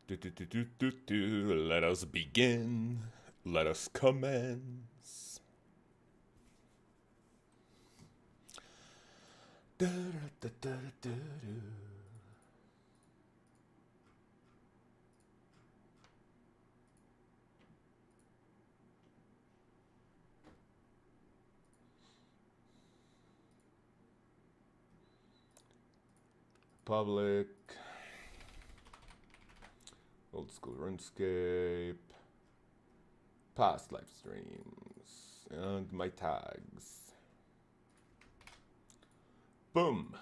Let us begin. Let us commence. Public. Old school RuneScape. Past live streams. And my tags. Boom.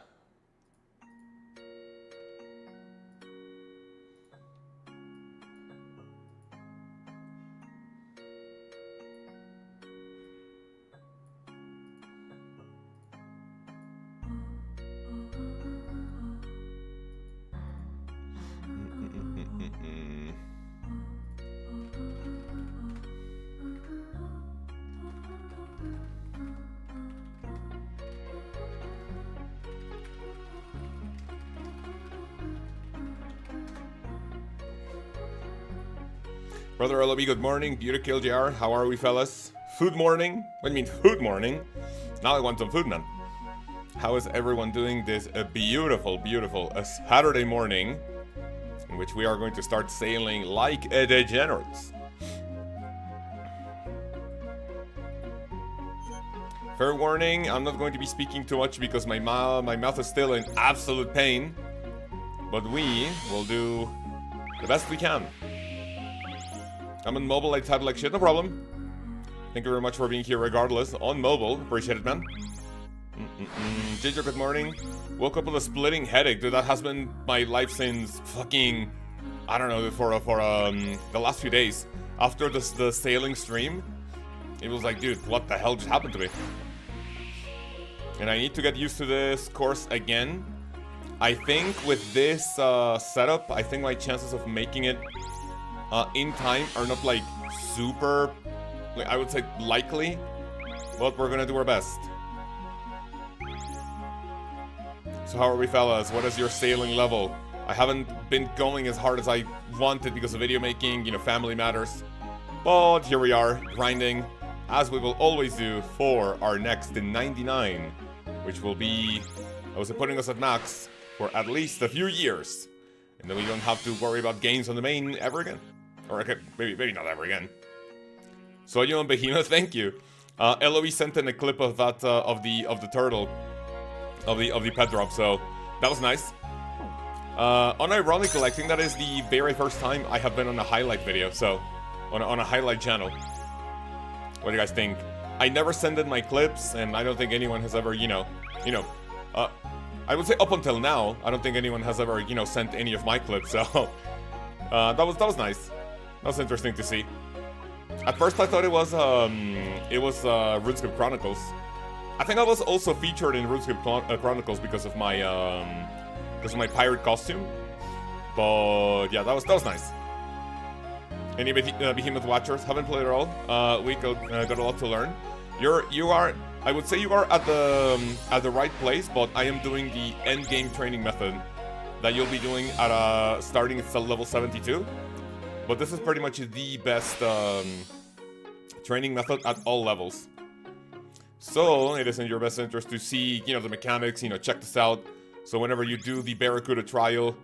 Brother LOB, good morning. Beautiful JR, how are we, fellas? Food morning? What do you mean, food morning? Now I want some food, man. How is everyone doing this beautiful Saturday morning in which we are going to start sailing like degenerates? Fair warning, I'm not going to be speaking too much because my mouth is still in absolute pain, but we will do the best we can. I'm on mobile, I type like shit, no problem. Thank you very much for being here regardless. On mobile, appreciate it, man. Ginger, good morning. Woke up with a splitting headache, dude. That has been my life since fucking, I don't know, for the last few days. After the sailing stream, it was like, dude, what the hell just happened to me? And I need to get used to this course again. I think with this setup, I think my chances of making it in time are not like super, like, I would say likely, but we're gonna do our best. So how are we, fellas? What is your sailing level? I haven't been going as hard as I wanted because of video making, you know, family matters. But here we are, grinding, as we will always do for our next 99, which will be, I was putting us at max for at least a few years. And then we don't have to worry about games on the main ever again. Or okay, maybe not ever again. So you and Behemoth, thank you. LOE sent in a clip of that of the turtle, of the pet drop. So that was nice. Unironically, I think that is the very first time I have been on a highlight video. So on a highlight channel. What do you guys think? I never send in my clips, and I don't think anyone has ever, I would say up until now, I don't think anyone has ever, sent any of my clips. So that was nice. That was interesting to see. At first, I thought it was RuneScape Chronicles. I think I was also featured in RuneScape Chronicles because of my pirate costume. But yeah, that was nice. Any Behemoth watchers? Haven't played at all. We got a lot to learn. You are. I would say you are at the right place, but I am doing the end game training method that you'll be doing at starting at level 72. But this is pretty much the best training method at all levels. So it is in your best interest to see, the mechanics, check this out. So whenever you do the Barracuda trial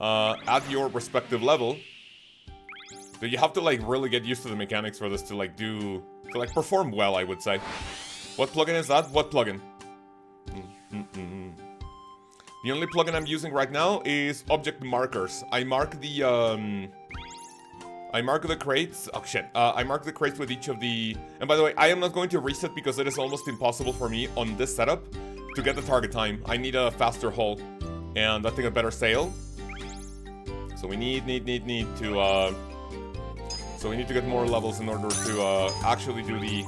at your respective level, so you have to really get used to the mechanics for this to perform well, I would say. What plugin is that? What plugin? The only plugin I'm using right now is object markers. I mark the crates. Oh shit. I mark the crates with each of the. And by the way, I am not going to reset because it is almost impossible for me on this setup to get the target time. I need a faster hull, and I think a better sail. So we need to. So we need to get more levels in order to actually do the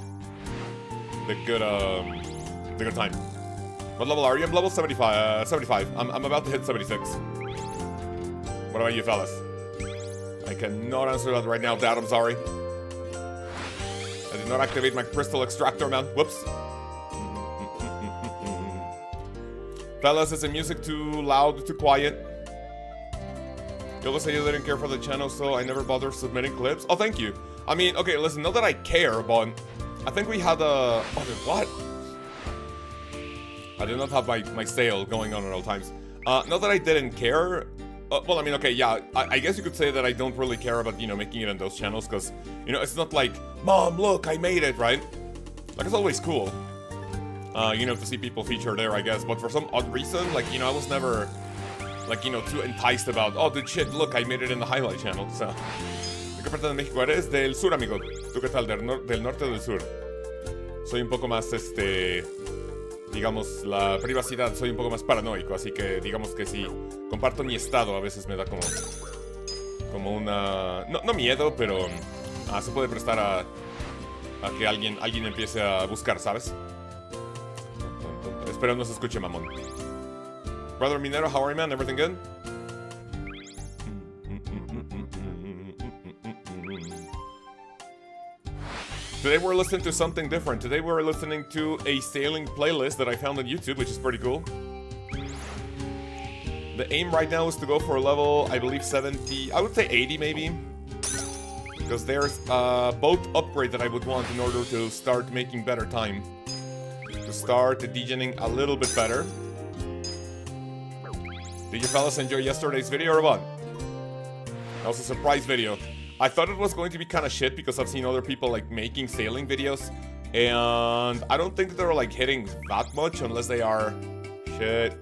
good time. What level are you? I'm level 75. 75. I'm about to hit 76. What about you, fellas? I cannot answer that right now, Dad. I'm sorry. I did not activate my crystal extractor, man. Whoops. Fellas, is the music too loud, too quiet? You always say you didn't care for the channel, so I never bothered submitting clips. Oh, thank you. I mean, okay, listen, not that I care, but I think we had a... Oh, what? I did not have my sale going on at all times. Not that I didn't care. Well, I mean, okay, yeah, I guess you could say that I don't really care about, you know, making it on those channels, because, you know, it's not like, Mom, look, I made it, right? Like, it's always cool, you know, to see people featured there, I guess, but for some odd reason, like, you know, I was never, like, you know, too enticed about, oh, dude, shit, look, I made it in the highlight channel, so... ¿De qué parte de México eres? Del sur, amigo. ¿Tú qué tal? Del norte o del sur? Soy un poco más, digamos, la privacidad, soy un poco más paranoico, así que digamos que si comparto mi estado a veces me da como una... No miedo, pero se puede prestar a que alguien empiece a buscar, ¿sabes? Espero no se escuche, mamón. Brother Minero, how are you, man? Everything good? Today we're listening to something different. Today we're listening to a sailing playlist that I found on YouTube, which is pretty cool. The aim right now is to go for a level, I believe 70, I would say 80 maybe. Because there's a boat upgrade that I would want in order to start making better time. To start degening a little bit better. Did you fellas enjoy yesterday's video or what? That was a surprise video. I thought it was going to be kind of shit because I've seen other people like making sailing videos, and I don't think they're like hitting that much unless they are... Shit.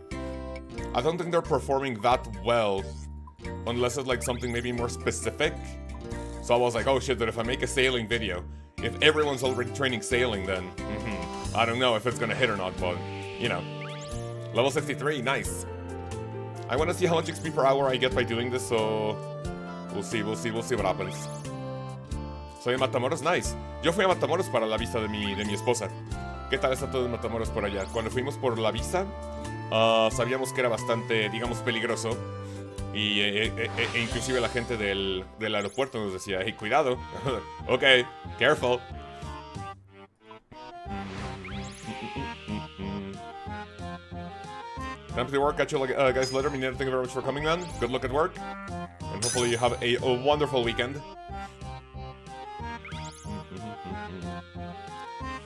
I don't think they're performing that well unless it's like something maybe more specific. So I was like, oh shit, but if I make a sailing video, if everyone's already training sailing, then I don't know if it's gonna hit or not, but you know. Level 63, nice. I want to see how much XP per hour I get by doing this, so... We'll see what happens. Soy en Matamoros, nice. Yo fui a Matamoros para la visa de mi esposa. ¿Qué tal está todo en Matamoros por allá? Cuando fuimos por la visa, sabíamos que era bastante, digamos, peligroso. Y inclusive la gente del aeropuerto nos decía, hey, cuidado. Ok, careful. Time to work. Catch you guys later. Thank you very much for coming, man. Good luck at work. And hopefully you have a wonderful weekend.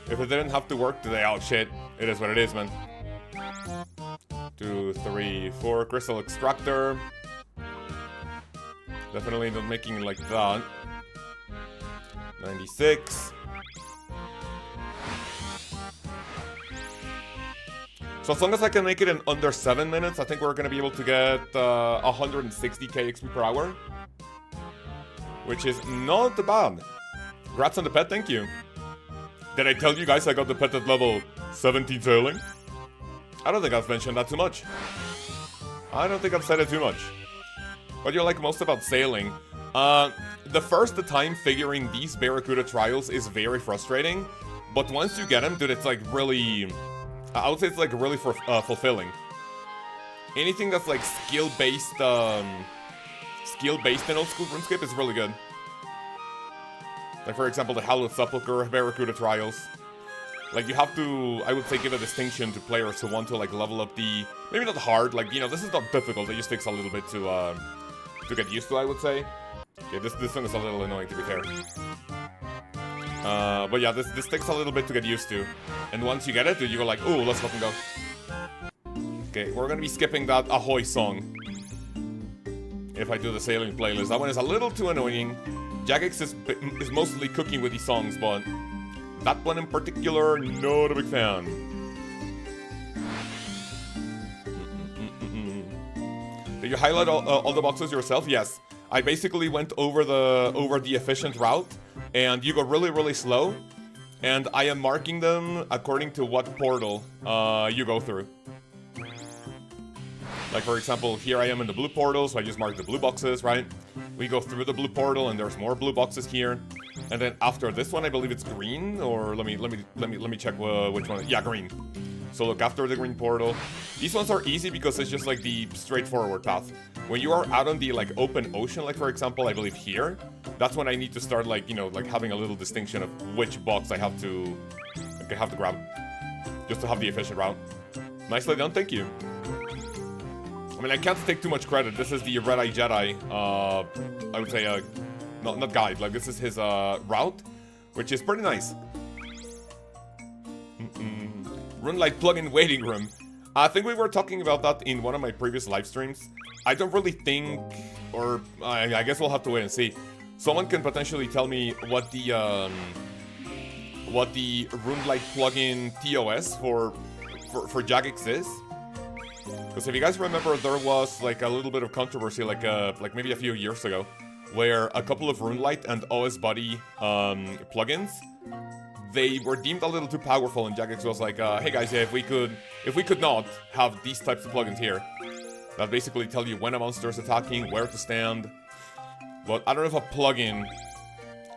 If I didn't have to work today, oh shit. It is what it is, man. 2, 3, 4. Crystal Extractor. Definitely not making it like that. 96. So as long as I can make it in under 7 minutes, I think we're gonna be able to get 160k XP per hour. Which is not bad. Congrats on the pet, thank you. Did I tell you guys I got the pet at level 17 sailing? I don't think I've mentioned that too much. I don't think I've said it too much. What do you like most about sailing? The first time figuring these Barracuda trials is very frustrating. But once you get them, dude, it's like really... I would say it's like really fulfilling. Anything that's like skill-based in old school RuneScape is really good. Like for example, the Hallowed Sepulchre Barracuda trials. Like you have to, I would say, give a distinction to players who want to like level up the, maybe not hard, like you know, this is not difficult. It just takes a little bit to get used to, I would say. Yeah, this one is a little annoying to be fair. But yeah, this takes a little bit to get used to. And once you get it, you go like, ooh, let's fucking go. Okay, we're gonna be skipping that Ahoy song. If I do the sailing playlist. That one is a little too annoying. Jagex is mostly cooking with these songs, but that one in particular, not a big fan. Did you highlight all the boxes yourself? Yes. I basically went over the efficient route, and you go really, really slow, and I am marking them according to what portal you go through. Like for example, here I am in the blue portal, so I just mark the blue boxes, right? We go through the blue portal, and there's more blue boxes here, and then after this one, I believe it's green, or let me check which one. Yeah, green. So look, after the green portal, these ones are easy because it's just like the straightforward path. When you are out on the like open ocean, like for example, I believe here, that's when I need to start like, you know, like having a little distinction of which box I have to grab, just to have the efficient route. Nicely done, thank you. I mean, I can't take too much credit. This is the Red Eye Jedi, I would say, not guide. Like, this is his route, which is pretty nice. Runelight plugin waiting room. I think we were talking about that in one of my previous live streams. I don't really think, or I guess we'll have to wait and see. Someone can potentially tell me what the Runelight plugin TOS for Jagex is. Because if you guys remember, there was like a little bit of controversy, like maybe a few years ago, where a couple of Runelight and OS Buddy plugins, they were deemed a little too powerful, and Jagex was like, hey guys, yeah, if we could not have these types of plugins here, that basically tell you when a monster is attacking, where to stand. But I don't know if a plugin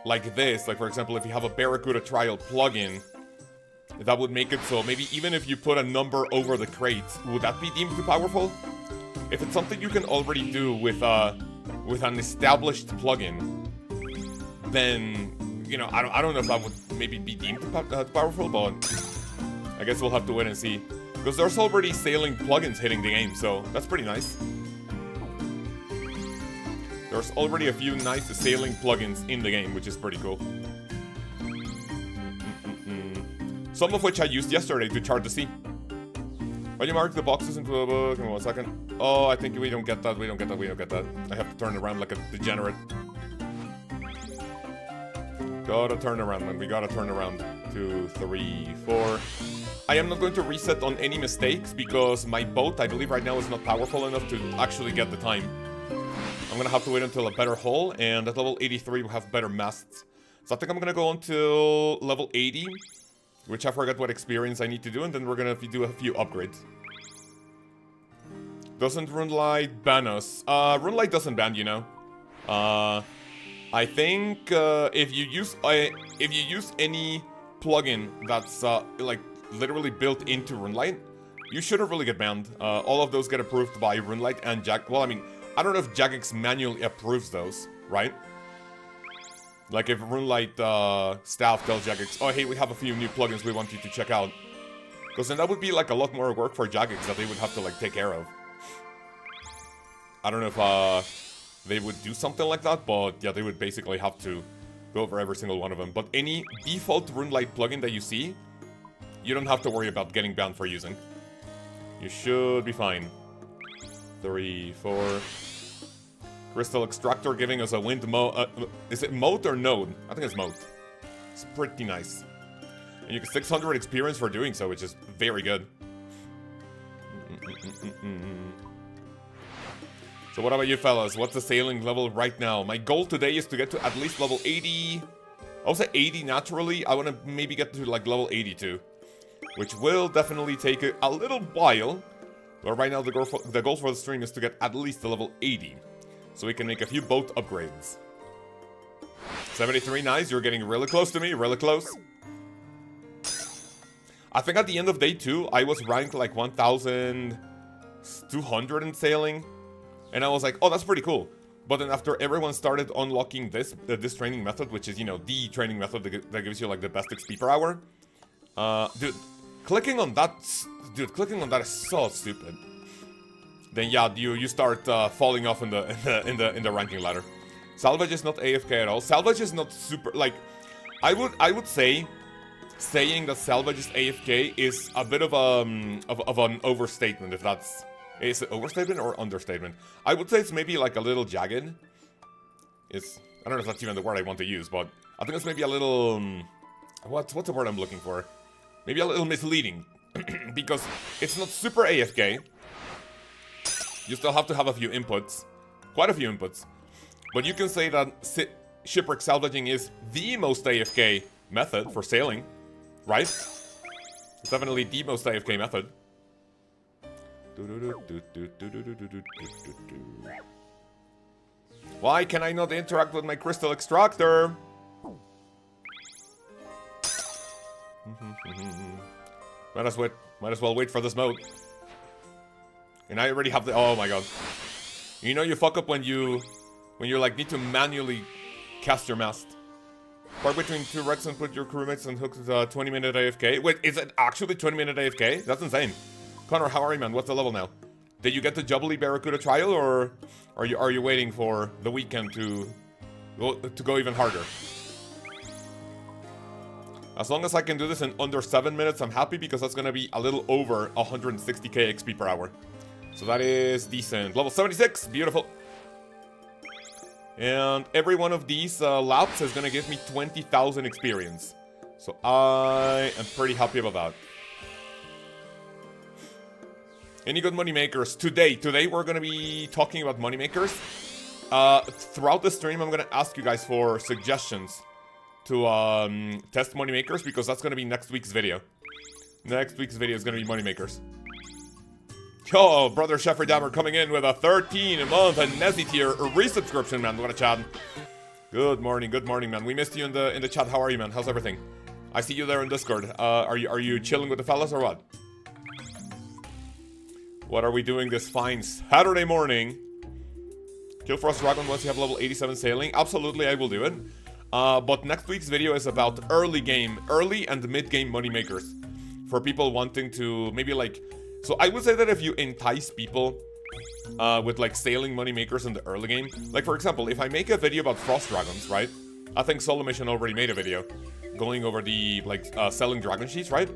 like this, like for example, if you have a Barracuda trial plugin, that would make it so maybe even if you put a number over the crates, would that be deemed too powerful? If it's something you can already do with an established plugin, then, you know, I don't know if that would maybe be deemed too powerful, but I guess we'll have to wait and see. Because there's already sailing plugins hitting the game, so that's pretty nice. There's already a few nice sailing plugins in the game, which is pretty cool. Some of which I used yesterday to chart the sea. When you mark the boxes into a book, give me 1 second. Oh, I think we don't get that, we don't get that. I have to turn it around like a degenerate. Gotta turn around, man. We gotta turn around. 2, 3, 4. I am not going to reset on any mistakes because my boat, I believe right now, is not powerful enough to actually get the time. I'm gonna have to wait until a better hull, and at level 83 we'll have better masts. So I think I'm gonna go until level 80, which I forgot what experience I need to do, and then we're gonna do a few upgrades. Doesn't Runelight ban us? Runelight doesn't ban, you know. I think if you use any plugin that's like literally built into Runelight, you shouldn't really get banned. All of those get approved by Runelight and well, I mean, I don't know if Jagex manually approves those, right? Like if Runelight staff tells Jagex, oh hey, we have a few new plugins we want you to check out. Because then that would be like a lot more work for Jagex that they would have to like take care of. I don't know if they would do something like that, but yeah, they would basically have to go over every single one of them. But any default Runelight plugin that you see, you don't have to worry about getting banned for using. You should be fine. 3, 4. Crystal Extractor giving us a wind is it moat or node? I think it's moat. It's pretty nice. And you get 600 experience for doing so, which is very good. So what about you fellas? What's the sailing level right now? My goal today is to get to at least level 80. I would say 80 naturally. I want to maybe get to like level 82. Which will definitely take a little while. But right now the goal for the stream is to get at least to level 80. So we can make a few boat upgrades. 73, nice. You're getting really close to me. Really close. I think at the end of day 2, I was ranked like 1,200 in sailing. And I was like, oh, that's pretty cool. But then after everyone started unlocking this training method, which is, you know, the training method that gives you like the best XP per hour. Dude, clicking on that is so stupid. Then yeah, you start falling off in the ranking ladder. Salvage is not AFK at all. Salvage is not super, like, I would say saying that salvage is AFK is a bit of an overstatement. If that's, is it overstatement or understatement? I would say it's maybe like a little jagged. I don't know if that's even the word I want to use, but I think it's maybe a little what's the word I'm looking for? Maybe a little misleading. Because it's not super AFK. You still have to have a few inputs. Quite a few inputs. But you can say that shipwreck salvaging is the most AFK method for sailing. Right? It's definitely the most AFK method. Why can I not interact with my crystal extractor? Might as well wait for this mode. And I already have the, oh my god. You know you fuck up when you like need to manually cast your mast. Park between 2 wrecks and put your crewmates and hook to 20-minute AFK. Wait, is it actually 20-minute AFK? That's insane. Connor, how are you, man? What's the level now? Did you get the Jubilee Barracuda trial, or are you waiting for the weekend to go even harder? As long as I can do this in under 7 minutes, I'm happy, because that's gonna be a little over 160k XP per hour. So that is decent. Level 76, beautiful. And every one of these laps is gonna give me 20,000 experience. So I am pretty happy about that. Any good money makers today? Today we're gonna be talking about money makers. Throughout the stream, I'm gonna ask you guys for suggestions to test money makers, because that's gonna be next week's video. Next week's video is gonna be money makers. Oh, brother Shefferdammer coming in with a 13-month and Nezzy tier resubscription, man. What a chat. Good morning, man. We missed you in the chat. How are you, man? How's everything? I see you there in Discord. Are you chilling with the fellas or what? What are we doing this fine Saturday morning? Kill Frost Dragon once you have level 87 sailing. Absolutely, I will do it. But next week's video is about early and mid-game money makers. For people wanting to maybe like... So I would say that if you entice people with like sailing money makers in the early game, like for example, if I make a video about Frost Dragons, right? I think Solo Mission already made a video going over the like selling dragon sheets, right?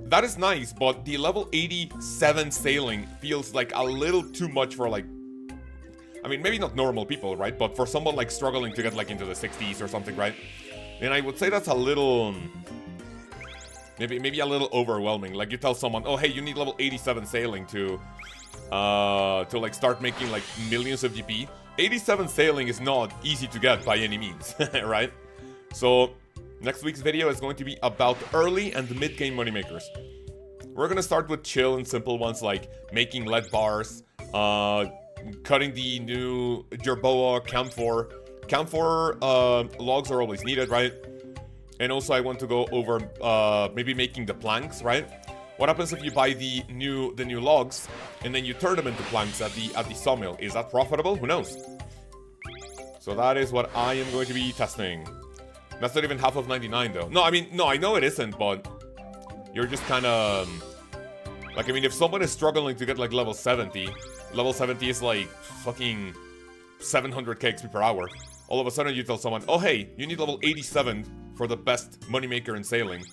That is nice, but the level 87 sailing feels like a little too much for like... I mean, maybe not normal people, right? But for someone like struggling to get like into the 60s or something, right? And I would say that's a little... Maybe a little overwhelming. Like you tell someone, oh hey, you need level 87 sailing to like start making like millions of GP. 87 sailing is not easy to get by any means, right? So next week's video is going to be about early and mid-game moneymakers. We're gonna start with chill and simple ones like making lead bars, cutting the new Jerboa camphor. Camphor logs are always needed, right? And also I want to go over maybe making the planks, right? What happens if you buy the new logs and then you turn them into planks at the sawmill? Is that profitable? Who knows? So that is what I am going to be testing. That's not even half of 99 though. No, I mean, no, I know it isn't, but you're just kind of like, I mean, if someone is struggling to get like level 70 is like fucking 700k XP per hour. All of a sudden you tell someone, oh hey, you need level 87 for the best moneymaker in sailing.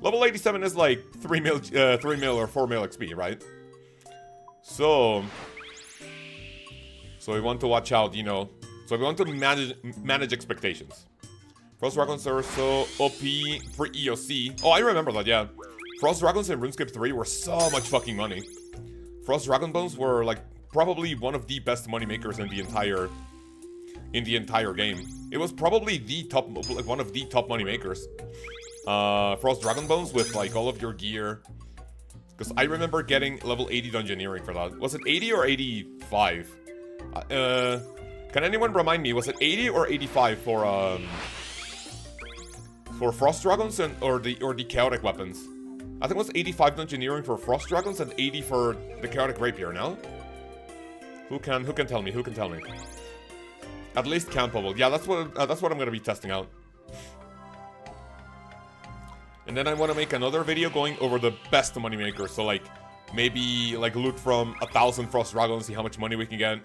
Level 87 is like 3 mil or 4 mil XP, right? So we want to watch out, you know. So we want to manage expectations. Frost Dragons are so OP for EOC. Oh, I remember that, yeah. Frost Dragons in RuneScape 3 were so much fucking money. Frost Dragon Bones were like probably one of the best moneymakers in the entire game. It was probably the top, like one of the top money makers. Frost Dragon Bones with like all of your gear. Because I remember getting level 80 Dungeoneering for that. Was it 80 or 85? Can anyone remind me? Was it 80 or 85 for Frost Dragons or the chaotic weapons? I think it was 85 Dungeoneering for Frost Dragons and 80 for the chaotic rapier. No? Who can tell me? Who can tell me? At least campable. Yeah, that's what I'm gonna be testing out. And then I want to make another video going over the best moneymakers. So like maybe like loot from 1,000 Frost Dragons, see how much money we can get.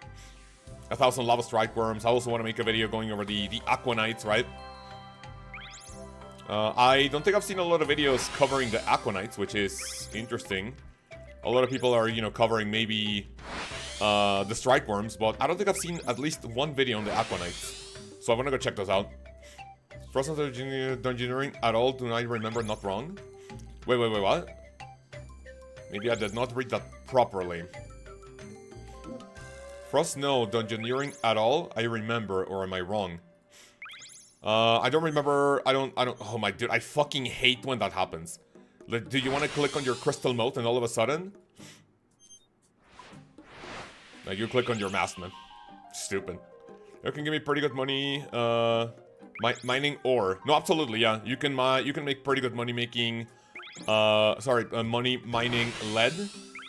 1,000 Lava Strike Worms. I also want to make a video going over the Aqua Knights, right? I don't think I've seen a lot of videos covering the Aqua Knights, which is interesting. A lot of people are, you know, covering maybe the Strike Worms, but I don't think I've seen at least one video on the Aqua Knights. So I want to go check those out. Frost Dungeoneering at all, do I remember not wrong? Wait, what? Maybe I did not read that properly. Frost no Dungeoneering at all, I remember, or am I wrong? I don't remember, I don't, oh my dude, I fucking hate when that happens. Like, do you want to click on your crystal moat and all of a sudden? Like, you click on your mask, man. Stupid. You can give me pretty good money, mining ore. No, absolutely, yeah. You can make pretty good money making, money mining lead,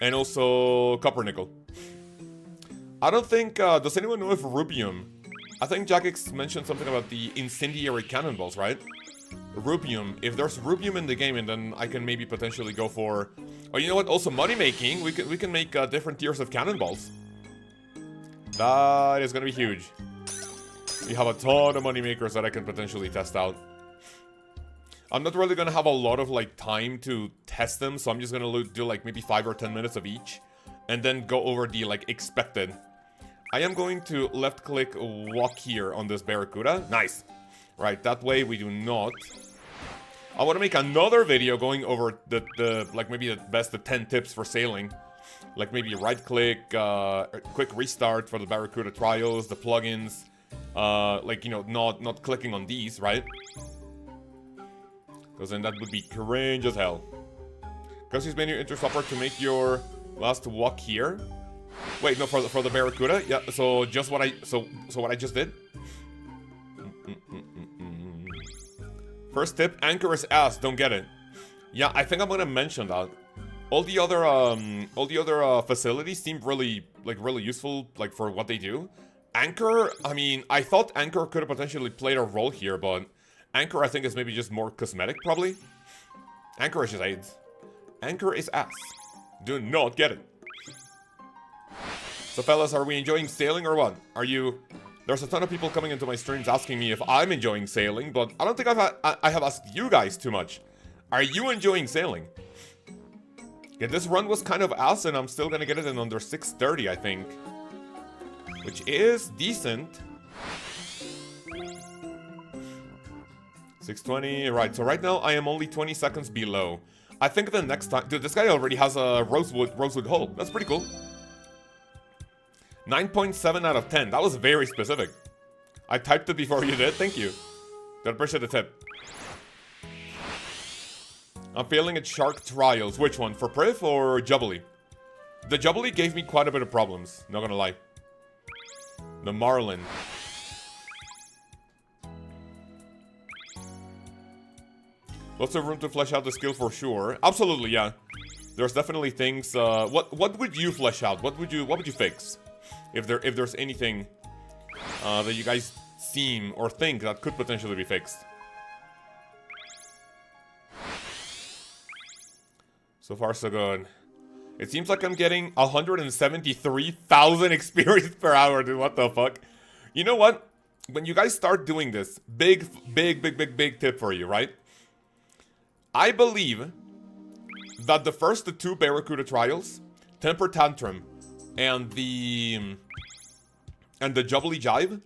and also copper nickel. I don't think, does anyone know if rubium? I think Jagex mentioned something about the incendiary cannonballs, right? Rubium. If there's rubium in the game, and then I can maybe potentially go for Oh, you know what? Also, money making. We can make different tiers of cannonballs. That is gonna be huge. We have a ton of money makers that I can potentially test out. I'm not really gonna have a lot of like time to test them, so I'm just gonna do like maybe 5 or 10 minutes of each, and then go over the like expected. I am going to left click walk here on this Barracuda. Nice. Right, that way we do not. I want to make another video going over the like maybe the 10 tips for sailing. Like maybe right click, quick restart for the Barracuda trials, the plugins, like, you know, not clicking on these, right? Because then that would be cringe as hell. Because he's made your interstopper to make your last walk here. Wait, no, for the Barracuda? Yeah, so just what I what I just did. First tip, anchor is ass, don't get it. Yeah, I think I'm gonna mention that. All the other facilities seem really useful, like, for what they do. Anchor, I mean, I thought Anchor could have potentially played a role here, but Anchor, I think, is maybe just more cosmetic, probably. Anchor is just AIDS. Anchor is ass. Do not get it. So, fellas, are we enjoying sailing or what? Are you... There's a ton of people coming into my streams asking me if I'm enjoying sailing, but I don't think I have asked you guys too much. Are you enjoying sailing? Yeah, this run was kind of ass, and I'm still gonna get it in under 6:30, I think. Which is decent. 6:20, right, so right now I am only 20 seconds below. I think the next time... Dude, this guy already has a rosewood hull. That's pretty cool. 9.7 out of 10. That was very specific. I typed it before you did. Thank you. Don't appreciate the tip. I'm failing at Shark Trials. Which one? For Priv or Jubilee? The Jubilee gave me quite a bit of problems. Not gonna lie. The Marlin. Lots of room to flesh out the skill for sure. Absolutely, yeah. There's definitely things. What would you flesh out? What would you fix? If there's anything that you guys seem or think that could potentially be fixed. So far, so good. It seems like I'm getting 173,000 experience per hour, dude. What the fuck? You know what? When you guys start doing this, big tip for you, right? I believe that the first 2 Barracuda trials, Temper Tantrum, and the Jubilee Jive,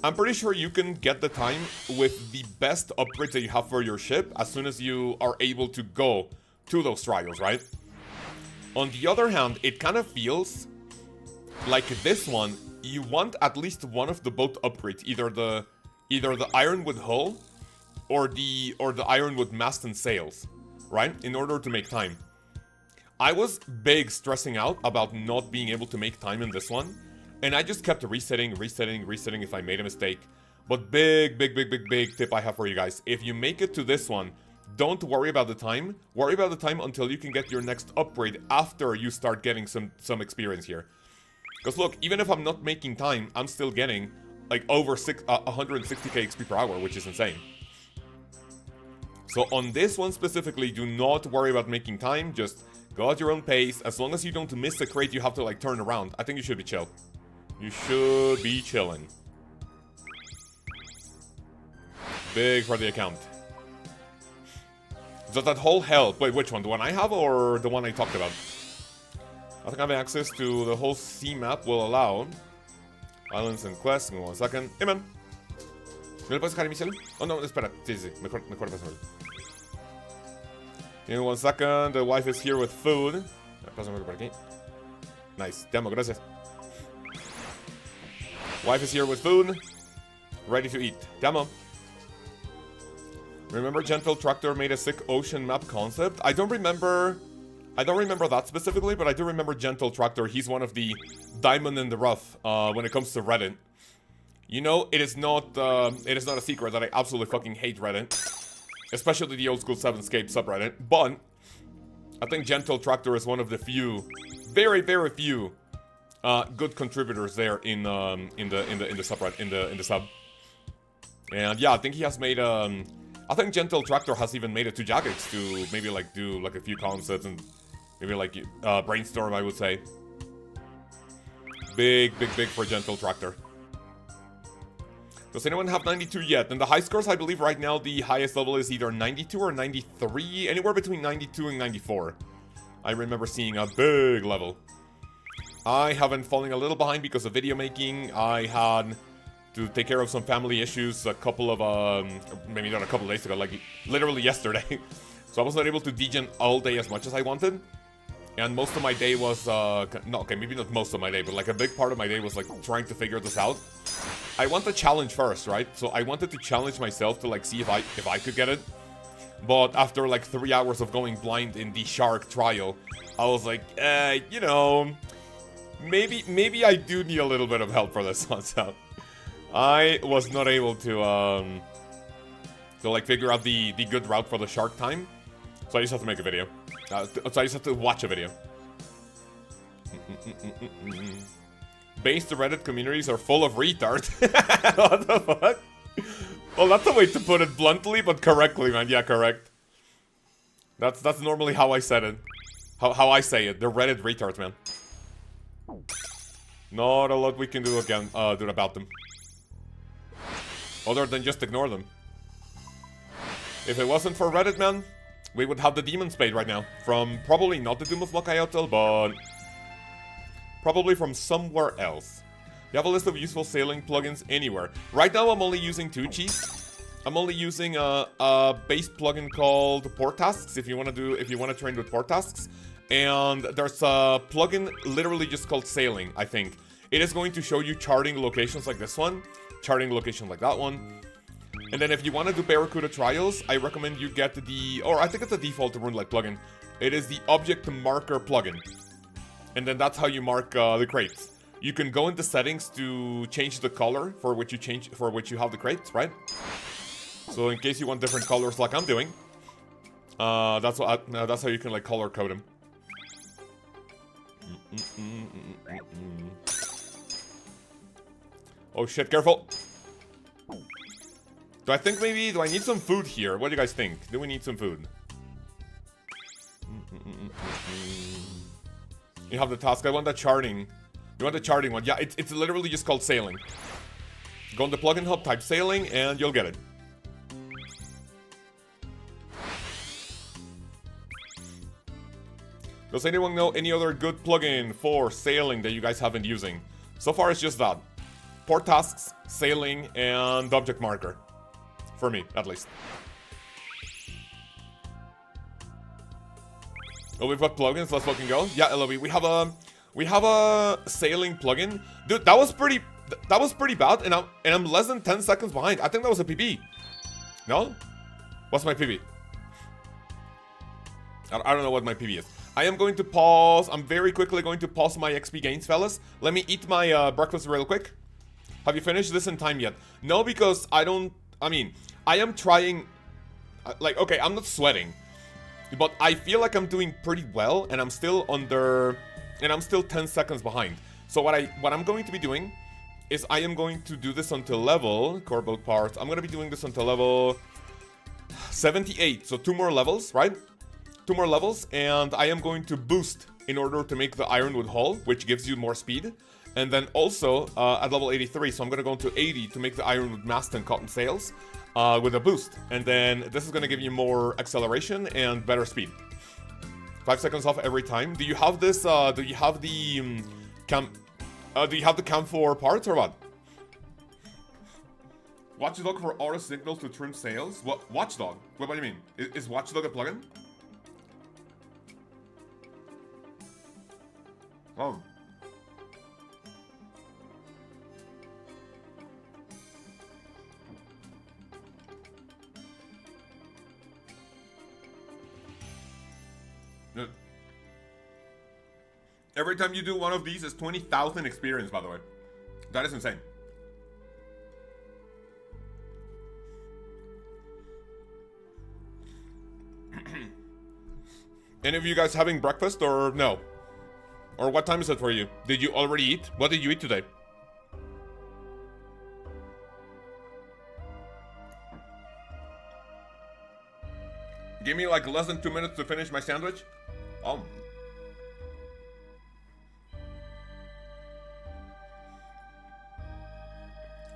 I'm pretty sure you can get the time with the best upgrades that you have for your ship as soon as you are able to go to those trials, right? On the other hand, it kind of feels like this one, you want at least one of the both upgrades, either the Ironwood hull or the Ironwood mast and sails, right? In order to make time. I was stressing out about not being able to make time in this one, and I just kept resetting if I made a mistake. But big tip I have for you guys. If you make it to this one, don't worry about the time. Worry about the time until you can get your next upgrade after you start getting some experience here. Because look, even if I'm not making time, I'm still getting like over 160k XP per hour, which is insane. So on this one specifically, do not worry about making time. Just go at your own pace. As long as you don't miss a crate, you have to like turn around. I think you should be chill. You should be chilling. Big for the account. Does that whole help? Wait, which one? The one I have or the one I talked about? I think having access to the whole sea map will allow islands and quests. Give me 1 second. Hey, man. ¿No le puedes dejar mi cel? Oh, no, espera. Sí. Mejor pásamelo. Give me 1 second. The wife is here with food. Pásamelo por aquí. Nice. Te amo, gracias. Wife is here with food. Ready to eat. Te amo. Remember Gentle Tractor made a sick ocean map concept? I don't remember that specifically, but I do remember Gentle Tractor. He's one of the diamond in the rough when it comes to Reddit. You know, it is not a secret that I absolutely fucking hate Reddit, especially the old school 7scape subreddit. But I think Gentle Tractor is one of the few, very few, good contributors there in the subreddit, in the sub. And yeah, I think he has made I think Gentle Tractor has even made it to Jagex to maybe like do like a few concepts and Maybe like brainstorm, I would say. Big for gentle tractor. Does anyone have 92 yet? And the high scores, I believe right now the highest level is either 92 or 93, anywhere between 92 and 94. I remember seeing a big level. I have been falling a little behind because of video making. I had to take care of some family issues a couple of, maybe not a couple of days ago, like literally yesterday. So I was not able to degen all day as much as I wanted. And most of my day was, no, okay, maybe not most of my day, but like a big part of my day was like trying to figure this out. I want the challenge first, right? So I wanted to challenge myself to like see if I could get it. But after like 3 hours of going blind in the shark trial, I was like, you know, maybe I do need a little bit of help for this one. So I was not able to like figure out the good route for the shark time. So I just have to make a video. So I just have to watch a video. Base the Reddit communities are full of retards. What the fuck? Well, that's a way to put it bluntly, but correctly, man. Yeah, correct. That's normally how I said it. How I say it. The Reddit retards, man. Not a lot we can do again, do about them. Other than just ignore them. If it wasn't for Reddit, man, we would have the Demon Spade right now. From probably not the Doom of Lkaoz, but probably from somewhere else. You have a list of useful sailing plugins anywhere. Right now I'm only using two cheats. I'm only using a base plugin called Port Tasks if you want to train with Port Tasks. And there's a plugin literally just called Sailing, I think. It is going to show you charting locations like this one, charting locations like that one. And then if you want to do Barracuda trials, I recommend you get or I think it's a default RuneLite plugin. It is the Object Marker plugin. And then that's how you mark the crates. You can go into settings to change the color for which you have the crates, right? So in case you want different colors like I'm doing, that's how you can like color code them. Oh shit, careful. Do I need some food here? What do you guys think? Do we need some food? You have the task. I want the charting. You want the charting one? Yeah, it's literally just called Sailing. Go on the plugin hub, type Sailing, and you'll get it. Does anyone know any other good plugin for sailing that you guys have been using? So far, it's just that. Port Tasks, Sailing, and Object Marker. For me, at least. Oh, we've got plugins. Let's fucking go. Yeah, LOB. We have a sailing plugin. Dude, that was pretty bad, and I'm less than 10 seconds behind. I think that was a PB. No? What's my PB? I don't know what my PB is. I am going to pause. I'm very quickly going to pause my XP gains, fellas. Let me eat my breakfast real quick. Have you finished this in time yet? No, because I am trying, like, okay, I'm not sweating, but I feel like I'm doing pretty well, and I'm still 10 seconds behind. So what I'm going to be doing is I am going to do this until level, core build parts, I'm going to be doing this until level 78, so 2 more levels, right? 2 more levels, and I am going to boost in order to make the Ironwood hull, which gives you more speed. And then also at level 83, so I'm going to go into 80 to make the Ironwood mast and cotton sails with a boost. And then this is going to give you more acceleration and better speed. 5 seconds off every time. Do you have this? Do you have the cam for parts or what? Watchdog for auto signals to trim sails. What? Watchdog? What do you mean? Is Watchdog a plugin? Oh. Every time you do one of these is 20,000 experience, by the way. That is insane. Any of you guys having breakfast or no? Or what time is it for you? Did you already eat? What did you eat today? Give me like less than 2 minutes to finish my sandwich.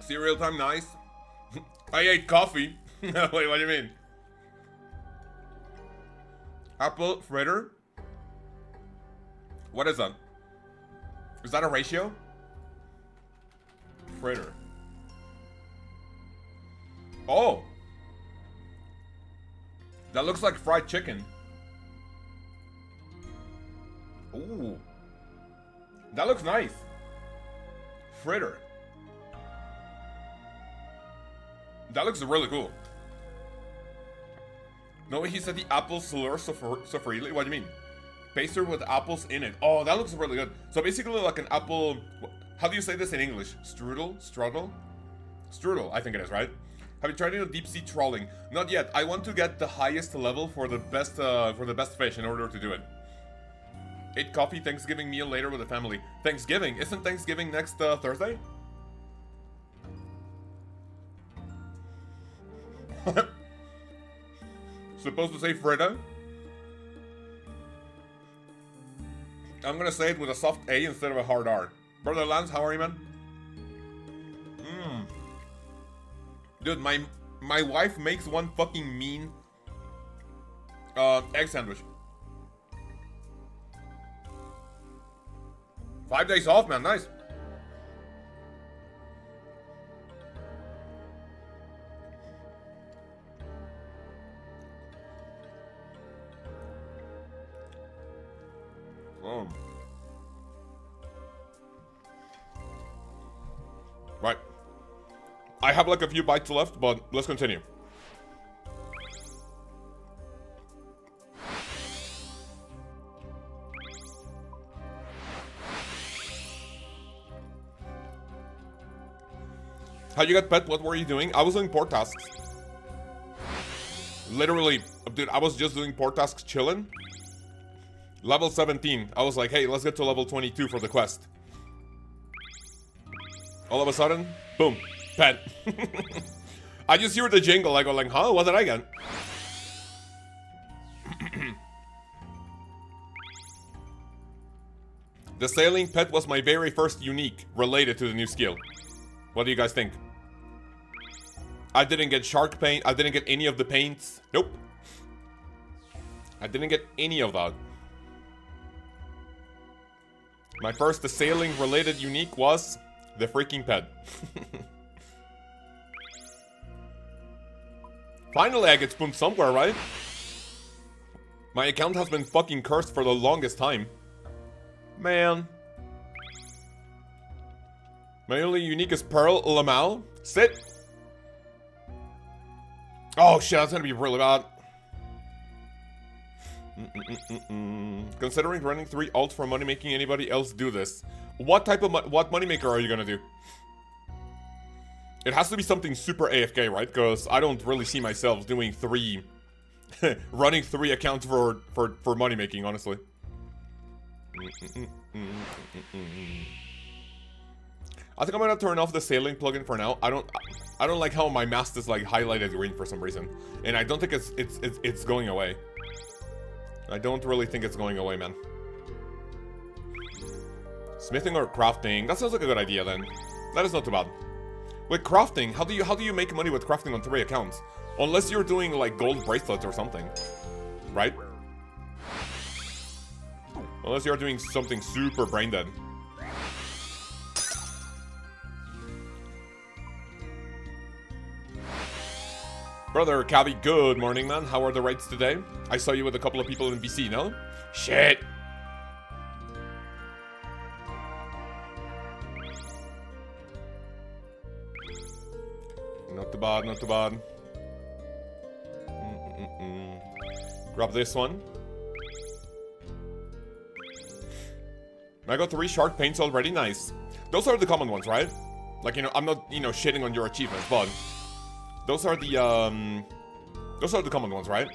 Cereal time, nice. I ate coffee. Wait, what do you mean? Apple fritter? What is that? Is that a ratio? Fritter. Oh! That looks like fried chicken. Ooh. That looks nice. Fritter. That looks really cool. No, he said the apple slur sofrili. What do you mean? Pastry with apples in it. Oh, that looks really good. So basically like an apple... How do you say this in English? Strudel? Strudel? Strudel, I think it is, right? Have you tried deep sea trawling? Not yet. I want to get the highest level for the best fish in order to do it. Ate coffee, Thanksgiving meal later with the family. Thanksgiving? Isn't Thanksgiving next Thursday? Supposed to say Frida? I'm gonna say it with a soft A instead of a hard R. Brother Lance, how are you, man? Dude, my wife makes one fucking mean egg sandwich. 5 days off, man, nice. Right. I have like a few bites left, but let's continue. How you got pet? What were you doing? I was doing port tasks. Literally, dude, I was just doing port tasks chilling. Level 17. I was like, hey, let's get to level 22 for the quest. All of a sudden, boom, pet. I just hear the jingle. I go like, huh? What did I get? The sailing pet was my very first unique related to the new skill. What do you guys think? I didn't get shark paint. I didn't get any of the paints. Nope. I didn't get any of that. My first sailing related unique was the freaking pet. Finally, I get spooned somewhere, right? My account has been fucking cursed for the longest time. Man. My only unique is Pearl Lamal. Sit. Oh shit, that's gonna be really bad. Considering running 3 alts for money making, anybody else do this? What type of what moneymaker are you gonna do? It has to be something super AFK, right? Because I don't really see myself doing 3 running 3 accounts for money making, honestly. I think I'm gonna turn off the sailing plugin for now. I don't like how my mast is like highlighted green for some reason, and I don't think it's going away. I don't really think it's going away, man. Smithing or crafting? That sounds like a good idea then. That is not too bad. With crafting, how do you make money with crafting on 3 accounts? Unless you're doing like gold bracelets or something, right? Unless you're doing something super brain dead. Brother Cavi, good morning, man. How are the raids today? I saw you with a couple of people in VC, no? Shit! Not too bad, not too bad. Grab this one. I got 3 shark paints already, nice. Those are the common ones, right? Like, you know, I'm not, you know, shitting on your achievements, but those are the common ones, right?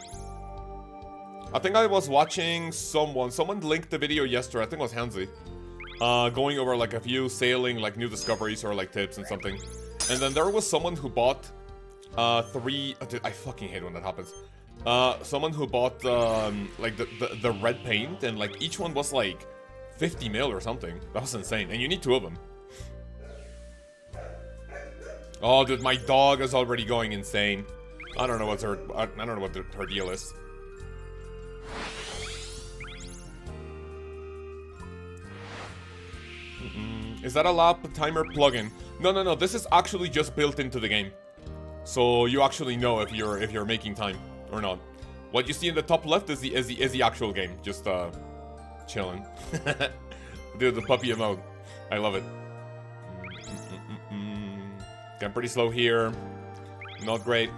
I think I was watching someone linked the video yesterday, I think it was Hansi, going over like a few sailing, like new discoveries or like tips and something. And then there was someone who bought 3, dude, I fucking hate when that happens. Someone who bought like the red paint, and like each one was like 50 mil or something. That was insane, and you need 2 of them. Oh, dude, my dog is already going insane. I don't know what's her. I don't know what her deal is. Is that a lap timer plugin? No. This is actually just built into the game, so you actually know if you're making time or not. What you see in the top left is the actual game. Just chilling. Dude, the puppy emote. I love it. Okay, I'm pretty slow here. Not great.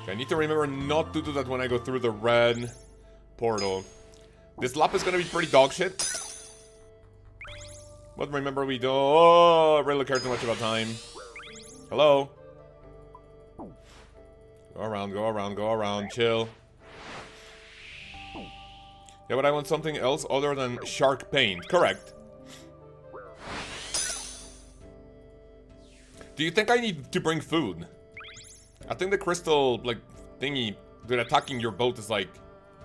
Okay, I need to remember not to do that when I go through the red portal. This lap is gonna be pretty dog shit. But remember we don't... Oh, I really care too much about time. Hello? Go around, chill. Yeah, but I want something else other than shark paint. Correct. Do you think I need to bring food? I think the crystal, like, thingy that attacking your boat is, like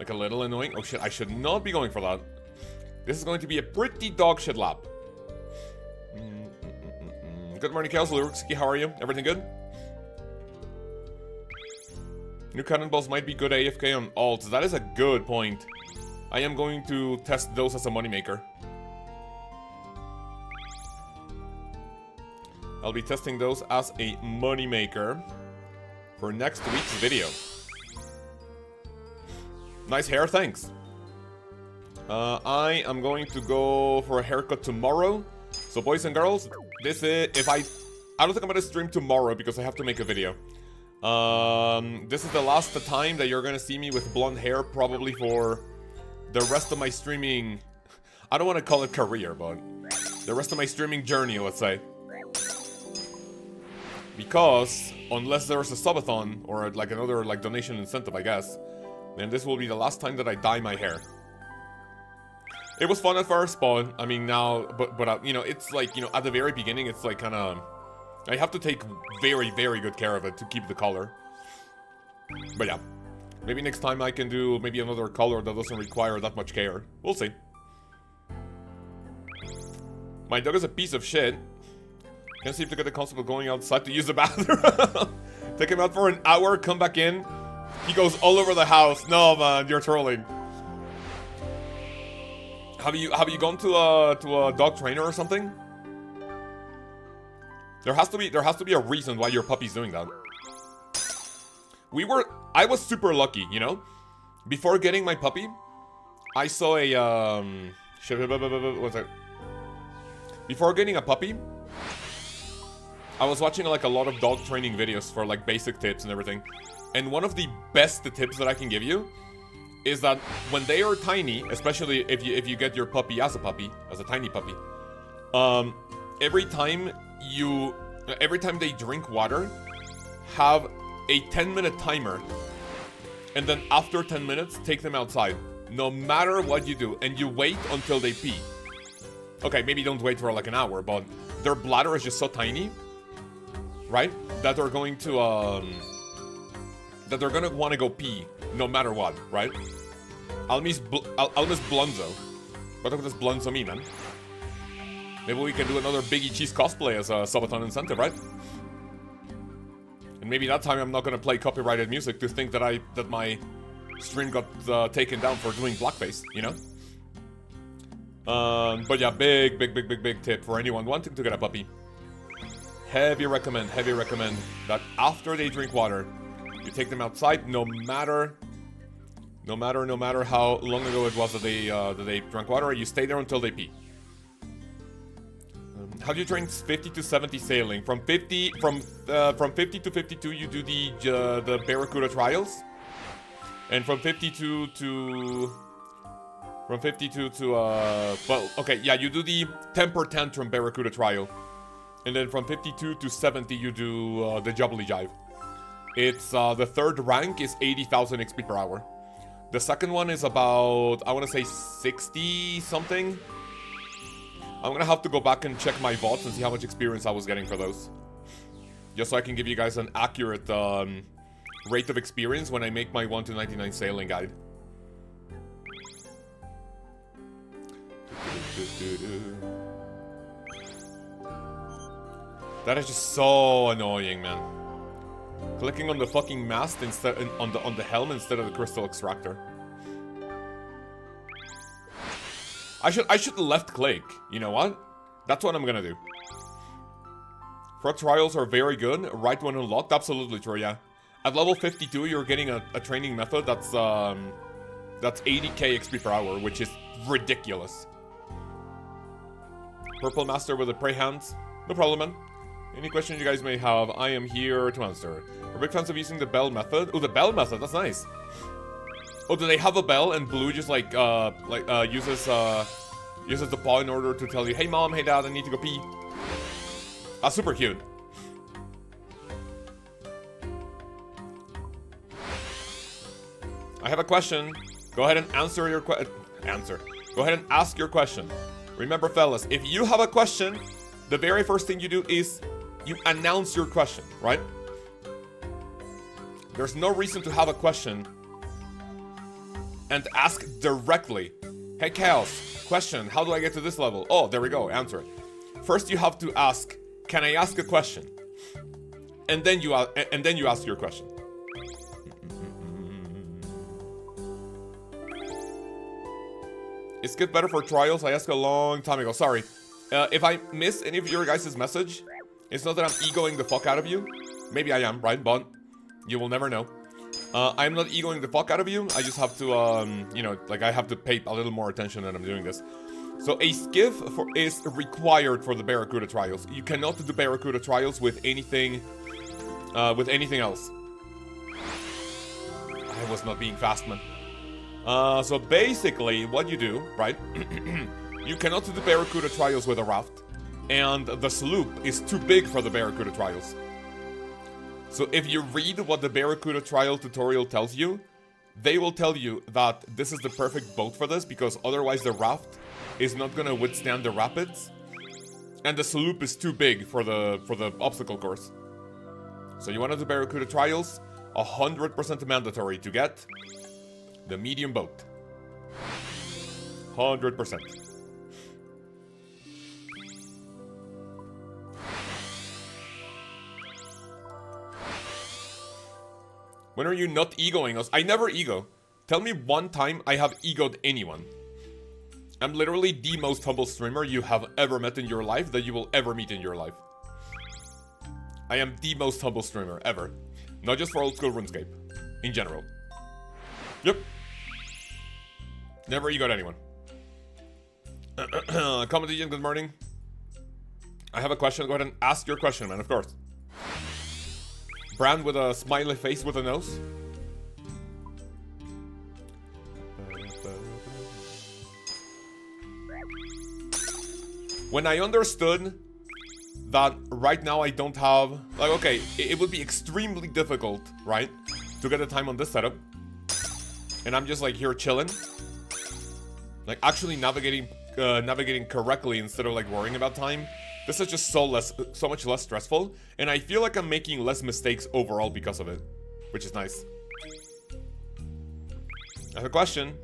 a little annoying. Oh, shit, I should not be going for that. This is going to be a pretty dog shit lap. Good morning, Lkaoz. Lurksky, how are you? Everything good? New cannonballs might be good AFK on alts. That is a good point. I am going to test those as a moneymaker. I'll be testing those as a moneymaker for next week's video. Nice hair, thanks. I am going to go for a haircut tomorrow. So boys and girls, this is, I don't think I'm gonna stream tomorrow because I have to make a video. This is the last time that you're gonna see me with blonde hair, probably for the rest of my streaming. I don't want to call it career, but the rest of my streaming journey, let's say. Because unless there's a subathon or like another like donation incentive, I guess, then this will be the last time that I dye my hair. It was fun at first, but I mean now, but you know, it's like, you know, at the very beginning, it's like kind of, I have to take very, very good care of it to keep the color. But yeah, maybe next time I can do maybe another color that doesn't require that much care. We'll see. My dog is a piece of shit. Can't seem to get the concept of going outside to use the bathroom. Take him out for an hour, come back in. He goes all over the house. No, man, you're trolling. Have you gone to a dog trainer or something? There has to be a reason why your puppy's doing that. I was super lucky, you know? Before getting my puppy, I saw a what's that? Before getting a puppy, I was watching like a lot of dog training videos for like basic tips and everything. And one of the best tips that I can give you is that when they are tiny, especially if you get your puppy as a tiny puppy, every time they drink water, have a 10-minute timer, and then after 10 minutes, take them outside, no matter what you do, and you wait until they pee. Okay, maybe don't wait for like an hour, but their bladder is just so tiny, right, that they're going to want to go pee no matter what, right? I'll miss Blunzo. What does Blunzo mean, man? Maybe we can do another Biggie Cheese cosplay as a subathon incentive, right? And maybe that time I'm not gonna play copyrighted music to think that my stream got taken down for doing blackface, you know? But yeah, big tip for anyone wanting to get a puppy. Heavy recommend that after they drink water, you take them outside, no matter how long ago it was that they drank water, you stay there until they pee. How do you train 50 to 70 sailing? From 50 to 52, you do the Barracuda trials, and from 52 to well, okay, yeah, you do the temper tantrum Barracuda trial, and then from 52 to 70, you do the Jubbly Jive. It's the third rank is 80,000 XP per hour. The second one is about, I want to say 60 something. I'm gonna have to go back and check my VODs and see how much experience I was getting for those, just so I can give you guys an accurate rate of experience when I make my 1 to 99 sailing guide. That is just so annoying, man. Clicking on the fucking mast instead on the helm instead of the crystal extractor. I should left click. You know what? That's what I'm gonna do. Frog trials are very good. Right when unlocked, absolutely true. Yeah. At level 52, you're getting a training method that's 80k XP per hour, which is ridiculous. Purple master with the prey hands. No problem, man. Any questions you guys may have, I am here to answer. We're big fans of using the bell method. Oh, the bell method, that's nice. Oh, do they have a bell and Blue just uses the paw in order to tell you, hey mom, hey dad, I need to go pee. That's super cute. I have a question. Go ahead and answer your question. Go ahead and ask your question. Remember, fellas, if you have a question, the very first thing you do is you announce your question, right? There's no reason to have a question and ask directly. Hey, Lkaoz, question, how do I get to this level? Oh, there we go, answer it. First you have to ask, can I ask a question? And then you ask your question. Is Skip better for trials? I asked a long time ago. Sorry. If I miss any of your guys' message, it's not that I'm egoing the fuck out of you. Maybe I am, right? But you will never know. I'm not egoing the fuck out of you. I just have to, you know, like I have to pay a little more attention when I'm doing this. So a skiff is required for the Barracuda trials. You cannot do Barracuda trials with anything else. I was not being fast, man. So basically, what you do, right? You cannot do the Barracuda trials with a raft, and the sloop is too big for the Barracuda trials. So if you read what the Barracuda trial tutorial tells you, they will tell you that this is the perfect boat for this, because otherwise the raft is not gonna withstand the rapids, and the sloop is too big for the obstacle course. So you want to do Barracuda trials, 100% mandatory to get the medium boat. 100%. When are you not egoing us? I never ego. Tell me one time I have egoed anyone. I'm literally the most humble streamer you have ever met in your life, that you will ever meet in your life. I am the most humble streamer ever. Not just for old school RuneScape. In general. Yep. Never egoed anyone. Comedy, good morning. I have a question. Go ahead and ask your question, man, of course. Brand with a smiley face with a nose. When I understood that right now I don't have... Like, okay, it would be extremely difficult, right? To get the time on this setup. And I'm just like here chilling. Like actually navigating correctly instead of like worrying about time. This is just so much less stressful. And I feel like I'm making less mistakes overall because of it. Which is nice. I have a question.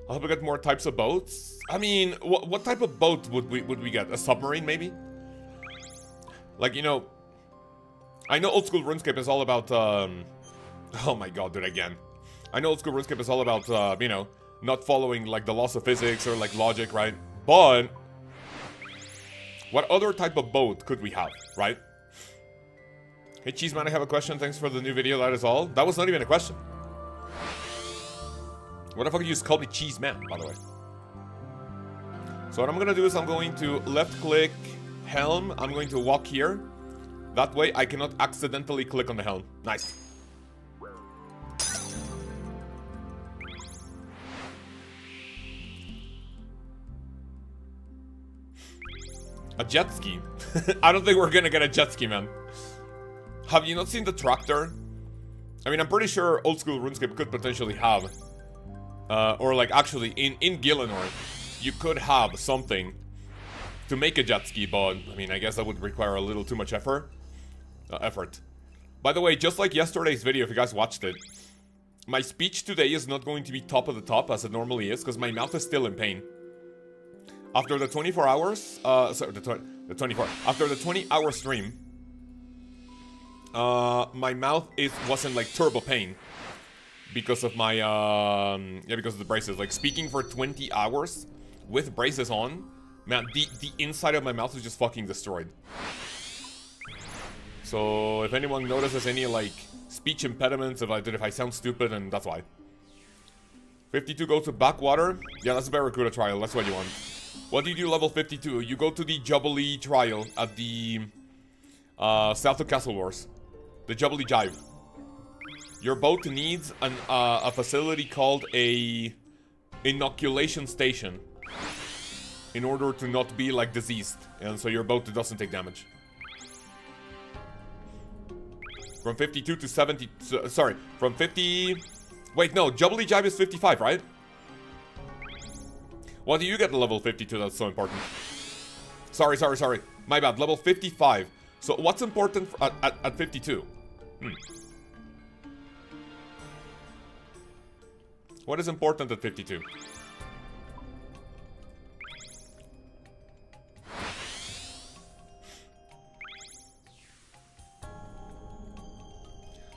I hope we get more types of boats. I mean, what type of boat would we get? A submarine, maybe? Like, you know... I know old school RuneScape is all about, Oh my god, dude, again. I know old school RuneScape is all about, you know, not following, like, the laws of physics or, like, logic, right? But... what other type of boat could we have, right? Hey, Cheeseman, I have a question. Thanks for the new video, that is all. That was not even a question. What the fuck you just called me Cheeseman, by the way? So what I'm gonna do is I'm going to left-click helm. I'm going to walk here. That way I cannot accidentally click on the helm. Nice. A jet ski? I don't think we're gonna get a jet ski, man. Have you not seen the tractor? I mean, I'm pretty sure old school RuneScape could potentially have... or like actually in Gillinor, you could have something to make a jet ski, but I mean, I guess that would require a little too much effort. By the way, just like yesterday's video, if you guys watched it, my speech today is not going to be top of the top as it normally is, because my mouth is still in pain. After the 24 hours, sorry, the 24, after the 20-hour stream, my mouth wasn't like turbo pain because of my, yeah, because of the braces. Like, speaking for 20 hours with braces on, man, the inside of my mouth is just fucking destroyed. So, if anyone notices any, like, speech impediments, if I sound stupid, and that's why. 52 go to Backwater. Yeah, that's a Barracuda trial, that's what you want. What do you do level 52? You go to the Jubilee trial at the, south of Castle Wars. The Jubilee Jive. Your boat needs a facility called a inoculation station in order to not be, like, diseased. And so your boat doesn't take damage. From 52 to 70... Sorry, from 50... Wait, no, Jubilee Jive is 55, right? What do you get at level 52 that's so important? Sorry. My bad, level 55. So what's important at 52? What is important at 52?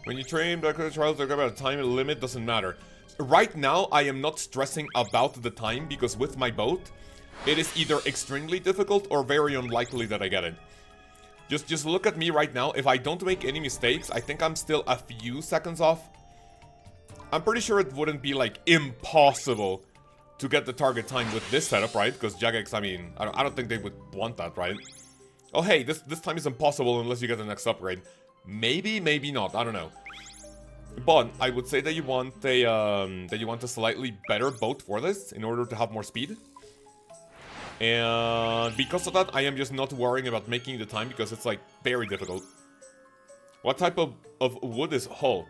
When you train Barracuda trials, talk about a time limit, doesn't matter. Right now, I am not stressing about the time, because with my boat, it is either extremely difficult or very unlikely that I get it. Just look at me right now. If I don't make any mistakes, I think I'm still a few seconds off. I'm pretty sure it wouldn't be, like, impossible to get the target time with this setup, right? Because Jagex, I mean, I don't think they would want that, right? Oh, hey, this time is impossible unless you get the next upgrade. Maybe, maybe not. I don't know. But I would say that you want a slightly better boat for this in order to have more speed. And because of that, I am just not worrying about making the time because it's like very difficult. What type of wood is hull?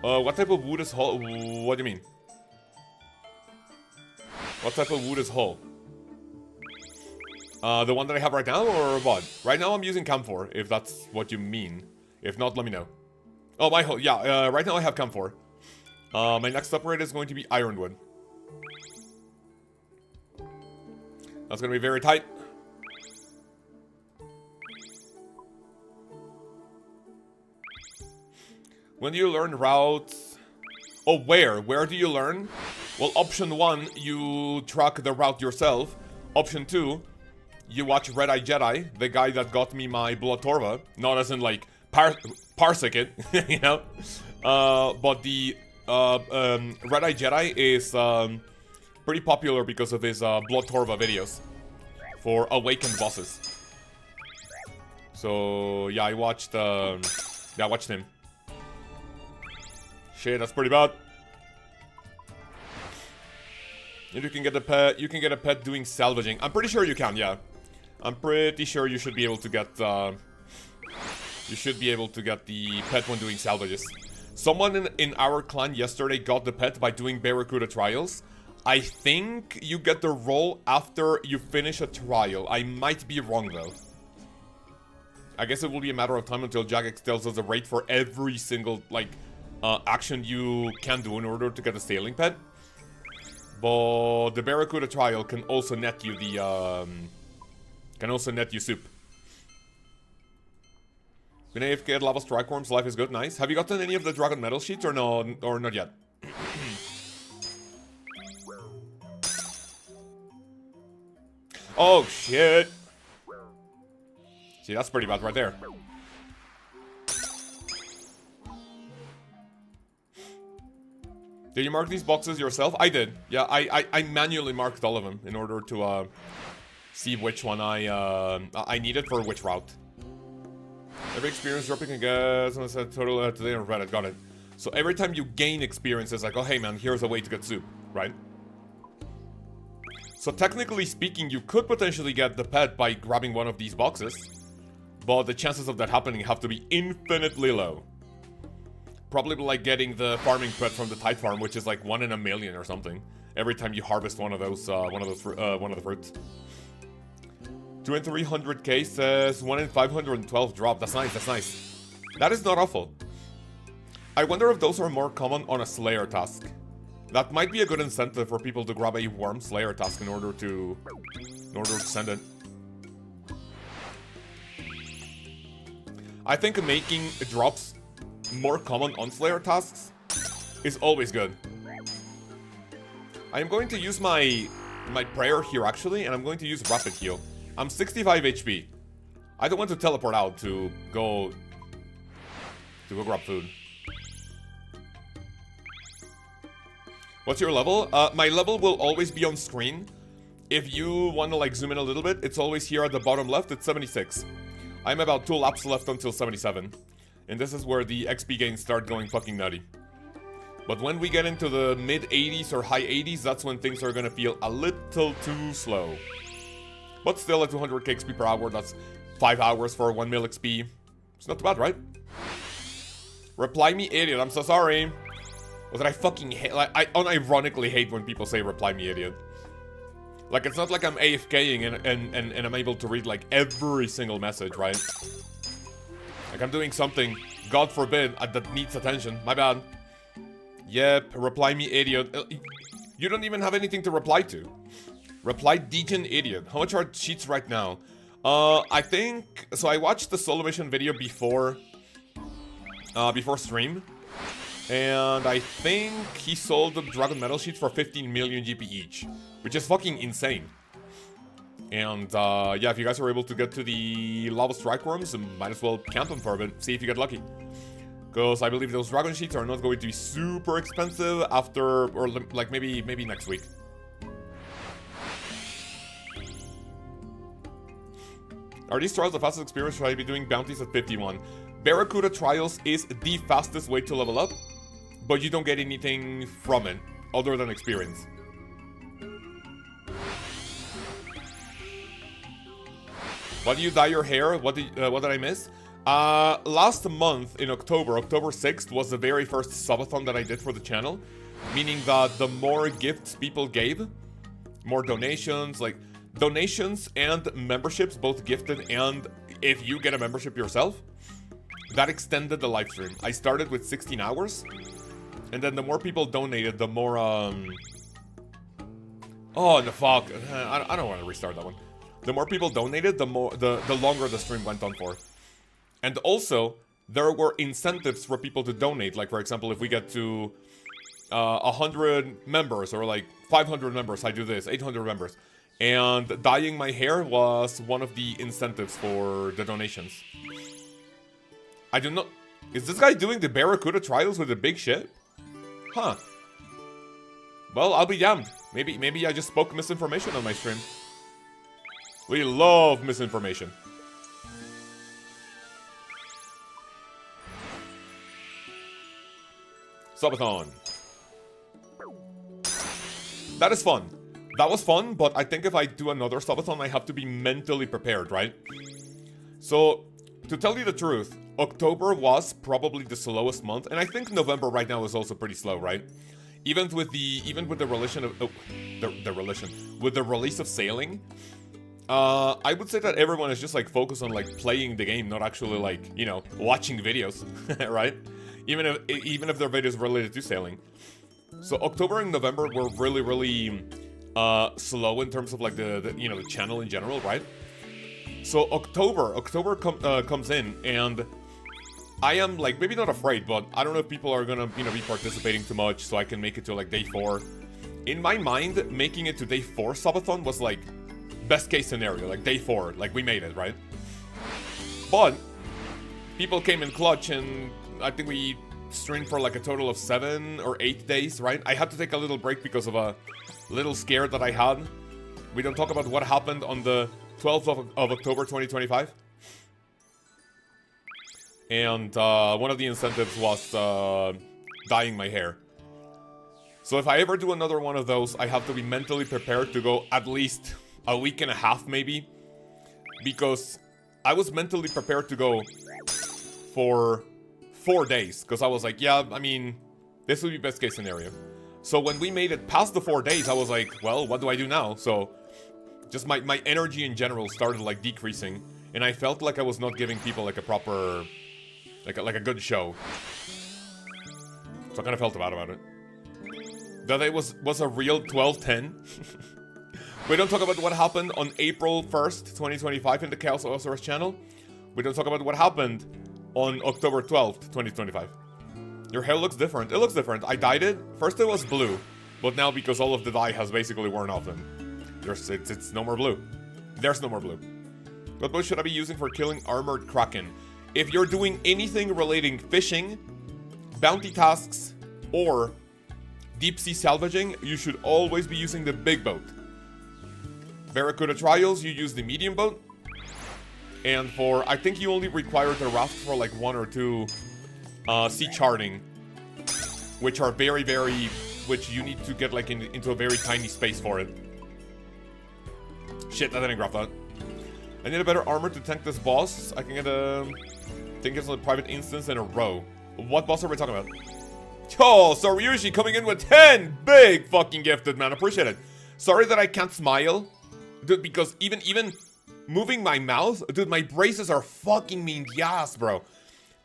What type of wood is hull? What do you mean? What type of wood is hull? The one that I have right now, or what? Right now I'm using camphor, if that's what you mean. If not, let me know. Oh, my hull, yeah, right now I have camphor. My next upgrade is going to be ironwood. That's gonna be very tight. When do you learn routes? Oh, where? Where do you learn? Well, option 1, you track the route yourself. Option 2, you watch Red Eye Jedi, the guy that got me my Blood Torva. Not as in, like, parsec it, you know? But the Red Eye Jedi is pretty popular because of his Blood Torva videos for awakened bosses. So, yeah, I watched him. Shit, that's pretty bad. And you can get a pet doing salvaging. I'm pretty sure you can, yeah. I'm pretty sure you should be able to get the pet when doing salvages. Someone in our clan yesterday got the pet by doing Barracuda trials. I think you get the role after you finish a trial. I might be wrong though. I guess it will be a matter of time until Jagex tells us a rate for every single, like, action you can do in order to get a sailing pet. But the Barracuda trial can also net you the, soup. Been AFK at Lava Strike Worms, life is good, nice. Have you gotten any of the Dragon Metal sheets or no, or not yet? Oh, shit. See, that's pretty bad right there. Did you mark these boxes yourself? I did. Yeah, I manually marked all of them in order to see which one I needed for which route. Every experience dropping a gas and I said total today on Reddit. Got it. So every time you gain experience, it's like, oh hey man, here's a way to get soup, right? So technically speaking, you could potentially get the pet by grabbing one of these boxes, but the chances of that happening have to be infinitely low. Probably like getting the farming pet from the Tide Farm, which is like 1 in a million or something. Every time you harvest one of the fruits. 2 in 300k says 1 in 512 drop. That's nice. That's nice. That is not awful. I wonder if those are more common on a Slayer task. That might be a good incentive for people to grab a Worm Slayer task in order to in order to send it. I think making drops more common on Slayer tasks is always good. I am going to use my prayer here actually, and I'm going to use rapid heal. I'm 65 HP. I don't want to teleport out to go grab food. What's your level? My level will always be on screen. If you want to like zoom in a little bit, it's always here at the bottom left. It's 76. I'm about 2 laps left until 77. And this is where the XP gains start going fucking nutty. But when we get into the mid 80s or high 80s, that's when things are gonna feel a little too slow. But still at 200 XP per hour, that's 5 hours for 1 mil XP. It's not too bad, right? Reply me idiot, I'm so sorry. Or that I fucking hate, like, I unironically hate when people say reply me idiot. Like, it's not like I'm AFKing and I'm able to read, like, every single message, right? Like, I'm doing something, God forbid, that needs attention. My bad. Yep, reply me idiot. You don't even have anything to reply to. Reply degen idiot. How much are cheats right now? I think... So I watched the solo mission video before stream. And I think he sold the Dragon Metal sheets for 15 million GP each. Which is fucking insane. And yeah, if you guys are able to get to the Lava Strike Worms, might as well camp them for a bit. See if you get lucky. Because I believe those Dragon sheets are not going to be super expensive after... Or like maybe next week. Are these trials the fastest experience? Should I be doing bounties at 51? Barracuda trials is the fastest way to level up, but you don't get anything from it other than experience. Why do you dye your hair? What did I miss? Last month in October 6th was the very first subathon that I did for the channel, meaning that the more gifts people gave, more donations, like donations and memberships, both gifted and if you get a membership yourself, that extended the live stream. I started with 16 hours, and then the more people donated, the more, oh, the fuck. I don't want to restart that one. The more people donated, the longer the stream went on for. And also, there were incentives for people to donate. Like, for example, if we get to 100 members, or like 500 members, I do this, 800 members. And dyeing my hair was one of the incentives for the donations. I do not... Is this guy doing the Barracuda trials with the big shit? Huh. Well, I'll be damned. Maybe I just spoke misinformation on my stream. We love misinformation. Subathon. That is fun. That was fun, but I think if I do another subathon, I have to be mentally prepared, right? So, to tell you the truth, October was probably the slowest month, and I think November right now is also pretty slow, right? Even with the release of Sailing, I would say that everyone is just like focused on like playing the game, not actually like, you know, watching videos, right? Even if their videos related to Sailing. So October and November were really slow in terms of like the you know, the channel in general, right? So October comes in, and I am like maybe not afraid, but I don't know if people are gonna, you know, be participating too much, so I can make it to like day 4. In my mind, making it to day 4 subathon was like best case scenario, like day 4, like we made it, right? But people came in clutch, and I think we streamed for like a total of 7 or 8 days, right? I had to take a little break because of a little scare that I had. We don't talk about what happened on the 12th of October 2025. And one of the incentives was dyeing my hair. So if I ever do another one of those, I have to be mentally prepared to go at least a week and a half maybe. Because I was mentally prepared to go for 4 days. Because I was like, yeah, I mean, this would be best case scenario. So when we made it past the 4 days, I was like, well, what do I do now? So just my energy in general started like decreasing. And I felt like I was not giving people like a proper, like a good show. So I kind of felt bad about it. That it was a real 12-10. We don't talk about what happened on April 1st, 2025 in the Chaos OSRS channel. We don't talk about what happened on October 12th, 2025. Your hair looks different. It looks different. I dyed it. First it was blue, but now because all of the dye has basically worn off them, it's no more blue. There's no more blue. What bow should I be using for killing armored kraken? If you're doing anything relating fishing, bounty tasks, or deep sea salvaging, you should always be using the big boat. Barracuda trials, you use the medium boat. And for, I think you only require the raft for like 1 or 2 sea charting, which are very, which you need to get like into a very tiny space for it. Shit, I didn't grab that. I need a better armor to tank this boss. I can get a... I think it's a private instance in a row. What boss are we talking about? Oh, Soryushi coming in with 10 big fucking gifted, man. Appreciate it. Sorry that I can't smile. Dude, because even moving my mouth, dude, my braces are fucking me in the ass, bro.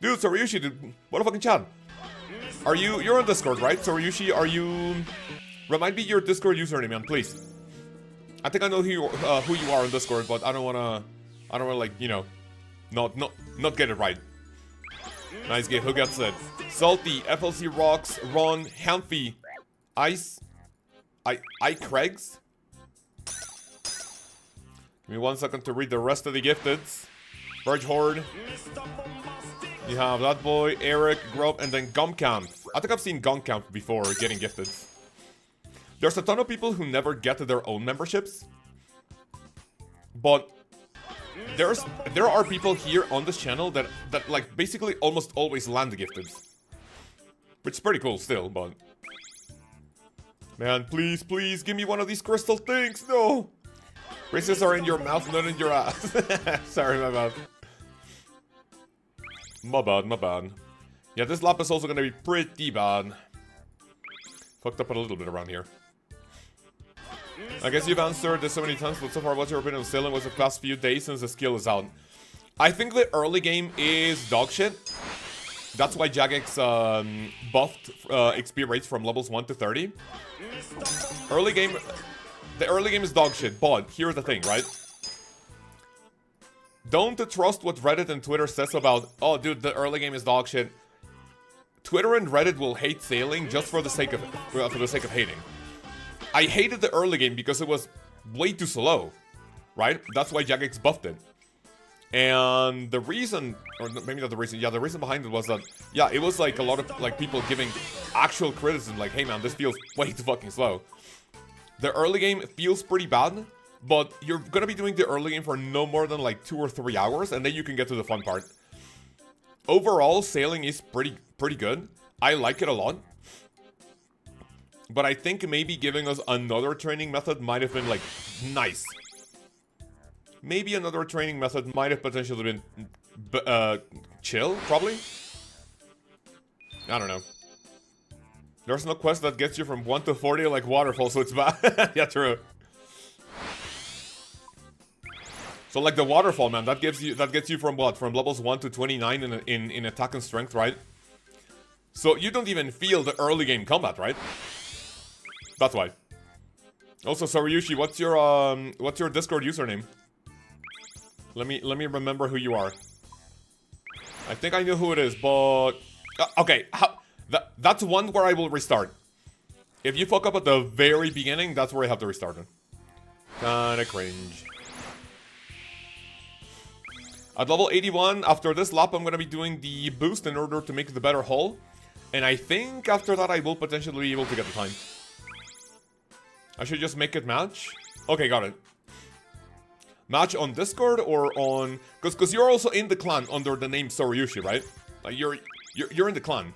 Dude, Soryushi, dude, what a fucking chat. Are you're on Discord, right? Soryushi, are you... Remind me your Discord username, man, please. I think I know who you are on Discord, but I don't wanna like, you know, not get it right. Nice game, who gets it? Salty, FLC Rocks, Ron, Hamphy, Ice, I Craigs. Give me 1 second to read the rest of the gifteds. Verge Horde. You have that boy, Eric, Grub, and then Gumcamp. I think I've seen Gumcamp before getting gifted. There's a ton of people who never get to their own memberships. But there are people here on this channel that like basically almost always land the gifted. Which is pretty cool still, but... Man, please, please, give me one of these crystal things, no! Braces are in your mouth, not in your ass. Sorry, my bad. My bad. Yeah, this lap is also gonna be pretty bad. Fucked up a little bit around here. I guess you've answered this so many times, but so far, what's your opinion of sailing? Was the past few days since the skill is out? I think the early game is dog shit. That's why Jagex buffed XP rates from levels 1 to 30. The early game is dog shit, but here's the thing, right? Don't trust what Reddit and Twitter says about, oh dude, the early game is dog shit. Twitter and Reddit will hate sailing just for the sake of hating. I hated the early game because it was way too slow, right? That's why Jagex buffed it. And the reason, or maybe not the reason, yeah, the reason behind it was that, yeah, it was like a lot of like people giving actual criticism, like, hey man, this feels way too fucking slow. The early game feels pretty bad, but you're gonna be doing the early game for no more than like 2 or 3 hours, and then you can get to the fun part. Overall, sailing is pretty good. I like it a lot. But I think maybe giving us another training method might have been like nice. Maybe another training method might have potentially been chill, probably. I don't know. There's no quest that gets you from 1 to 40 like waterfall, so it's bad. Yeah, true. So like the waterfall, man, that gets you from what? From levels 1 to 29 in attack and strength, right? So you don't even feel the early game combat, right? That's why. Also, Soryushi, what's your Discord username? Let me remember who you are. I think I know who it is, but okay. That's one where I will restart. If you fuck up at the very beginning, that's where I have to restart it. Kinda cringe. At level 81, after this lap, I'm gonna be doing the boost in order to make the better hull. And I think after that, I will potentially be able to get the time. I should just make it match. Okay, got it. Match on Discord or on... Because you're also in the clan under the name Soryushi, right? Like you're in the clan.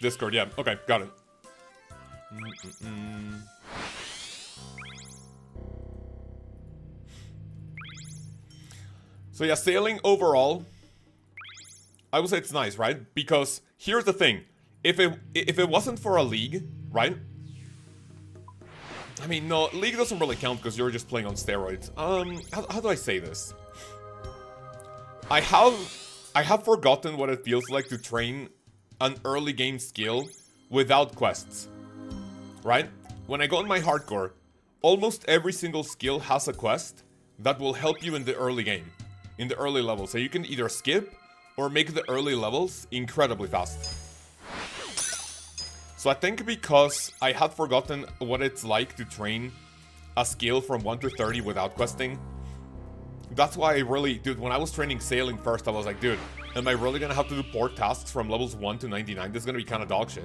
Discord, yeah. Okay, got it. So yeah, sailing overall, I would say it's nice, right? Because here's the thing. If it wasn't for a league, right? I mean, no, league doesn't really count because you're just playing on steroids. How do I say this? I have forgotten what it feels like to train an early game skill without quests, right? When I go in my hardcore, almost every single skill has a quest that will help you in the early game, in the early levels. So you can either skip or make the early levels incredibly fast. So I think because I had forgotten what it's like to train a skill from 1 to 30 without questing, that's why I really, dude, when I was training sailing first, I was like, dude, am I really gonna have to do port tasks from levels 1 to 99? This is gonna be kind of dog shit.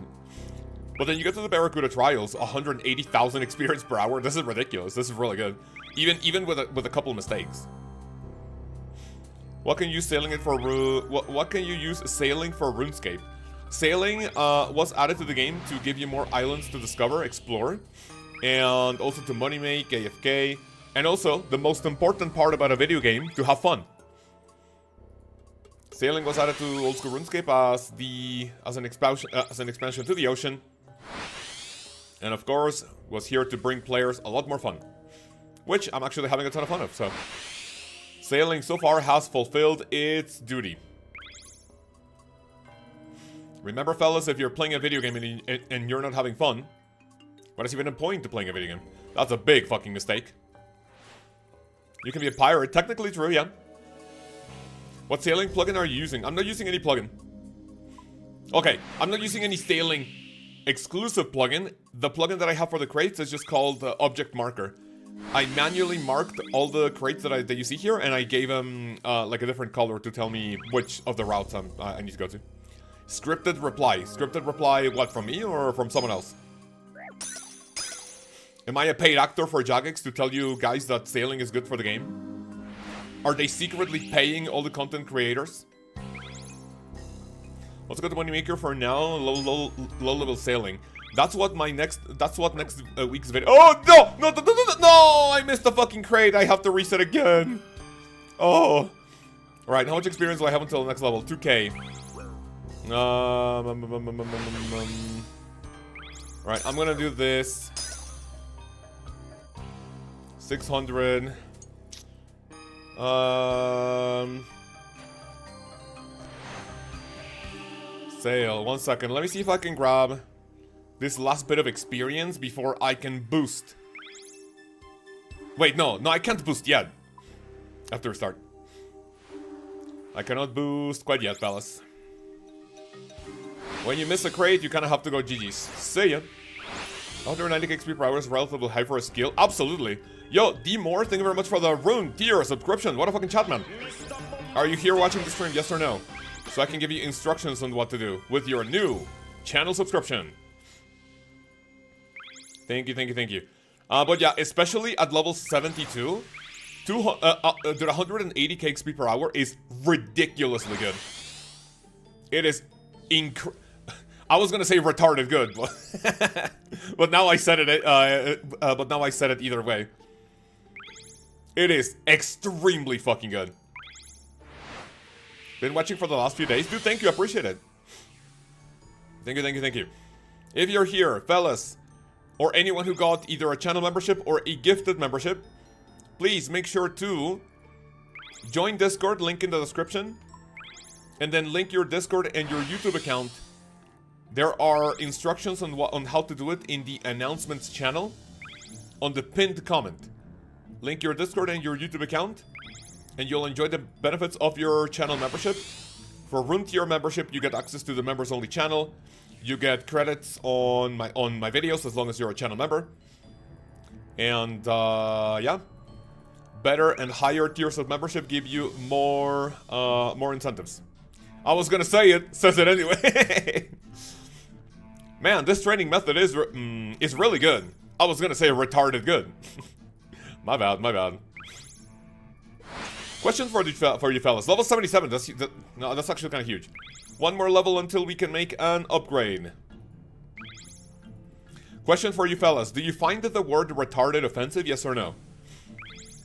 But then you get to the Barracuda trials, 180,000 experience per hour. This is ridiculous. This is really good. Even with a couple of mistakes. What can you use sailing it for what can you use sailing for RuneScape? Sailing was added to the game to give you more islands to discover, explore, and also to money make, AFK, and also the most important part about a video game, to have fun. Sailing was added to old school RuneScape as an expansion to the ocean, and of course was here to bring players a lot more fun, which I'm actually having a ton of fun of. So sailing so far has fulfilled its duty. Remember, fellas, if you're playing a video game and you're not having fun, what is even the point to playing a video game? That's a big fucking mistake. You can be a pirate. Technically true, yeah. What sailing plugin are you using? I'm not using any plugin. Okay, I'm not using any sailing exclusive plugin. The plugin that I have for the crates is just called Object Marker. I manually marked all the crates that you see here, and I gave them like a different color to tell me which of the routes I need to go to. Scripted reply. Scripted reply, what, from me or from someone else? Am I a paid actor for Jagex to tell you guys that sailing is good for the game? Are they secretly paying all the content creators? Let's go to Moneymaker for now. Low level sailing. That's what next week's video. Oh no! No! I missed the fucking crate. I have to reset again. Oh. Alright, how much experience do I have until the next level? 2k. Alright, I'm gonna do this. 600. Sail. 1 second. Let me see if I can grab this last bit of experience before I can boost. Wait, no, I can't boost yet. After restart. I cannot boost quite yet, fellas. When you miss a crate, you kind of have to go GG's. See ya. 190 XP per hour is relatively high for a skill. Absolutely. Yo, D Moore, thank you very much for the rune tier subscription. What a fucking chat, man. Are you here watching the stream, yes or no? So I can give you instructions on what to do with your new channel subscription. Thank you, thank you, thank you. But yeah, especially at level 72, dude, 180k XP per hour is ridiculously good. It is I was gonna say retarded good, but, but now I said it. But now I said it either way. It is extremely fucking good. Been watching for the last few days, dude. Thank you, I appreciate it. Thank you, thank you, thank you. If you're here, fellas, or anyone who got either a channel membership or a gifted membership, please make sure to join Discord, link in the description, and then link your Discord and your YouTube account. There are instructions on how to do it in the announcements channel on the pinned comment. Link your Discord and your YouTube account, and you'll enjoy the benefits of your channel membership. For Rune Tier membership, you get access to the members only channel. You get credits on my videos as long as you're a channel member. And yeah, better and higher tiers of membership give you more incentives. I was gonna say it, says it anyway. Man, this training method is really good. I was gonna say retarded good. My bad, my bad. Question for you fellas. Level 77. That's actually kind of huge. One more level until we can make an upgrade. Question for you fellas. Do you find that the word retarded offensive? Yes or no?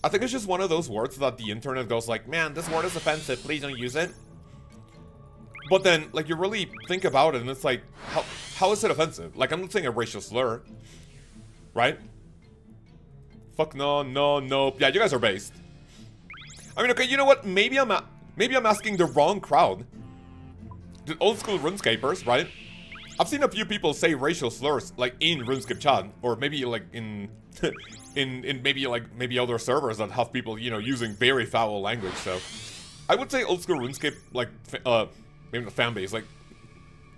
I think it's just one of those words that the internet goes like, man, this word is offensive. Please don't use it. But then, like, you really think about it, and it's like, how is it offensive? Like, I'm not saying a racial slur, right? Fuck no, no, no. Yeah, you guys are based. I mean, okay, you know what? Maybe I'm asking the wrong crowd. The old school RuneScapers, right? I've seen a few people say racial slurs like in RuneScape chat, or maybe like in in maybe other servers that have people, you know, using very foul language. So I would say old school RuneScape, like maybe the fan base, like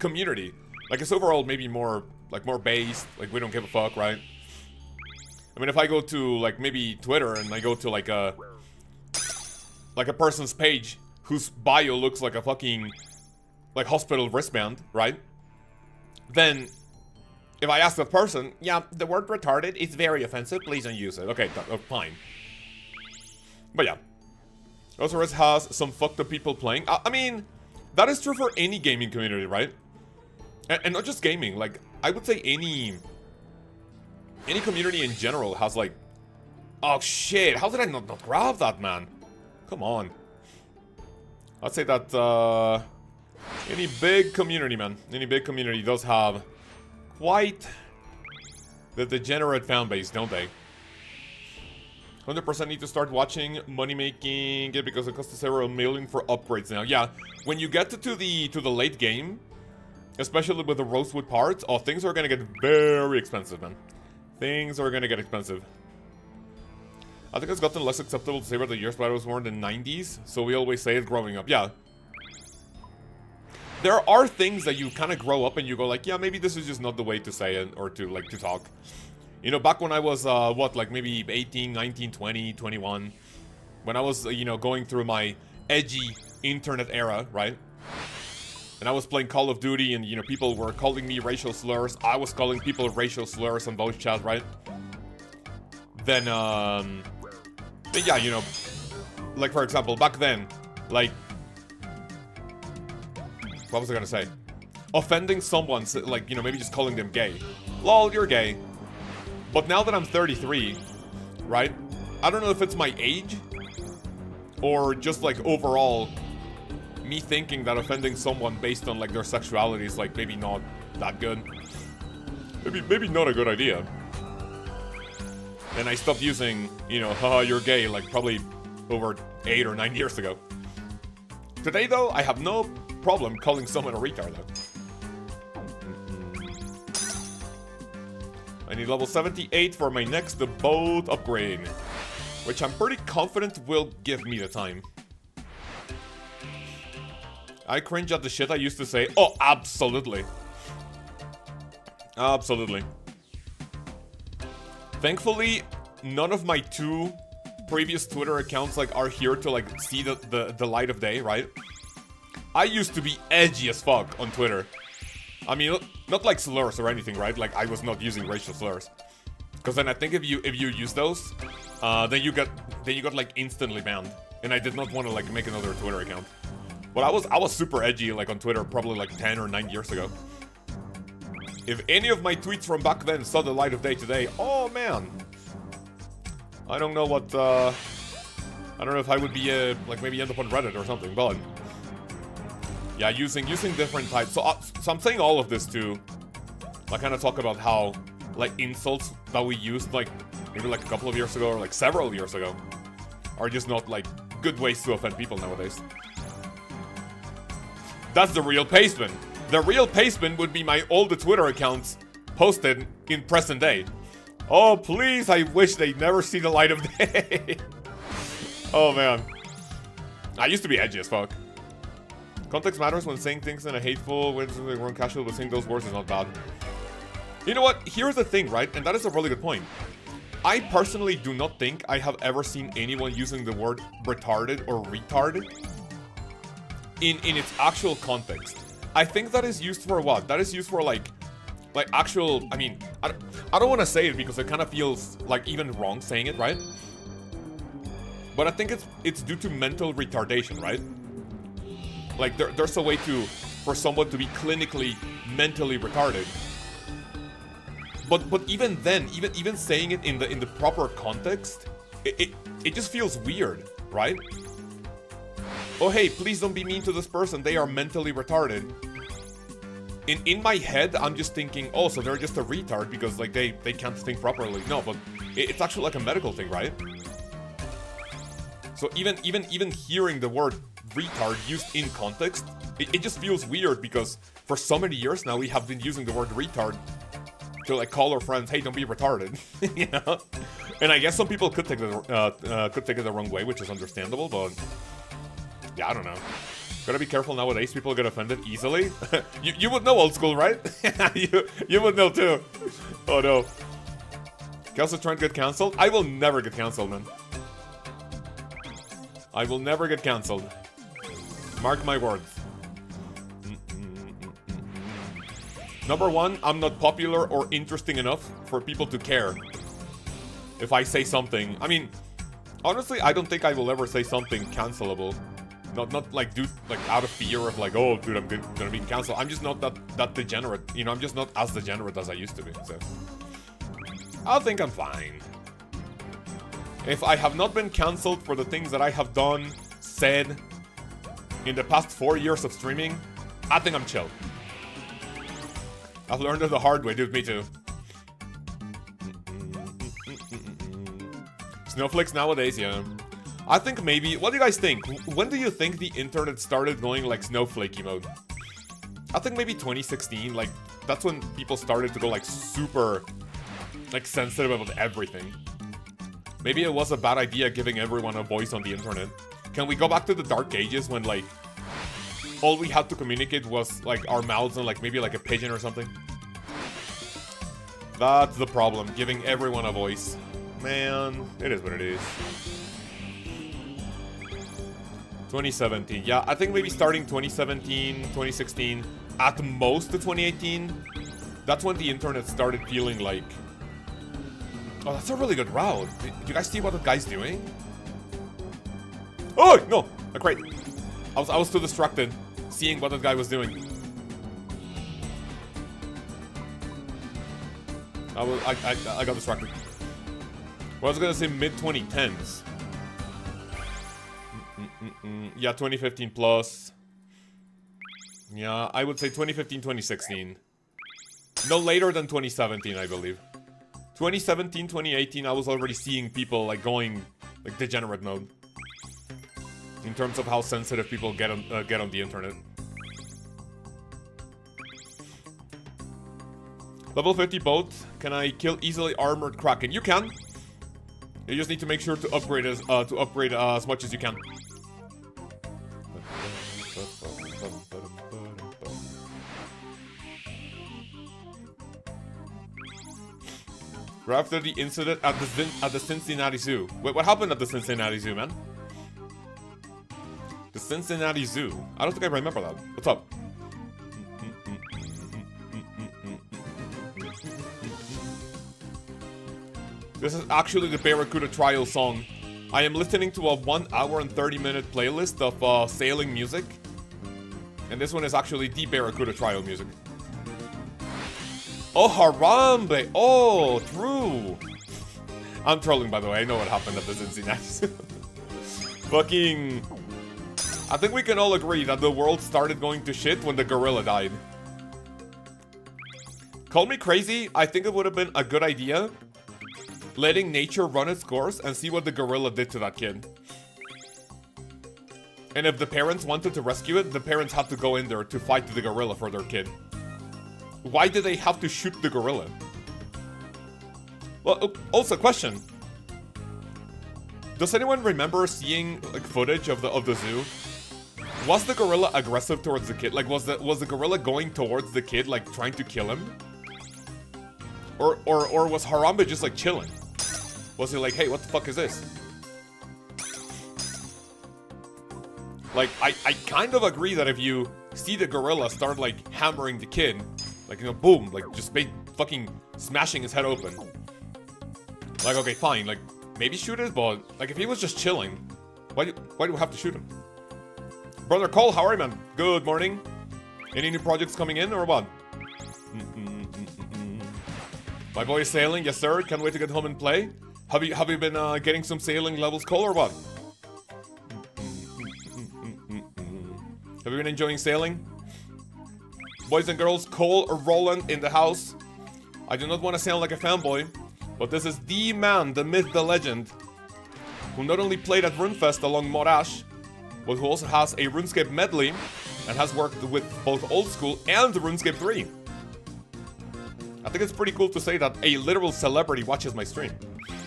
community, like it's overall maybe more based, like we don't give a fuck, right? I mean, if I go to like maybe Twitter and I go to like a person's page whose bio looks like a fucking like hospital wristband, right? Then if I ask the person, yeah, the word retarded is very offensive, please don't use it. Okay, fine. But yeah, OSRS has some fucked up people playing. I mean, that is true for any gaming community, right? And not just gaming, like I would say any community in general has like, oh shit, how did I not grab that, man? Come on. I'd say that any big community, man, any big community does have quite the degenerate fan base, don't they? 100% need to start watching money making it because it costs several million for upgrades now. Yeah, when you get to the late game, especially with the rosewood parts, oh, things are gonna get very expensive, man. Things are gonna get expensive. I think it's gotten less acceptable to say about the years, but I was born in the 90s, so we always say it growing up. Yeah. There are things that you kind of grow up and you go like, yeah, maybe this is just not the way to say it or to like to talk. You know, back when I was, what, like maybe 18, 19, 20, 21, when I was, you know, going through my edgy internet era, right? And I was playing Call of Duty and, you know, people were calling me racial slurs. I was calling people racial slurs on voice chat, right? Then, yeah, you know, like, for example, back then, like, what was I gonna say? Offending someone, like, you know, maybe just calling them gay. Lol, you're gay. But now that I'm 33, right? I don't know if it's my age or just, like, overall me thinking that offending someone based on, like, their sexuality is, like, maybe not that good. Maybe not a good idea. And I stopped using, you know, haha, you're gay, like, probably over 8 or 9 years ago. Today, though, I have no problem calling someone a retard, though. I need level 78 for my next boat upgrade, which I'm pretty confident will give me the time. I cringe at the shit I used to say. Oh, absolutely. Absolutely. Thankfully, none of my 2 previous Twitter accounts like are here to like see the light of day, right? I used to be edgy as fuck on Twitter. I mean, not like slurs or anything, right? Like I was not using racial slurs, because then I think if you use those, then you got like instantly banned. And I did not want to like make another Twitter account. But I was super edgy like on Twitter probably like 10 or 9 years ago. If any of my tweets from back then saw the light of day today, oh man, I don't know what. I don't know if I would be like maybe end up on Reddit or something, but. Yeah, using different types. So I'm saying all of this to, like, kind of talk about how, like, insults that we used, like, maybe like a couple of years ago or like several years ago, are just not like good ways to offend people nowadays. That's the real Paceman. The real Paceman would be my older Twitter accounts posted in present day. Oh, please, I wish they'd never see the light of day. Oh, man. I used to be edgy as fuck. Context matters when saying things in a hateful way, when casual, but saying those words is not bad. You know what? Here's the thing, right? And that is a really good point. I personally do not think I have ever seen anyone using the word retarded or retard in its actual context. I think that is used for what? That is used for like actual, I mean, I don't want to say it because it kind of feels like even wrong saying it, right? But I think it's due to mental retardation, right? Like there's a way for someone to be clinically mentally retarded. But even then, even saying it in the proper context, it just feels weird, right? Oh hey, please don't be mean to this person, they are mentally retarded. In my head, I'm just thinking, oh, so they're just a retard because like they can't think properly. No, but it's actually like a medical thing, right? So even hearing the word retard used in context, it just feels weird because for so many years now we have been using the word retard to like call our friends, hey, don't be retarded, you know? And I guess some people could take it the wrong way, which is understandable, but yeah, I don't know. Gotta be careful nowadays, people get offended easily. you would know, old school, right? you would know too. Oh no. Kelso trying to get cancelled? I will never get cancelled, man. I will never get cancelled. Mark my words. Number one, I'm not popular or interesting enough for people to care if I say something. I mean, honestly, I don't think I will ever say something cancelable. Not like, dude, like out of fear of like, oh, dude, I'm gonna be cancelled. I'm just not that degenerate. You know, I'm just not as degenerate as I used to be. So I think I'm fine. If I have not been cancelled for the things that I have done, said in the past 4 years of streaming, I think I'm chill. I've learned it the hard way, dude, me too. Snowflakes nowadays, yeah. I think maybe, what do you guys think? When do you think the internet started going like snowflakey mode? I think maybe 2016, like, that's when people started to go like super, like, sensitive about everything. Maybe it was a bad idea giving everyone a voice on the internet. Can we go back to the dark ages when like, all we had to communicate was like our mouths and like maybe like a pigeon or something? That's the problem, giving everyone a voice. Man, it is what it is. 2017, yeah, I think maybe starting 2017, 2016, at most to 2018, that's when the internet started feeling like, oh, that's a really good route. Did you guys see what the guy's doing? Oh, no, great. I was too distracted seeing what that guy was doing. I got distracted. Well, I was gonna say mid-2010s. Yeah, 2015 plus. Yeah, I would say 2015, 2016. No later than 2017, I believe. 2017, 2018, I was already seeing people like going like degenerate mode. In terms of how sensitive people get on the internet. Level 50 boat. Can I kill easily armored Kraken? You can. You just need to make sure to upgrade as much as you can. Right after the incident at the Cincinnati Zoo. Wait, what happened at the Cincinnati Zoo, man? The Cincinnati Zoo. I don't think I remember that. What's up? This is actually the Barracuda trial song. I am listening to a 1 hour and 30-minute playlist of sailing music. And this one is actually the Barracuda trial music. Oh, Harambe! Oh, true! I'm trolling, by the way. I know what happened at the Cincinnati Zoo. Fucking... I think we can all agree that the world started going to shit when the gorilla died. Call me crazy, I think it would have been a good idea letting nature run its course and see what the gorilla did to that kid. And if the parents wanted to rescue it, the parents had to go in there to fight the gorilla for their kid. Why did they have to shoot the gorilla? Well, also question. Does anyone remember seeing like footage of the zoo? Was the gorilla aggressive towards the kid? Like, was the gorilla going towards the kid, like trying to kill him? Or was Harambe just like chilling? Was he like, hey, what the fuck is this? Like, I kind of agree that if you see the gorilla start like hammering the kid, like, you know, boom, like just fucking smashing his head open. Like, okay, fine, like maybe shoot it, but like if he was just chilling, why do we have to shoot him? Brother Cole, how are you, man? Good morning. Any new projects coming in or what? My boy is sailing, yes sir. Can't wait to get home and play. Have you been getting some sailing levels, Cole, or what? Have you been enjoying sailing? Boys and girls, Cole or Roland in the house. I do not want to sound like a fanboy, but this is the man, the myth, the legend, who not only played at Runefest along Morash, but who also has a RuneScape medley and has worked with both Old School and RuneScape 3. I think it's pretty cool to say that a literal celebrity watches my stream.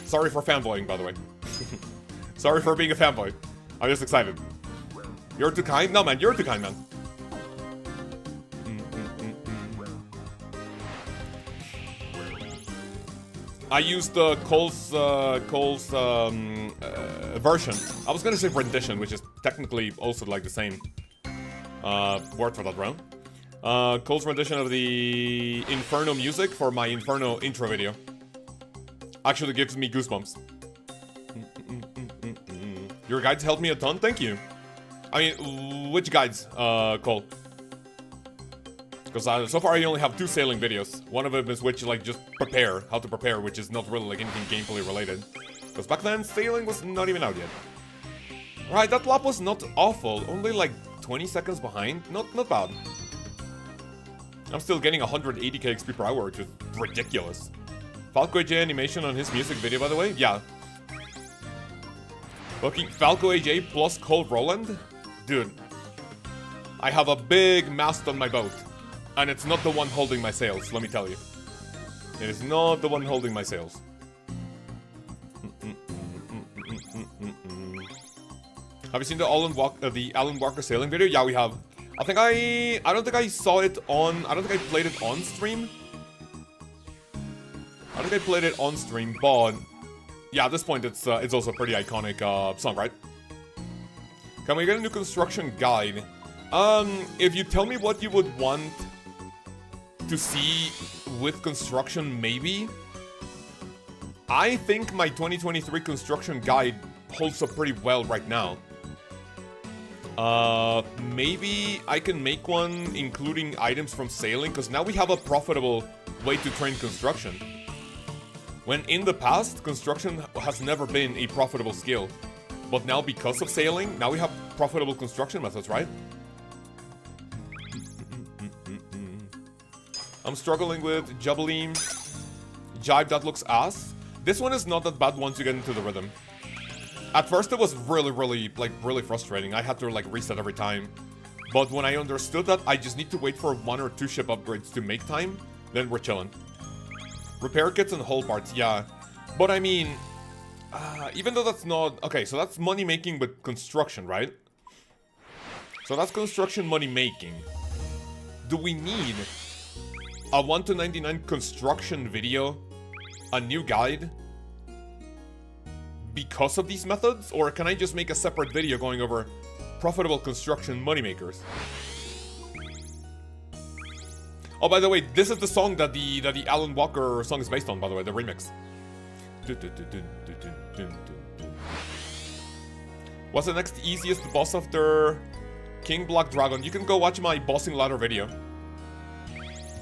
Sorry for fanboying, by the way. Sorry for being a fanboy. I'm just excited. You're too kind? No, man, you're too kind, man. I used Cole's version. I was gonna say rendition, which is technically also like the same word for that round. Cole's rendition of the Inferno music for my Inferno intro video. Actually gives me goosebumps. Your guides helped me a ton, thank you. I mean, which guides, Cole? Because so far I only have 2 sailing videos. One of them is which, like, just prepare, how to prepare, which is not really, like, anything gameplay related. Because back then, sailing was not even out yet. Right, that lap was not awful. Only, like, 20 seconds behind. Not bad. I'm still getting 180k XP per hour, which is ridiculous. Falco AJ animation on his music video, by the way? Yeah. Looking Falco AJ plus Cole Roland? Dude. I have a big mast on my boat. And it's not the one holding my sails, let me tell you. It is not the one holding my sails. Have you seen the Alan Walker sailing video? Yeah, we have. I don't think I saw it on... I don't think I played it on stream. I don't think I played it on stream, but... Yeah, at this point, it's also a pretty iconic song, right? Can we get a new construction guide? If you tell me what you would want to see with construction, maybe. I think my 2023 construction guide holds up pretty well right now. Maybe I can make one including items from sailing, because now we have a profitable way to train construction. When in the past, construction has never been a profitable skill. But now because of sailing, now we have profitable construction methods, right? I'm struggling with Jubilee. Jive that looks ass. This one is not that bad once you get into the rhythm. At first it was really frustrating. I had to like reset every time. But when I understood that I just need to wait for 1 or 2 ship upgrades to make time, then we're chilling. Repair kits and hull parts, yeah. But I mean, even though that's not... Okay, so that's money making with construction, right? So that's construction money making. Do we need a 1 to 99 construction video, a new guide, because of these methods? Or can I just make a separate video going over profitable construction moneymakers? Oh, by the way, this is the song that the Alan Walker song is based on, by the way, the remix. What's the next easiest boss after King Black Dragon? You can go watch my bossing ladder video.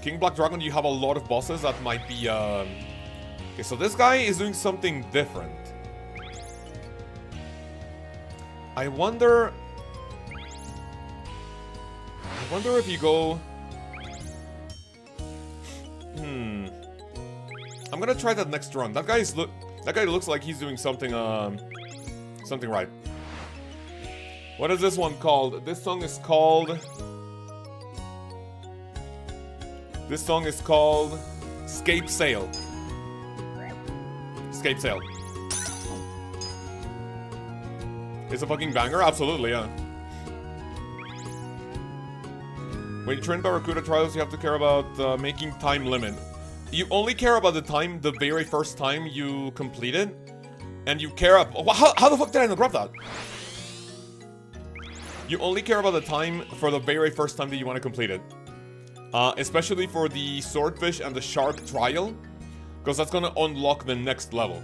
King Black Dragon, you have a lot of bosses that might be... Okay, so this guy is doing something different. I wonder if you go... I'm gonna try that next run. That guy looks like he's doing something, something right. What is this one called? This song is called... Scape Sail. Scape Sail. It's a fucking banger? Absolutely, yeah. When you train Barracuda trials, you have to care about making time limit. You only care about the time the very first time you complete it. And you care about... How the fuck did I not grab that? You only care about the time for the very first time that you want to complete it. Especially for the swordfish and the shark trial. Because that's gonna unlock the next level.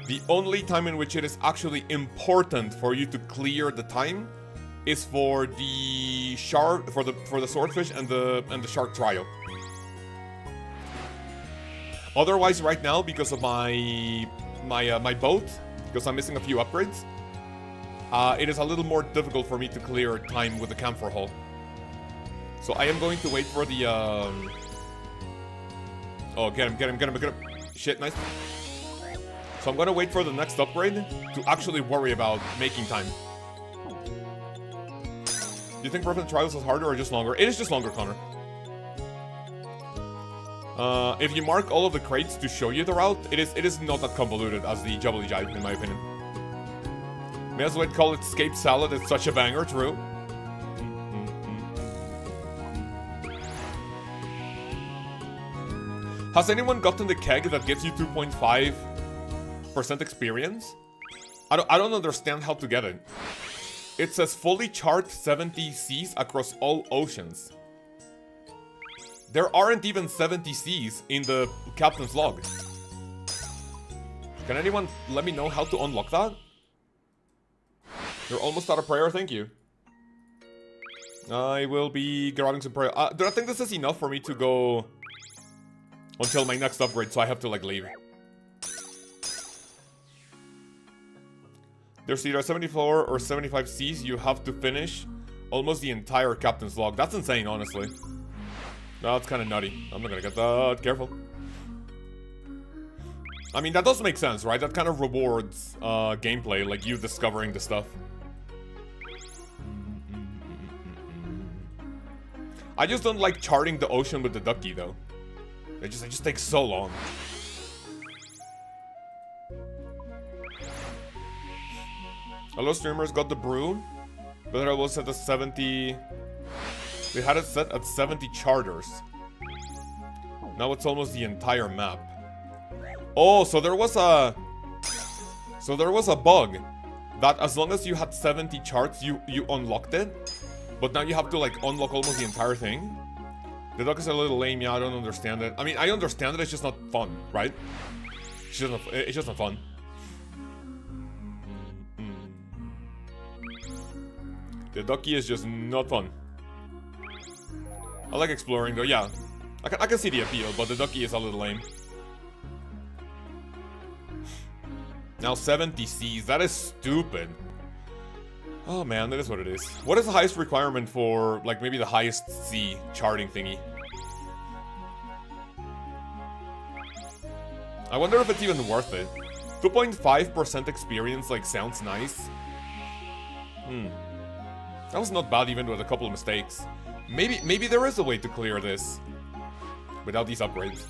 The only time in which it is actually important for you to clear the time is for the shark, for the swordfish and the shark trial. Otherwise, right now, because of my boat, because I'm missing a few upgrades, it is a little more difficult for me to clear time with the camphor hull. So I am going to wait for the Oh, get him. Shit, nice. So I'm gonna wait for the next upgrade to actually worry about making time. Do you think Breath of the Trials is harder or just longer? It is just longer, Connor. If you mark all of the crates to show you the route, it is not that convoluted as the Jubbly Jive, in my opinion. May as well call it Scape Salad, it's such a banger, true. Has anyone gotten the keg that gives you 2.5% experience? I don't understand how to get it. It says fully charted 70 seas across all oceans. There aren't even 70 seas in the captain's log. Can anyone let me know how to unlock that? You're almost out of prayer, thank you. I will be grabbing some prayer. Do I think this is enough for me to go until my next upgrade, so I have to like leave. There's either 74 or 75 Cs you have to finish almost the entire captain's log. That's insane, honestly. No, that's kind of nutty. I'm not gonna get that. Careful. I mean, that does make sense, right? That kind of rewards gameplay, like you discovering the stuff. I just don't like charting the ocean with the ducky, though. It just takes so long. A lot of streamers got the brew, but it was set at 70. They had it set at 70 charters. Now it's almost the entire map. Oh, so there was a bug that as long as you had 70 charts, you unlocked it. But now you have to like unlock almost the entire thing. The duck is a little lame, yeah, I don't understand it. I mean, I understand it, it's just not fun, right? It's just not fun. The ducky is just not fun. I like exploring though, yeah. I can see the appeal, but the ducky is a little lame. Now 70 Cs, that is stupid. Oh man, that is what it is. What is the highest requirement for, like, maybe the highest C charting thingy? I wonder if it's even worth it. 2.5% experience, like, sounds nice. That was not bad even with a couple of mistakes. Maybe there is a way to clear this without these upgrades.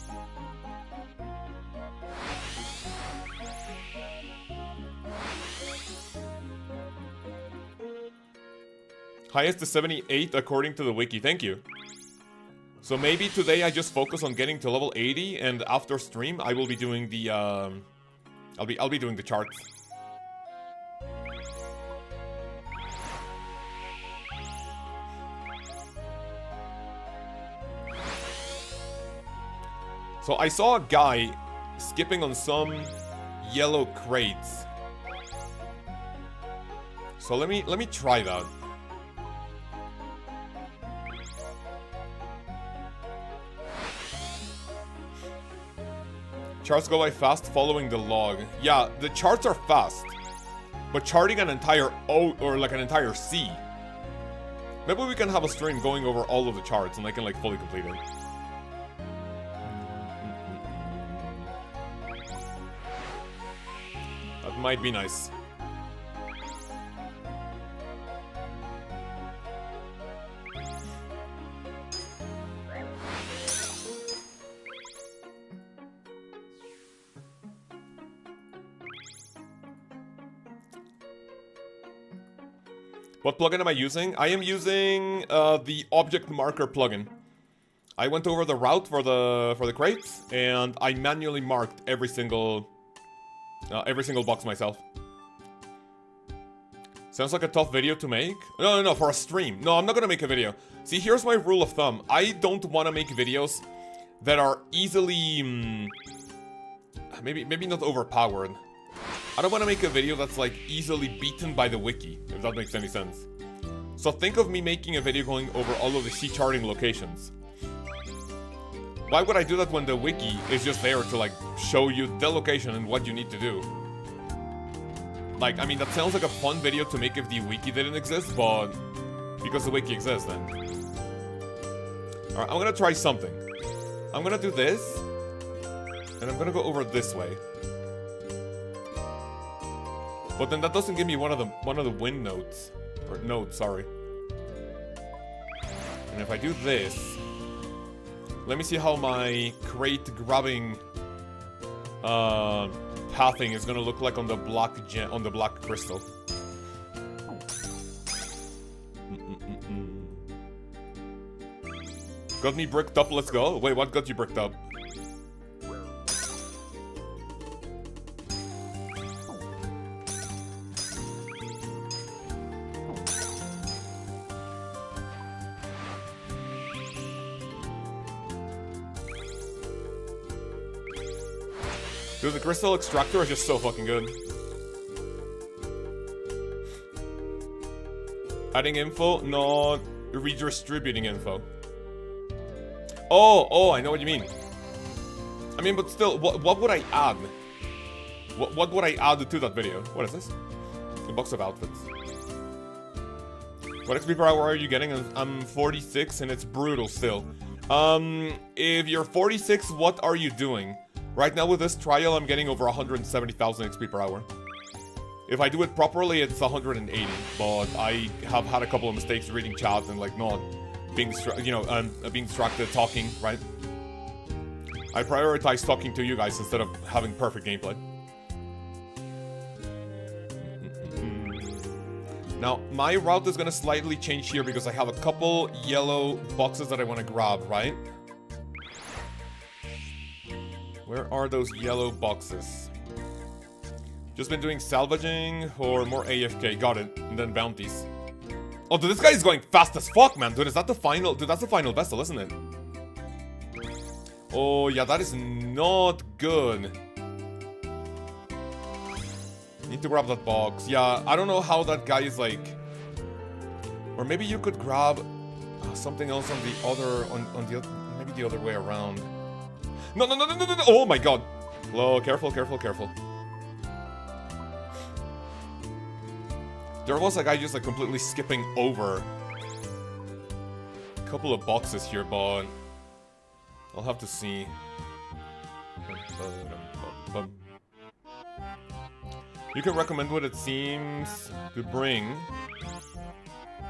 Highest is 78 according to the wiki. Thank you. So maybe today I just focus on getting to level 80, and after stream I will be doing the I'll be doing the charts. So I saw a guy skipping on some yellow crates. So let me try that. Charts go by fast following the log. Yeah, the charts are fast, but charting an entire O or like an entire C. Maybe we can have a stream going over all of the charts and I can like fully complete it. That might be nice. What plugin am I using? I am using the object marker plugin. I went over the route for the crates and I manually marked every single box myself. Sounds like a tough video to make. No, for a stream. No, I'm not gonna make a video. See, here's my rule of thumb. I don't want to make videos that are easily maybe not overpowered. I don't want to make a video that's like easily beaten by the wiki, if that makes any sense. So think of me making a video going over all of the C charting locations. Why would I do that when the wiki is just there to like show you the location and what you need to do? Like, I mean, that sounds like a fun video to make if the wiki didn't exist, but because the wiki exists then. Alright, I'm gonna try something. I'm gonna do this, and I'm gonna go over this way. But then that doesn't give me one of the wind notes. Or notes, sorry. And if I do this, let me see how my crate grabbing pathing is gonna look like on the black crystal. Got me bricked up, let's go. Wait, what got you bricked up? Dude, the crystal extractor is just so fucking good. Adding info, not redistributing info. Oh, I know what you mean. I mean, but still, what would I add? What would I add to that video? What is this? A box of outfits. What XP per hour are you getting? I'm 46 and it's brutal still. If you're 46, what are you doing? Right now with this trial, I'm getting over 170,000 XP per hour. If I do it properly, it's 180. But I have had a couple of mistakes reading chat and like not being, being distracted talking, right? I prioritize talking to you guys instead of having perfect gameplay. Now, my route is gonna slightly change here because I have a couple yellow boxes that I want to grab, right? Where are those yellow boxes? Just been doing salvaging or more AFK. Got it. And then bounties. Oh, dude, this guy is going fast as fuck, man. Dude, is that the final? Dude, that's the final vessel, isn't it? Oh, yeah, that is not good. Need to grab that box. Yeah, I don't know how that guy is like... Or maybe you could grab something else on the other... on the maybe the other way around. No. Oh my god. Whoa, careful. There was a guy just like completely skipping over a couple of boxes here, but I'll have to see. You can recommend what it seems to bring.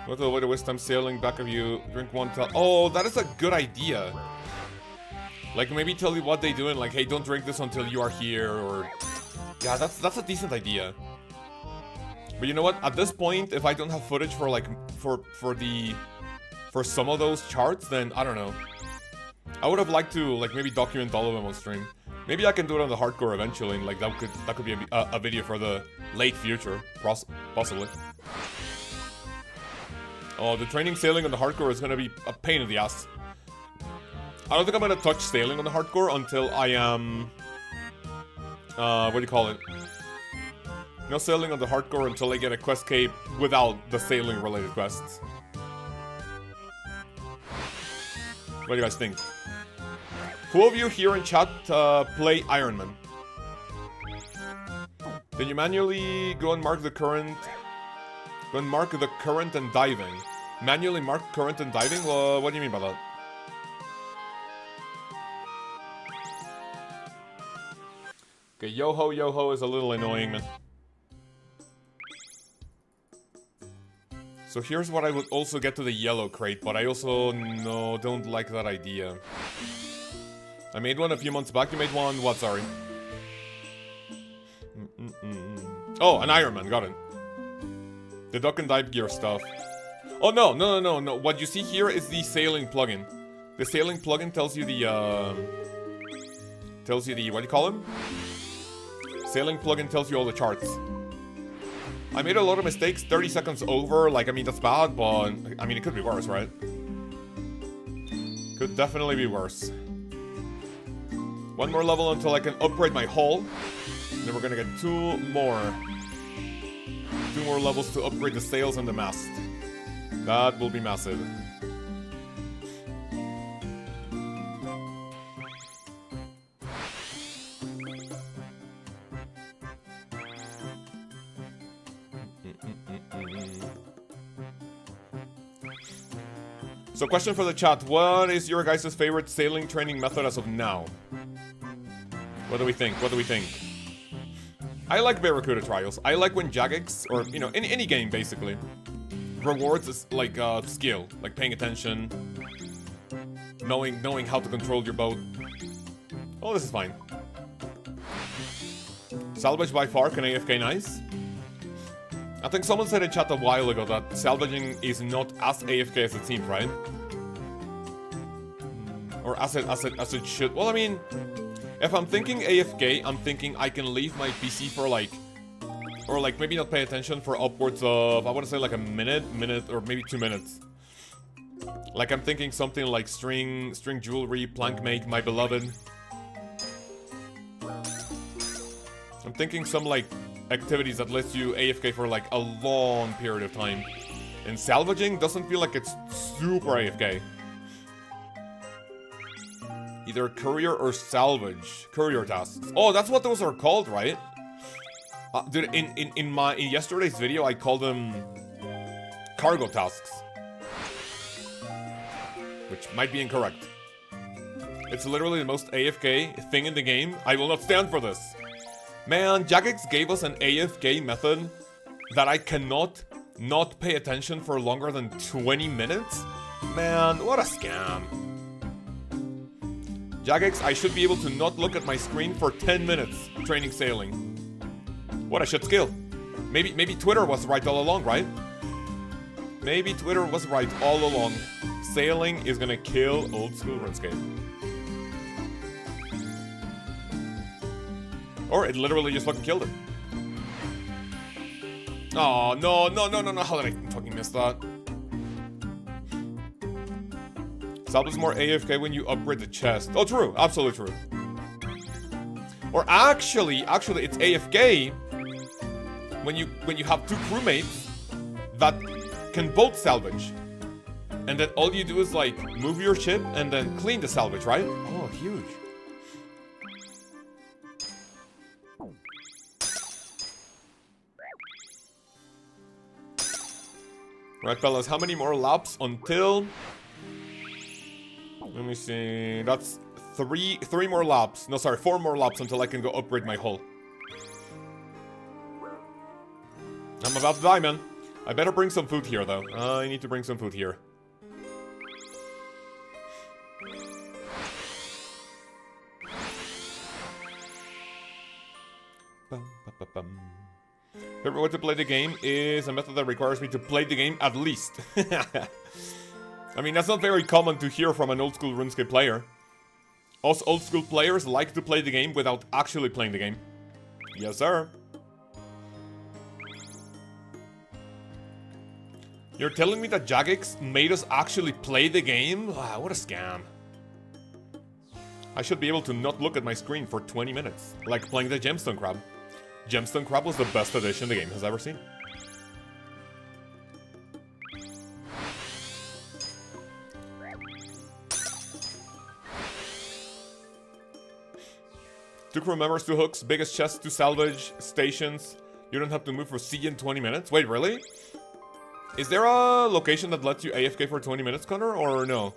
What a way to waste time sailing back of you. Drink one till... Oh, that is a good idea. Like, maybe tell you what they do and like, hey, don't drink this until you are here, or... Yeah, that's a decent idea. But you know what? At this point, if I don't have footage for, like, for some of those charts, then I don't know. I would have liked to, like, maybe document all of them on stream. Maybe I can do it on the hardcore eventually, and, like, that could be a video for the late future, possibly. Oh, the training sailing on the hardcore is gonna be a pain in the ass. I don't think I'm gonna touch sailing on the hardcore until I am... what do you call it? No sailing on the hardcore until I get a quest cape without the sailing related quests. What do you guys think? Who of you here in chat play Iron Man? Then you manually go and mark the current... Go and mark the current and diving. Manually mark current and diving? Well, what do you mean by that? Okay, yo-ho is a little annoying, man. So here's what I would also get to the yellow crate, but I also don't like that idea. I made one a few months back. You made one, what, sorry? Oh, an Iron Man, got it. The duck and dive gear stuff. Oh, no. What you see here is the sailing plugin. The sailing plugin tells you the, what do you call him? Sailing plugin tells you all the charts. I made a lot of mistakes, 30 seconds over, like, I mean, that's bad, but, I mean, it could be worse, right? Could definitely be worse. One more level until I can upgrade my hull. And then we're gonna get two more levels to upgrade the sails and the mast. That will be massive. So question for the chat, what is your guys' favorite sailing training method as of now? What do we think? I like Barracuda trials. I like when Jagex, or, you know, in any game, basically, rewards is like skill, like paying attention, knowing how to control your boat. Oh, this is fine. Salvage by far can AFK nice. I think someone said in chat a while ago that salvaging is not as AFK as it seems, right? Or as it should. Well, I mean, if I'm thinking AFK, I'm thinking I can leave my PC for like, or like maybe not pay attention for upwards of, I want to say like a minute, or maybe 2 minutes. Like I'm thinking something like string jewelry, plank make, my beloved. I'm thinking some like activities that lets you AFK for like a long period of time. And salvaging doesn't feel like it's super AFK. Either courier or salvage. Courier tasks. Oh, that's what those are called, right? Dude, in yesterday's video, I called them cargo tasks. Which might be incorrect. It's literally the most AFK thing in the game. I will not stand for this. Man, Jagex gave us an AFK method that I cannot not pay attention for longer than 20 minutes? Man, what a scam. Jagex, I should be able to not look at my screen for 10 minutes training sailing. What a shit skill. Maybe Twitter was right all along, right? Maybe Twitter was right all along. Sailing is gonna kill old school RuneScape. Or it literally just fucking killed it. Oh, no. How did I fucking miss that? Salva's more AFK when you upgrade the chest. Oh, true. Absolutely true. Or actually, it's AFK when you have two crewmates that can both salvage. And then all you do is like move your ship and then clean the salvage, right? Oh, huge. Right, fellas, how many more laps until... Let me see... That's three more laps. No, sorry, 4 more laps until I can go upgrade my hull. I'm about to die, man. I better bring some food here, though. I need to bring some food here. Favorite way to play the game is a method that requires me to play the game at least. I mean, that's not very common to hear from an old school RuneScape player. Us old school players like to play the game without actually playing the game. Yes, sir. You're telling me that Jagex made us actually play the game? Ah, what a scam. I should be able to not look at my screen for 20 minutes, like playing the Gemstone Crab. Gemstone Crab was the best addition the game has ever seen. Two crew members, 2 hooks, biggest chest, 2 salvage stations. You don't have to move for C in 20 minutes. Wait, really? Is there a location that lets you AFK for 20 minutes, Connor, or no?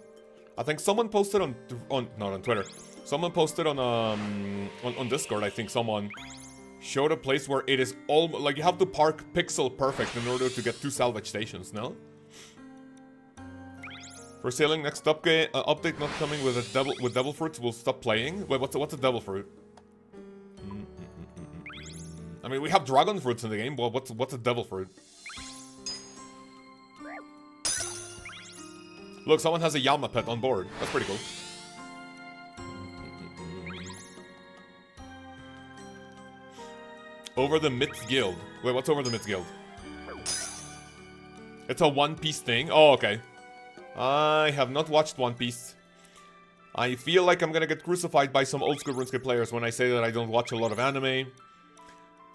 I think someone posted not on Twitter. Someone posted on Discord. I think someone showed a place where it is almost like you have to park pixel perfect in order to get 2 salvage stations. No. For sailing, next update not coming with devil fruits. We'll stop playing. Wait, what's a devil fruit? I mean, we have dragon fruits in the game. Well, what's a devil fruit? Look, someone has a llama pet on board. That's pretty cool. Over the Myths Guild. Wait, what's Over the Myths Guild? It's a One Piece thing. Oh, okay. I have not watched One Piece. I feel like I'm gonna get crucified by some old school RuneScape players when I say that I don't watch a lot of anime.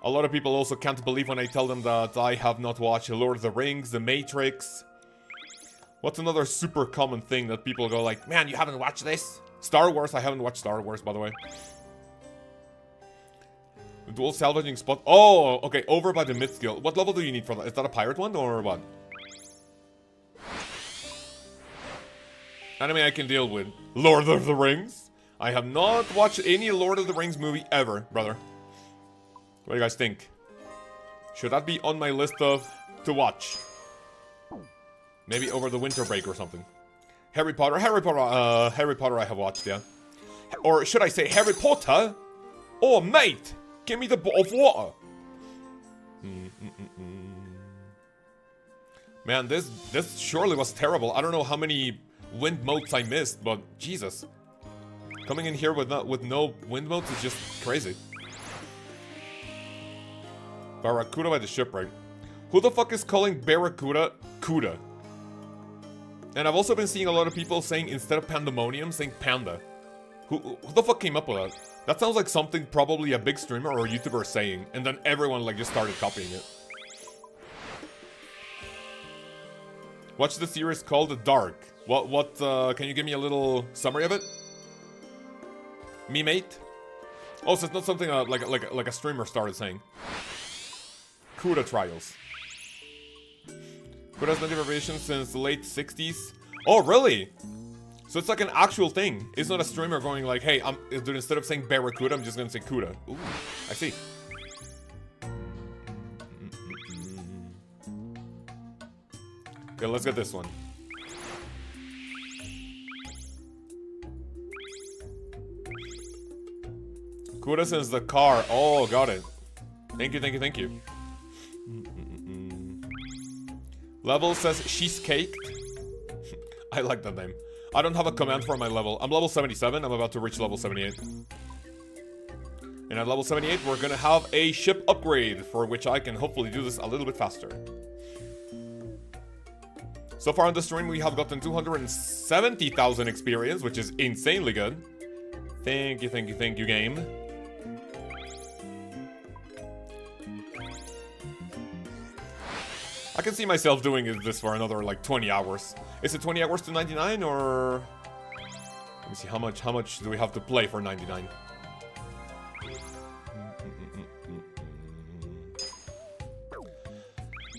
A lot of people also can't believe when I tell them that I have not watched Lord of the Rings, The Matrix. What's another super common thing that people go like, man, you haven't watched this? Star Wars, I haven't watched Star Wars, by the way. The dual salvaging spot. Oh, okay, over by the Myths Guild. What level do you need for that? Is that a pirate one or what? Anime I can deal with. Lord of the Rings. I have not watched any Lord of the Rings movie ever, brother. What do you guys think? Should that be on my list of to watch? Maybe over the winter break or something. Harry Potter I have watched, yeah. Or should I say Harry Potter? Oh, mate! Give me the bottle of water! Man, this surely was terrible. I don't know how many wind modes I missed, but Jesus. Coming in here with no wind modes is just crazy. Barracuda by the shipwreck. Who the fuck is calling Barracuda Cuda? And I've also been seeing a lot of people saying, instead of pandemonium, saying panda. Who the fuck came up with that? That sounds like something probably a big streamer or a YouTuber saying, and then everyone like just started copying it. Watch the series called The Dark. What, can you give me a little summary of it? Me mate? Oh, so it's not something like a streamer started saying. CUDA trials. CUDA has been variations since the late 60s. Oh, really? So it's like an actual thing. It's not a streamer going like, hey, instead of saying Barracuda, I'm just gonna say CUDA. Ooh, I see. Okay, let's get this one. CUDA since the car. Oh, got it. Thank you, thank you, thank you. Level says she's caked. I like that name. I don't have a command for my level. I'm level 77. I'm about to reach level 78. And at level 78, we're gonna have a ship upgrade, for which I can hopefully do this a little bit faster. So far on the stream, we have gotten 270,000 experience, which is insanely good. Thank you, thank you, thank you, game. I can see myself doing this for another like 20 hours. Is it 20 hours to 99 or... Let me see, how much do we have to play for 99?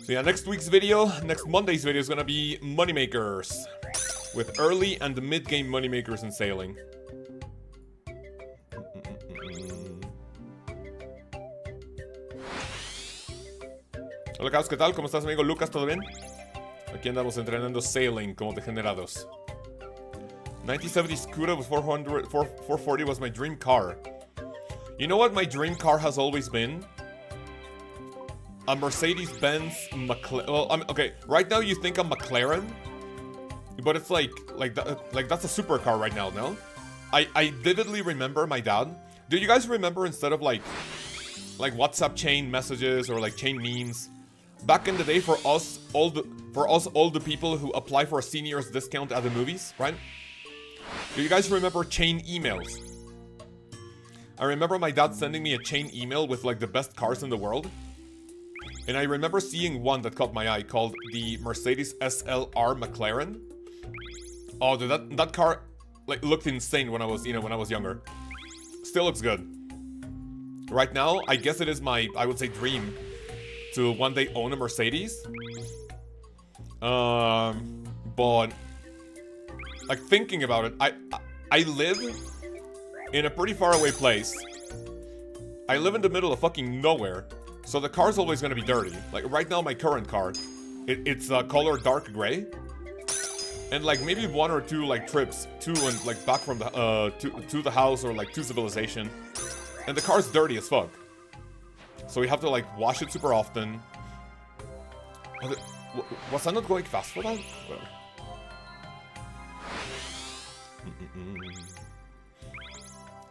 So yeah, next week's video, next Monday's video is gonna be moneymakers. With early and mid-game moneymakers in sailing. Hola, Lkaoz, ¿qué tal? ¿Cómo estás, amigo Lucas? ¿Todo bien? Aquí andamos entrenando sailing como degenerados. 1970 Scooter with 440 was my dream car. You know what my dream car has always been? A Mercedes-Benz McLaren. Well, okay, right now you think a McLaren, but it's like that's a supercar right now, no? I vividly remember my dad. Do you guys remember, instead of like WhatsApp chain messages or like chain memes, back in the day, for us all the people who apply for a seniors discount at the movies, right? Do you guys remember chain emails? I remember my dad sending me a chain email with like the best cars in the world. And I remember seeing one that caught my eye called the Mercedes SLR McLaren. Oh, dude, that car like looked insane when I was, when I was younger. Still looks good. Right now, I guess it is my, I would say, dream to one day own a Mercedes. But like thinking about it, I live in a pretty far away place. I live in the middle of fucking nowhere, so the car's always gonna be dirty. Like right now, my current car, it's color dark gray, and like maybe one or two like trips to and like back from the to the house or like to civilization, and the car's dirty as fuck. So we have to like wash it super often. Was I not going fast for that? Well.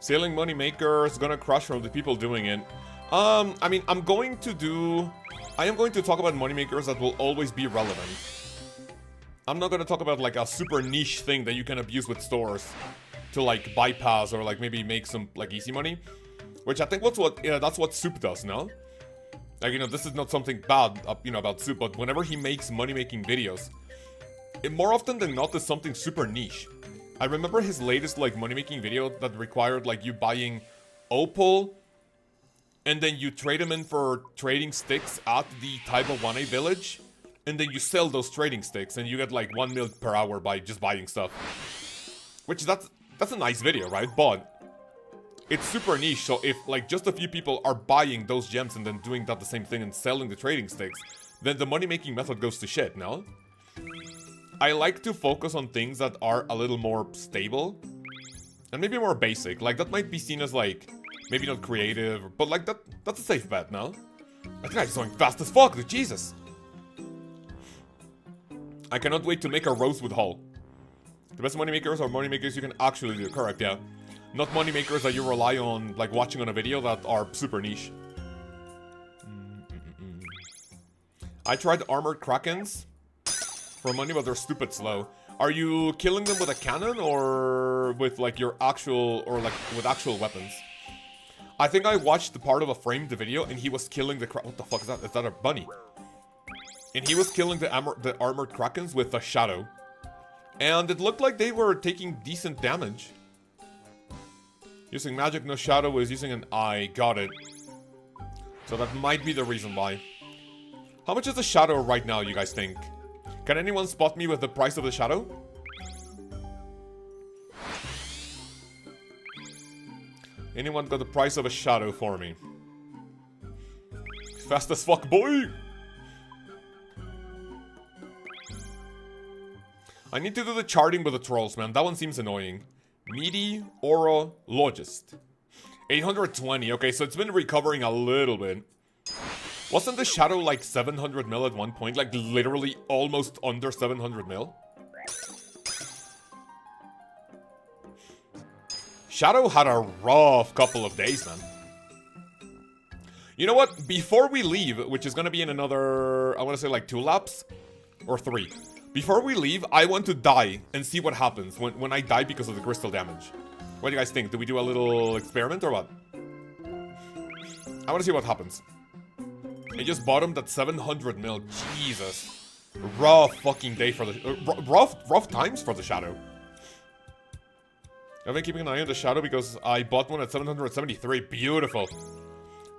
Sailing moneymakers gonna crush from the people doing it. I mean, I am going to talk about moneymakers that will always be relevant. I'm not gonna talk about like a super niche thing that you can abuse with stores to like bypass or like maybe make some like easy money. Which I think that's what Soup does, no? Like, this is not something bad, about Soup, but whenever he makes money-making videos, it more often than not is something super niche. I remember his latest, like, money-making video that required, like, you buying opal, and then you trade them in for trading sticks at the Taiba 1A village, and then you sell those trading sticks, and you get, like, 1 mil per hour by just buying stuff. Which, that's a nice video, right? But it's super niche, so if like just a few people are buying those gems and then doing that the same thing and selling the trading sticks, then the money-making method goes to shit, no? I like to focus on things that are a little more stable. And maybe more basic. Like, that might be seen as, like, maybe not creative. But, like, that's a safe bet, no? That guy's going fast as fuck, dude, Jesus. I cannot wait to make a Rosewood haul. The best moneymakers are moneymakers you can actually do. Correct, yeah. Not moneymakers that you rely on, like, watching on a video that are super niche. I tried armored krakens for money, but they're stupid slow. Are you killing them with a cannon or with like your actual, or like with actual weapons? I think I watched the part of a framed video and he was killing the what the fuck is that? Is that a bunny? And he was killing the armored krakens with a shadow. And it looked like they were taking decent damage. Using magic, no shadow, is using an eye. Got it. So that might be the reason why. How much is the shadow right now, you guys think? Can anyone spot me with the price of the shadow? Anyone got the price of a shadow for me? Fast as fuck, boy! I need to do the charting with the trolls, man. That one seems annoying. Meaty, Aura, Logist. 820. Okay, so it's been recovering a little bit. Wasn't the shadow like 700 mil at one point? Like literally almost under 700 mil? Shadow had a rough couple of days, man. You know what? Before we leave, which is gonna be in another, I want to say like 2 laps or 3. Before we leave, I want to die and see what happens when I die because of the crystal damage. What do you guys think? Do we do a little experiment or what? I want to see what happens. I just bottomed at 700 mil. Jesus. Rough fucking day for the... rough times for the shadow. I've been keeping an eye on the shadow because I bought one at 773. Beautiful.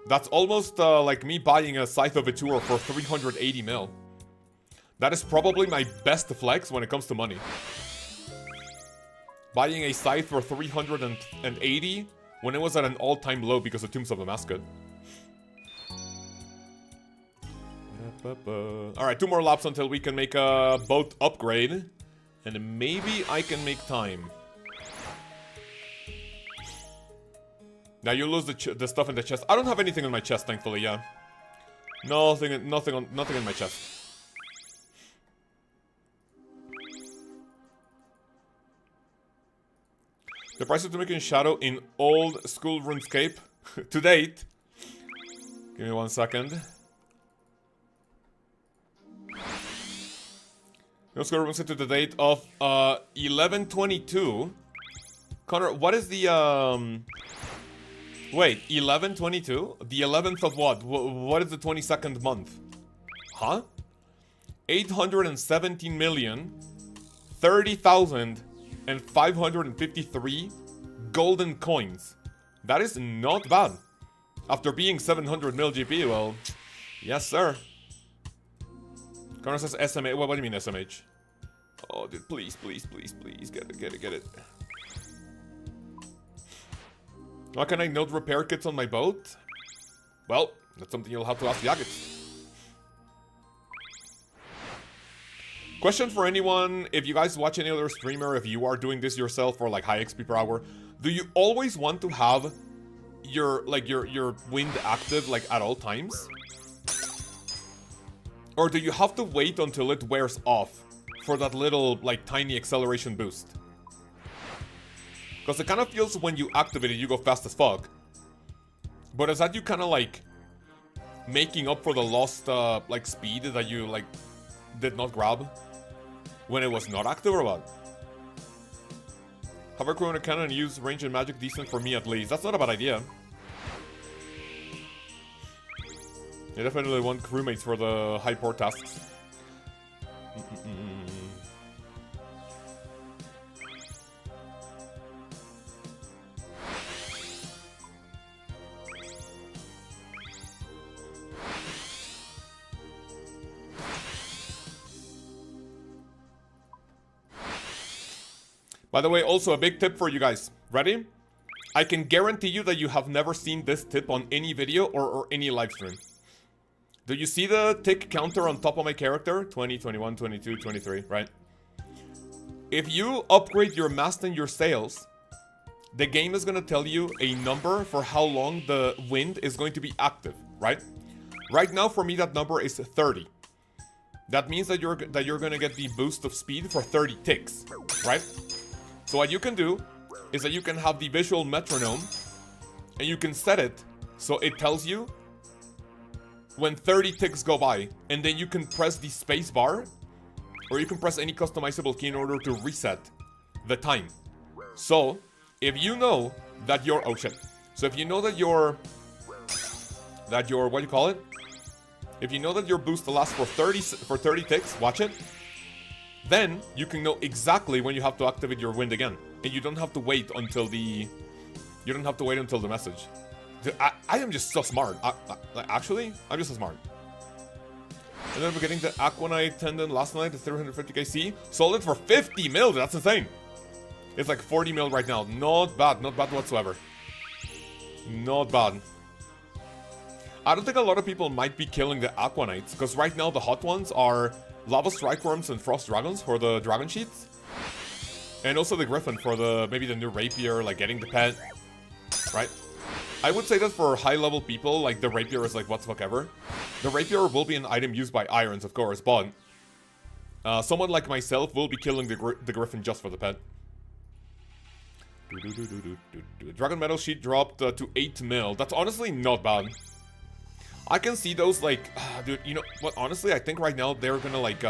That's almost like me buying a Scythe of Vitur for 380 mil. That is probably my best flex when it comes to money. Buying a Scythe for 380 when it was at an all-time low because of Tombs of the Mascot. Alright, 2 more laps until we can make a boat upgrade. And maybe I can make time. Now you lose the stuff in the chest. I don't have anything in my chest, thankfully, yeah. Nothing in my chest. The price of making shadow in old school RuneScape to date. Give me 1 second. No school RuneScape to the date of 11/22. Connor, what is the wait, 11/22? The 11th of what? What is the 22nd month? Huh? 817,030,553 golden coins. That is not bad. After being 700 mil GP, well, yes sir. Connor says SMH. What do you mean SMH? Oh, dude, please, please, please, please, get it. Why can I note repair kits on my boat? Well, that's something you'll have to ask Yagit. Question for anyone, if you guys watch any other streamer, if you are doing this yourself for like high XP per hour, do you always want to have your wind active like at all times? Or do you have to wait until it wears off for that little like tiny acceleration boost? Because it kind of feels when you activate it, you go fast as fuck. But is that you kind of like making up for the lost like speed that you like did not grab when it was not active or what? Have a crew on a cannon and use range and magic decent for me at least. That's not a bad idea. I definitely want crewmates for the high port tasks. By the way, also a big tip for you guys. Ready? I can guarantee you that you have never seen this tip on any video or any live stream. Do you see the tick counter on top of my character? 20, 21, 22, 23, right? If you upgrade your mast and your sails, the game is gonna tell you a number for how long the wind is going to be active, right? Right now, for me, that number is 30. That means that you're gonna get the boost of speed for 30 ticks, right? So what you can do is that you can have the visual metronome, and you can set it so it tells you when 30 ticks go by, and then you can press the space bar, or you can press any customizable key in order to reset the time. So if you know that your oh shit, so if you know that your what do you call it? If you know that your boost lasts for 30 ticks, watch it. Then you can know exactly when you have to activate your wind again, and you don't have to wait until the message. Dude, I am just so smart. Actually, I'm just so smart. And then we're getting the Aquanite Tendon last night at 350kc. Sold it for 50 mil. That's insane. It's like 40 mil right now. Not bad whatsoever. Not bad. I don't think a lot of people might be killing the Aquanites, because right now the hot ones are Lava Strikeworms and Frost Dragons for the Dragon Sheets. And also the Griffin for the maybe the new Rapier, like getting the pet. Right? I would say that for high-level people, like, the Rapier is like, what the fuck ever. The Rapier will be an item used by Irons, of course, but someone like myself will be killing the Griffin just for the pet. Dragon Metal Sheet dropped to 8 mil. That's honestly not bad. I can see those, like, dude, you know what, honestly, I think right now they're gonna, like,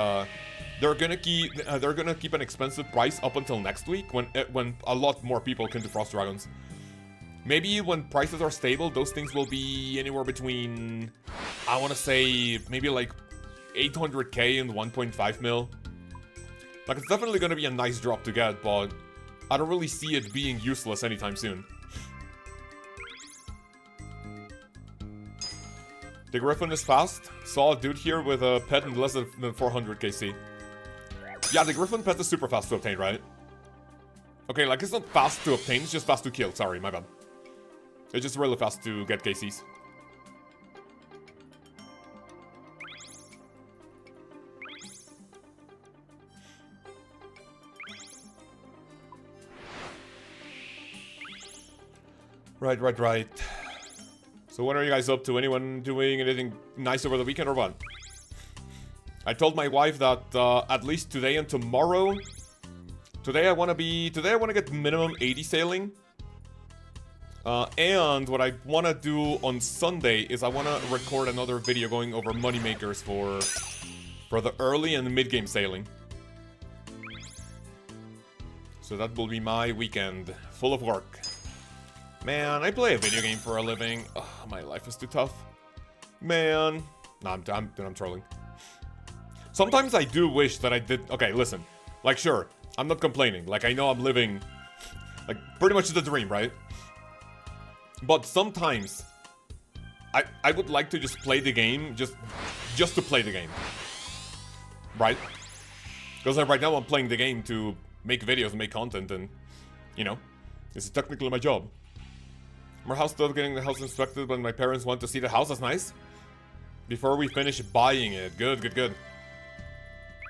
they're gonna keep an expensive price up until next week, when a lot more people can do Frost Dragons. Maybe when prices are stable, those things will be anywhere between, I want to say, maybe like 800k and 1.5 mil. Like, it's definitely going to be a nice drop to get, but I don't really see it being useless anytime soon. The Griffin is fast. Saw a dude here with a pet in less than 400kc. Yeah, the Griffin pet is super fast to obtain, right? Okay, like, it's not fast to obtain, it's just fast to kill. Sorry, my bad. It's just really fast to get KCs. Right. So what are you guys up to? Anyone doing anything nice over the weekend or what? I told my wife that at least today and tomorrow. Today I want to get minimum 80 sailing. And what I want to do on Sunday is I want to record another video going over moneymakers for the early and mid-game sailing. So that will be my weekend, full of work. Man, I play a video game for a living. Ugh, my life is too tough. Man. Nah, I'm trolling. Sometimes I do wish that I did... Okay, listen. Like, sure, I'm not complaining. Like, I know I'm living, like, pretty much the dream, right? But sometimes I would like to just play the game just to play the game. Right? Because like, right now I'm playing the game to make videos and make content, and you know, this is technically my job. Our house still getting the house inspected when my parents want to see the house. That's nice. Before we finish buying it. Good.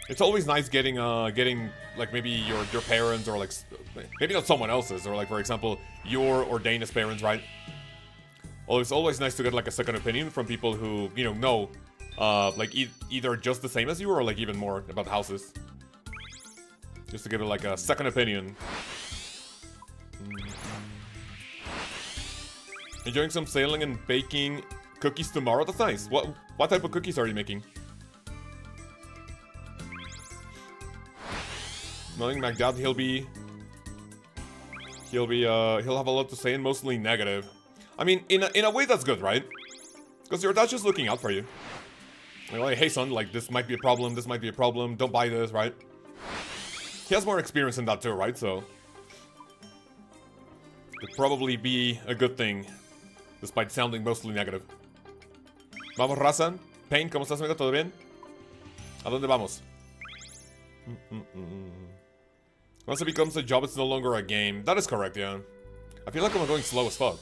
It's always nice getting like maybe your parents, or like maybe not someone else's, or like for example your or Dana's parents, right? Well, it's always nice to get like a second opinion from people who, you know like either just the same as you or like even more about houses. Just to give it like a second opinion. Enjoying some sailing and baking cookies tomorrow. That's nice. What type of cookies are you making? Knowing my dad, he'll have a lot to say and mostly negative. I mean, in a way that's good, right? Because your dad's just looking out for you. Like, hey son, like this might be a problem, don't buy this, right? He has more experience in that too, right? So it'd probably be a good thing, despite sounding mostly negative. Vamos, raza. Pain, ¿cómo estás, amigo? ¿Todo bien? ¿A dónde vamos? Once it becomes a job, it's no longer a game. That is correct, yeah. I feel like I'm going slow as fuck.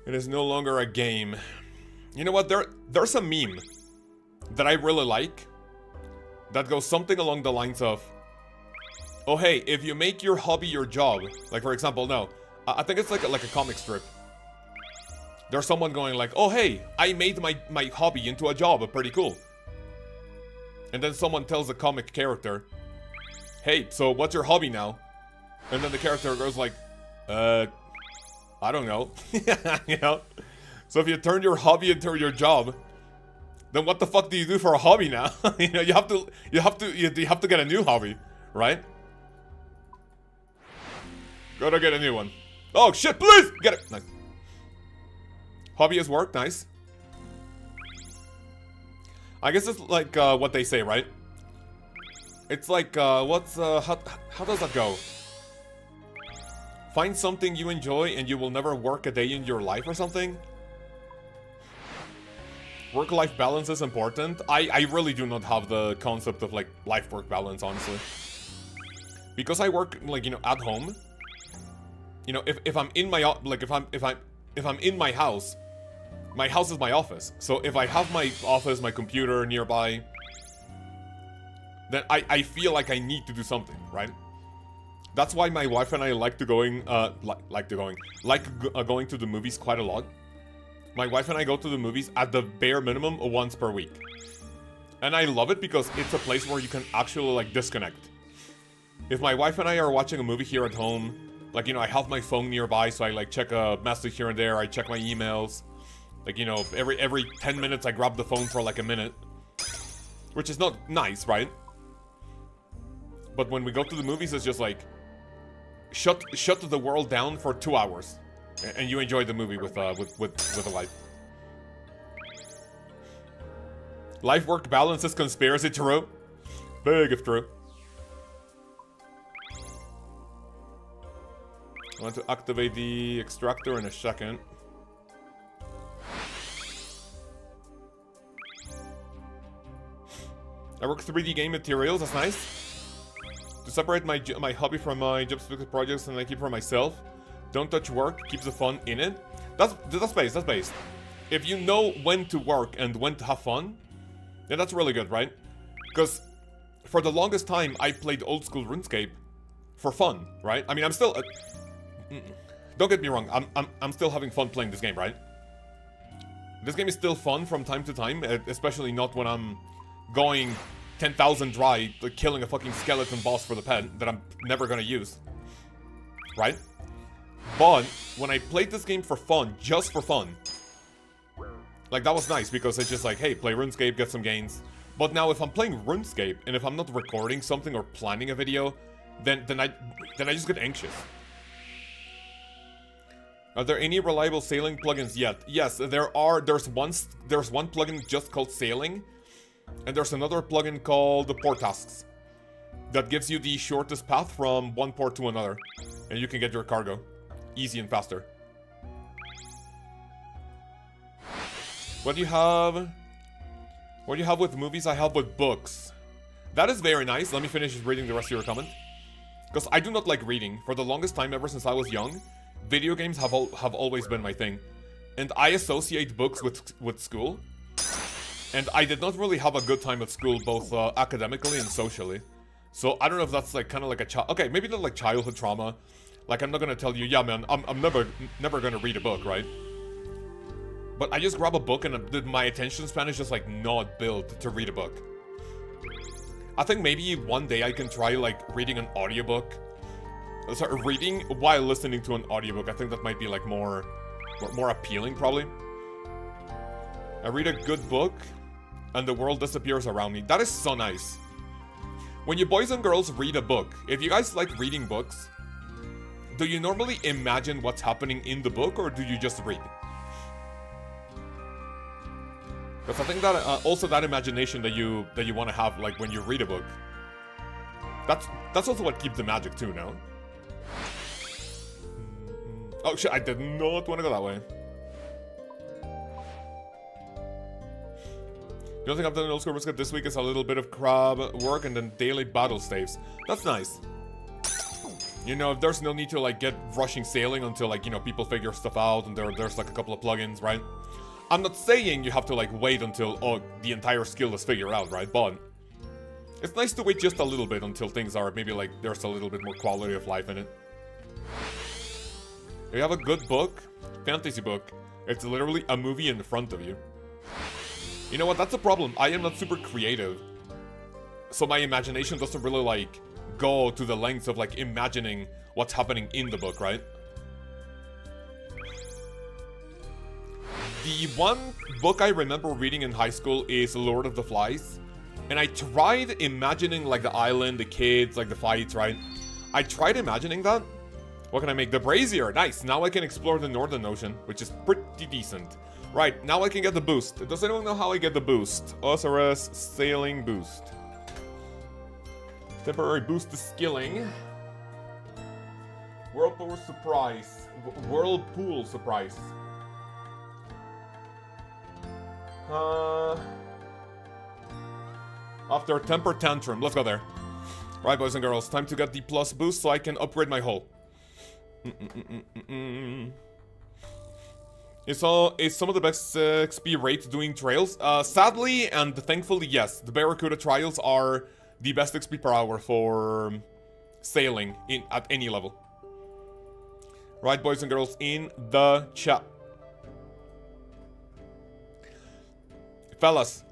It is no longer a game. You know what? There's a meme that I really like that goes something along the lines of, oh hey, if you make your hobby your job, like for example, no, I think it's like a comic strip. There's someone going like, oh hey, I made my hobby into a job, pretty cool. And then someone tells the comic character, hey, so what's your hobby now? And then the character goes like, I don't know. You know? So if you turn your hobby into your job, then what the fuck do you do for a hobby now? You know, you have to get a new hobby, right? Gotta get a new one. Oh shit, please! Get it! Nice. Hobby is work, nice. I guess it's like what they say, right? It's like, how does that go? Find something you enjoy and you will never work a day in your life or something? Work-life balance is important. I really do not have the concept of like life-work balance, honestly. Because I work like, you know, at home. You know, if I'm in my like if I'm in my house is my office. So if I have my office, my computer nearby, then I feel like I need to do something, right? That's why my wife and I like going to the movies quite a lot. My wife and I go to the movies at the bare minimum once per week. And I love it because it's a place where you can actually like disconnect. If my wife and I are watching a movie here at home, like, you know, I have my phone nearby, so I like check a message here and there, I check my emails. Like, you know, every 10 minutes I grab the phone for like a minute. Which is not nice, right? But when we go to the movies, it's just like shut the world down for 2 hours. And you enjoy the movie with a life. Life-work balance is conspiracy true? Big if true. I want to activate the extractor in a second. I work 3D game materials, that's nice. To separate my hobby from my job-specific projects and I keep for myself. Don't touch work, keeps the fun in it. That's based. If you know when to work and when to have fun, then that's really good, right? Because for the longest time, I played old school RuneScape for fun, right? I mean, I'm still... don't get me wrong, I'm still having fun playing this game, right? This game is still fun from time to time, especially not when I'm going 10,000 dry, like killing a fucking skeleton boss for the pet that I'm never gonna use. Right? But when I played this game for fun, just for fun, like that was nice because it's just like, hey, play RuneScape, get some gains. But now if I'm playing RuneScape and if I'm not recording something or planning a video, then I just get anxious. Are there any reliable sailing plugins yet? Yes, there are. There's one plugin just called Sailing, and there's another plugin called the Port Tasks that gives you the shortest path from one port to another, and you can get your cargo easy and faster. What do you have? What do you have with movies? I have with books. That is very nice. Let me finish reading the rest of your comment. Because I do not like reading. For the longest time, ever since I was young, video games have always been my thing. And I associate books with school. And I did not really have a good time at school, both academically and socially. So I don't know if that's like kind of like a child... Okay, maybe not like childhood trauma. Like I'm not gonna tell you, yeah man, I'm never gonna read a book, right? But I just grab a book and my attention span is just like not built to read a book. I think maybe one day I can try like reading an audiobook. Sorry, reading while listening to an audiobook. I think that might be like more appealing probably. I read a good book and the world disappears around me. That is so nice. When you boys and girls read a book, if you guys like reading books, do you normally imagine what's happening in the book or do you just read? Because I think that also that imagination that you want to have like when you read a book, that's also what keeps the magic too, no? Oh shit, I did not want to go that way. The only thing I've done in old school RuneScape this week is a little bit of crab work and then daily battle staves. That's nice. You know, there's no need to like get rushing sailing until like, you know, people figure stuff out and there's like a couple of plugins, right? I'm not saying you have to like wait until the entire skill is figured out, right? But It's nice to wait just a little bit until things are maybe like there's a little bit more quality of life in it. If you have a good book, fantasy book, it's literally a movie in front of you. You know what? That's a problem. I am not super creative. So my imagination doesn't really like go to the lengths of like imagining what's happening in the book, right? The one book I remember reading in high school is Lord of the Flies. And I tried imagining like the island, the kids, like the fights, right? I tried imagining that. What can I make? The brazier. Nice. Now I can explore the Northern Ocean, which is pretty decent. Right, now I can get the boost. Does anyone know how I get the boost? OSRS sailing boost. Temporary boost to skilling. Whirlpool surprise. Whirlpool surprise. After temper tantrum. Let's go there. Right, boys and girls. Time to get the plus boost so I can upgrade my hull. Is some of the best XP rate doing trails? Sadly and thankfully, yes. The Barracuda trials are the best XP per hour for sailing at any level. Right, boys and girls, in the chat. Fellas,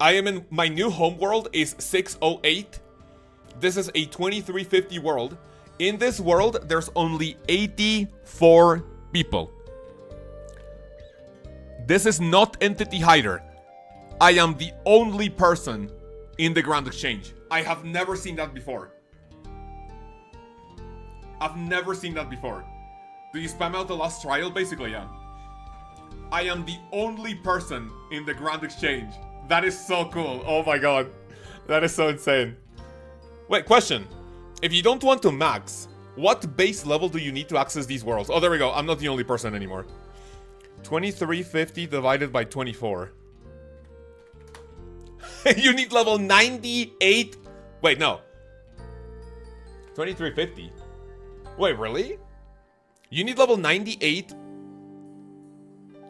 I am in my new home world is 608. This is a 2350 world. In this world, there's only 84 people. This is not Entity Hider. I am the only person in the Grand Exchange. I have never seen that before. I've never seen that before. Do you spam out the last trial? Basically, yeah. I am the only person in the Grand Exchange. That is so cool. Oh my god. That is so insane. Wait, question. If you don't want to max, what base level do you need to access these worlds? Oh, there we go. I'm not the only person anymore. 2350 divided by 24. You need level 98. Wait, no. 2350. Wait, really? You need level 98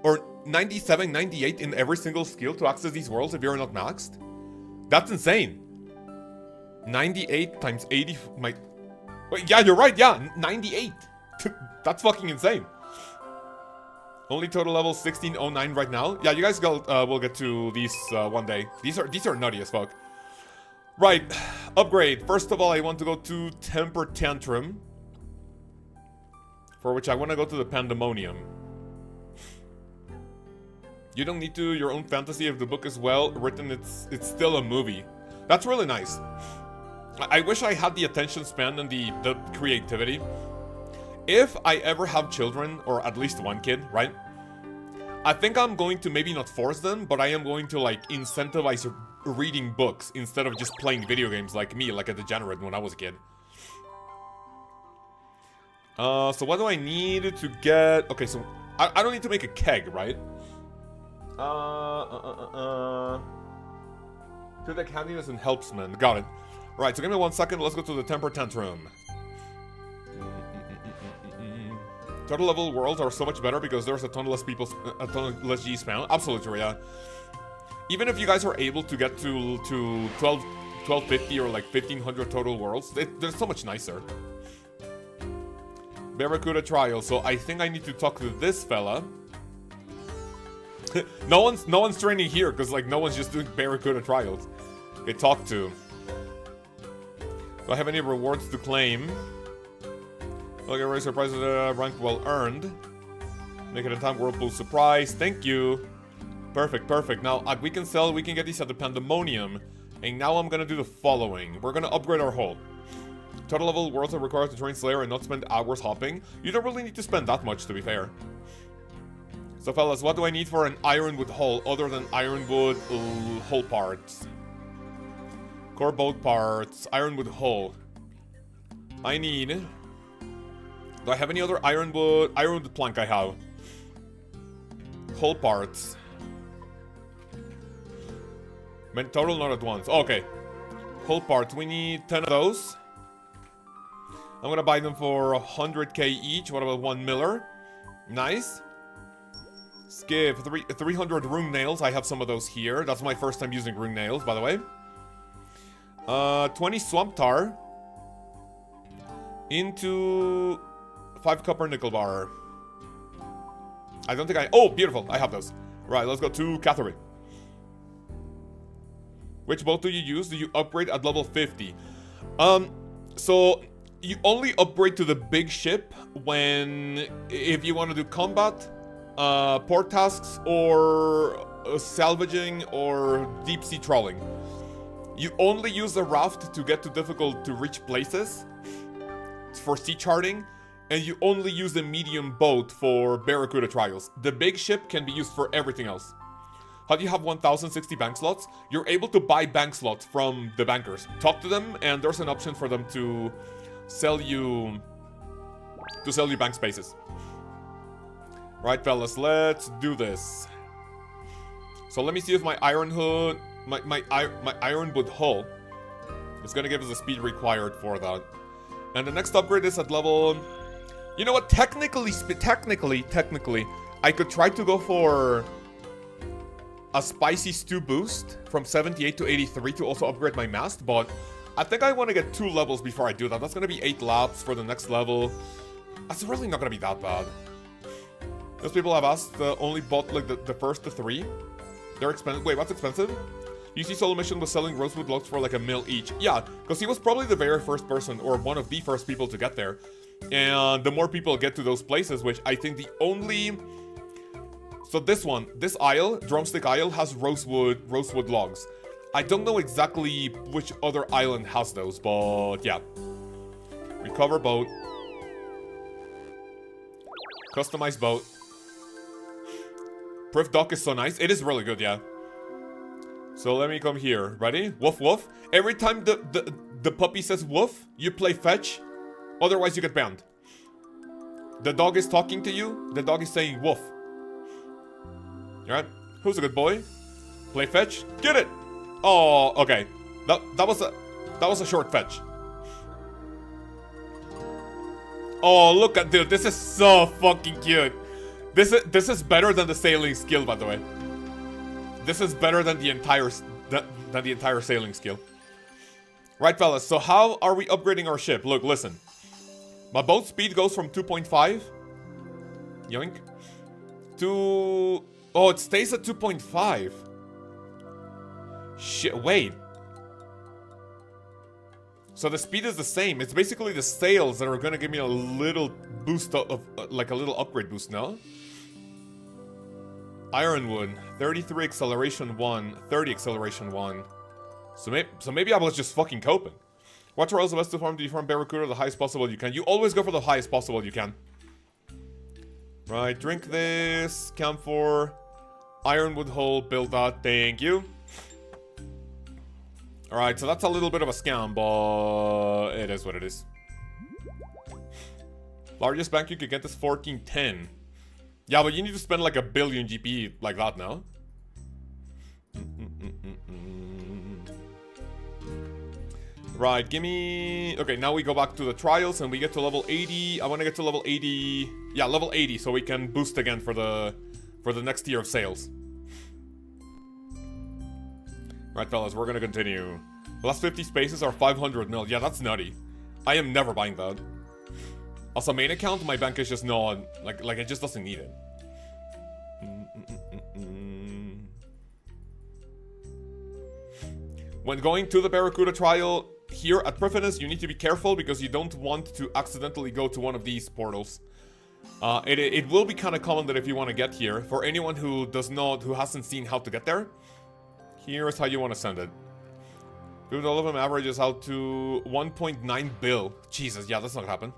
or 97, 98 in every single skill to access these worlds if you're not maxed? That's insane. 98 times 80. Wait, yeah, you're right. Yeah, 98. That's fucking insane. Only total level 1609 right now. Yeah, you guys will get to these one day. These are nutty as fuck. Right, upgrade. First of all, I want to go to Temper Tantrum, for which I want to go to the Pandemonium. You don't need to your own fantasy if the book is well written. It's still a movie. That's really nice. I wish I had the attention span and the creativity. If I ever have children, or at least one kid, right? I think I'm going to maybe not force them, but I am going to like incentivize reading books instead of just playing video games like me, like a degenerate when I was a kid. So what do I need to get? Okay, so I don't need to make a keg, right? To the Candidates and Helpsman. Got it. Right, so give me 1 second. Let's go to the Temper Tantrum. Total level worlds are so much better because there's a ton less people, a ton less G spam. Absolutely, yeah. Even if you guys are able to get to 1250 or like 1500 total worlds, they're so much nicer. Barracuda trial. So I think I need to talk to this fella. no one's training here because like no one's just doing Barracuda trials. Get talked to. Do I have any rewards to claim? Okay, raise your prize rank well earned. Make it a time whirlpool surprise. Thank you. Perfect, perfect. Now we can sell. We can get these at the Pandemonium. And now I'm gonna do the following. We're gonna upgrade our hull. Total level worlds are required to train Slayer and not spend hours hopping. You don't really need to spend that much, to be fair. So fellas, what do I need for an ironwood hull other than ironwood hull parts? Core boat parts, ironwood hull. I need... Do I have any other ironwood plank I have? Hull parts. Total not at once. Okay. Hull parts, we need 10 of those. I'm gonna buy them for 100k each. What about 1 miller? Nice. Skiff, 300 rune nails. I have some of those here. That's my first time using rune nails, by the way. 20 swamp tar into 5 copper nickel bar. I don't think I... Oh, beautiful. I have those. Right, let's go to Catherine. Which boat do you use? Do you upgrade at level 50? So you only upgrade to the big ship when... If you want to do combat, port tasks, or salvaging, or deep sea trawling. You only use the raft to get to difficult to reach places for sea charting, and you only use the medium boat for Barracuda trials. The big ship can be used for everything else. How do you have 1060 bank slots? You're able to buy bank slots from the bankers. Talk to them, and there's an option for them to sell you bank spaces. Right, fellas, let's do this. So let me see if my ironwood hull is gonna give us the speed required for that. And the next upgrade is at level... You know what? Technically, I could try to go for a spicy stew boost from 78 to 83 to also upgrade my mast, but I think I want to get 2 levels before I do that. That's gonna be 8 laps for the next level. That's really not gonna be that bad. Those people have asked, only bought like the first 3. They're expensive. Wait, what's expensive? UC Solo Mission was selling rosewood logs for like $1 mil each. Yeah, because he was probably the very first person, or one of the first people to get there. And the more people get to those places, which I think the only... So this one, this isle, Drumstick Isle, has rosewood logs. I don't know exactly which other island has those, but yeah. Recover boat. Customize boat. Priv dock is so nice. It is really good, yeah. So let me come here. Ready? Woof woof. Every time the puppy says woof, you play fetch. Otherwise you get banned. The dog is talking to you. The dog is saying woof. Alright. Who's a good boy? Play fetch. Get it. Oh, okay. That was a short fetch. Oh, look at dude. This is so fucking cute. This is better than the sailing skill, by the way. This is better than the entire sailing skill. Right, fellas. So how are we upgrading our ship? Look, listen. My boat speed goes from 2.5. Yoink. To... Oh, it stays at 2.5. Shit, wait. So the speed is the same. It's basically the sails that are gonna give me a little boost of like a little upgrade boost, no? Ironwood, 33 acceleration 1, 30 acceleration 1. So maybe I was just fucking coping. What trials the best to farm? Do you farm Barracuda the highest possible you can? You always go for the highest possible you can. Right, drink this. Camphor. Ironwood hull, build that. Thank you. Alright, so that's a little bit of a scam, but it is what it is. Largest bank you could get is 1410. Yeah, but you need to spend like 1 billion GP like that now. Right, gimme... Okay, now we go back to the trials and we get to level 80. I want to get to level 80... Yeah, level 80, so we can boost again for the next tier of sales. Right, fellas, we're gonna continue. The last 50 spaces are 500 mil. Yeah, that's nutty. I am never buying that. Also, main account, my bank is just not... Like it just doesn't need it. When going to the Barracuda trial, here at Prifinus, you need to be careful because you don't want to accidentally go to one of these portals. It will be kind of common that if you want to get here, for anyone who hasn't seen how to get there, here's how you want to send it. Good, all of them averages out to 1.9 bill. Jesus, yeah, that's not gonna happen.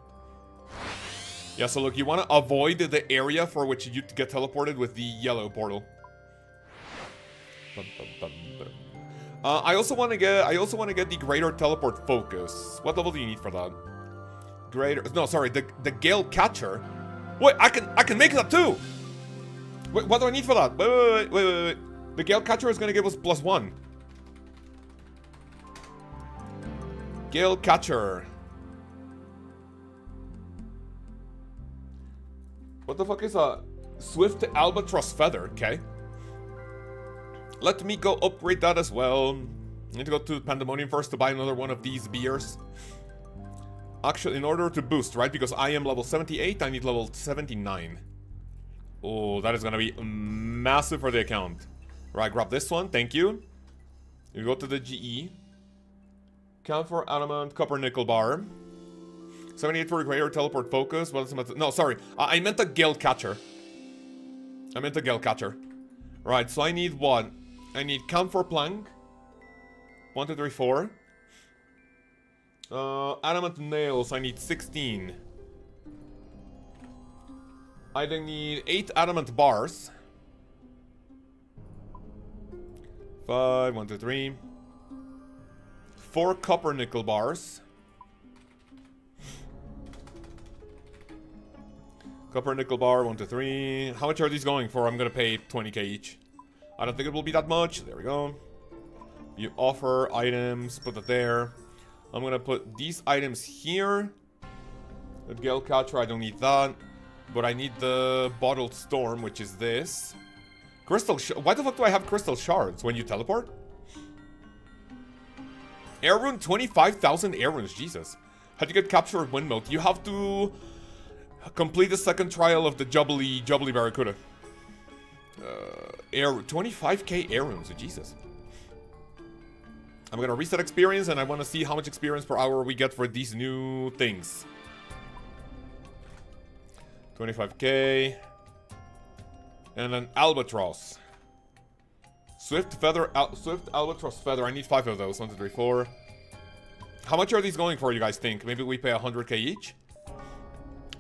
Yeah, so look, you want to avoid the area for which you get teleported with the yellow portal. I also want to get the greater teleport focus. What level do you need for that? Greater, no, sorry, the Gale Catcher. Wait, I can make that too. Wait, what do I need for that? Wait. The Gale Catcher is gonna give us +1. Gale Catcher. What the fuck is a Swift Albatross Feather? Okay. Let me go upgrade that as well. I need to go to Pandemonium first to buy another one of these beers. Actually, in order to boost, right? Because I am level 78, I need level 79. Oh, that is gonna be massive for the account. Right, grab this one, thank you. You go to the GE. Count for adamant, copper, nickel bar. 78 for greater teleport focus. What is the no, sorry. I meant the Gale Catcher. I meant the Gale Catcher. Right, so I need what? I need count for plank. 1, 2, 3, 4. Adamant nails, I need 16. I then need 8 adamant bars. 5, 1, 2, 3. 4 copper nickel bars. Copper nickel bar, 1, 2, 3. How much are these going for? I'm gonna pay 20k each. I don't think it will be that much. There we go. You offer items, put it there. I'm gonna put these items here. The Gale Catcher, I don't need that. But I need the Bottled Storm, which is this. Crystal why the fuck do I have crystal shards when you teleport? Air rune, 25,000 air runes, Jesus. How do you get captured wind mode? You have to complete the second trial of the Jubbly Barracuda. 25k air runes, Jesus. I'm gonna reset experience and I wanna see how much experience per hour we get for these new things. 25k. And then Albatross. Swift Albatross Feather. I need 5 of those. 1, 2, 3, 4. How much are these going for, you guys think? Maybe we pay 100k each?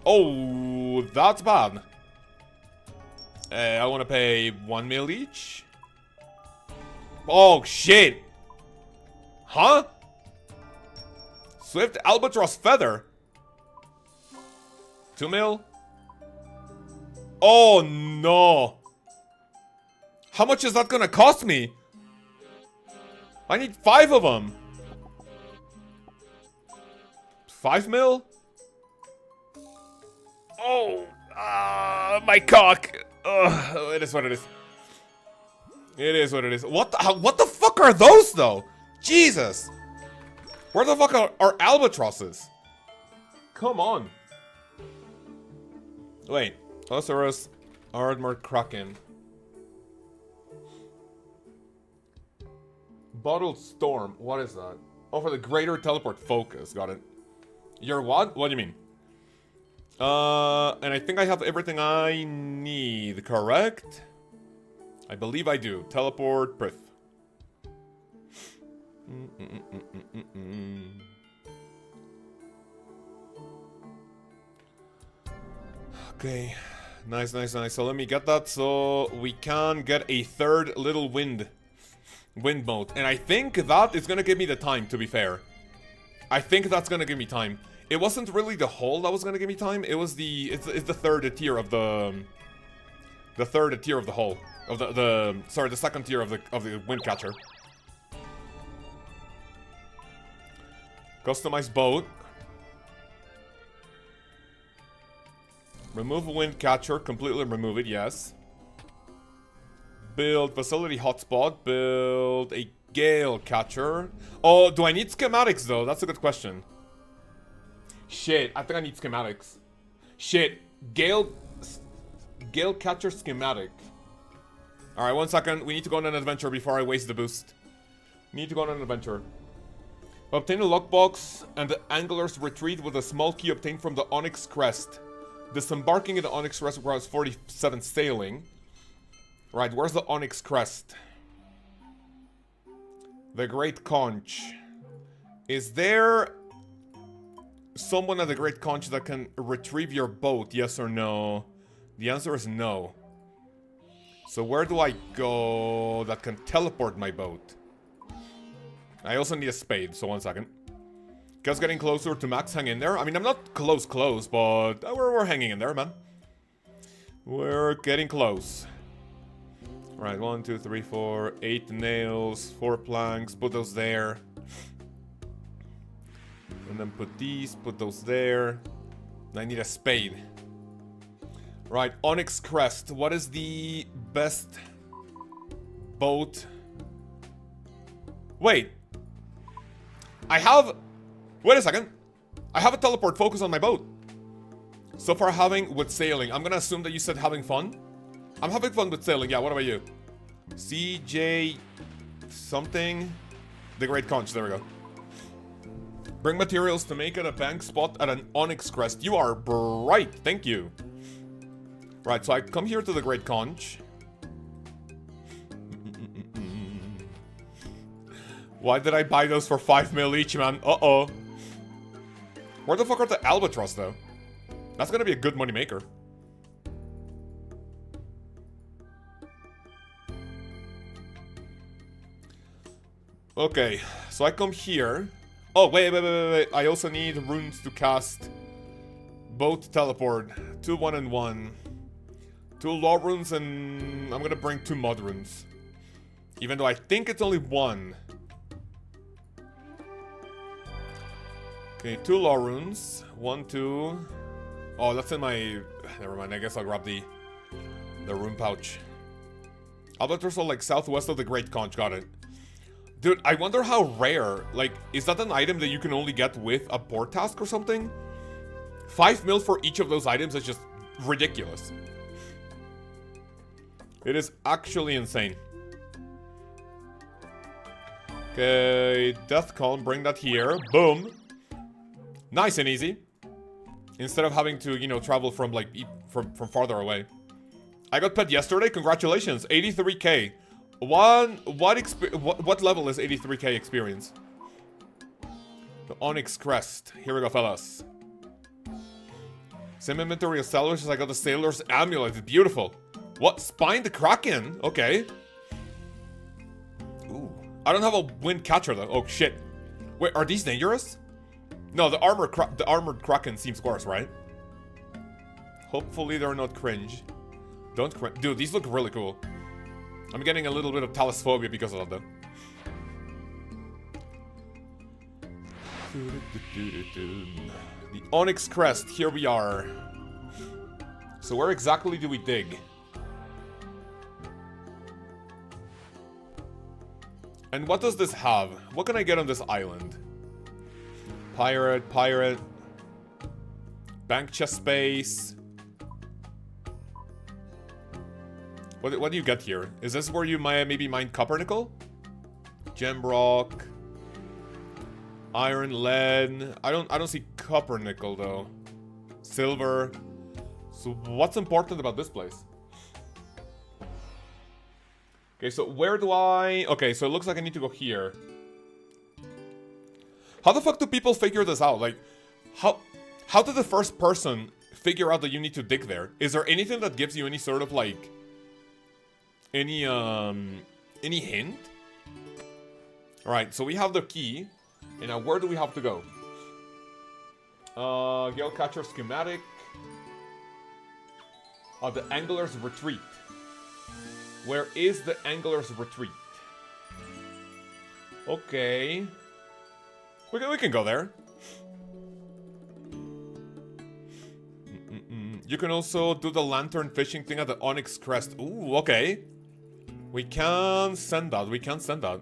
Oh, that's bad. I want to pay 1 mil each. Oh, shit. Huh? Swift Albatross Feather. 2 mil? Oh, no. How much is that gonna cost me? I need 5 of them. 5 mil? Oh, my cock. It is what it is. It is what it is. What the fuck are those, though? Jesus. Where the fuck are albatrosses? Come on. Wait. OSRS Armor Kraken. Bottled Storm. What is that? Oh, for the greater teleport focus. Got it. You're what? What do you mean? And I think I have everything I need, correct? I believe I do. Teleport, Prith. Okay. Nice, nice, nice. So let me get that so we can get a third little wind mode. And I think that is gonna give me the time, to be fair. I think that's gonna give me time. It wasn't really the hole that was gonna give me time. It was it's the third tier of the third tier of the hole. Of sorry, the second tier of the wind catcher. Customized boat. Remove a wind catcher, completely remove it, yes. Build facility hotspot, build a gale catcher. Oh, do I need schematics though? That's a good question. Shit, I think I need schematics. Shit, gale catcher schematic. Alright, 1 second. We need to go on an adventure before I waste the boost. Need to go on an adventure. Obtain a lockbox and the angler's retreat with a small key obtained from the Onyx Crest. Disembarking in the Onyx Crest requires 47 sailing. Right, where's the Onyx Crest? The Great Conch. Is there someone at the Great Conch that can retrieve your boat, yes or no? The answer is no. So where do I go that can teleport my boat? I also need a spade, so 1 second. Just getting closer to max, hang in there. I mean, I'm not close, but we're hanging in there, man. We're getting close. Right, 1, 2, 3, 4, 8 nails, 4 planks, put those there. And then put those there. I need a spade. Right, Onyx Crest. What is the best boat? Wait, I have... Wait a second. I have a teleport focus on my boat. So far having with sailing. I'm gonna assume that you said having fun. I'm having fun with sailing. Yeah, what about you? CJ... something... The Great Conch. There we go. Bring materials to make it a bank spot at an onyx crest. You are bright. Thank you. Right, so I come here to the Great Conch. Why did I buy those for 5 mil each, man? Uh-oh. Where the fuck are the albatross, though? That's gonna be a good money maker. Okay, so I come here. Oh, wait. I also need runes to cast both teleport. 2 1 and 1. 2 law runes, and I'm gonna bring 2 mud runes. Even though I think it's only 1. Okay, 2 law runes. 1, 2. Oh, that's in my... Never mind, I guess I'll grab the rune pouch. Albatross are like southwest of the Great Conch, got it. Dude, I wonder how rare, like, is that an item that you can only get with a port task or something? 5 mil for each of those items is just ridiculous. It is actually insane. Okay, Death Calm, bring that here. Boom. Nice and easy. Instead of having to, you know, travel from, like, from farther away. I got pet yesterday, congratulations, 83k. What level is 83k experience? The Onyx Crest. Here we go, fellas. Same inventory of salvages. I got the Sailor's Amulet. It's beautiful. What? Spine the Kraken? Okay. Ooh. I don't have a Wind Catcher, though. Oh, shit. Wait, are these dangerous? No, the Armored Kraken seems worse, right? Hopefully they're not cringe. Don't cringe. Dude, these look really cool. I'm getting a little bit of talisphobia because of that. The Onyx Crest, here we are. So where exactly do we dig? And what does this have? What can I get on this island? Pirate. Bank chest space. What do you get here? Is this where you might maybe mine copper nickel? Gem rock. Iron, lead. I don't see copper nickel though. Silver. So what's important about this place? Okay, so where do I... Okay, so it looks like I need to go here. How the fuck do people figure this out? Like, how did the first person figure out that you need to dig there? Is there anything that gives you any sort of like... Any hint? Alright, so we have the key. And now where do we have to go? Gale Catcher schematic. The Angler's Retreat. Where is the Angler's Retreat? Okay. We can go there. You can also do the lantern fishing thing at the Onyx Crest. Ooh, okay. We can send that.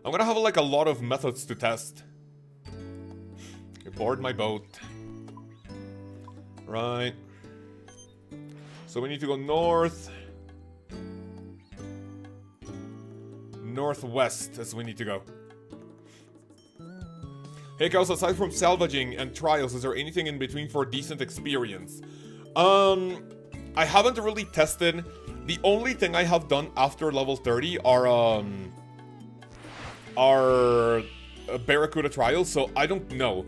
I'm gonna have like a lot of methods to test. Board my boat. Right. So we need to go north. Northwest as we need to go. Hey Lkaoz, aside from salvaging and trials, is there anything in between for a decent experience? I haven't really tested. The only thing I have done after level 30 are Barracuda trials, so I don't know.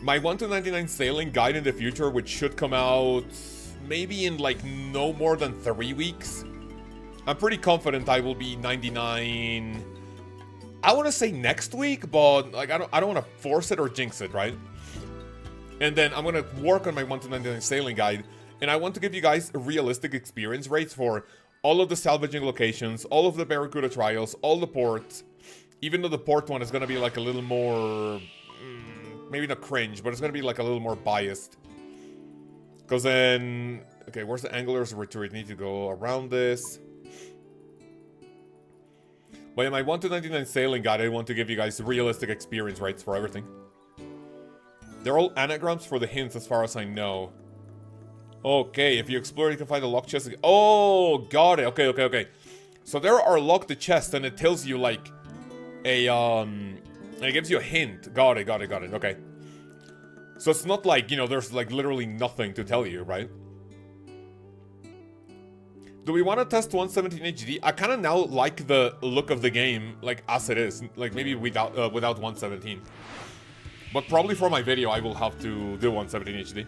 My 1 to 99 sailing guide in the future, which should come out maybe in like no more than 3 weeks. I'm pretty confident I will be 99. I want to say next week, but like I don't want to force it or jinx it, right? And then I'm gonna work on my 1 to 99 sailing guide, and I want to give you guys realistic experience rates for all of the salvaging locations, all of the Barracuda trials, all the ports. Even though the port one is gonna be like a little more, maybe not cringe, but it's gonna be like a little more biased. Cause then, okay, where's the Angler's Retreat? Need to go around this. But in my 1 to 99 sailing guide, I want to give you guys realistic experience rates for everything. They're all anagrams for the hints as far as I know. Okay, if you explore, you can find a locked chest. Oh, got it. Okay. So there are locked chests, and it tells you, like, it gives you a hint. Got it. Okay. So it's not like, you know, there's, like, literally nothing to tell you, right? Do we want to test 117 HD? I kind of now like the look of the game, like, as it is. Like, maybe without 117. But probably for my video, I will have to do 117 HD.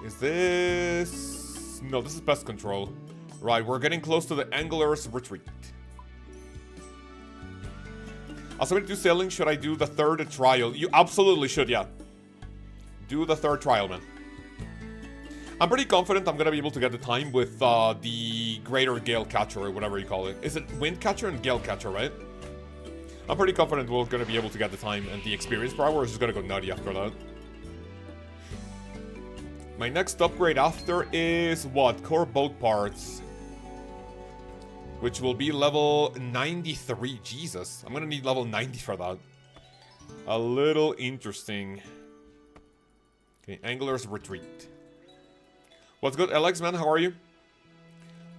Is this... No, this is pest control. Right, we're getting close to the Angler's Retreat. As I do sailing, should I do the third trial? You absolutely should, yeah. Do the third trial, man. I'm pretty confident I'm gonna be able to get the time with the Greater Gale Catcher, or whatever you call it. Is it Wind Catcher and Gale Catcher, right? I'm pretty confident we're gonna be able to get the time, and the experience per hour is just gonna go nutty after that. My next upgrade after is what? Core boat parts. Which will be level 93. Jesus. I'm gonna need level 90 for that. A little interesting. Okay, Angler's Retreat. What's good, Alex, man? How are you?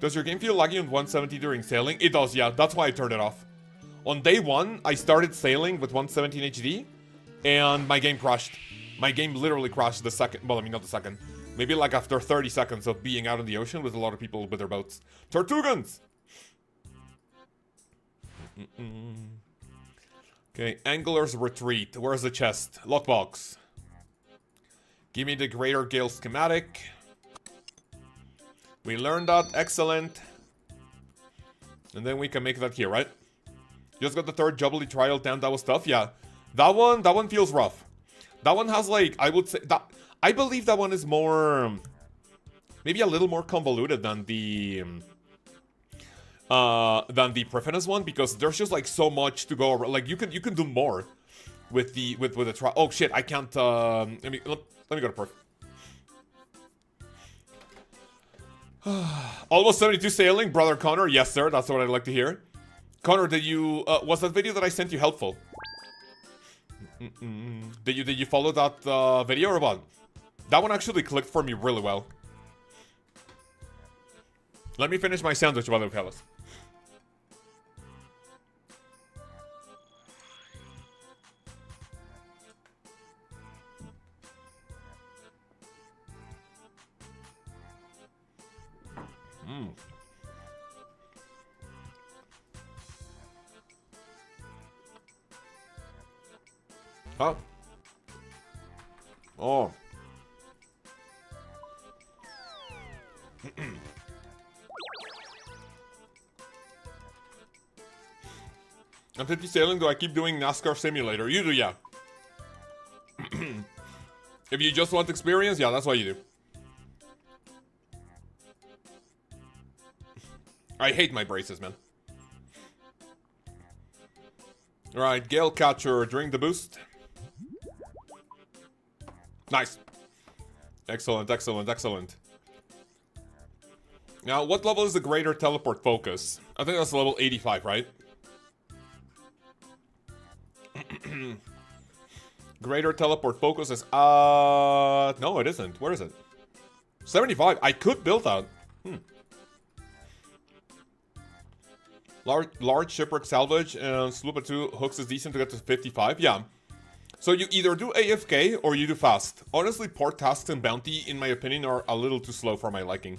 Does your game feel laggy on 170 during sailing? It does, yeah. That's why I turned it off. On day 1, I started sailing with 117 HD, and my game crashed. My game literally crashed the second... Well, I mean, not the second. Maybe like after 30 seconds of being out in the ocean with a lot of people with their boats. Tortugans! Okay, Angler's Retreat. Where's the chest? Lockbox. Give me the Greater Gale schematic. We learned that. Excellent. And then we can make that here, right? Just got the third Jubilee trial down. That was tough. Yeah. That one feels rough. That one has, like, I would say... that I believe that one is more... maybe a little more convoluted than the Prefinus one, because there's just, like, so much to go over. Like, you can do more with the trial. Oh, shit. I can't... let me go to Perf. Almost 72 sailing, brother Connor. Yes, sir. That's what I'd like to hear. Connor, did you... was that video that I sent you helpful? Did you follow that video or what? That one actually clicked for me really well. Let me finish my sandwich, brother fellas. Huh? Oh. I'm 50 sailing, do I keep doing NASCAR Simulator? You do, yeah. If you just want experience, yeah, that's what you do. I hate my braces, man. Alright, Gale Catcher, drink the boost. Nice. Excellent, excellent, excellent. Now, what level is the Greater Teleport Focus? I think that's level 85, right? Greater Teleport Focus is, no, it isn't. Where is it? 75. I could build that. Large Shipwreck Salvage and Sloop 2 hooks is decent to get to 55. Yeah. So you either do AFK or you do fast. Honestly, port tasks and bounty, in my opinion, are a little too slow for my liking.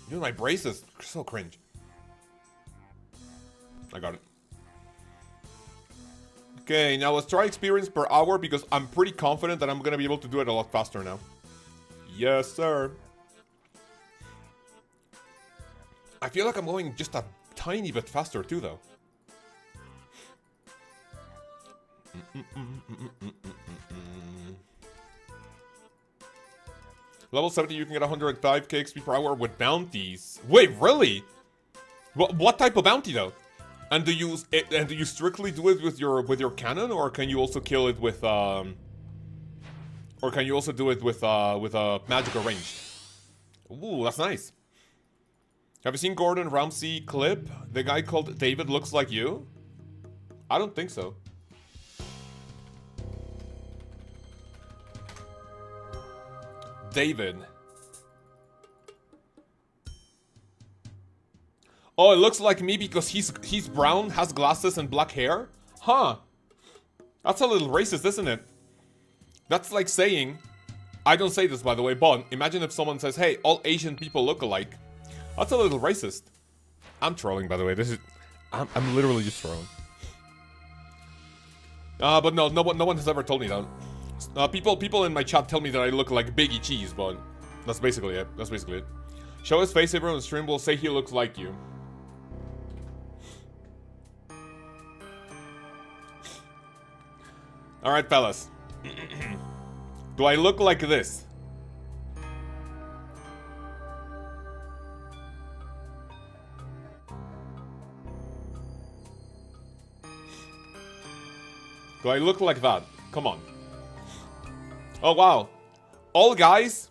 Dude, my braces are so cringe. I got it. Okay, now let's try experience per hour, because I'm pretty confident that I'm gonna be able to do it a lot faster now. Yes, sir. I feel like I'm going just a tiny bit faster too, though. Level 70, you can get 105k XP per hour with bounties. Wait, really? What type of bounty, though? And do you strictly do it with your cannon, or can you also kill it with Or can you also do it with a magical range? Ooh, that's nice. Have you seen Gordon Ramsay clip? The guy called David looks like you? I don't think so. David. Oh, it looks like me because he's brown, has glasses and black hair? Huh. That's a little racist, isn't it? That's like saying, I don't say this by the way, but imagine if someone says, hey, all Asian people look alike. That's a little racist. I'm trolling, by the way. I'm literally just trolling. But no one has ever told me that. People in my chat tell me that I look like Biggie Cheese, but that's basically it. That's basically it. Show his face, everyone on stream will say he looks like you. Alright, fellas. Do I look like this? Do I look like that? Come on. Oh, wow. All guys,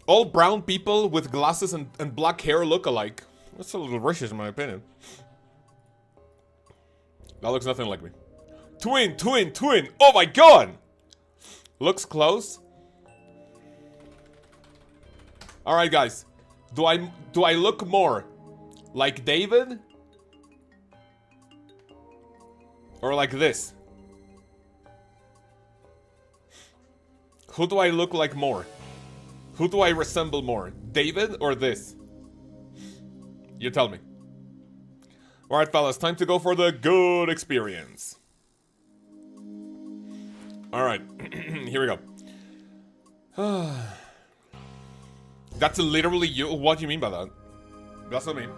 all brown people with glasses and black hair look alike. That's a little racist in my opinion. That looks nothing like me. Twin! Oh my god! Looks close. Alright, guys. Do I look more like David? Or like this? Who do I look like more? Who do I resemble more? David or this? You tell me. Alright, fellas, time to go for the good experience. Alright, here we go. That's literally you? What do you mean by that? That's what I mean.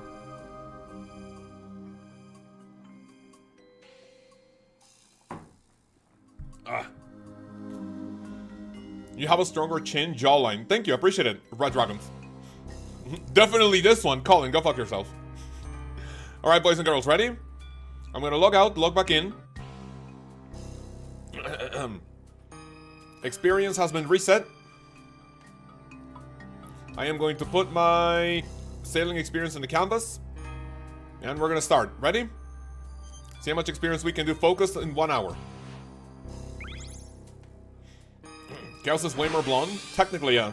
You have a stronger chin, jawline. Thank you, appreciate it, Red Dragons. Definitely this one. Colin, go fuck yourself. Alright, boys and girls, ready? I'm gonna log out, log back in. Experience has been reset. I am going to put my sailing experience in the canvas. And we're gonna start. Ready? See how much experience we can do focused in 1 hour. Lkaoz is way more blonde? Technically, yeah.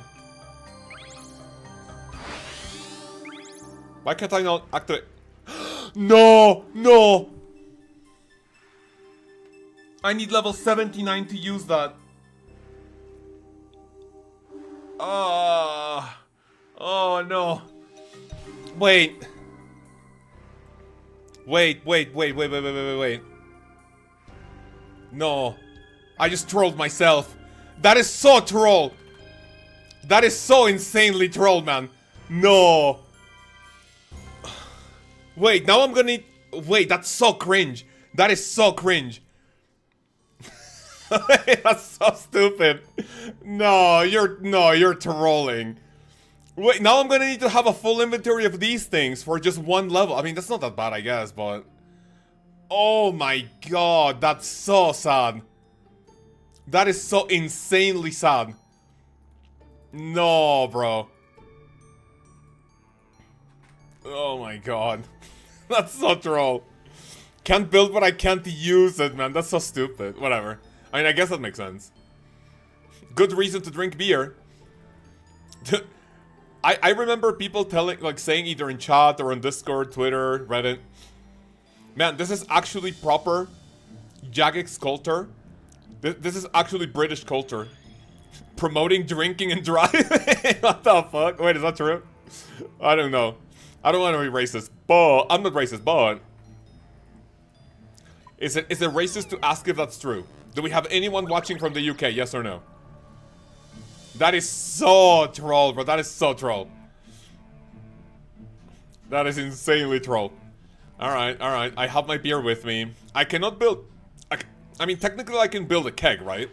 Why can't I not activate? No! No! I need level 79 to use that. Oh no. Wait. Wait. No. I just trolled myself. That is so troll. That is so insanely troll, man. No. Wait, now I'm gonna need... Wait, that's so cringe. That is so cringe. That's so stupid. No, you're trolling. Wait, now I'm gonna need to have a full inventory of these things for just one level. I mean, that's not that bad, I guess, but... Oh my god, that's so sad. That is so insanely sad. No, bro. Oh my god. That's so troll. Can't build but I can't use it, man. That's so stupid. Whatever. I mean, I guess that makes sense. Good reason to drink beer. I remember people telling, like, saying either in chat or on Discord, Twitter, Reddit. Man, this is actually proper Jagex culture. This is actually British culture. Promoting drinking and driving? What the fuck? Wait, is that true? I don't know. I don't want to be racist, but... I'm not racist, but... Is it racist to ask if that's true? Do we have anyone watching from the UK, yes or no? That is so troll, bro. That is so troll. That is insanely troll. Alright. I have my beer with me. I cannot build... I mean, technically I can build a keg, right?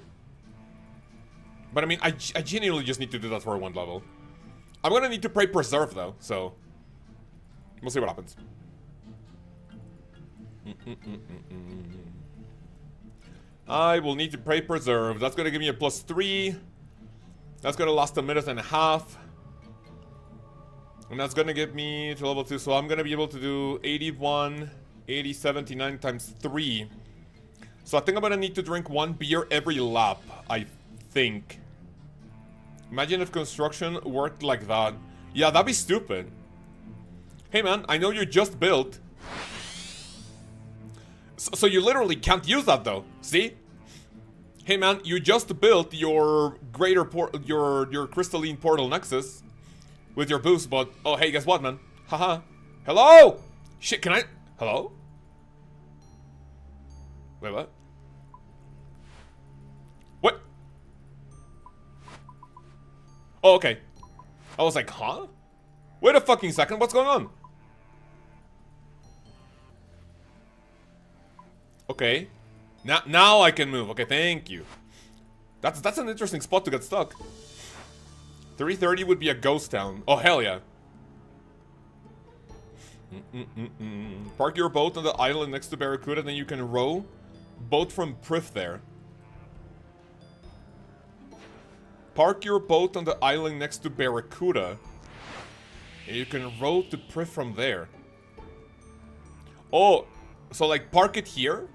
But I mean, I genuinely just need to do that for one level. I'm gonna need to pray preserve, though, so... We'll see what happens. I will need to pray preserve. That's gonna give me a +3. That's gonna last a minute and a half. And that's gonna get me to level 2. So I'm gonna be able to do 81, 80, 79 times 3. So I think I'm gonna need to drink 1 beer every lap, I think. Imagine if construction worked like that. Yeah, that'd be stupid. Hey man, I know you just built. So you literally can't use that though, see? Hey man, you just built your your crystalline portal nexus with your boost, but oh hey, guess what, man? Haha. Hello? Shit, can I? Hello? Wait, what? What? Oh, okay. I was like, huh? Wait a fucking second, what's going on? Okay. Now I can move. Okay, thank you. That's an interesting spot to get stuck. 330 would be a ghost town. Oh, hell yeah. Park your boat on the island next to Barracuda, then you can row boat from Prif there. Park your boat on the island next to Barracuda, and you can row to Prif from there. Oh, so like park it here?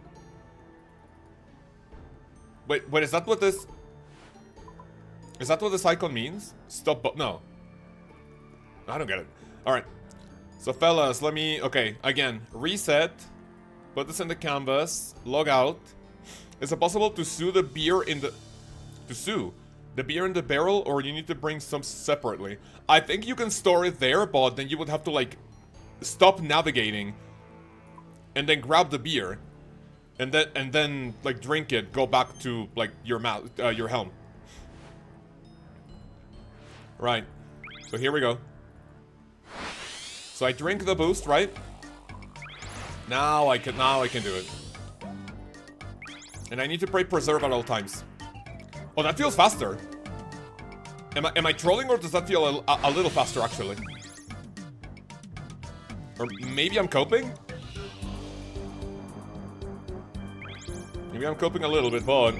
Wait, is that what this... Is that what this icon means? Stop boat? No. I don't get it. Alright. So fellas, let me... Okay, again. Reset. Put this in the canvas. Log out. Is it possible to sew the beer in the... To sew the beer in the barrel, or you need to bring some separately? I think you can store it there, but then you would have to, like, stop navigating and then grab the beer. And then, like, drink it, go back to, like, your helm. Right. So here we go. So I drink the boost, right? Now I can do it. And I need to pray preserve at all times. Oh, that feels faster. Am I trolling, or does that feel a little faster, actually? Or maybe I'm coping? Maybe I'm coping a little bit, but...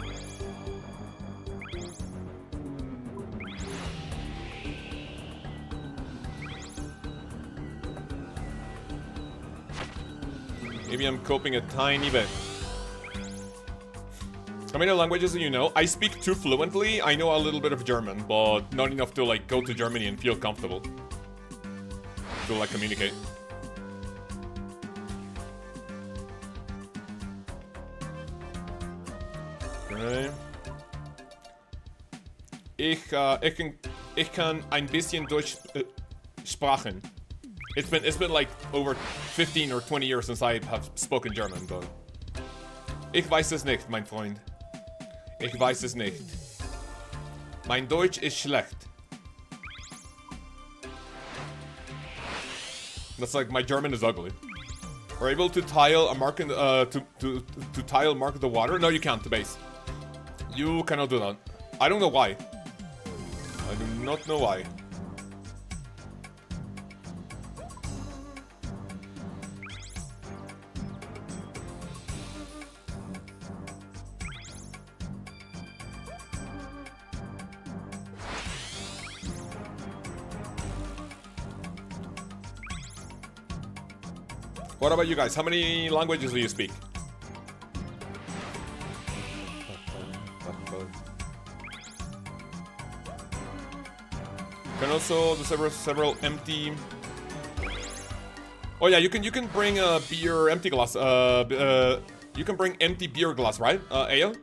Maybe I'm coping a tiny bit. How many languages do you know? I speak 2 fluently. I know a little bit of German, but not enough to, like, go to Germany and feel comfortable. To, like, communicate. Okay. Ich kann ein bisschen Deutsch sprechen. It's been like over 15 or 20 years since I have spoken German, but... Ich weiß es nicht, mein Freund. Ich weiß es nicht. Mein Deutsch ist schlecht. That's like, my German is ugly. Are able to tile a mark in the, to tile mark the water? No, you can't, the base. You cannot do that. I don't know why. I do not know why. What about you guys? How many languages do you speak? Can also do several empty. Oh yeah, you can bring a beer empty glass. You can bring empty beer glass, right? Ale.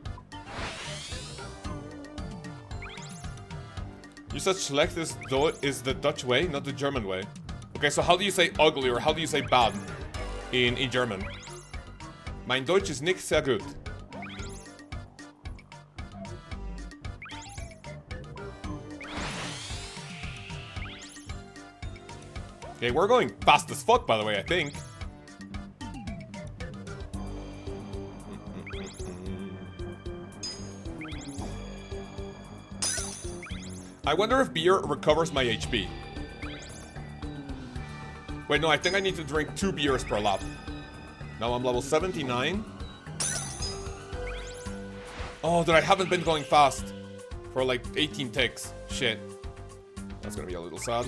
You said schlecht is the Dutch way, not the German way. Okay, so how do you say ugly, or how do you say bad in German? Mein Deutsch ist nicht sehr gut. Okay, we're going fast as fuck, by the way, I think. I wonder if beer recovers my HP. Wait, no, I think I need to drink 2 beers per lap. Now I'm level 79. Oh, dude, I haven't been going fast. For like 18 ticks. Shit. That's gonna be a little sad.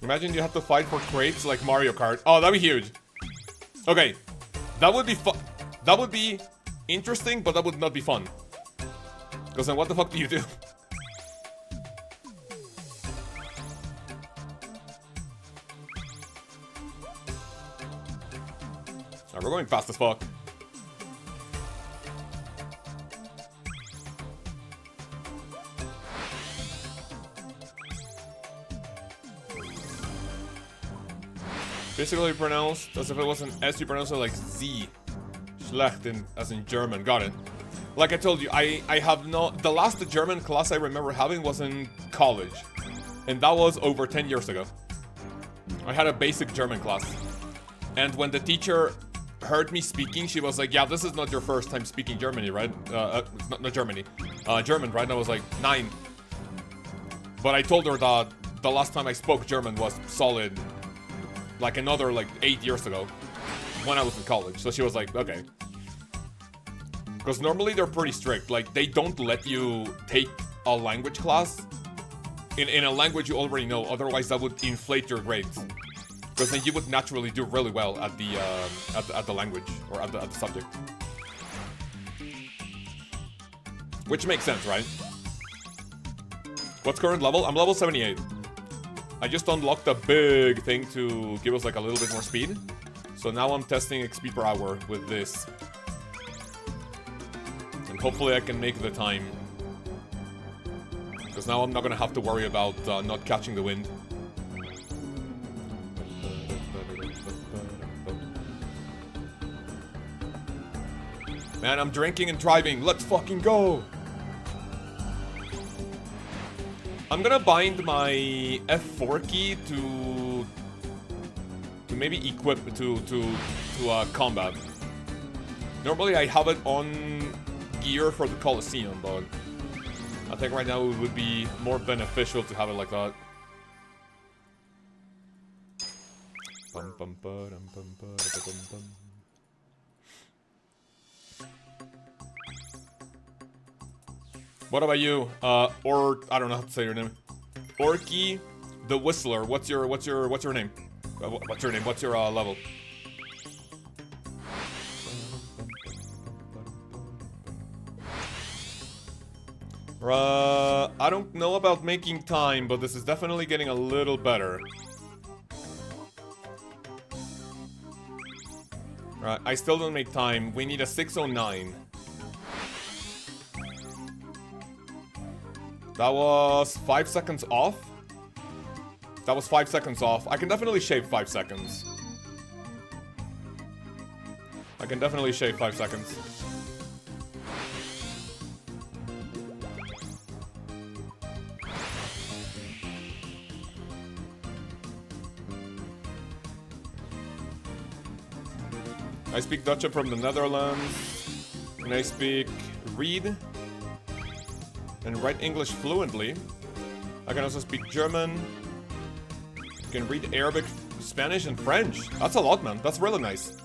Imagine you have to fight for crates like Mario Kart. Oh, that'd be huge. Okay. That would be fun. That would be interesting, but that would not be fun. Because then what the fuck do you do? Oh, we're going fast as fuck. Basically pronounced as if it was an S, you pronounce it like Z. Schlecht as in German. Got it. Like I told you, I have no... The last German class I remember having was in college. And that was over 10 years ago. I had a basic German class. And when the teacher heard me speaking, she was like, yeah, this is not your first time speaking Germany, right? Not Germany. German, right? And I was like, 9. But I told her that the last time I spoke German was solid... like another, like, 8 years ago. When I was in college. So she was like, okay. Because normally they're pretty strict. Like, they don't let you take a language class in a language you already know. Otherwise, that would inflate your grades. Because then you would naturally do really well at the language. Or at the subject. Which makes sense, right? What's current level? I'm level 78. I just unlocked a big thing to give us like a little bit more speed. So now I'm testing XP per hour with this. And hopefully I can make the time. Because now I'm not going to have to worry about not catching the wind. Man, I'm drinking and driving. Let's fucking go! I'm gonna bind my F4 key to maybe equip to combat. Normally I have it on gear for the Colosseum, but I think right now it would be more beneficial to have it like that. What about you? Or I don't know how to say your name. Orky the Whistler. What's your name? What's your name? What's your level? I don't know about making time, but this is definitely getting a little better. Right, I still don't make time. We need a 609. That was 5 seconds off. That was 5 seconds off. I can definitely shave 5 seconds. I can definitely shave 5 seconds. I speak Dutch from the Netherlands. And I speak read and write English fluently. I can also speak German. I can read Arabic, Spanish, and French. That's a lot, man. That's really nice.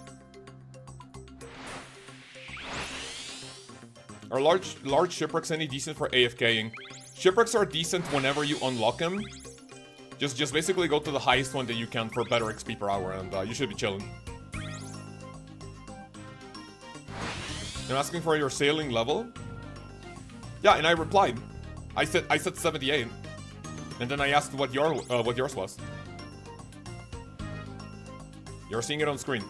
Are large shipwrecks any decent for AFKing? Shipwrecks are decent whenever you unlock them. Just basically go to the highest one that you can for better XP per hour, and you should be chilling. I'm asking for your sailing level. Yeah, and I replied. I said 78, and then I asked what yours was. You're seeing it on screen.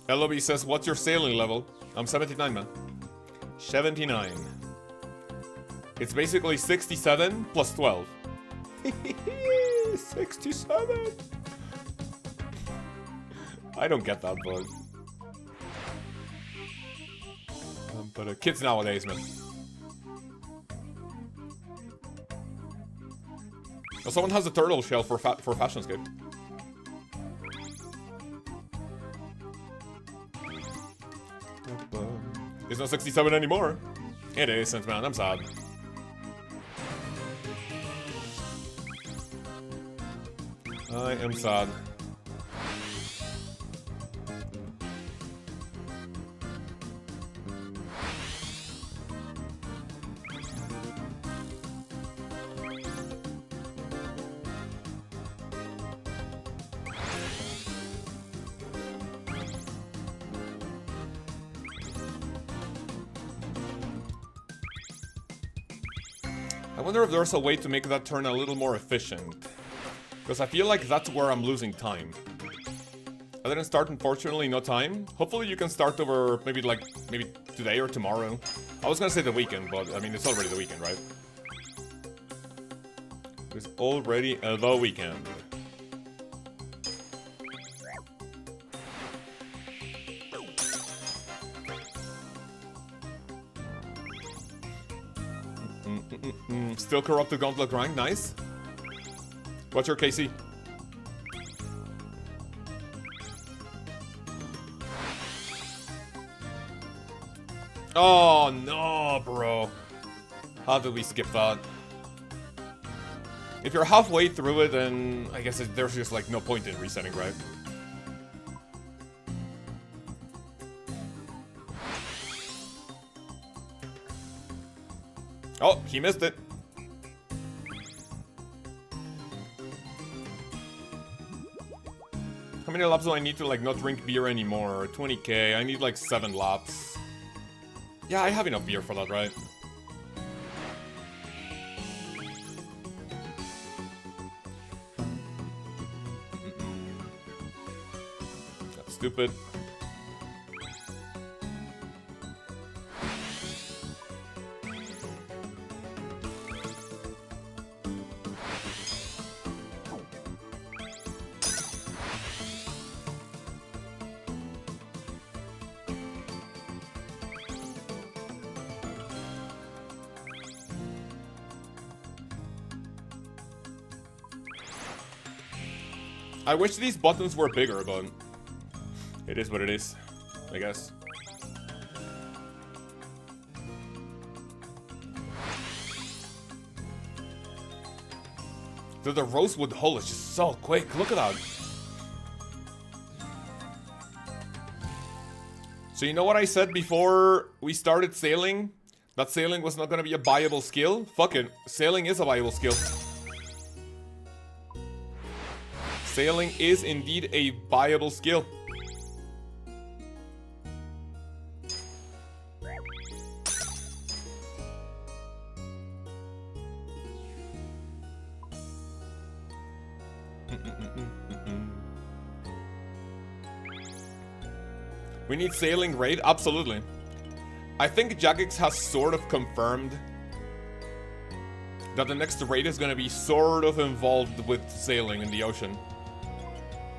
LOB says, what's your sailing level? I'm 79, man. 79. It's basically 67 plus 12. 67! I don't get that, bug. But kids nowadays, man. Oh, someone has a turtle shell for Fashionscape. It's not 67 anymore. It isn't, man. I'm sad. I am sad. I wonder if there's a way to make that turn a little more efficient. Because I feel like that's where I'm losing time. I didn't start, unfortunately, no time. Hopefully you can start over maybe today or tomorrow. I was gonna say the weekend, but I mean, it's already the weekend, right? It's already the weekend. Still corrupted gauntlet grind, nice. What's your KC? Oh no, bro. How did we skip that? If you're halfway through it, then I guess there's just like no point in resetting, right? Oh, he missed it. How many laps do I need to like not drink beer anymore? 20k. I need like 7 laps. Yeah, I have enough beer for that, right? That's stupid. I wish these buttons were bigger, but it is what it is, I guess. Dude, the rosewood hole is just so quick. Look at that. So you know what I said before we started sailing? That sailing was not going to be a viable skill? Fuck it. Sailing is a viable skill. Sailing is indeed a viable skill. We need sailing raid? Absolutely. I think Jagex has sort of confirmed that the next raid is going to be sort of involved with sailing in the ocean.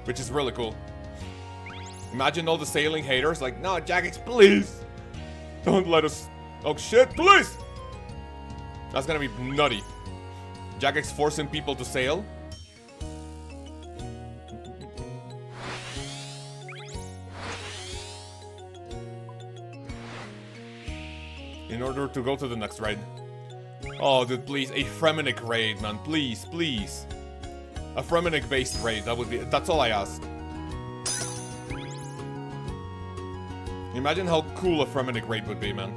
Which is really cool. Imagine all the sailing haters like, no, Jagex, please! Don't let us... Oh shit, please! That's gonna be nutty. Jagex forcing people to sail. In order to go to the next raid. Oh, dude, please. A Fremenic raid, man. Please, please. A Fremenic based raid, that would be... That's all I ask. Imagine how cool a Fremenic raid would be, man.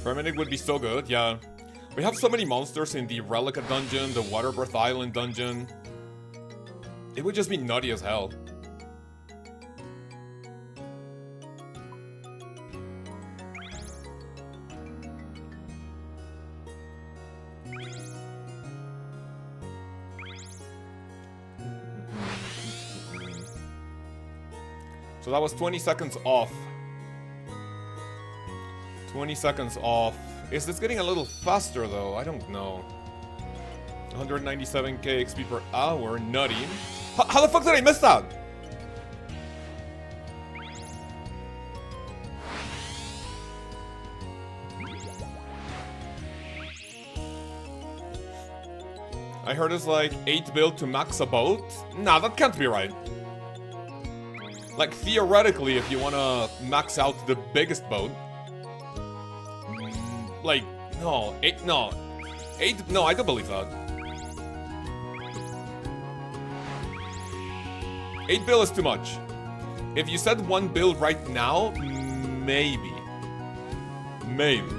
Fremenic would be so good, yeah. We have so many monsters in the Relica dungeon, the Waterbirth Island dungeon. It would just be nutty as hell. So that was 20 seconds off. 20 seconds off. Is this getting a little faster though? I don't know. 197k XP per hour, nutty. How the fuck did I miss that? I heard it's like 8 build to max a boat. Nah, that can't be right. Like, theoretically, if you wanna max out the biggest boat. Like, no, 8, no. 8, no, I don't believe that. 8 bill is too much. If you said 1 bill right now, maybe. Maybe.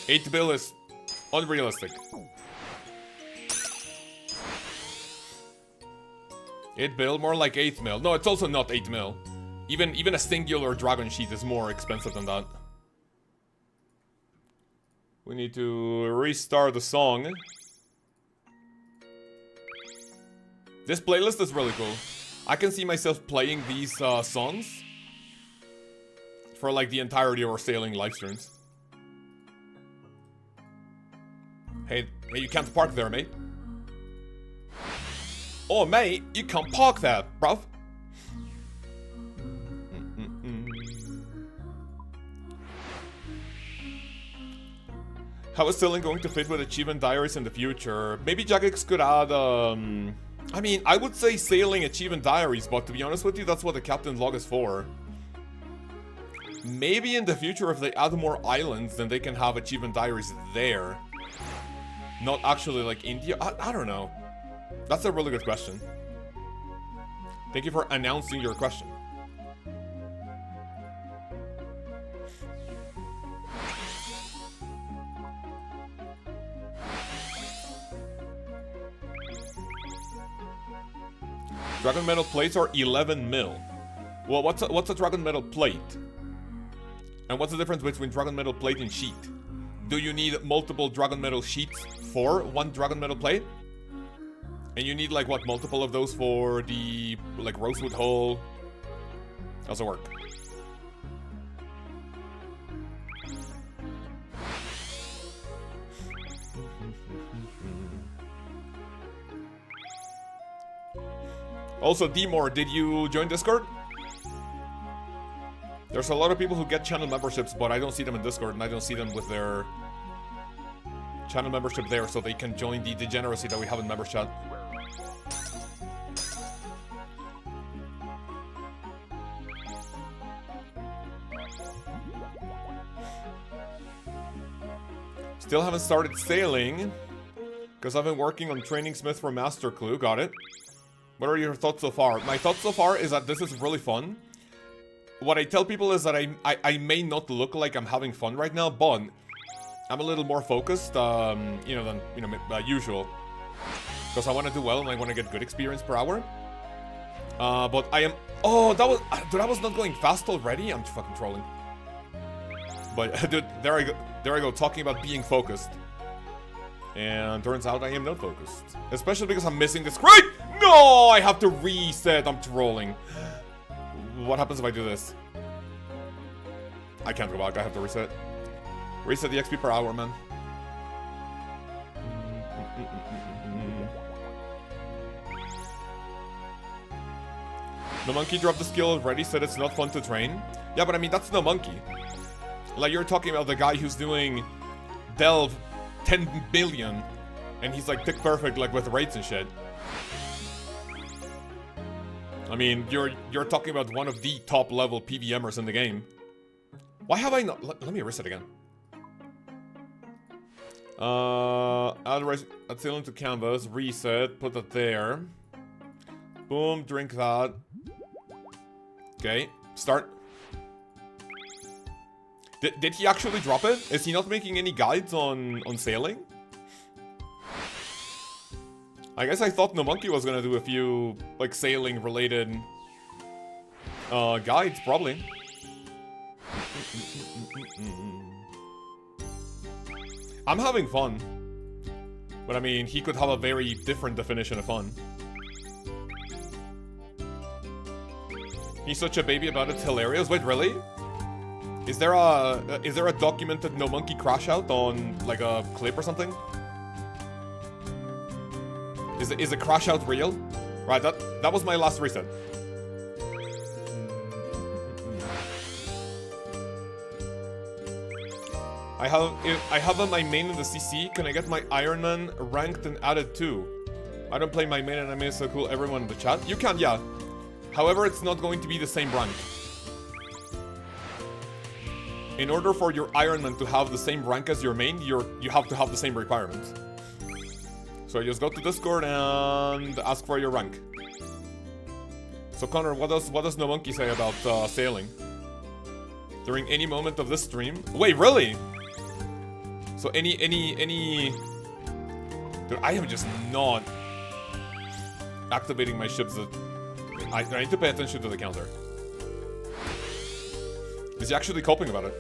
$8 bill is unrealistic. 8 bill, more like 8 mil. No, it's also not 8 mil. Even a singular dragon sheet is more expensive than that. We need to restart the song. This playlist is really cool. I can see myself playing these songs for like the entirety of our sailing live streams. Hey, you can't park there, mate. Oh, mate, you can't park there, bruv. How is sailing going to fit with achievement diaries in the future? Maybe Jagex could add, I mean, I would say sailing achievement diaries, but to be honest with you, that's what the captain log is for. Maybe in the future, if they add more islands, then they can have achievement diaries there. Not actually like India. I don't know. That's a really good question. Thank you for announcing your question. Dragon metal plates are 11 mil. Well, what's a dragon metal plate? And what's the difference between dragon metal plate and sheet? Do you need multiple dragon metal sheets for one dragon metal plate? And you need like what, multiple of those for the like rosewood hull? How's it work? Also, Demore, did you join Discord? There's a lot of people who get channel memberships, but I don't see them in Discord, and I don't see them with their channel membership there, so they can join the degeneracy that we have in member chat. Still haven't started sailing, because I've been working on training Smith for Master Clue. Got it. What are your thoughts so far? My thoughts so far is that this is really fun. What I tell people is that I may not look like I'm having fun right now, but I'm a little more focused, you know, than usual. Because I want to do well and I want to get good experience per hour. But I am... Oh, that was... Dude, I was not going fast already? I'm fucking trolling. But, dude, there I go. There I go, talking about being focused. And turns out I am not focused. Especially because I'm missing the script! No! I have to reset. I'm trolling. What happens if I do this? I can't go back. I have to reset. Reset the XP per hour, man. No Monkey dropped the skill already, said it's not fun to train. Yeah, but I mean, that's No Monkey. Like, you're talking about the guy who's doing Delve 10 billion, and he's like pick perfect, like with raids and shit. I mean, you're talking about one of the top level PVMers in the game. Why have I not? Let me reset again. Add sailing to canvas, reset, put that there. Boom, drink that. Okay, start. Did he actually drop it? Is he not making any guides on sailing? I guess I thought No Monkey was gonna do a few, like, sailing related guides, probably. I'm having fun. But I mean, he could have a very different definition of fun. He's such a baby about it, it's hilarious. Wait, really? Is there a documented no monkey crash out on like a clip or something? Is a crash out real? Right, that was my last reset. I have my main in the CC. Can I get my Iron Man ranked and added too? I don't play my main and I made it so cool. Everyone in the chat. You can, yeah. However, it's not going to be the same rank. In order for your Iron Man to have the same rank as your main, you have to have the same requirements. So just go to Discord and ask for your rank. So Connor, what does No Monkey say about sailing? During any moment of this stream? Wait, really? So any dude, I am just not activating my ships. I need to pay attention to the counter. Is he actually coping about it?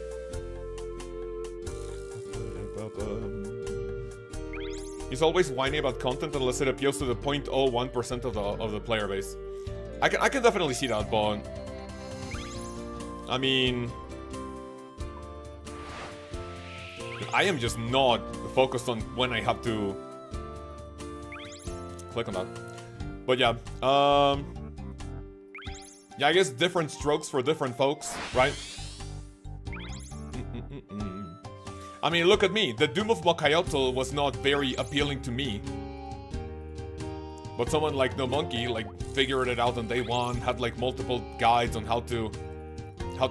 He's always whining about content unless it appeals to the 0.01% of the player base. I can definitely see that, but I mean, I am just not focused on when I have to click on that. But yeah, yeah, I guess different strokes for different folks, right? I mean, look at me. The Doom of Mokayotl was not very appealing to me. But someone like No Monkey, like, figured it out on day one, had like multiple guides on how to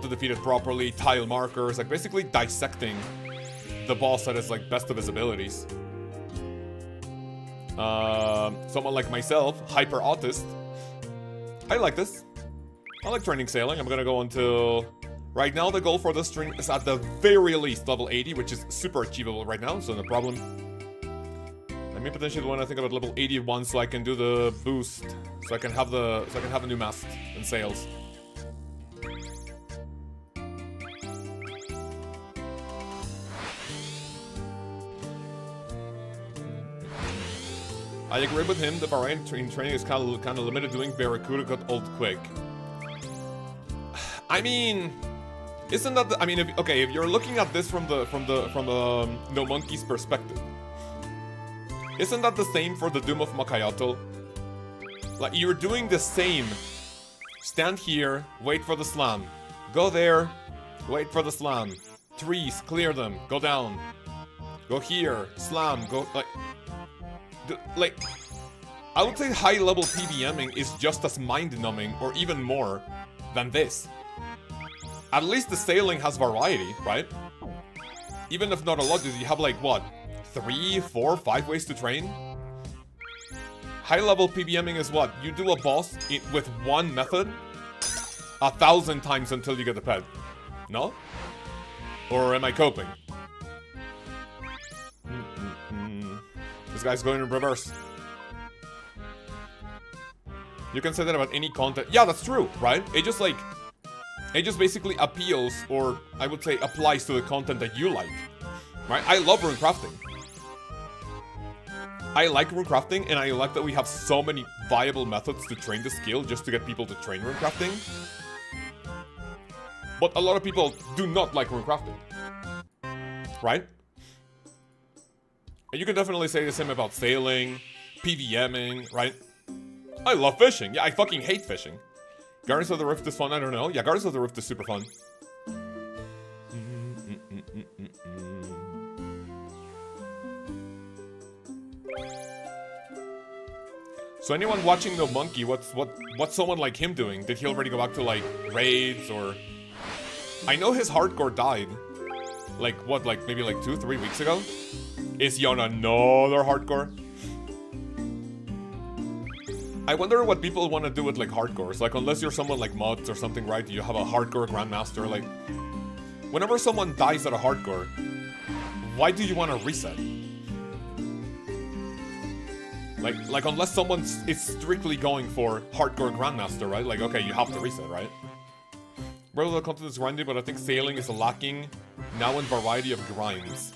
defeat it properly, tile markers, like basically dissecting the boss at his like best of his abilities. Someone like myself, hyper autist. I like this. I like training sailing. I'm gonna go until... Right now, the goal for this stream is at the very least level 80, which is super achievable right now, so no problem. I may potentially want to think about level 81 so I can do the boost, so I can have a new mast and sails. I agree with him. The variety in training is kind of limited. Doing Barracuda got old quick. I mean, isn't that I mean, if you're looking at this from No Monkey's perspective, isn't that the same for the Doom of Mokayotl? Like, you're doing the same. Stand here, wait for the slam. Go there, wait for the slam. Trees, clear them, go down. Go here, slam, go like, I would say high-level PVMing is just as mind-numbing, or even more, than this. At least the sailing has variety, right? Even if not a lot, you have like, what? 3, 4, 5 ways to train? High-level PVMing is what? You do a boss with one method 1,000 times until you get the pet. No? Or am I coping? This guy's going in reverse. You can say that about any content. Yeah, that's true, right? It just basically appeals, or I would say applies to the content that you like, right? I love runecrafting. I like runecrafting, and I like that we have so many viable methods to train the skill just to get people to train runecrafting. But a lot of people do not like runecrafting, right? And you can definitely say the same about sailing, PVMing, right? I love fishing. Yeah, I fucking hate fishing. Guardians of the Rift is fun, I don't know. Yeah, Guardians of the Rift is super fun. So anyone watching No Monkey, what's someone like him doing? Did he already go back to like raids or... I know his hardcore died. Like what, like maybe like 2-3 weeks ago? Is he on another hardcore? I wonder what people want to do with like hardcores. Like, unless you're someone like Mods or something, right? You have a hardcore grandmaster. Like, whenever someone dies at a hardcore, why do you want to reset? Like unless someone is strictly going for hardcore grandmaster, right? Like, okay, you have to reset, right? Regular content is grindy, but I think sailing is lacking now in variety of grinds.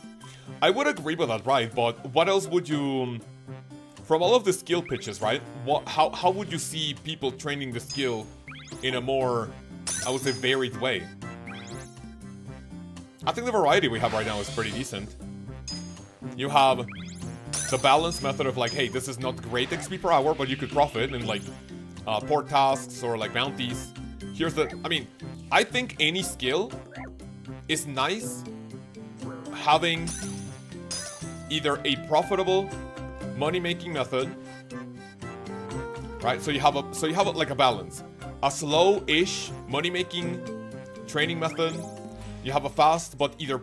I would agree with that, right? But what else would you... From all of the skill pitches, right? How would you see people training the skill in a more, I would say, varied way? I think the variety we have right now is pretty decent. You have the balanced method of like, hey, this is not great XP per hour, but you could profit in like port tasks or like bounties. Here's the, I mean, I think any skill is nice having either a profitable money-making method, right? So you have like a balance, a slow-ish money-making training method. You have a fast, but either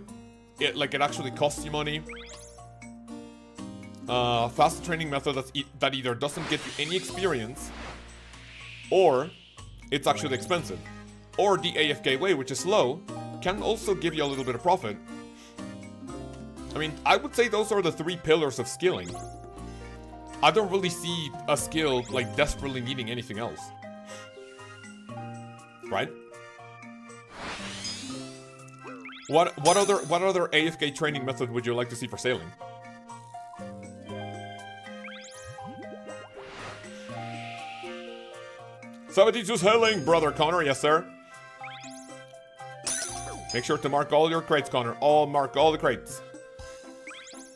it actually costs you money. Fast training method that either doesn't get you any experience, or it's actually expensive. Or the AFK way, which is slow, can also give you a little bit of profit. I mean, I would say those are the 3 pillars of skilling. I don't really see a skill like desperately needing anything else. Right? What other AFK training method would you like to see for sailing? "72 sailing, brother Connor." Yes, sir. Make sure to mark all your crates, Connor. Mark all the crates.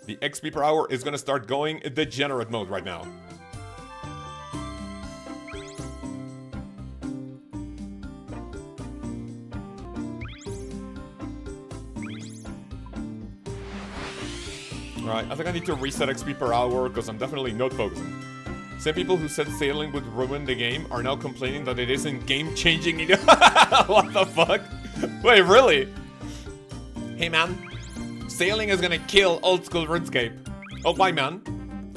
The XP per hour is gonna start going degenerate mode right now. Alright, I think I need to reset XP per hour because I'm definitely not focusing. Same people who said sailing would ruin the game are now complaining that it isn't game-changing. What the fuck? Wait, really? Hey man, sailing is gonna kill old school RuneScape. Oh, why man?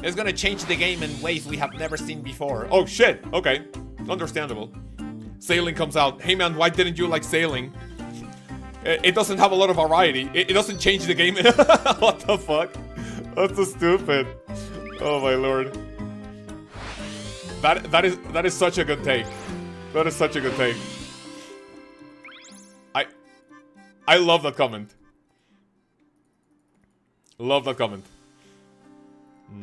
It's gonna change the game in ways we have never seen before. Oh shit, okay. Understandable. Sailing comes out. Hey man, why didn't you like sailing? It doesn't have a lot of variety. It doesn't change the game. What the fuck? That's so stupid. Oh my lord. That is such a good take. That is such a good take. I love that comment. Love that comment. I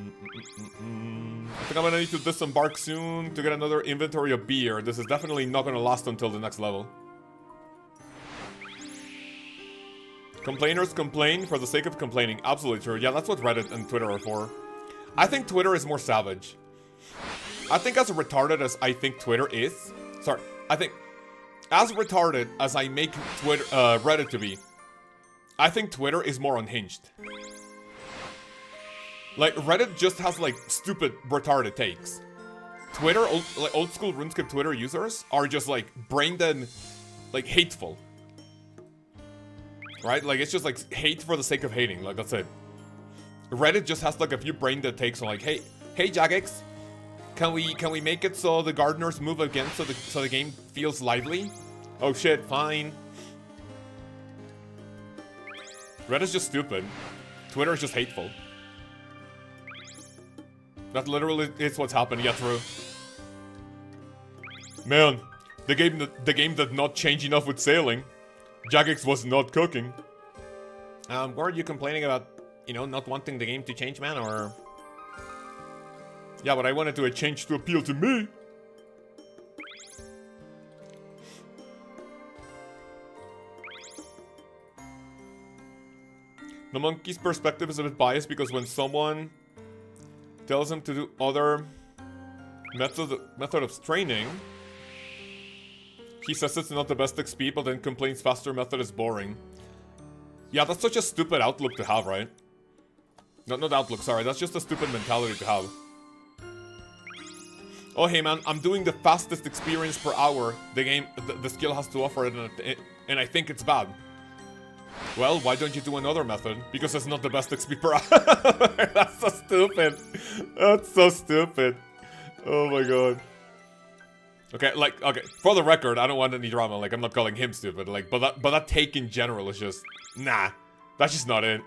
think I'm gonna need to disembark soon to get another inventory of beer. This is definitely not gonna last until the next level. Complainers complain for the sake of complaining. Absolutely true. Yeah, that's what Reddit and Twitter are for. I think Twitter is more savage. I think as retarded as I think Twitter is... Sorry, I think... As retarded as I make Twitter, Reddit to be, I think Twitter is more unhinged. Like, Reddit just has, like, stupid, retarded takes. Twitter, old school RuneScape Twitter users are just, like, brain-dead, like, hateful. Right? Like, it's just, like, hate for the sake of hating. Like, that's it. Reddit just has, like, a few brain-dead takes on, like, hey Jagex, can we make it so the gardeners move again so the game feels lively? Oh shit, fine. Reddit's just stupid. Twitter is just hateful. That literally is what's happened. Yeah, true. Man, the game did not change enough with sailing. Jagex was not cooking. Were you complaining about, you know, not wanting the game to change, man, or... Yeah, but I wanted to change to appeal to me. The monkey's perspective is a bit biased because when someone tells him to do other method of training, he says it's not the best XP, but then complains faster method is boring. Yeah, that's such a stupid outlook to have, right? No, not outlook, sorry. That's just a stupid mentality to have. Oh, hey man, I'm doing the fastest experience per hour the skill has to offer, and I think it's bad. Well, why don't you do another method? Because it's not the best XP per hour. That's so stupid. That's so stupid. Oh my god. Okay, like, okay, for the record, I don't want any drama. Like, I'm not calling him stupid. Like, but that take in general is just, nah, that's just not it.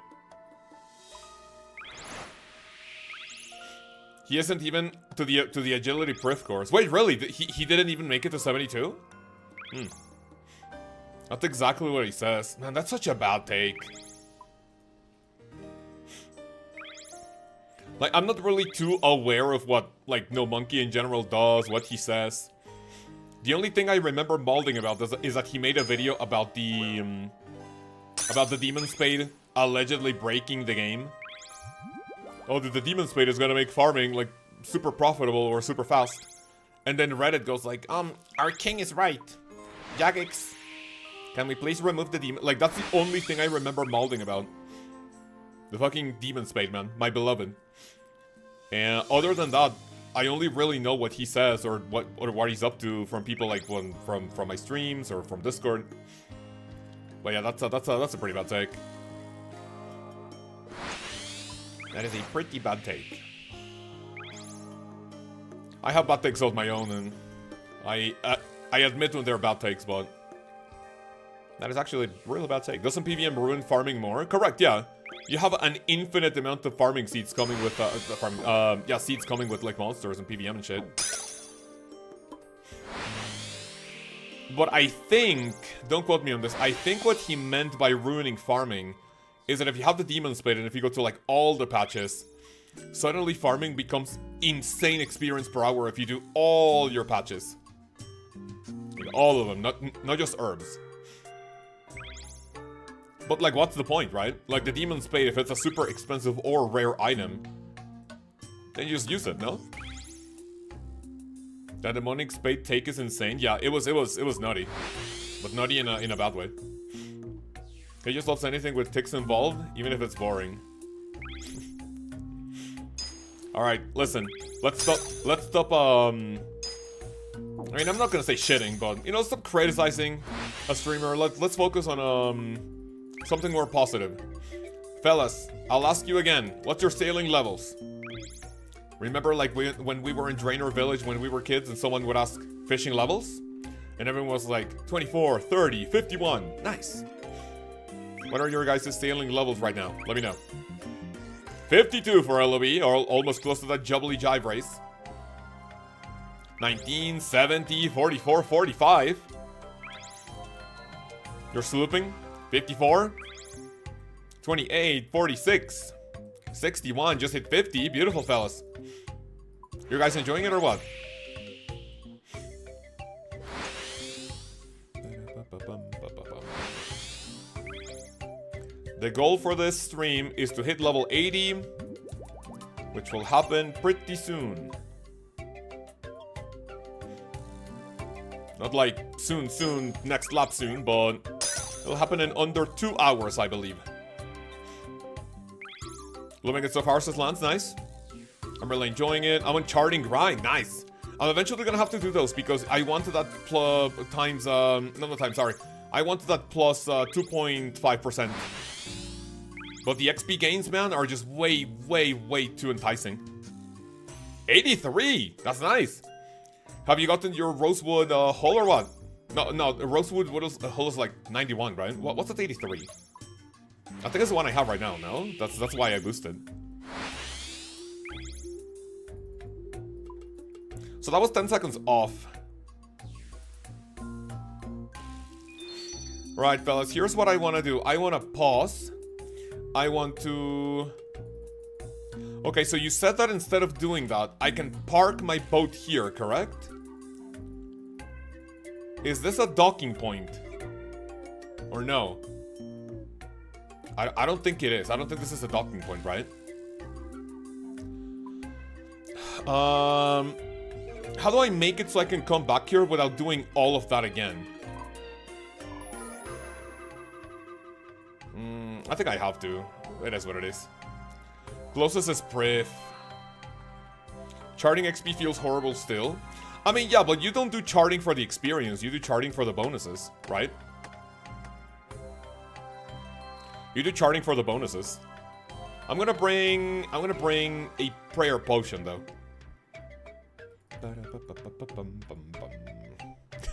He isn't even to the agility prith course. Wait, really? He didn't even make it to 72? Hmm. That's exactly what he says. Man, that's such a bad take. Like, I'm not really too aware of what, like, No Monkey in general does, what he says. The only thing I remember molding about is that he made a video about the about the Demon Spade allegedly breaking the game. Oh, the Demon Spade is gonna make farming, like, super profitable or super fast. And then Reddit goes like, our king is right. Jagex, can we please remove the demon? Like, that's the only thing I remember mouthing about. The fucking Demon Spade, man. My beloved. And other than that, I only really know what he says or what he's up to from people like from my streams or from Discord. But yeah, that's a pretty bad take. That is a pretty bad take. I have bad takes of my own, and I admit when they're bad takes, but that is actually a really bad take. Doesn't PVM ruin farming more? Correct, yeah. You have an infinite amount of farming seeds coming with seeds coming with like monsters and PVM and shit. But I think, don't quote me on this, I think what he meant by ruining farming is that if you have the Demon Spade and if you go to like all the patches, suddenly farming becomes insane experience per hour if you do all your patches. Like, all of them, not just herbs. But like, what's the point, right? Like the Demon Spade, if it's a super expensive or rare item, then you just use it, no? That demonic spade take is insane. Yeah, it was nutty, but nutty in a bad way. He just loves anything with ticks involved, even if it's boring. All right, listen. Let's stop. I mean, I'm not gonna say shitting, but you know, stop criticizing a streamer. Let's focus on something more positive. Fellas, I'll ask you again. What's your sailing levels? Remember, like when we were in Draenor Village when we were kids, and someone would ask fishing levels, and everyone was like 24, 30, 51. Nice. What are your guys' sailing levels right now? Let me know. 52 for LOB, or almost close to that Jubbly Jive race. 19, 70, 44, 45. You're slooping. 54. 28, 46. 61, just hit 50. Beautiful, fellas. You guys enjoying it or what? The goal for this stream is to hit level 80, which will happen pretty soon. Not like soon, next lap soon, but it'll happen in under 2 hours, I believe. Loving it so far, says Lance. Nice. I'm really enjoying it. I'm on charting grind. Nice. I'm eventually gonna have to do those because I wanted that times, I wanted that plus 2.5%. But the XP gains, man, are just way too enticing. 83! That's nice. Have you gotten your Rosewood hull or what? No, Rosewood hull is like 91, right? What's that 83? I think it's the one I have right now, no? That's why I boosted. So that was 10 seconds off. Right, fellas, here's what I want to do. I want to pause. I want to... Okay, so you said that instead of doing that, I can park my boat here, correct? Is this a docking point? Or no? I don't think it is. I don't think this is a docking point, right? How do I make it so I can come back here without doing all of that again? I think I have to. It is what it is. Closest is Priv. Charting XP feels horrible still. I mean, yeah, but you don't do charting for the experience. You do charting for the bonuses, right? You do charting for the bonuses. I'm gonna bring a prayer potion though.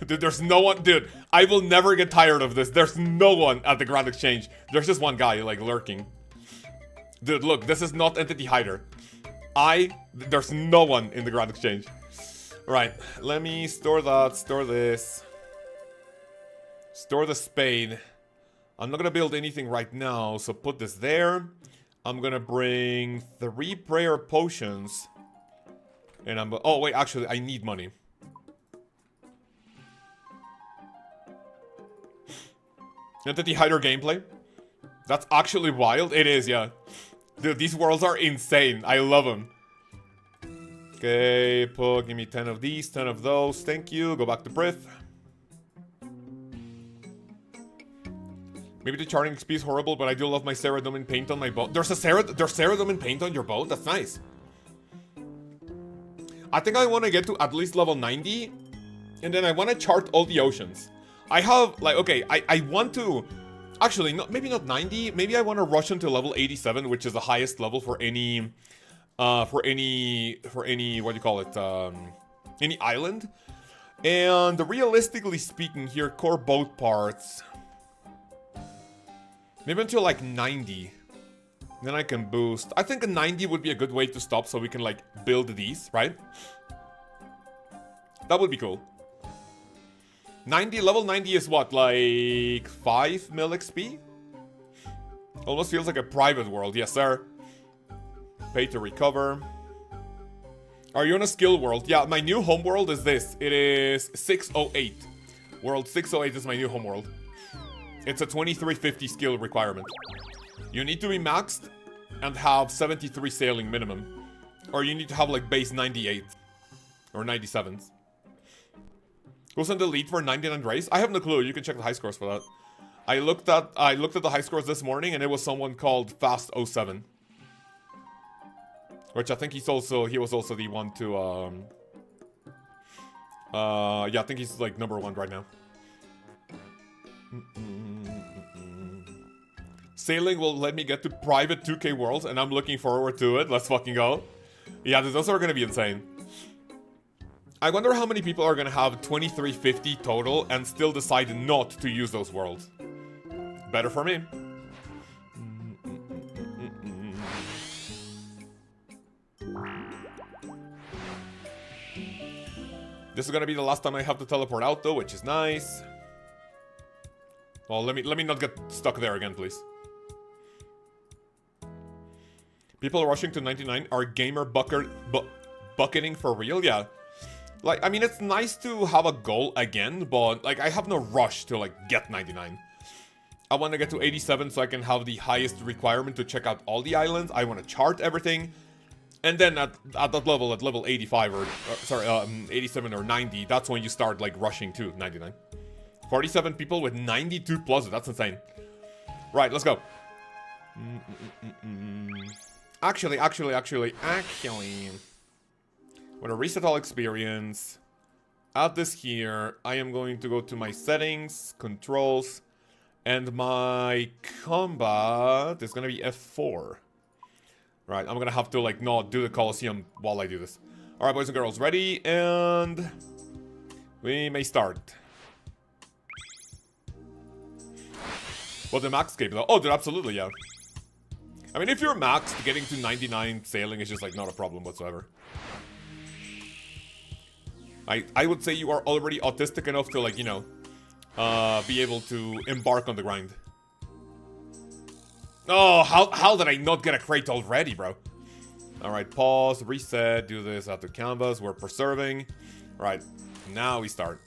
Dude, there's no one. Dude, I will never get tired of this. There's no one at the Grand Exchange. There's just one guy, like, lurking. Dude, look, this is not Entity Hider. There's no one in the Grand Exchange. Right, let me store that, store this. Store the spade. I'm not gonna build anything right now, so put this there. I'm gonna bring 3 prayer potions. And oh, wait, actually, I need money. Entity Hider gameplay. That's actually wild. It is, yeah. Dude, these worlds are insane. I love them. Okay, give me 10 of these, 10 of those. Thank you. Go back to Brith. Maybe the charting XP is horrible, but I do love my Ceradomin paint on my boat. There's Ceradomin paint on your boat? That's nice. I think I want to get to at least level 90. And then I want to chart all the oceans. I have, like, okay, I want to... Actually, maybe not 90. Maybe I want to rush into level 87, which is the highest level for any... what do you call it? Any island. And realistically speaking here, core boat parts... Maybe until like 90. Then I can boost. I think a 90 would be a good way to stop so we can like build these, right? That would be cool. 90, level 90 is what, like 5 mil XP? Almost feels like a private world, yes sir. Pay to recover. Are you on a skill world? Yeah, my new home world is this. It is 608. World 608 is my new home world. It's a 2350 skill requirement. You need to be maxed and have 73 sailing minimum. Or you need to have like base 98. Or 97s. Who's in the lead for 99 race? I have no clue. You can check the high scores for that. I looked at the high scores this morning and it was someone called Fast07. Which I think he was also the one to yeah, I think he's like #1 right now. Sailing will let me get to private 2K worlds and I'm looking forward to it. Let's fucking go. Yeah, those are gonna be insane. I wonder how many people are gonna have 2350 total and still decide not to use those worlds. Better for me. This is gonna be the last time I have to teleport out though, which is nice. Well, let me not get stuck there again, please. People rushing to 99 are gamer bucketing for real? Yeah. Like, I mean, it's nice to have a goal again, but, like, I have no rush to, like, get 99. I want to get to 87 so I can have the highest requirement to check out all the islands. I want to chart everything. And then at that level, at level 85 or 87 or 90, that's when you start, like, rushing to 99. 47 people with 92 pluses. That's insane. Right, let's go. Actually. I'm gonna reset all experience. Add this here. I am going to go to my settings, controls, and my combat is gonna be F4. Right, I'm gonna have to, like, not do the Colosseum while I do this. Alright, boys and girls, ready? And we may start. Well, the max escape though. Oh, dude, absolutely, yeah. I mean, if you're maxed, getting to 99 sailing is just, like, not a problem whatsoever. I would say you are already autistic enough to, like, you know, be able to embark on the grind. Oh, how did I not get a crate already, bro? Alright, pause, reset, do this after canvas, we're preserving. Right, now we start.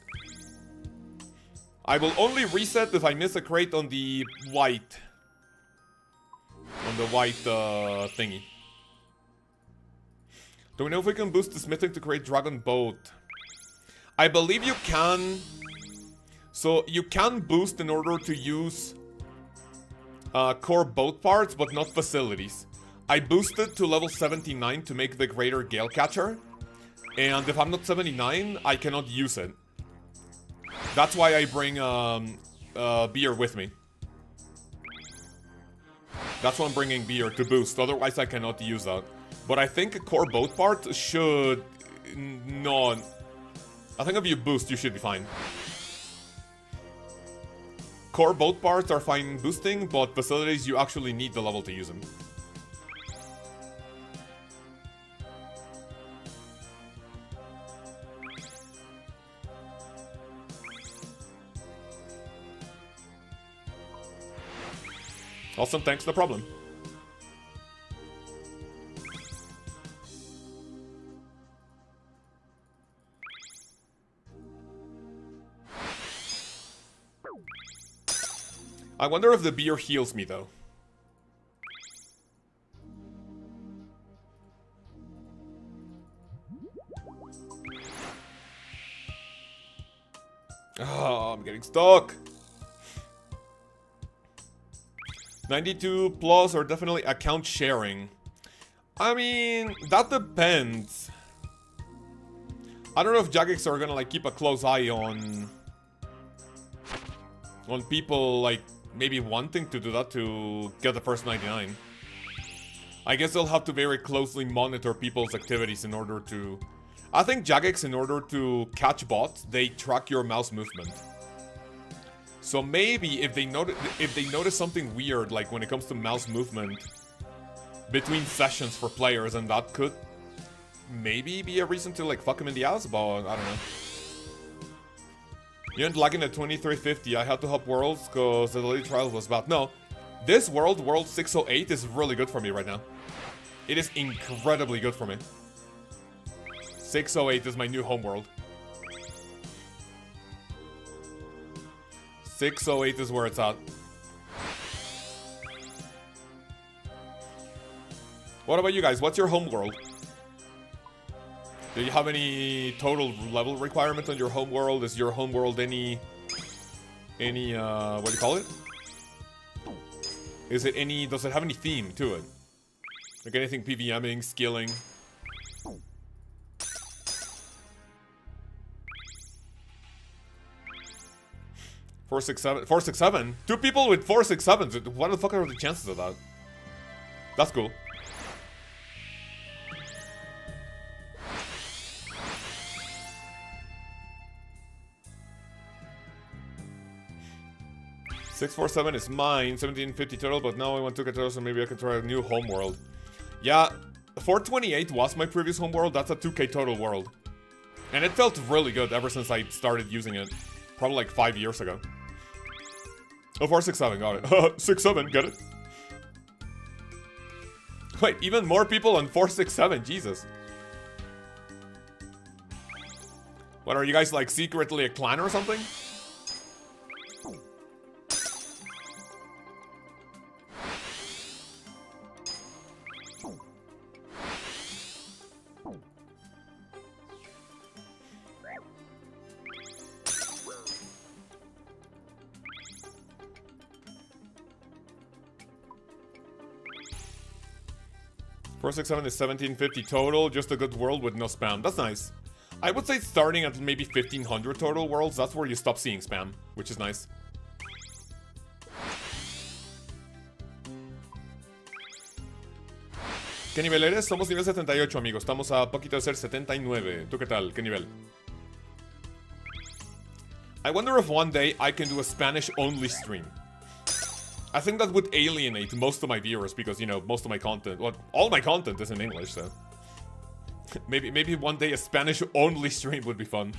I will only reset if I miss a crate on the white. Thingy. Do we know if we can boost the smithing to create dragon boat? I believe you can. So you can boost in order to use core boat parts, but not facilities. I boosted to level 79 to make the greater gale catcher. And if I'm not 79, I cannot use it. That's why I bring beer with me. That's why I'm bringing beer to boost. Otherwise, I cannot use that. But I think a core boat part should not. I think if you boost, you should be fine. Core boat parts are fine boosting, but facilities, you actually need the level to use them. Awesome, thanks, no problem. I wonder if the beer heals me, though. I'm getting stuck. 92 plus or definitely account sharing. I mean, that depends. I don't know if Jagex are gonna like keep a close eye on people like maybe wanting to do that to get the first 99. I guess they'll have to very closely monitor people's activities in order to... I think Jagex, in order to catch bots, they track your mouse movement. So maybe if they notice something weird, like when it comes to mouse movement between sessions for players, and that could maybe be a reason to like fuck him in the ass, but I don't know. You ain't lagging at 2350. I had to hop worlds because the daily trial was bad. No, this world 608, is really good for me right now. It is incredibly good for me. 608 is my new homeworld. 608 is where it's at. What about you guys? What's your homeworld? Do you have any total level requirement on your homeworld? Is your homeworld any what do you call it? Is it any, does it have any theme to it? Like anything PVMing, skilling? Four, 6, 7. 4, 6, 7? 2 people with 4, 6, 7s. What the fuck are the chances of that? That's cool. $647 is mine, 1750 total, but now I want to get total, so maybe I can try a new homeworld. Yeah, 428 was my previous homeworld. That's a 2K total world. And it felt really good ever since I started using it. Probably like 5 years ago. Oh, 467, got it. 67, get it? Wait, even more people on 467, Jesus. What, are you guys like secretly a clan or something? $467 is 1750 total, just a good world with no spam. That's nice. I would say starting at maybe 1500 total worlds, that's where you stop seeing spam, which is nice. ¿Qué nivel eres? Somos nivel 78, amigos. Estamos a poquito de ser 79. ¿Tú qué tal? ¿Qué nivel? I wonder if one day I can do a Spanish-only stream. I think that would alienate most of my viewers because, you know, most of my content, well, all my content is in English, so maybe one day a Spanish-only stream would be fun.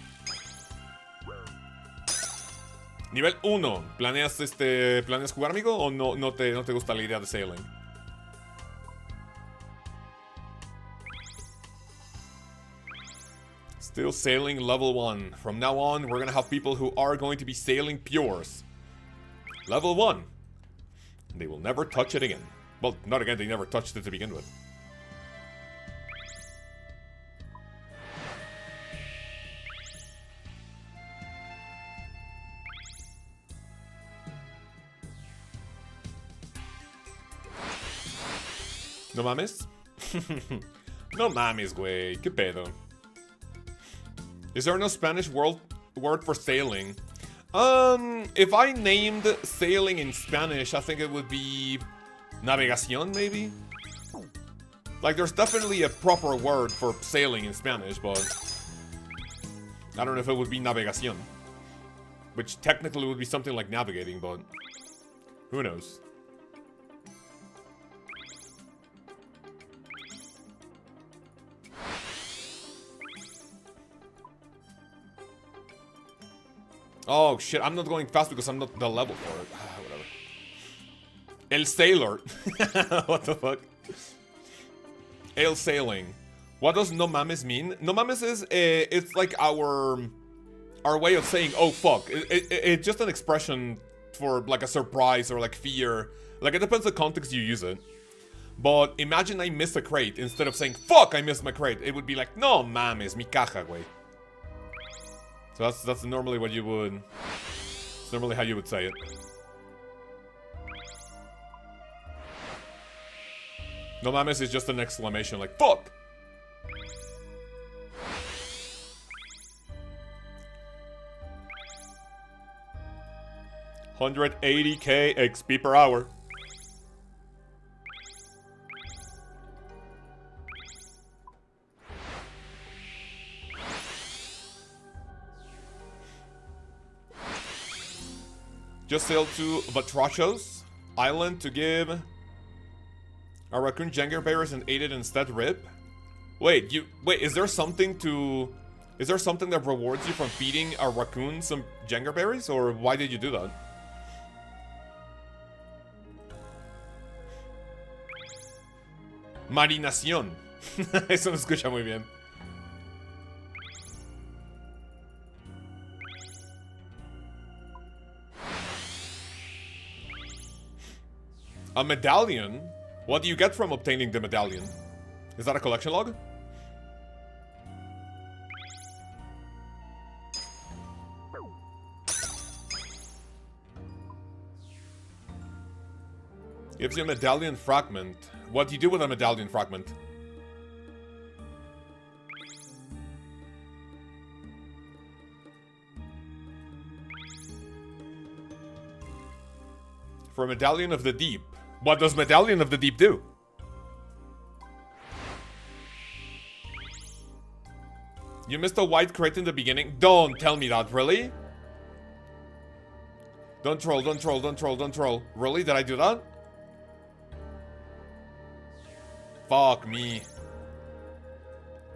Nivel 1. ¿Planeas jugar, amigo, o no te gusta la idea de sailing? Still sailing level 1. From now on, we're gonna have people who are going to be sailing pures. Level 1. They will never touch it again. Well, not again, they never touched it to begin with. ¿No mames? No mames, güey. ¿Qué pedo? Is there no Spanish word for sailing? If I named sailing in Spanish, I think it would be navegación, maybe? Like, there's definitely a proper word for sailing in Spanish, but I don't know if it would be navegación. Which technically would be something like navigating, but who knows? Oh shit, I'm not going fast because I'm not the level for it. Whatever. El Sailor. What the fuck? El Sailing. What does no mames mean? No mames is, it's like our way of saying, oh fuck. It's just an expression for like a surprise or like fear. Like, it depends on the context you use it. But imagine I miss a crate. Instead of saying, fuck, I missed my crate. It would be like, no mames, mi caja, güey. So that's normally what you would normally how you would say it. No mames is just an exclamation, like, fuck! $180k XP per hour. Just sailed to Vatrachos Island to give a raccoon Jengar berries and ate it instead. Rip. Wait, is there something that rewards you from feeding a raccoon some Jengar berries, or why did you do that? Marinación. Eso me escucha muy bien. A medallion? What do you get from obtaining the medallion? Is that a collection log? Gives you a medallion fragment. What do you do with a medallion fragment? For a medallion of the deep. What does medallion of the deep do? You missed a white crate in the beginning? Don't tell me that, really? Don't troll, don't troll, don't troll, don't troll. Really? Did I do that? Fuck me.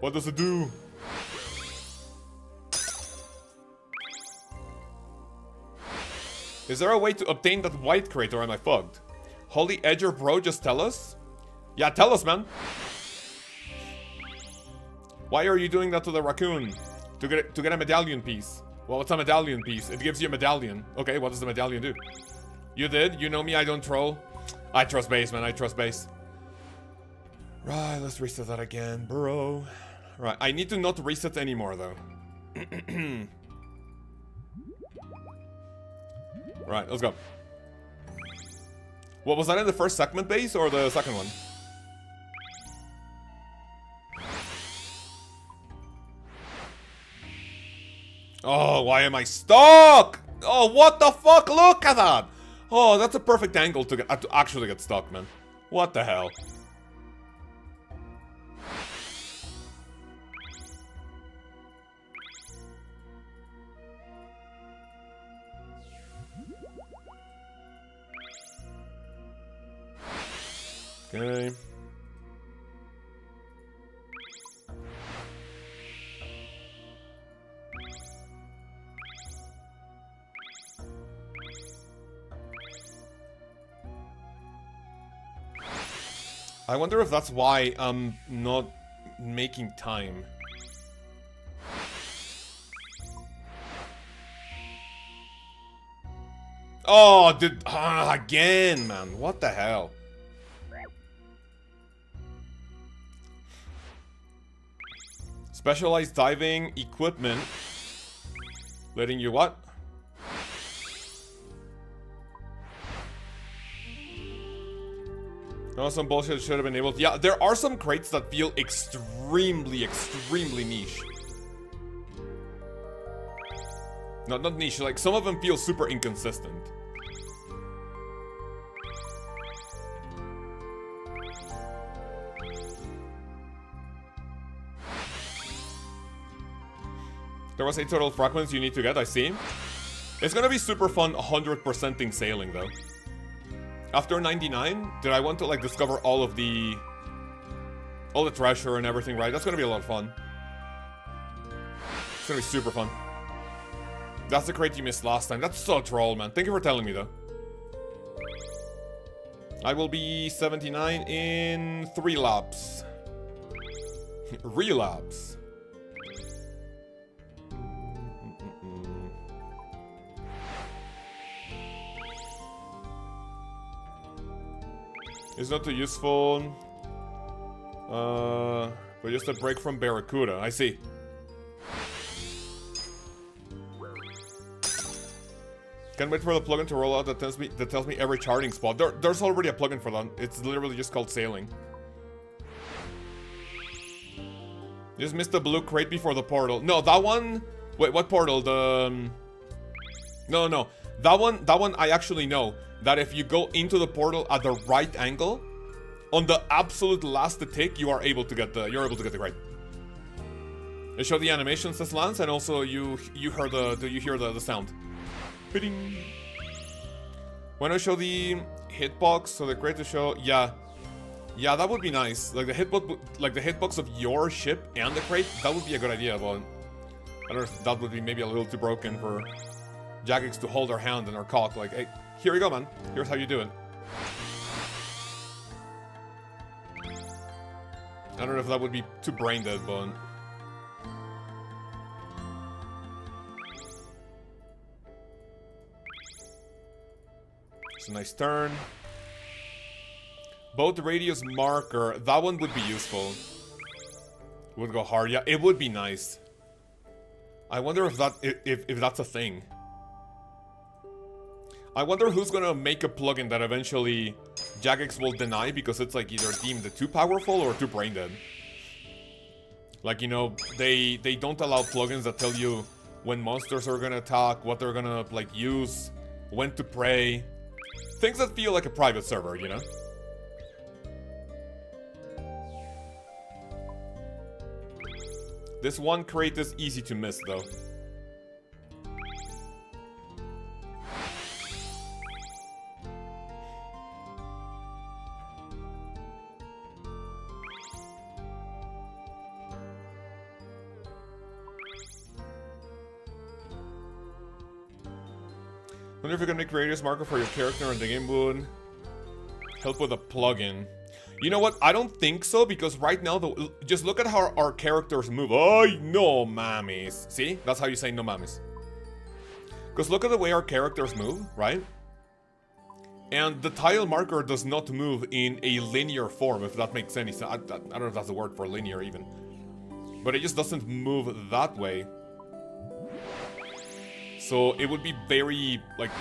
What does it do? Is there a way to obtain that white crate, or am I fucked? Holy Edger bro, just tell us? Yeah, tell us, man. Why are you doing that to the raccoon? To get a medallion piece. Well, it's a medallion piece. It gives you a medallion. Okay, what does the medallion do? You did? You know me, I don't troll. I trust base, man. I trust base. Right, let's reset that again, bro. Right, I need to not reset anymore, though. Right, let's go. What was that in the first segment base or the second one? Oh, why am I stuck? Oh, what the fuck? Look at that. Oh, that's a perfect angle to actually get stuck, man. What the hell? Okay. I wonder if that's why I'm not making time. Oh, dude, again, man. What the hell? Specialized diving equipment. Letting you what? No, some bullshit should have been able to. Yeah, there are some crates that feel extremely niche. No, not niche. Like, some of them feel super inconsistent. There was 8 total fragments you need to get, I see. It's gonna be super fun 100%ing sailing, though. After 99, did I want to, like, discover all the treasure and everything, right? That's gonna be a lot of fun. It's gonna be super fun. That's the crate you missed last time. That's so troll, man. Thank you for telling me, though. I will be 79 in 3 laps. Relapse. It's not too useful. But just a break from Barracuda. I see. Can't wait for the plugin to roll out that tells me every charting spot. There's already a plugin for that. It's literally just called sailing. Just missed the blue crate before the portal. No, that one... Wait, what portal? The... No. That one I actually know. That if you go into the portal at the right angle, on the absolute last tick, you are able to get the crate. It showed the animation, says Lance, and also you hear the sound. Bidding. When I show the hitbox, so the crate to show, yeah, that would be nice. Like the hitbox of your ship and the crate, that would be a good idea. But I don't know if that would be maybe a little too broken for Jagex to hold our hand and our cock. Like, hey, here you go, man. Here's how you do it. I don't know if that would be too brain dead, but. A nice turn. Both radius marker, that one would be useful. Would go hard, yeah, it would be nice. I wonder if that's a thing. I wonder who's gonna make a plugin that eventually Jagex will deny because it's like either deemed too powerful or too brain dead. Like, you know, they don't allow plugins that tell you when monsters are gonna attack, what they're gonna like use, when to pray. Things that feel like a private server, you know? This one crate is easy to miss, though. Wonder if you can make radius marker for your character and the game would help with a plugin. You know what? I don't think so because right now, just look at how our characters move. Oh, no mames. See? That's how you say no mames. Because look at the way our characters move, right? And the tile marker does not move in a linear form, if that makes any sense. I don't know if that's the word for linear even. But it just doesn't move that way. So it would be very, like,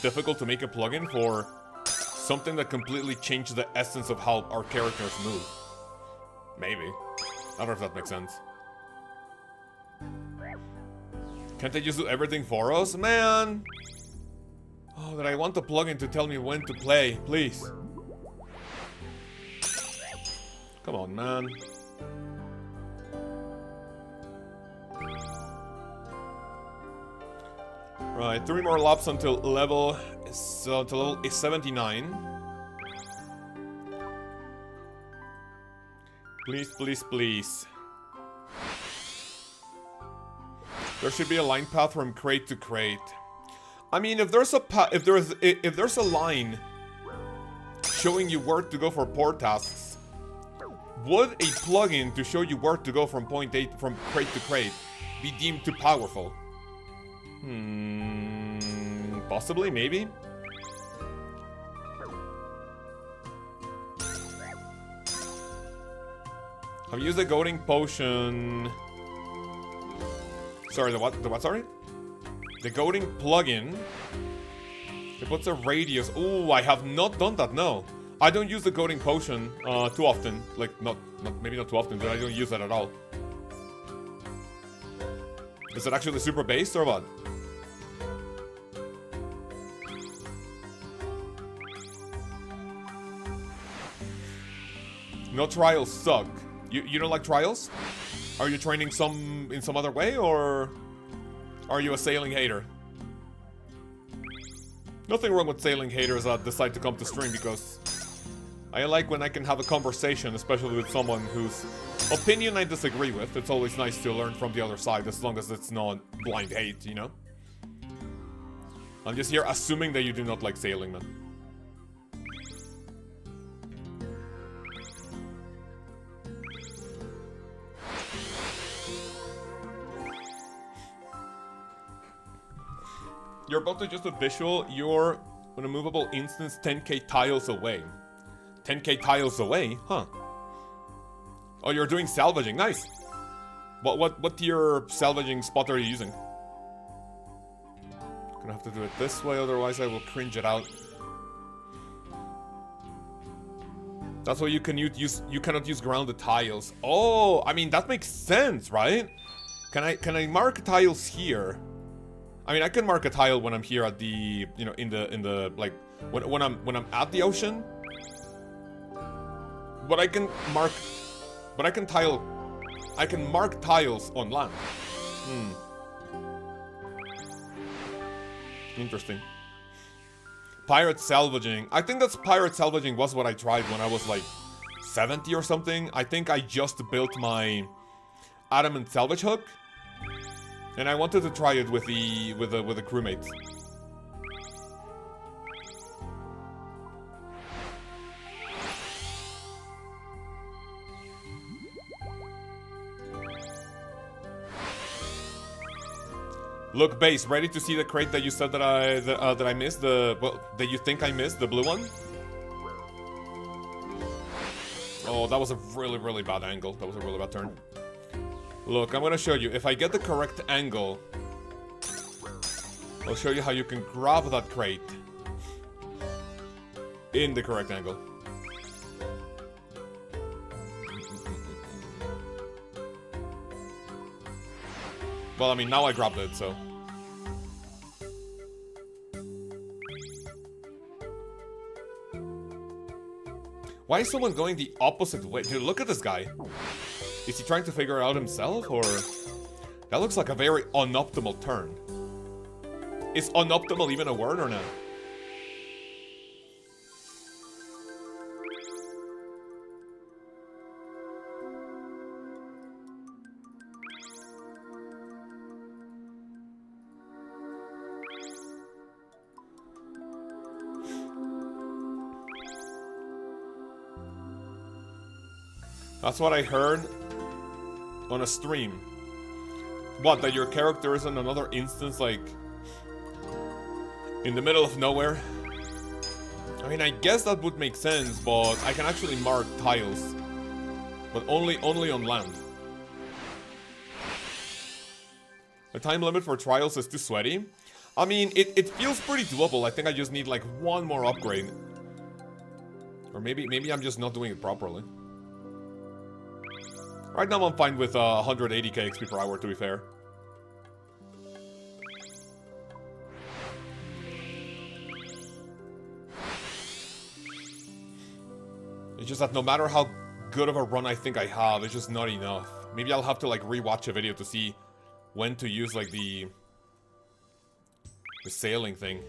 difficult to make a plugin for something that completely changed the essence of how our characters move. Maybe. I don't know if that makes sense. Can't they just do everything for us? Man! Oh, that I want the plugin to tell me when to play, please. Come on, man. Right, 3 more laps until level is 79. Please, please, please. There should be a line path from crate to crate. I mean, if there's a line showing you where to go for port tasks, would a plugin to show you where to go from point A from crate to crate be deemed too powerful? Possibly, maybe. I've used the goading potion. Sorry, the what? The what? Sorry? The goading plugin. It puts a radius. Oh, I have not done that. No, I don't use the goading potion too often. Like, maybe not too often, but I don't use that at all. Is it actually super based or what? No, trials suck. You don't like trials? Are you training in some other way, or are you a sailing hater? Nothing wrong with sailing haters that decide to come to stream, because I like when I can have a conversation, especially with someone whose opinion I disagree with. It's always nice to learn from the other side, as long as it's not blind hate, you know? I'm just here assuming that you do not like sailing, man. You're about to just a visual, you're on a movable instance 10k tiles away. 10k tiles away? Huh. Oh, you're doing salvaging, nice. What tier salvaging spot are you using? Gonna have to do it this way, otherwise I will cringe it out. That's why you cannot use grounded tiles. Oh, I mean that makes sense, right? Can I mark tiles here? I mean I can mark a tile when I'm here at the, you know, in the like when I'm at the ocean. But I can mark tiles on land. Interesting. Pirate salvaging. I think that's pirate salvaging was what I tried when I was like 70 or something. I think I just built my adamant salvage hook, and I wanted to try it with the crewmates. Look, Base, ready to see the crate that you said that I missed? That you think I missed, the blue one? Oh, that was a really bad angle. That was a really bad turn. Look, I'm gonna show you. If I get the correct angle, I'll show you how you can grab that crate in the correct angle. Well, I mean, now I grabbed it, so. Why is someone going the opposite way? Dude, look at this guy. Is he trying to figure it out himself, or? That looks like a very unoptimal turn. Is unoptimal even a word or not? That's what I heard on a stream. What, that your character is in another instance, like, in the middle of nowhere? I mean, I guess that would make sense, but I can actually mark tiles. But only on land. The time limit for trials is too sweaty. I mean, it feels pretty doable. I think I just need, like, one more upgrade. Or maybe I'm just not doing it properly. Right now I'm fine with 180k XP per hour, to be fair. It's just that no matter how good of a run I think I have, it's just not enough. Maybe I'll have to like rewatch a video to see when to use like the sailing thing.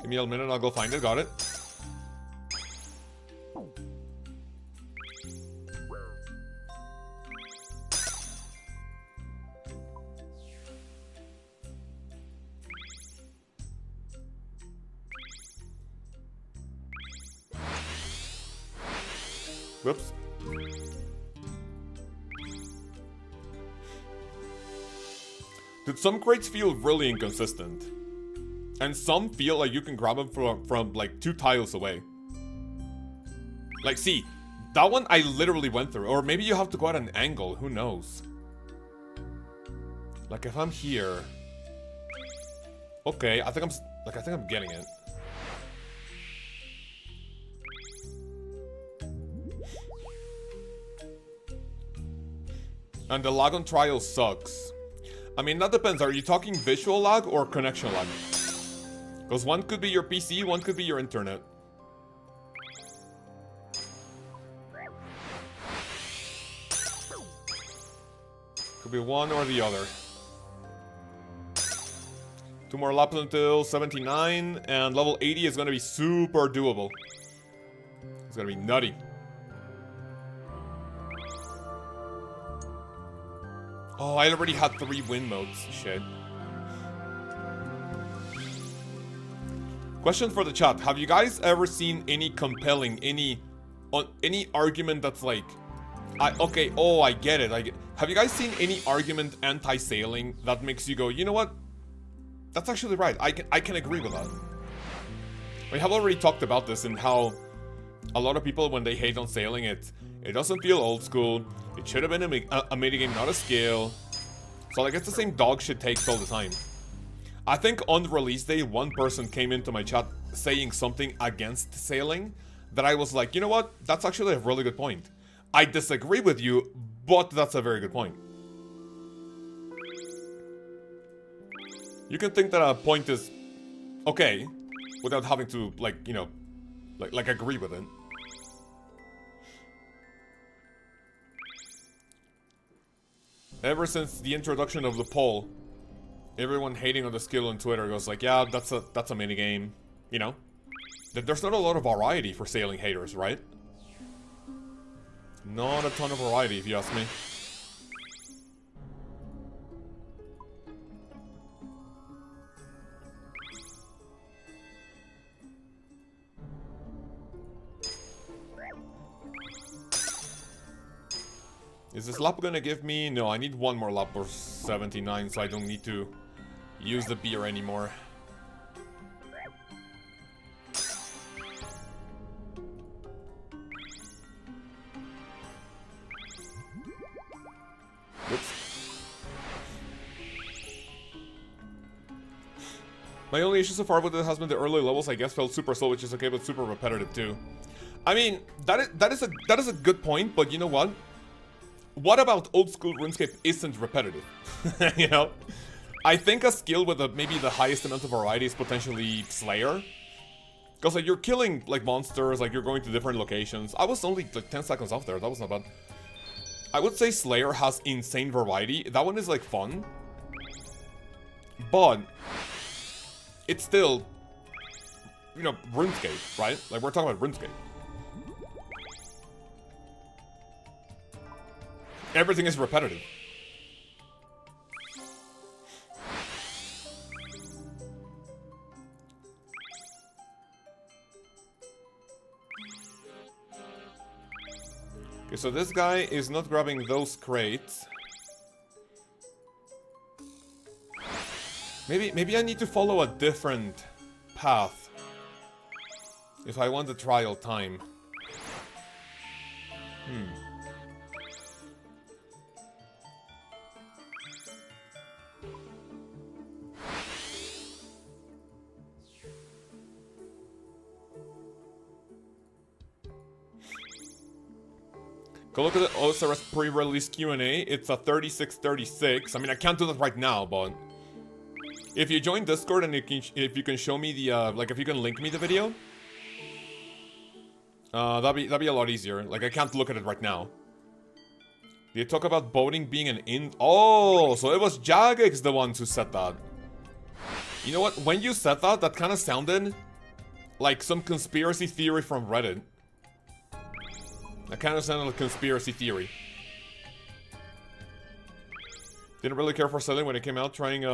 Give me a minute, I'll go find it. Got it. Whoops. Dude, some crates feel really inconsistent. And some feel like you can grab them from like 2 tiles away. Like, see, that one I literally went through. Or maybe you have to go at an angle, who knows? Like, if I'm here... Okay, I think I'm getting it. And the lag on trial sucks. I mean, that depends. Are you talking visual lag or connection lag? Because one could be your PC, one could be your internet. Could be one or the other. 2 more laps until 79, and level 80 is going to be super doable. It's going to be nutty. Oh, I already had 3 win modes. Shit. Question for the chat. Have you guys ever seen any compelling, any argument that's like... okay, oh, I get it. Have you guys seen any argument anti-sailing that makes you go, you know what? That's actually right. I can agree with that. We have already talked about this and how a lot of people, when they hate on sailing, it doesn't feel old school. It should have been a minigame, not a skill. So like it's the same dog shit takes all the time. I think on release day, one person came into my chat saying something against sailing that I was like, you know what? That's actually a really good point. I disagree with you, but that's a very good point. You can think that a point is okay without having to, like, you know, like agree with it. Ever since the introduction of the poll, everyone hating on the skill on Twitter goes like, yeah, that's a minigame, you know? There's not a lot of variety for sailing haters, right? Not a ton of variety, if you ask me. Is this lap gonna give me... No, I need one more lap for 79, so I don't need to use the beer anymore. Oops. My only issue so far with it has been the early levels, I guess, felt super slow, which is okay, but super repetitive too. I mean, that is a good point, but you know what? What about old school RuneScape isn't repetitive? You know? I think a skill with maybe the highest amount of variety is potentially Slayer. Because like you're killing like monsters, like you're going to different locations. I was only like 10 seconds off there, that was not bad. I would say Slayer has insane variety. That one is like fun. But it's still, you know, RuneScape, right? Like we're talking about RuneScape. Everything is repetitive. Okay, so this guy is not grabbing those crates. Maybe I need to follow a different path if I want the trial time. Go look at the OSRS pre-release Q&A. It's a 3636. I mean, I can't do that right now, but if you join Discord and if you can show me the like if you can link me the video, that'd be a lot easier. Like I can't look at it right now. They talk about boating being an in. Oh, so it was Jagex the ones who said that. You know what? When you said that, that kind of sounded like some conspiracy theory from Reddit. That kind of sounded like conspiracy theory. Didn't really care for sailing when it came out. Trying it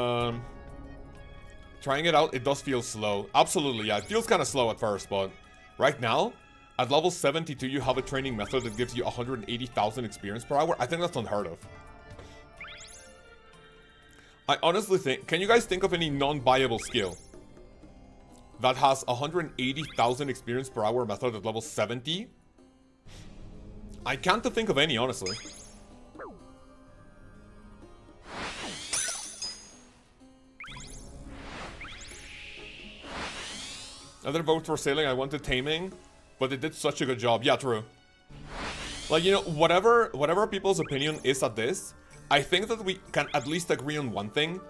out, it does feel slow. Absolutely, yeah. It feels kind of slow at first, but right now, at level 72, you have a training method that gives you 180,000 experience per hour. I think that's unheard of. I honestly think... Can you guys think of any non-buyable skill that has 180,000 experience per hour method at level 70? I can't think of any, honestly. I didn't vote for sailing, I wanted taming, but they did such a good job. Yeah, true. Like, you know, whatever people's opinion is at this, I think that we can at least agree on one thing,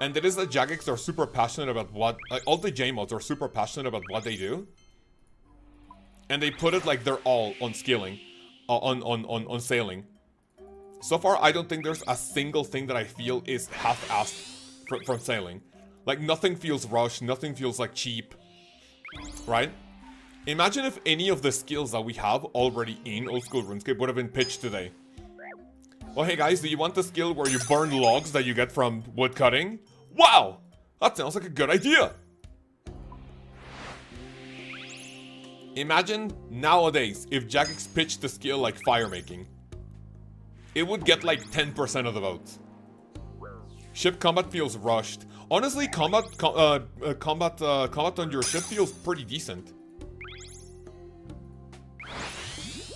and that is that Jagex are super passionate about what... Like, all the J-mods are super passionate about what they do. And they put it like they're all on skilling. On sailing. So far, I don't think there's a single thing that I feel is half-assed from sailing. Like, nothing feels rushed, nothing feels like cheap. Right? Imagine if any of the skills that we have already in Old School RuneScape would have been pitched today. Well, hey guys, do you want the skill where you burn logs that you get from wood cutting? Wow! That sounds like a good idea! Imagine nowadays if Jagex pitched the skill like fire making. It would get like 10% of the votes. Ship combat feels rushed. Honestly, combat on your ship feels pretty decent.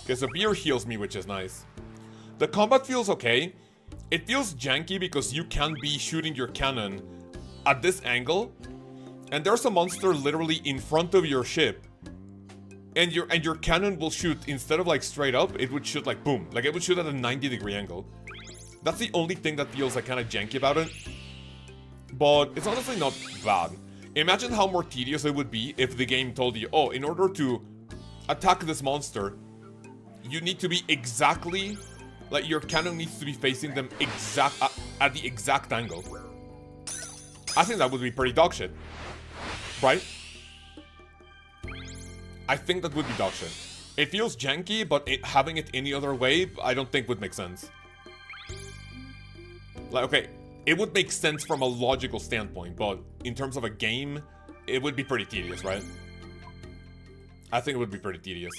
Okay, so beer heals me, which is nice. The combat feels okay. It feels janky because you can't be shooting your cannon at this angle, and there's a monster literally in front of your ship, and your cannon will shoot, instead of like straight up, it would shoot like boom, like it would shoot at a 90-degree angle. That's the only thing that feels like kind of janky about it, but it's honestly not bad. Imagine how more tedious it would be if the game told you, oh, in order to attack this monster, you need to be exactly, like your cannon needs to be facing them at the exact angle. I think that would be pretty dog shit, right? I think that would be dog shit. It feels janky, but having it any other way, I don't think would make sense. Like, okay, it would make sense from a logical standpoint, but in terms of a game, it would be pretty tedious, right? I think it would be pretty tedious.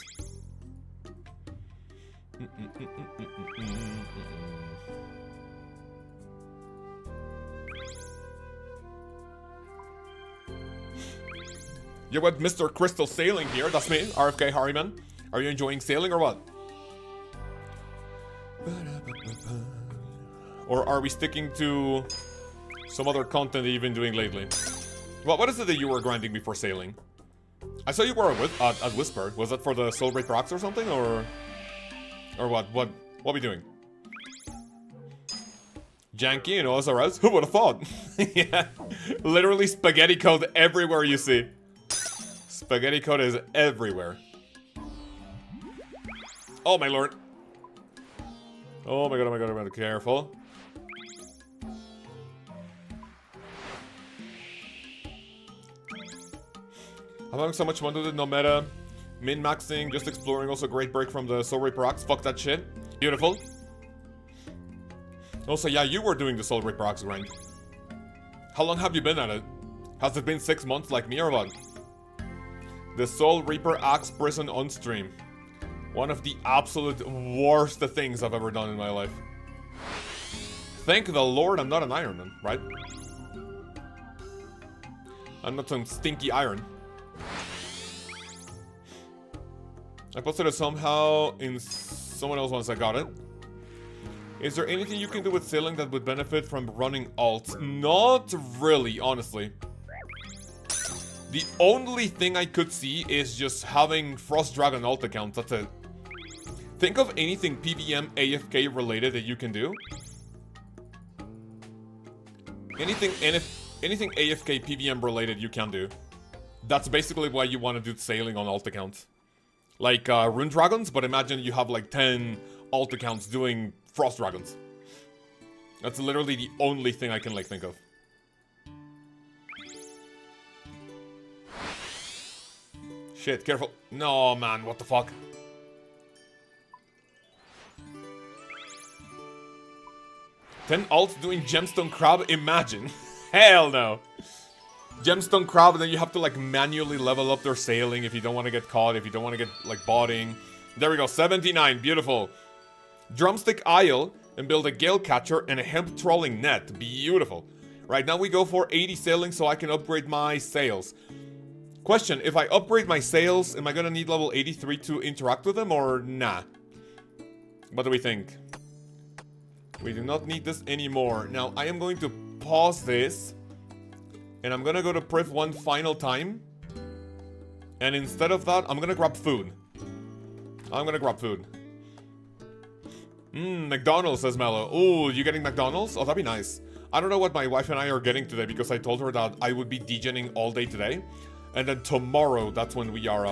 You're with Mr. Crystal Sailing here, that's me, RFK Harryman. Are you enjoying sailing or what? Or are we sticking to some other content that you've been doing lately? Well, what is it that you were grinding before sailing? I saw you were at Whisper. Was that for the Soul Ray Procs or something, or what? What are we doing? Janky and OSRS? Who would have thought? Yeah, literally spaghetti code everywhere you see. Spaghetti code is everywhere. Oh my lord. Oh my god, oh my god, oh my god, careful. I'm having so much fun with it, no meta. Min-maxing, just exploring, also great break from the Soul Reaper Ox. Fuck that shit. Beautiful. Also, yeah, you were doing the Soul Reaper Ox grind. How long have you been at it? Has it been 6 months like me or what? The Soul Reaper Axe Prison on stream. One of the absolute worst things I've ever done in my life. Thank the Lord I'm not an Ironman, right? I'm not some stinky iron. I posted it somehow in someone else once I got it. Is there anything you can do with sailing that would benefit from running alts? Not really, honestly. The only thing I could see is just having Frost Dragon alt accounts, that's it. Think of anything PVM AFK related that you can do. Anything AFK PVM related you can do. That's basically why you want to do sailing on alt accounts. Like Rune Dragons, but imagine you have like 10 alt accounts doing Frost Dragons. That's literally the only thing I can like think of. Shit, careful. No, man, what the fuck? Ten alts doing Gemstone Crab? Imagine. Hell no. Gemstone Crab, and then you have to like manually level up their sailing if you don't want to get caught, if you don't want to get like botting. There we go, 79, beautiful. Drumstick Isle, and build a Gale Catcher and a Hemp Trolling Net, beautiful. Right, now we go for 80 sailing so I can upgrade my sails. Question, if I upgrade my sails, am I gonna need level 83 to interact with them, or nah? What do we think? We do not need this anymore. Now, I am going to pause this. And I'm gonna go to Priv one final time. And instead of that, I'm gonna grab food. McDonald's, says Mello. Ooh, you getting McDonald's? Oh, that'd be nice. I don't know what my wife and I are getting today because I told her that I would be degenning all day today. And then tomorrow, that's when we are,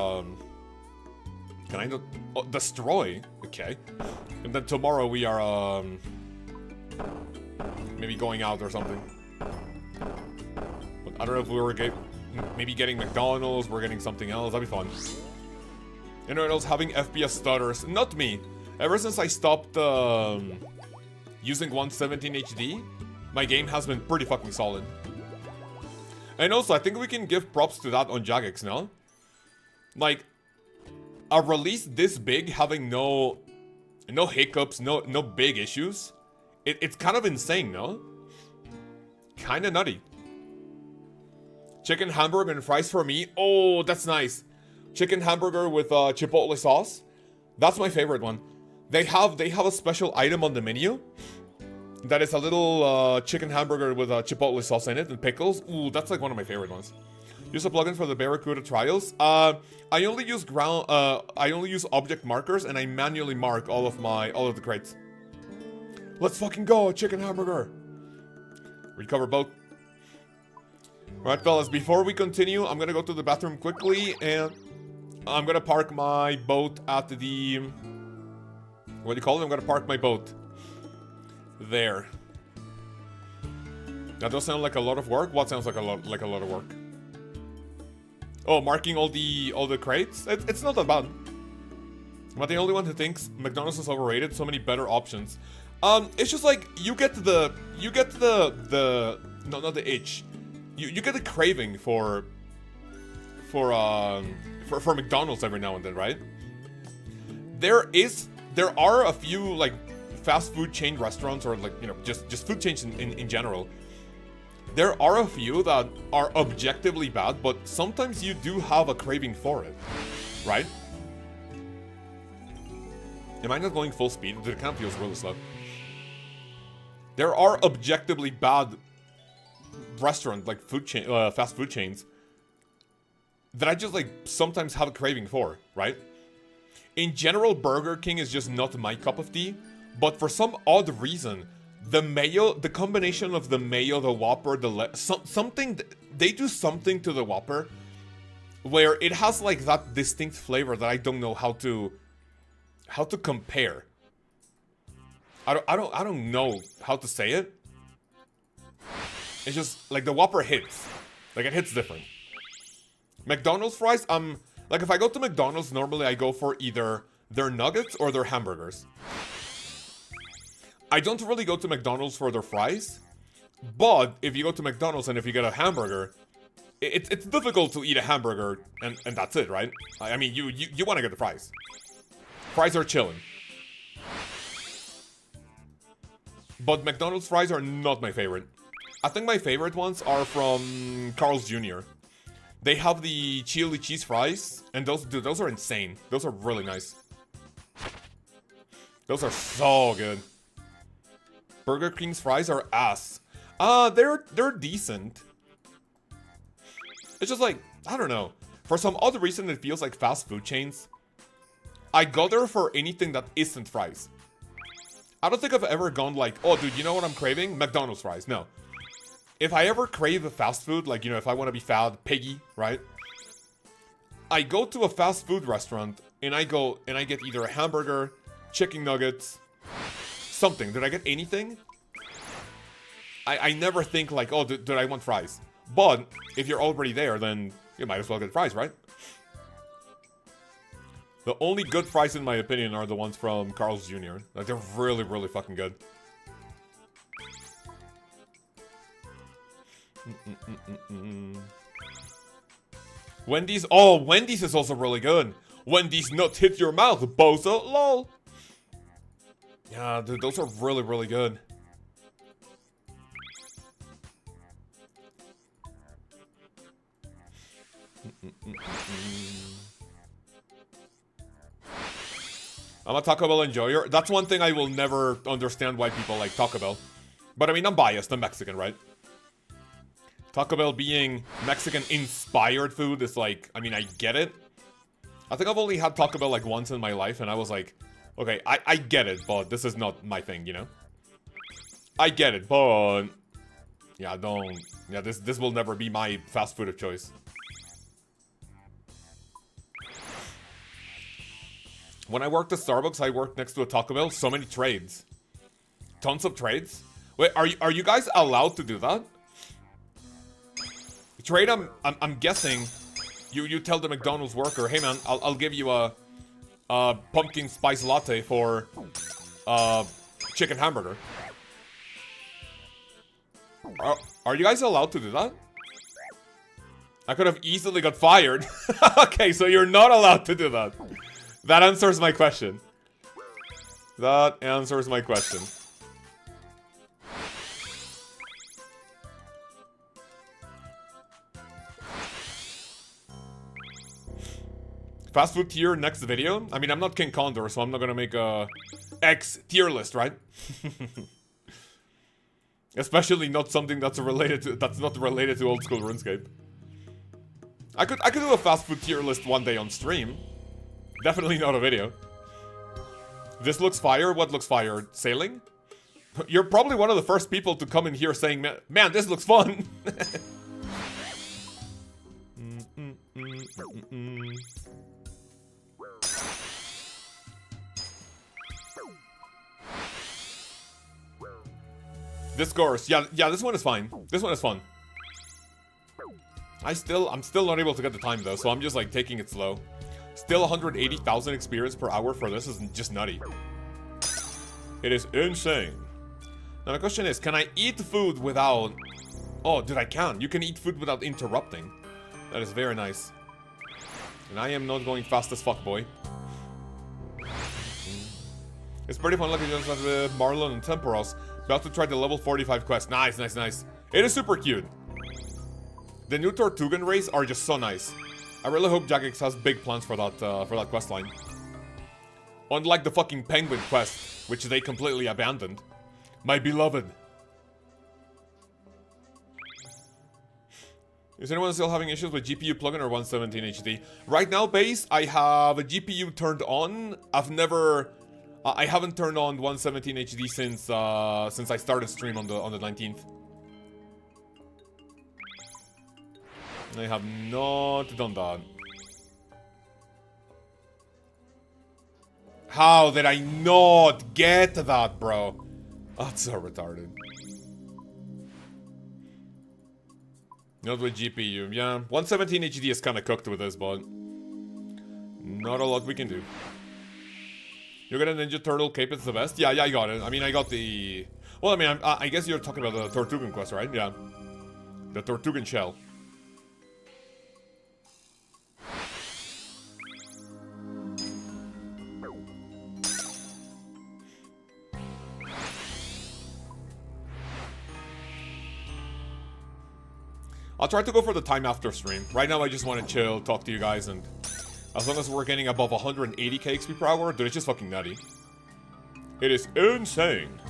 Can I not... Oh, destroy? Okay. And then tomorrow we are, maybe going out or something. I don't know if we were maybe getting McDonald's, we're getting something else, that'd be fun. Anyone else having FPS stutters? Not me. Ever since I stopped using 117 HD, my game has been pretty fucking solid. And also, I think we can give props to that on Jagex now. Like, a release this big, having no hiccups, no big issues. It's kind of insane, no? Kinda nutty. Chicken hamburger and fries for me. Oh, that's nice. Chicken hamburger with chipotle sauce. That's my favorite one. They have a special item on the menu That is a little chicken hamburger with a chipotle sauce in it and pickles. Ooh, that's like one of my favorite ones. Use a plugin for the Barracuda trials. I only use object markers, and I manually mark all of the crates. Let's fucking go, chicken hamburger. Recover boat. Alright, fellas, before we continue, I'm gonna go to the bathroom quickly, and I'm gonna park my boat at the... What do you call it? I'm gonna park my boat. There. That does sound like a lot of work. What sounds like a lot of work? Oh, marking all the crates? It's not that bad. Am I the only one who thinks McDonald's is overrated? So many better options. It's just like you get the no, not the itch. You get the craving for McDonald's every now and then, right? There are a few like fast food chain restaurants, or like, you know, just food chains in general. There are a few that are objectively bad, but sometimes you do have a craving for it, right? Am I not going full speed? The camp feels really slow. There are objectively bad restaurant, like fast food chains, that I just like sometimes have a craving for, right? In general, Burger King is just not my cup of tea, but for some odd reason, the mayo, the combination of the mayo, the Whopper, something, they do something to the Whopper where it has like that distinct flavor that I don't know how to compare. I don't know how to say it. It's just like the Whopper hits. Like it hits different. McDonald's fries, like if I go to McDonald's, normally I go for either their nuggets or their hamburgers. I don't really go to McDonald's for their fries, but if you go to McDonald's and if you get a hamburger, it's difficult to eat a hamburger and that's it, right? I mean, you want to get the fries. Fries are chilling. But McDonald's fries are not my favorite. I think my favorite ones are from Carl's Jr. They have the chili cheese fries, and those are insane. Those are really nice. Those are so good. Burger King's fries are ass. They're decent. It's just like, I don't know. For some odd reason, it feels like fast food chains. I go there for anything that isn't fries. I don't think I've ever gone like, oh, dude, you know what I'm craving? McDonald's fries. No. If I ever crave a fast food, like, you know, if I want to be fat, piggy, right? I go to a fast food restaurant, and I go, and I get either a hamburger, chicken nuggets, something. Did I get anything? I never think like, oh, did I want fries? But if you're already there, then you might as well get fries, right? The only good fries, in my opinion, are the ones from Carl's Jr. Like, they're really, really fucking good. Wendy's, oh, Wendy's is also really good. Wendy's nuts hit your mouth, bozo, lol. Yeah, dude, those are really, really good. I'm a Taco Bell enjoyer. That's one thing I will never understand why people like Taco Bell. But I mean, I'm biased. I'm Mexican, right? Taco Bell being Mexican-inspired food is like, I mean, I get it. I think I've only had Taco Bell like once in my life, and I was like, okay, I get it, but this is not my thing, you know? I get it, but... yeah, this will never be my fast food of choice. When I worked at Starbucks, I worked next to a Taco Bell. So many trades. Tons of trades. Wait, are you guys allowed to do that? Trade, I'm guessing you tell the McDonald's worker, hey man, I'll give you a pumpkin spice latte for chicken hamburger. Are you guys allowed to do that? I could have easily got fired. Okay, so you're not allowed to do that. That answers my question. That answers my question. Fast food tier next video? I mean, I'm not King Condor, so I'm not gonna make a X tier list, right? Especially not something that's not related to old school RuneScape. I could do a fast food tier list one day on stream. Definitely not a video. This looks fire. What looks fire? Sailing? You're probably one of the first people to come in here saying, man, this looks fun. This course, yeah, this one is fine. This one is fun. I'm still not able to get the time though, so I'm just like taking it slow. Still 180,000 experience per hour for this is just nutty. It is insane. Now the question is, can I eat food without... Oh, dude, I can. You can eat food without interrupting. That is very nice. And I am not going fast as fuck, boy. It's pretty fun looking just with Marlon and Temporos. About to try the level 45 quest. Nice, nice, nice. It is super cute. The new Tortugan race are just so nice. I really hope Jagex has big plans for that quest line. Unlike the fucking penguin quest, which they completely abandoned. My beloved. Is anyone still having issues with GPU plugin or 117 HD? Right now, base, I have a GPU turned on. I haven't turned on 117 HD since I started stream on the 19th. I have not done that. How did I not get that, bro? That's so retarded. Not with GPU, yeah. 117 HD is kind of cooked with this, but not a lot we can do. You got a Ninja Turtle cape, it's the best? Yeah, I got it. I mean, I got the... Well, I mean, I guess you're talking about the Tortugan quest, right? Yeah. The Tortugan shell. I'll try to go for the time after stream. Right now, I just want to chill, talk to you guys, and as long as we're getting above 180k XP per hour, dude, it's just fucking nutty. It is insane.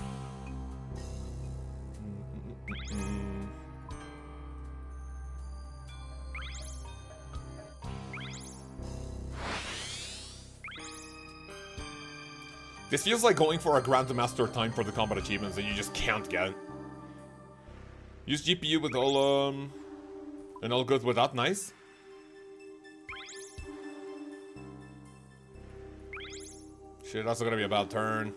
This feels like going for a Grandmaster time for the combat achievements that you just can't get. Use GPU with all, and all good with that, nice. Shit, that's gonna be a bad turn.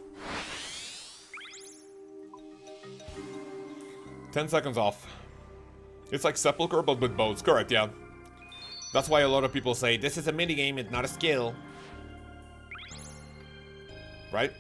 10 seconds off. It's like Sepulchre, but with boats. Correct, yeah. That's why a lot of people say, this is a minigame, it's not a skill. Right?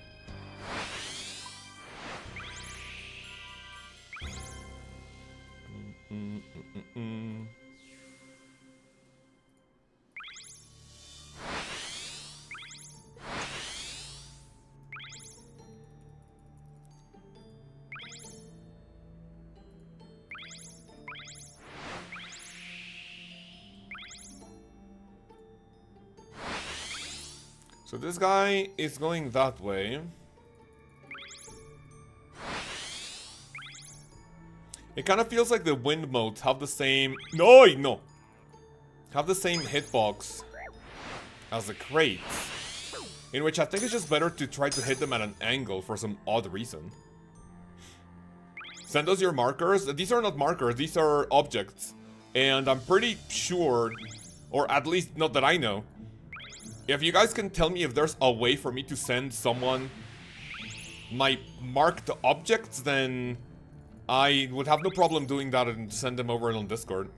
So this guy is going that way. It kind of feels like the wind modes have the same... No! Have the same hitbox as the crates. In which I think it's just better to try to hit them at an angle for some odd reason. Send us your markers. These are not markers, these are objects. And I'm pretty sure, or at least not that I know, if you guys can tell me if there's a way for me to send someone my marked objects, then I would have no problem doing that and send them over on Discord.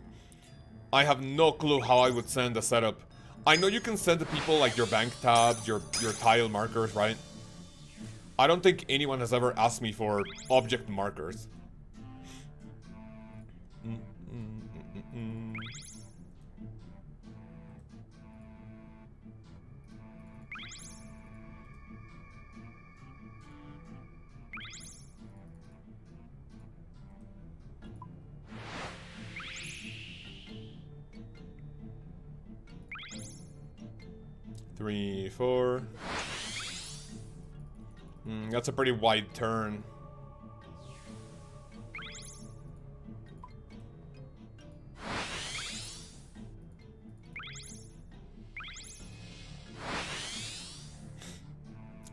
I have no clue how I would send a setup. I know you can send to people like your bank tabs, your tile markers, right? I don't think anyone has ever asked me for object markers. 3, 4. That's a pretty wide turn.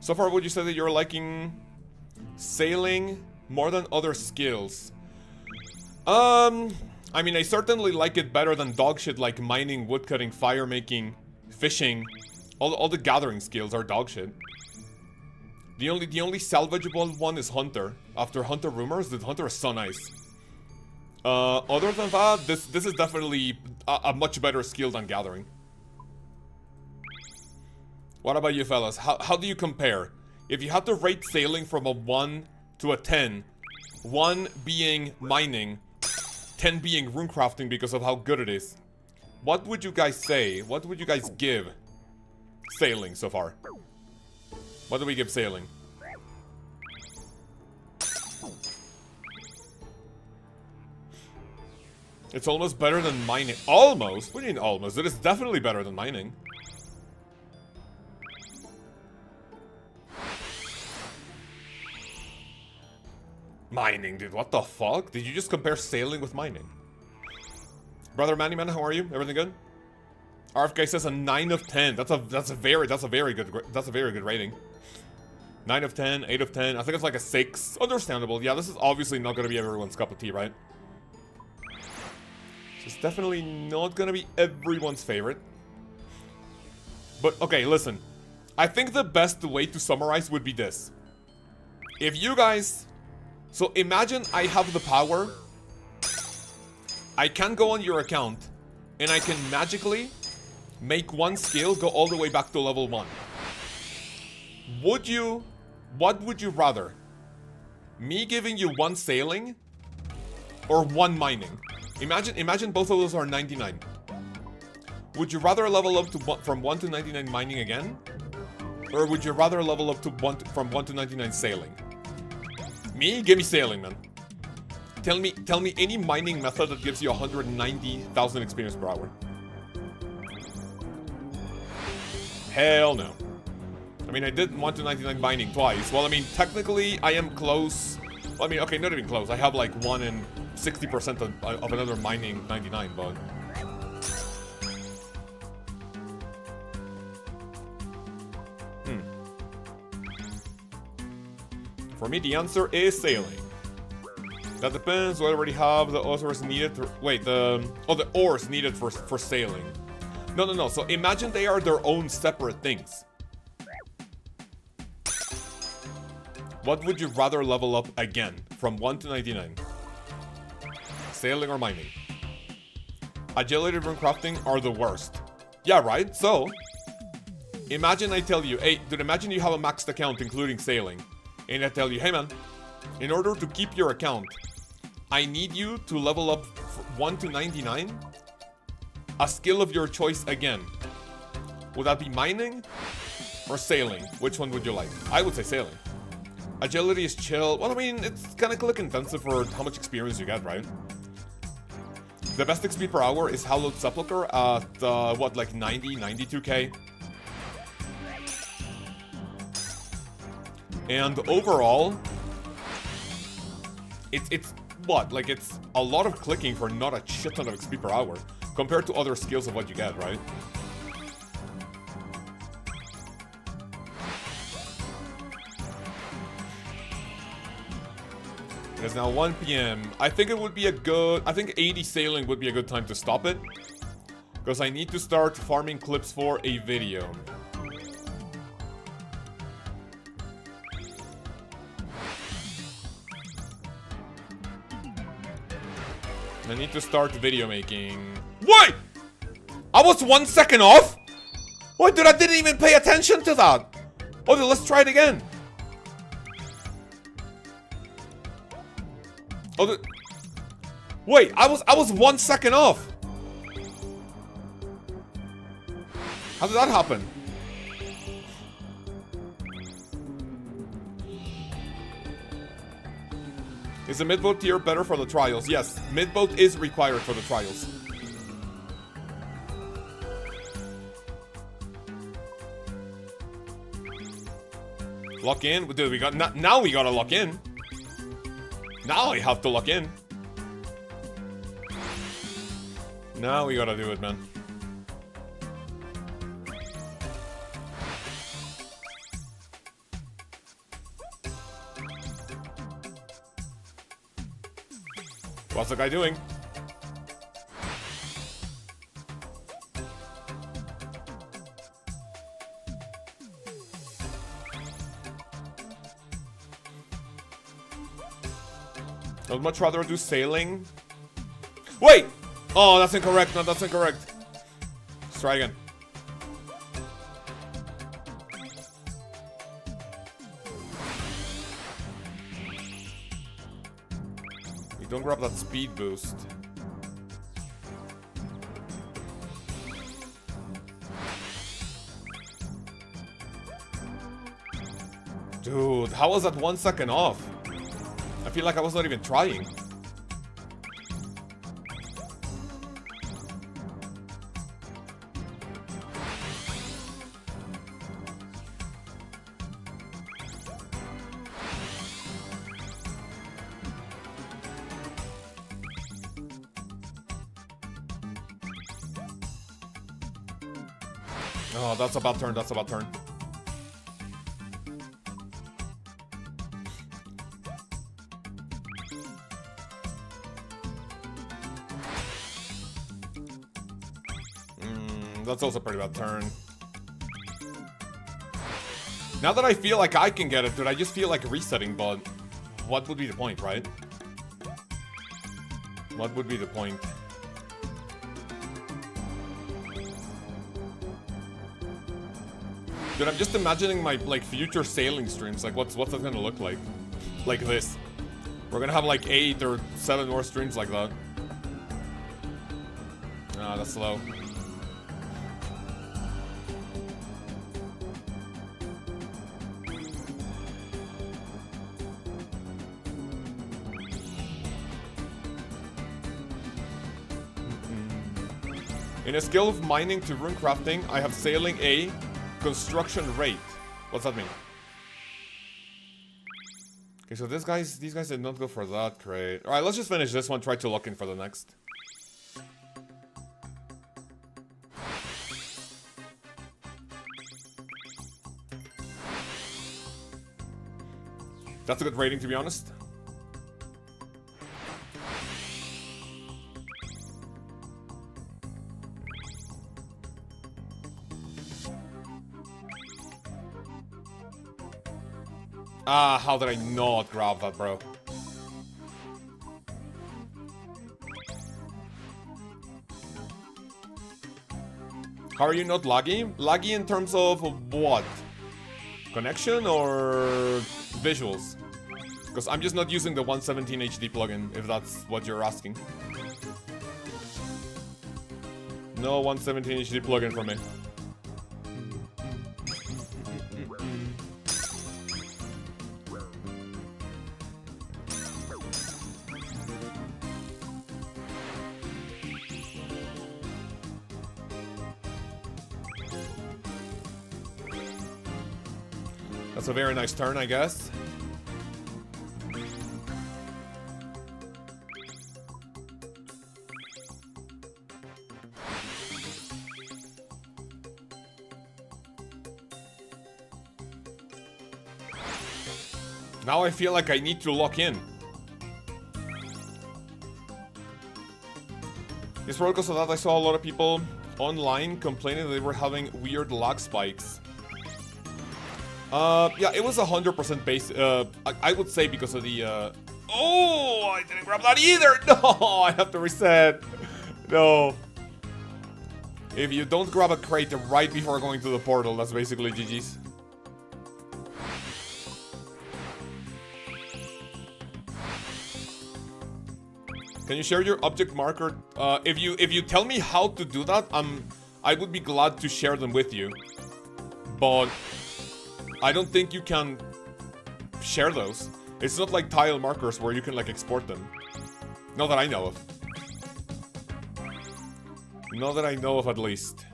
So far, would you say that you're liking sailing more than other skills? I mean, I certainly like it better than dog shit like mining, woodcutting, fire making, fishing. All the gathering skills are dog shit. The only salvageable one is Hunter. After Hunter Rumors, the Hunter is so nice. Other than that, this is definitely a much better skill than gathering. What about you fellas? How do you compare? If you had to rate sailing from a 1 to a 10, 1 being mining, 10 being runecrafting because of how good it is, what would you guys say? What would you guys give sailing so far? What do we give sailing? It's almost better than mining. Almost? What do you mean almost? It is definitely better than mining. Mining, dude. What the fuck? Did you just compare sailing with mining? Brother Mannyman, how are you? Everything good? RFK says a 9 of 10. That's a very good rating. 9 of 10, 8 of 10. I think it's like a 6. Understandable. Yeah, this is obviously not gonna be everyone's cup of tea, right? It's definitely not gonna be everyone's favorite. But, okay, listen. I think the best way to summarize would be this. If you guys... So, imagine I have the power. I can go on your account, and I can magically make one skill go all the way back to level 1. What would you rather? Me giving you 1 sailing, or 1 mining? Imagine both of those are 99. Would you rather level up to from 1 to 99 mining again? Or would you rather level up to from 1 to 99 sailing? Me? Give me sailing, man. Tell me any mining method that gives you 190,000 experience per hour. Hell no. I mean, I did 1 to 99 mining twice. Well, I mean, technically, I am close. Well, I mean, okay, not even close. I have like 1 in 60% of another mining 99, but... For me, the answer is sailing. That depends. We already have the OSRS needed to... Wait, the ores needed for sailing. No. So imagine they are their own separate things. What would you rather level up again from 1 to 99? Sailing or mining? Agility and runecrafting are the worst. Yeah, right? So, imagine I tell you, hey, dude, imagine you have a maxed account including sailing. And I tell you, hey man, in order to keep your account, I need you to level up 1 to 99 a skill of your choice again. Would that be mining or sailing? Which one would you like? I would say sailing. Agility is chill. Well, I mean, it's kind of click intensive for how much experience you get, right? The best XP per hour is Hallowed Sepulchre at, what, like 90, 92k? And overall, it's what? Like, it's a lot of clicking for not a shit ton of XP per hour, compared to other skills of what you get, right? It is now 1 PM. I think it would be a good... I think 80 sailing would be a good time to stop it. Because I need to start farming clips for a video. I need to start video making. Wait! I was 1 second off? Wait, dude, I didn't even pay attention to that. Oh, dude, let's try it again. Oh, dude. Wait, I was 1 second off. How did that happen? Is the mid-boat tier better for the trials? Yes, mid-boat is required for the trials. Lock in? Dude, we got... Now we gotta lock in. Now I have to lock in. Now we gotta do it, man. What's the guy doing? I'd much rather do sailing. Wait! Oh, that's incorrect. No, that's incorrect. Let's try again. You don't grab that speed boost. Dude, how was that 1 second off? I feel like I was not even trying. Oh, that's a bad turn, that's a bad turn. That's also a pretty bad turn. Now that I feel like I can get it, dude, I just feel like resetting, but what would be the point, right? What would be the point? Dude, I'm just imagining my, like, future sailing streams. Like, what's that gonna look like? Like this. We're gonna have, like, 8 or 7 more streams like that. Ah, that's slow. In a skill of mining to rune crafting, I have sailing A, construction rate. What's that mean? Okay, so these guys did not go for that crate. Alright, let's just finish this one, try to lock in for the next. That's a good rating, to be honest. Ah, how did I not grab that, bro? How are you not laggy? Laggy in terms of what? Connection or visuals? Because I'm just not using the 117 HD plugin, if that's what you're asking. No 117 HD plugin for me. That's a very nice turn, I guess. Now I feel like I need to lock in. It's probably because of that I saw a lot of people online complaining they were having weird lag spikes. Yeah, it was 100% base. I would say because of the, oh, I didn't grab that either. No, I have to reset. No. If you don't grab a crate right before going to the portal, that's basically GG's. Can you share your object marker? If you tell me how to do that, I would be glad to share them with you. But I don't think you can share those. It's not like tile markers where you can like export them. Not that I know of. Not that I know of, at least.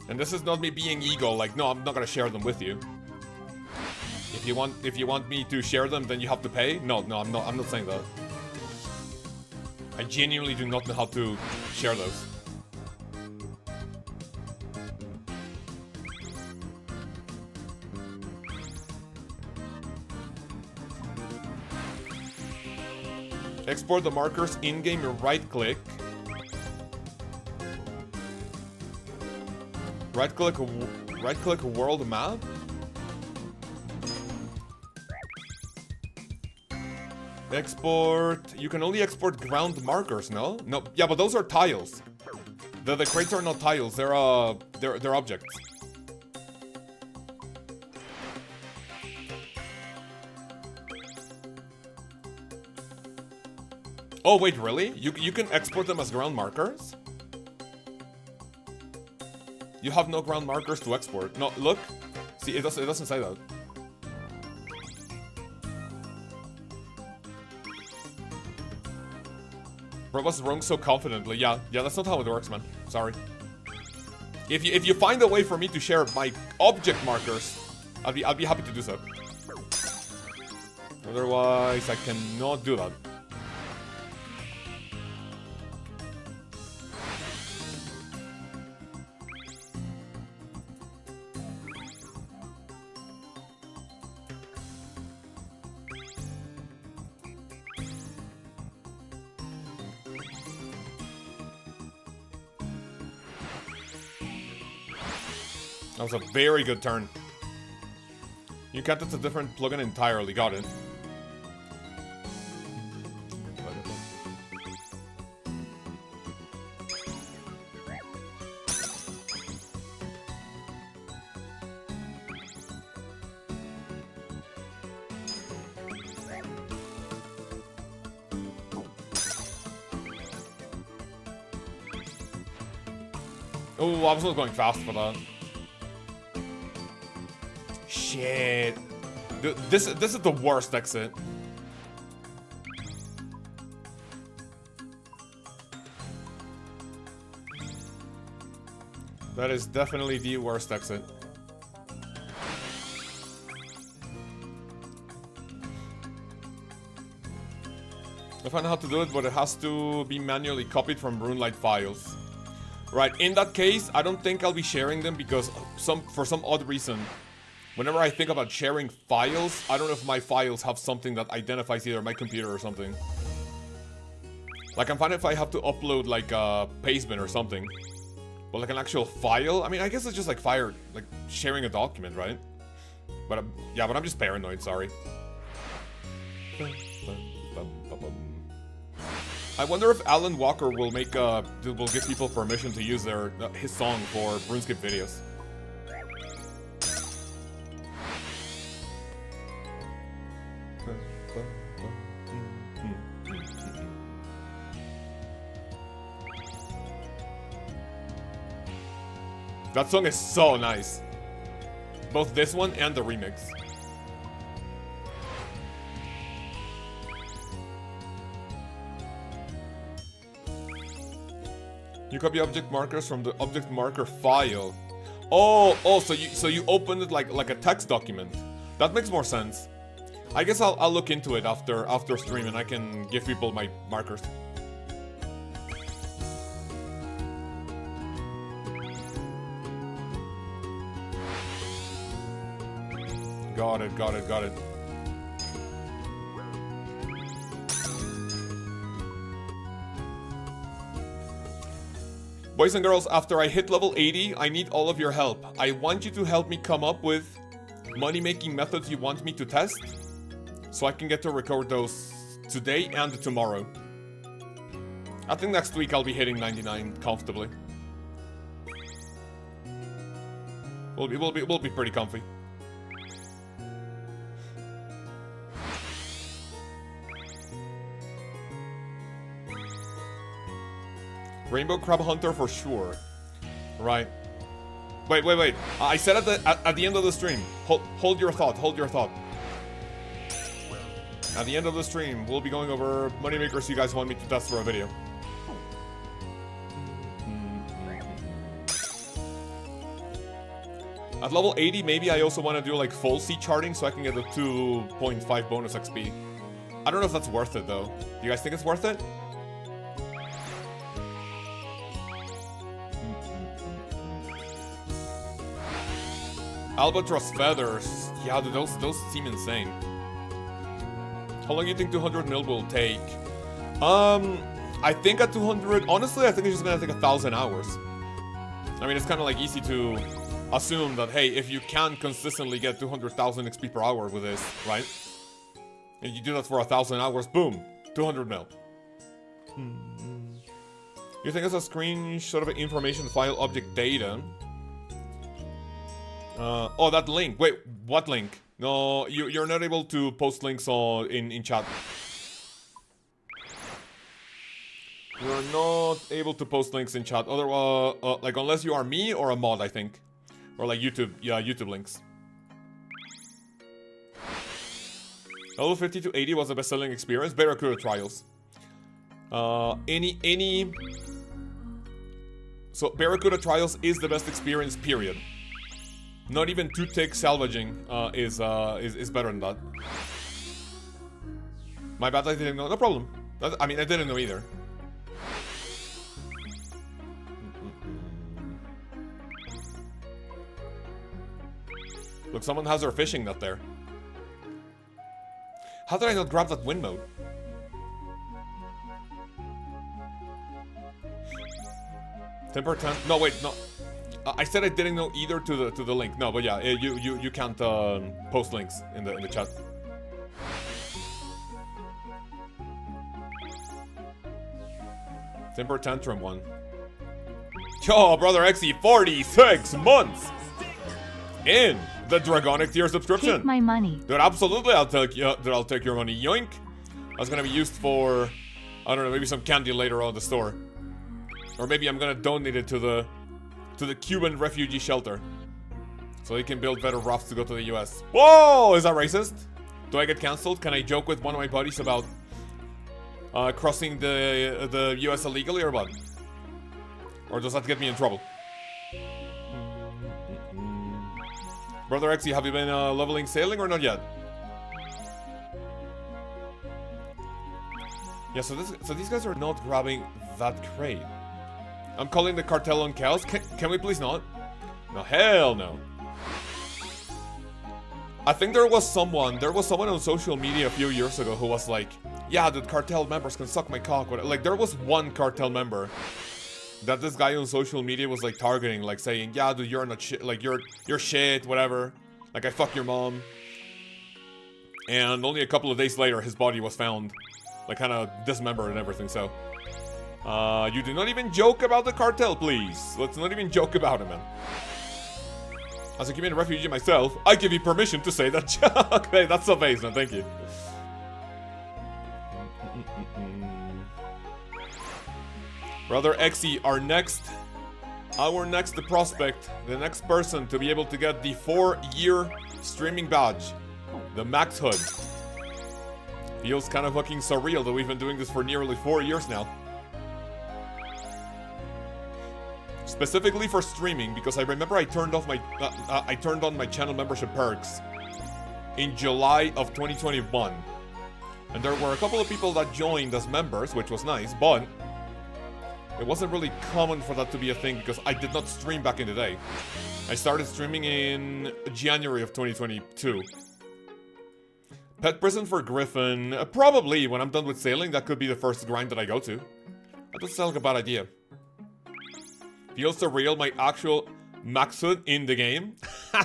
And this is not me being ego, like, no, I'm not gonna share them with you. If you want me to share them, then you have to pay? No, I'm not saying that. I genuinely do not know how to share those. Export the markers in-game, right-click. Right-click world map? Export... You can only export ground markers, no? No, yeah, but those are tiles. The crates are not tiles, they're objects. Oh, wait, really? You can export them as ground markers? You have no ground markers to export. No, look. See, it doesn't say that. Bro was wrong so confidently. Yeah, that's not how it works, man. Sorry. If you find a way for me to share my object markers, I'll be happy to do so. Otherwise, I cannot do that. That was a very good turn. You can't, it's a different plugin entirely. Got it. Oh, I was not going fast for that. Shit. Dude, this is the worst exit. That is definitely the worst exit. I found out how to do it, but it has to be manually copied from RuneLite files. Right, in that case, I don't think I'll be sharing them because for some odd reason, whenever I think about sharing files, I don't know if my files have something that identifies either my computer or something. Like, I'm fine if I have to upload, like, a pastebin or something. But, like, an actual file? I mean, I guess it's just, like, sharing a document, right? But, yeah, but I'm just paranoid, sorry. I wonder if Alan Walker will will give people permission to use his song for RuneScape videos. That song is so nice. Both this one and the remix. You copy object markers from the object marker file. Oh, so you opened it like a text document. That makes more sense. I guess I'll look into it after stream and I can give people my markers. Got it. Boys and girls, after I hit level 80, I need all of your help. I want you to help me come up with money-making methods you want me to test, so I can get to record those today and tomorrow. I think next week I'll be hitting 99 comfortably. We'll be pretty comfy. Rainbow Crab Hunter for sure. Right. Wait. I said at the end of the stream. Hold your thought. At the end of the stream, we'll be going over moneymakers you guys want me to test for a video. At level 80, maybe I also want to do like full sea charting so I can get the 2.5 bonus XP. I don't know if that's worth it though. Do you guys think it's worth it? Albatross feathers. Yeah, dude, those seem insane. How long do you think 200 mil will take? I think at 200, honestly, I think it's just gonna take 1,000 hours. I mean, it's kind of like easy to assume that, hey, if you can consistently get 200,000 XP per hour with this, right? And you do that for 1,000 hours, boom, 200 mil. You think it's a screenshot of an information file object data? Oh, that link. Wait, what link? No, you're not able to post links in chat. You're not able to post links in chat. Otherwise, like unless you are me or a mod, I think, or like YouTube. Yeah, YouTube links. Level 50 to 80 was the best-selling experience. Barracuda trials. So Barracuda trials is the best experience. Period. Not even 2-tick salvaging is better than that. My bad, I didn't know. No problem. I mean, I didn't know either. Look, someone has their fishing net there. How did I not grab that wind mode? Temper 10. No, wait, no. I said I didn't know either to the link. No, but yeah, you can't post links in the chat. Temper Tantrum 1. Yo, brother XE, 46 months in the Dragonic tier subscription. Take my money. Dude, absolutely, I'll take your money. Yoink. That's gonna be used for, I don't know, maybe some candy later on in the store, or maybe I'm gonna donate it to the Cuban refugee shelter, so they can build better rafts to go to the US. Whoa, is that racist? Do I get cancelled? Can I joke with one of my buddies about crossing the US illegally or what? Or does that get me in trouble? Brother XE, have you been leveling sailing or not yet? Yeah, so these guys are not grabbing that crate. I'm calling the cartel on Lkaoz. Can we please not? No, hell no. I think there was someone on social media a few years ago who was like, yeah, dude, cartel members can suck my cock. Like, there was one cartel member that this guy on social media was like targeting, like saying, yeah, dude, you're not shit, like you're shit, whatever. Like, I fuck your mom. And only a couple of days later, his body was found, like, kind of dismembered and everything. So, you do not even joke about the cartel, please. Let's not even joke about it, man. As a Cuban refugee myself, I give you permission to say that joke. Okay, that's so base, man. Thank you. Brother XE, our next prospect, the next person to be able to get the 4-year streaming badge, the Max Hood. Feels kind of fucking surreal that we've been doing this for nearly 4 years now. Specifically for streaming, because I remember I turned on my channel membership perks in July of 2021, and there were a couple of people that joined as members, which was nice, but it wasn't really common for that to be a thing because I did not stream back in the day. I started streaming in January of 2022. Pet prison for Griffin. Probably when I'm done with sailing, that could be the first grind that I go to. That doesn't sound like a bad idea. Feels surreal, my actual max hood in the game.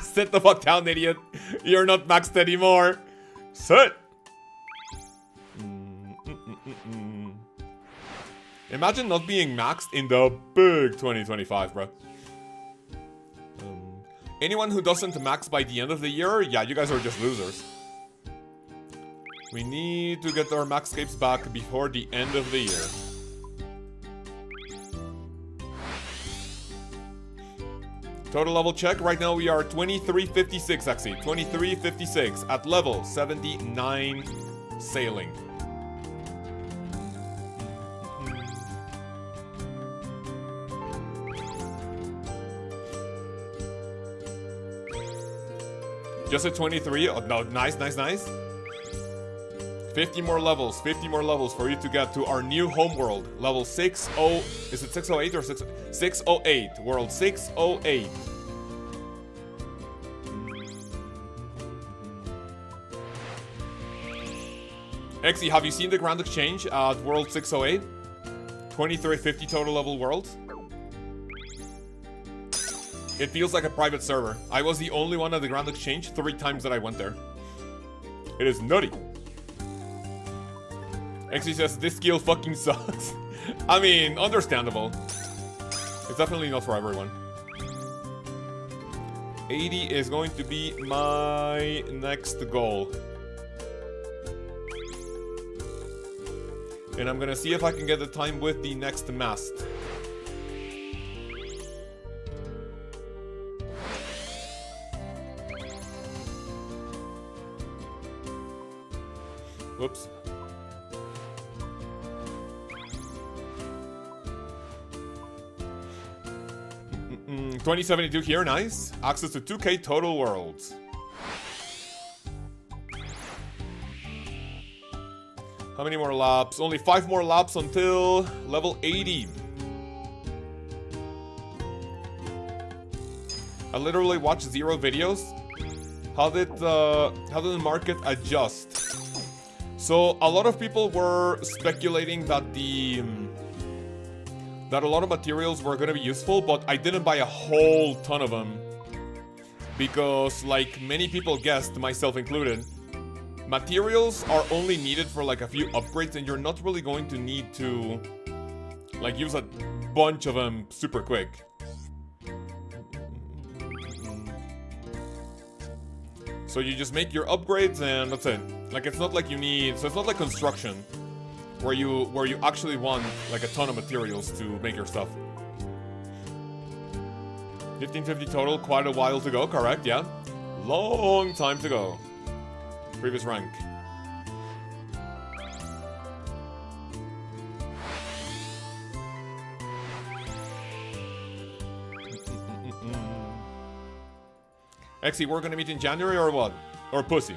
Sit the fuck down, idiot. You're not maxed anymore. Sit. Imagine not being maxed in the big 2025, bro. Anyone who doesn't max by the end of the year, yeah, you guys are just losers. We need to get our maxscapes back before the end of the year. Total level check. Right now we are 2356, actually. 2356 at level 79 sailing. Just at 23. Oh, no, nice, nice, nice. 50 more levels for you to get to our new homeworld. Level 60. Is it 608 or 608? World 608. Exy, have you seen the Grand Exchange at World 608? 2350 total level world. It feels like a private server. I was the only one at the Grand Exchange 3 times that I went there. It is nutty. Exy says, this skill fucking sucks. I mean, understandable. It's definitely not for everyone. 80 is going to be my next goal. And I'm gonna see if I can get the time with the next mast. Whoops. 2072 here, nice. Access to 2K total worlds. How many more laps? Only 5 more laps until level 80. I literally watched 0 videos. How did the market adjust? So a lot of people were speculating that that a lot of materials were gonna be useful, but I didn't buy a whole ton of them because, like many people guessed, myself included, materials are only needed for like a few upgrades, and you're not really going to need to like use a bunch of them super quick. So you just make your upgrades and that's it. Like it's not like you need, so it's not like construction where you actually want like a ton of materials to make your stuff. 1550 total, quite a while to go, correct? Yeah. Long time to go. Previous rank. Exy, we're gonna meet in January or what? Or pussy?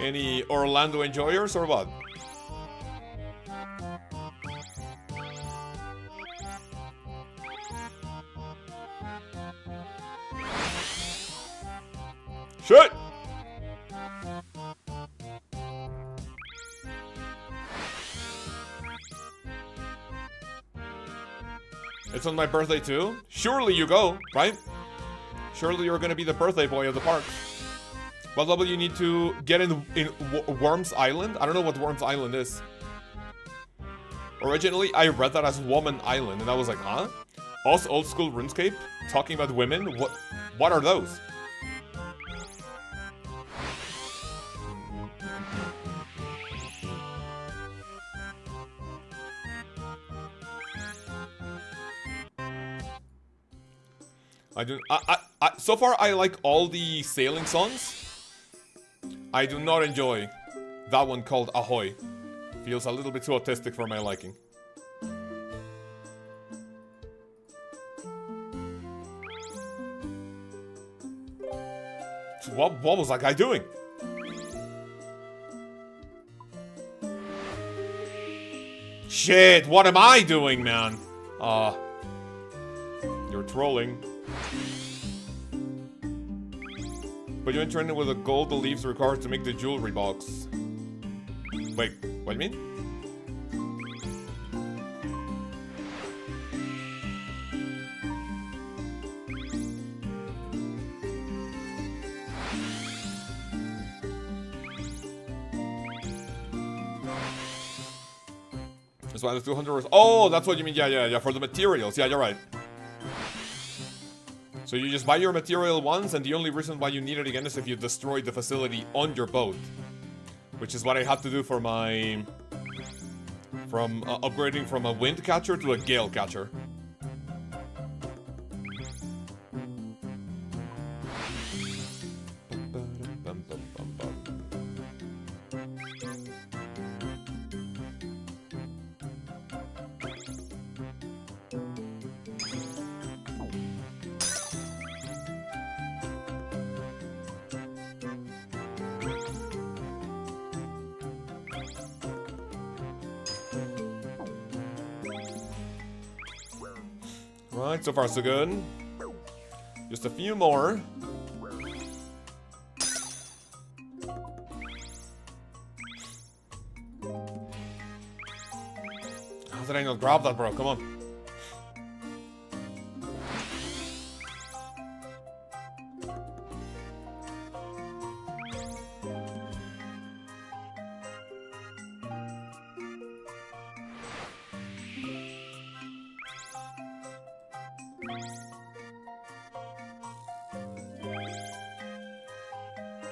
Any Orlando enjoyers or what? Shit! It's on my birthday too? Surely you go, right? Surely you're gonna be the birthday boy of the park. What level you need to get in Worms Island? I don't know what Worms Island is. Originally, I read that as Woman Island, and I was like, huh? Us old school RuneScape? Talking about women? What are those? So far, I like all the sailing songs. I do not enjoy that one called Ahoy. Feels a little bit too autistic for my liking. So what was that guy doing? Shit, what am I doing, man? You're trolling. But you enter in with the gold the leaves required to make the jewelry box. Wait, what do you mean? That's why the 200 oh, that's what you mean. Yeah, for the materials. Yeah, you're right. So you just buy your material once, and the only reason why you need it again is if you destroy the facility on your boat. Which is what I had to do for my... From upgrading from a wind catcher to a gale catcher. Right, so far so good. Just a few more. did I not grab that, bro? Come on.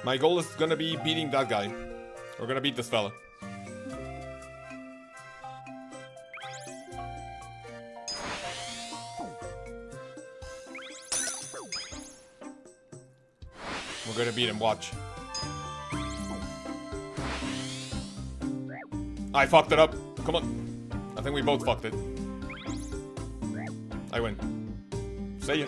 My goal is gonna be beating that guy. We're gonna beat this fella. We're gonna beat him, watch. I fucked it up. Come on. I think we both fucked it. I win. See ya.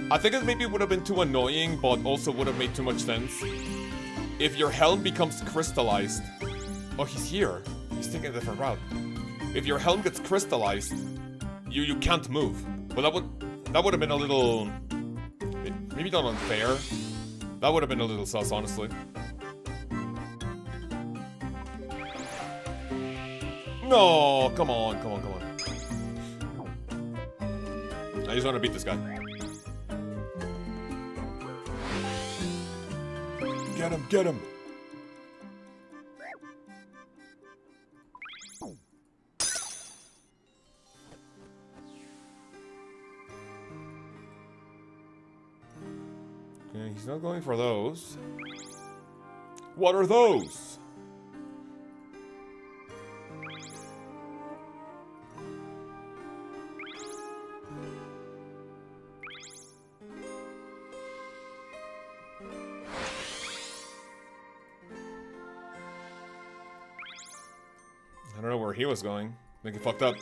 I think it maybe would have been too annoying, but also would have made too much sense. If your helm becomes crystallized... Oh, he's here. He's taking a different route. If your helm gets crystallized, you can't move. But that would have been a little... Maybe not unfair. That would have been a little sus, honestly. No, come on, come on, come on. I just want to beat this guy. Get him, get him. Okay, he's not going for those. What are those? I don't know where he was going. I think he fucked up.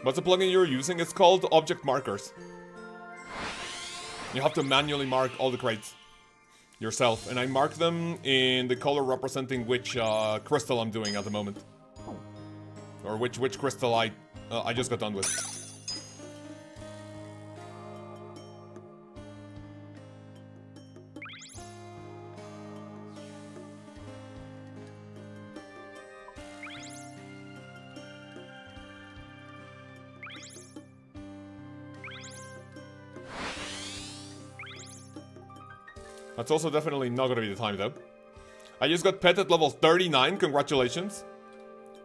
What's the plugin you're using? It's called Object Markers. You have to manually mark all the crates yourself, and I mark them in the color representing which crystal I'm doing at the moment, or which crystal I just got done with. That's also definitely not gonna be the time, though. I just got pet at level 39, congratulations.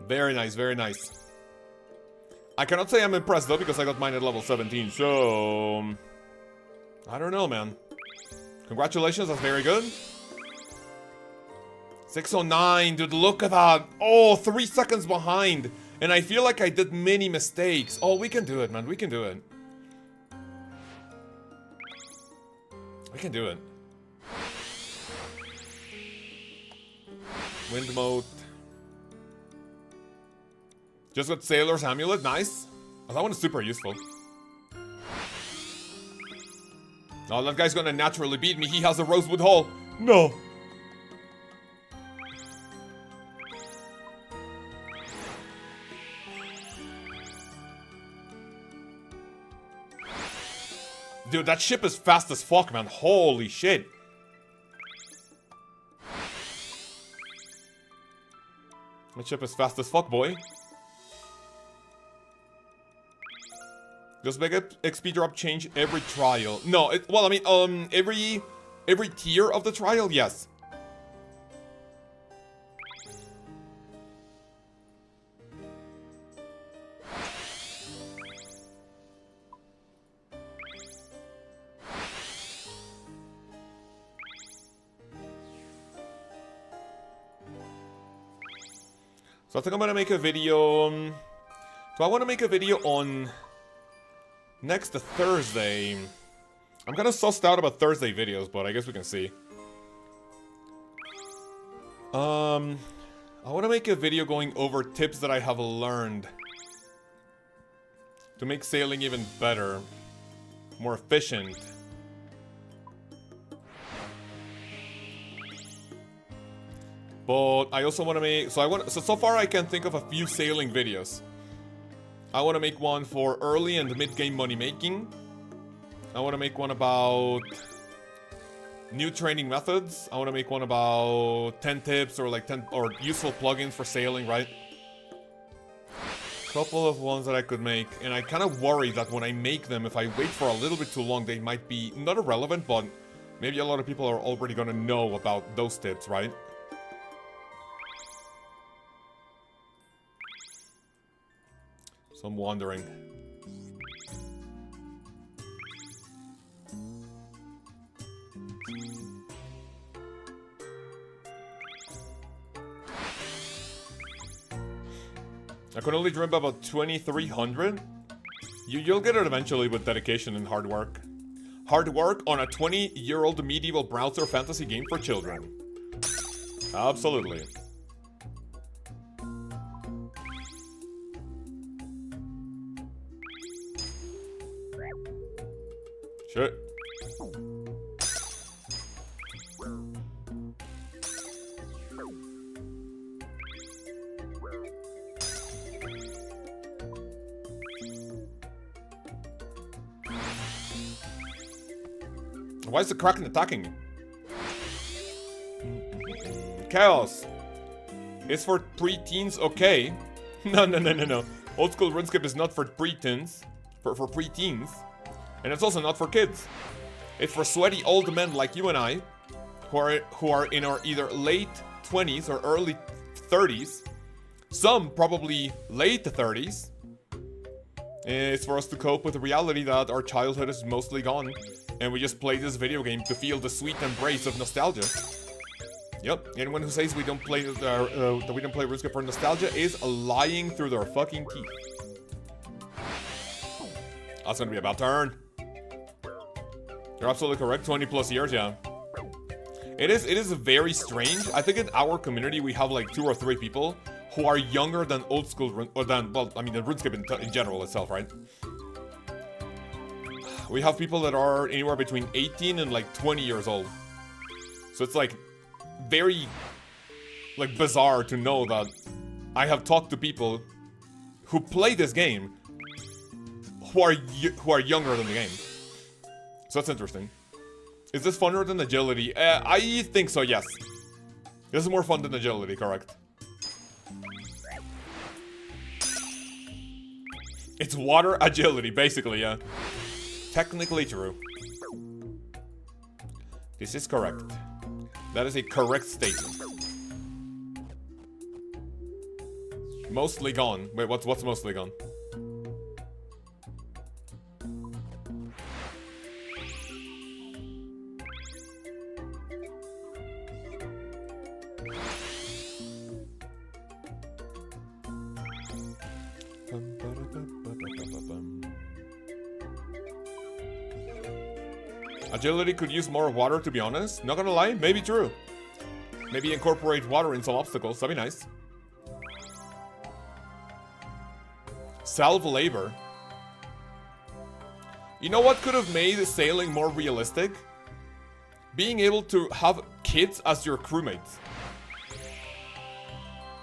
Very nice, very nice. I cannot say I'm impressed, though, because I got mine at level 17, so... I don't know, man. Congratulations, that's very good. 609, dude, look at that. Oh, 3 seconds behind. And I feel like I did many mistakes. Oh, we can do it, man, we can do it. We can do it. Wind mode. Just got Sailor's Amulet, nice. Oh, that one is super useful. Oh, that guy's gonna naturally beat me. He has a Rosewood Hall. No. Dude, that ship is fast as fuck, man. Holy shit. My ship is fast as fuck, boy. Does Mega XP drop change every trial? No, well, I mean, every tier of the trial, yes. So I think I'm gonna make a video. Do I want to make a video on next Thursday? I'm kind of sussed out about Thursday videos, but I guess we can see. I want to make a video going over tips that I have learned to make sailing even better, more efficient. But I also want to make, so far I can think of a few sailing videos. I want to make one for early and mid-game money making. I want to make one about New training methods. I want to make one about 10 tips or like 10 or useful plugins for sailing, right? Couple of ones that I could make, and I kind of worry that when I make them, if I wait for a little bit too long, they might be not irrelevant, but maybe a lot of people are already gonna know about those tips, right? So I'm wondering. I can only dream about 2,300. You'll get it eventually with dedication and hard work. Hard work on a 20-year-old medieval browser fantasy game for children. Absolutely. Shit. Why is the Kraken attacking me? Chaos. It's for preteens, okay. No. Old school RuneScape is not for preteens. For preteens. And it's also not for kids. It's for sweaty old men like you and I, who are in our either late 20s or early 30s. Some probably late 30s. It's for us to cope with the reality that our childhood is mostly gone. And we just play this video game to feel the sweet embrace of nostalgia. Yep, anyone who says we don't play that we don't play RuneScape for nostalgia is lying through their fucking teeth. That's gonna be a bad turn. You're absolutely correct. 20 plus years, yeah. It is very strange. I think in our community we have like 2 or 3 people who are younger than old school well, I mean the RuneScape in general itself, right? We have people that are anywhere between 18 and like 20 years old. So it's like very like bizarre to know that I have talked to people who play this game who are younger than the game. So that's interesting. Is this funner than agility? I think so, yes. This is more fun than agility, correct? It's water agility, basically, yeah. Technically true. This is correct. That is a correct statement. Mostly gone. Wait, what's mostly gone? Agility could use more water, to be honest. Not gonna lie, maybe true. Maybe incorporate water in some obstacles, that'd be nice. Salve labor. You know what could have made sailing more realistic? Being able to have kids as your crewmates.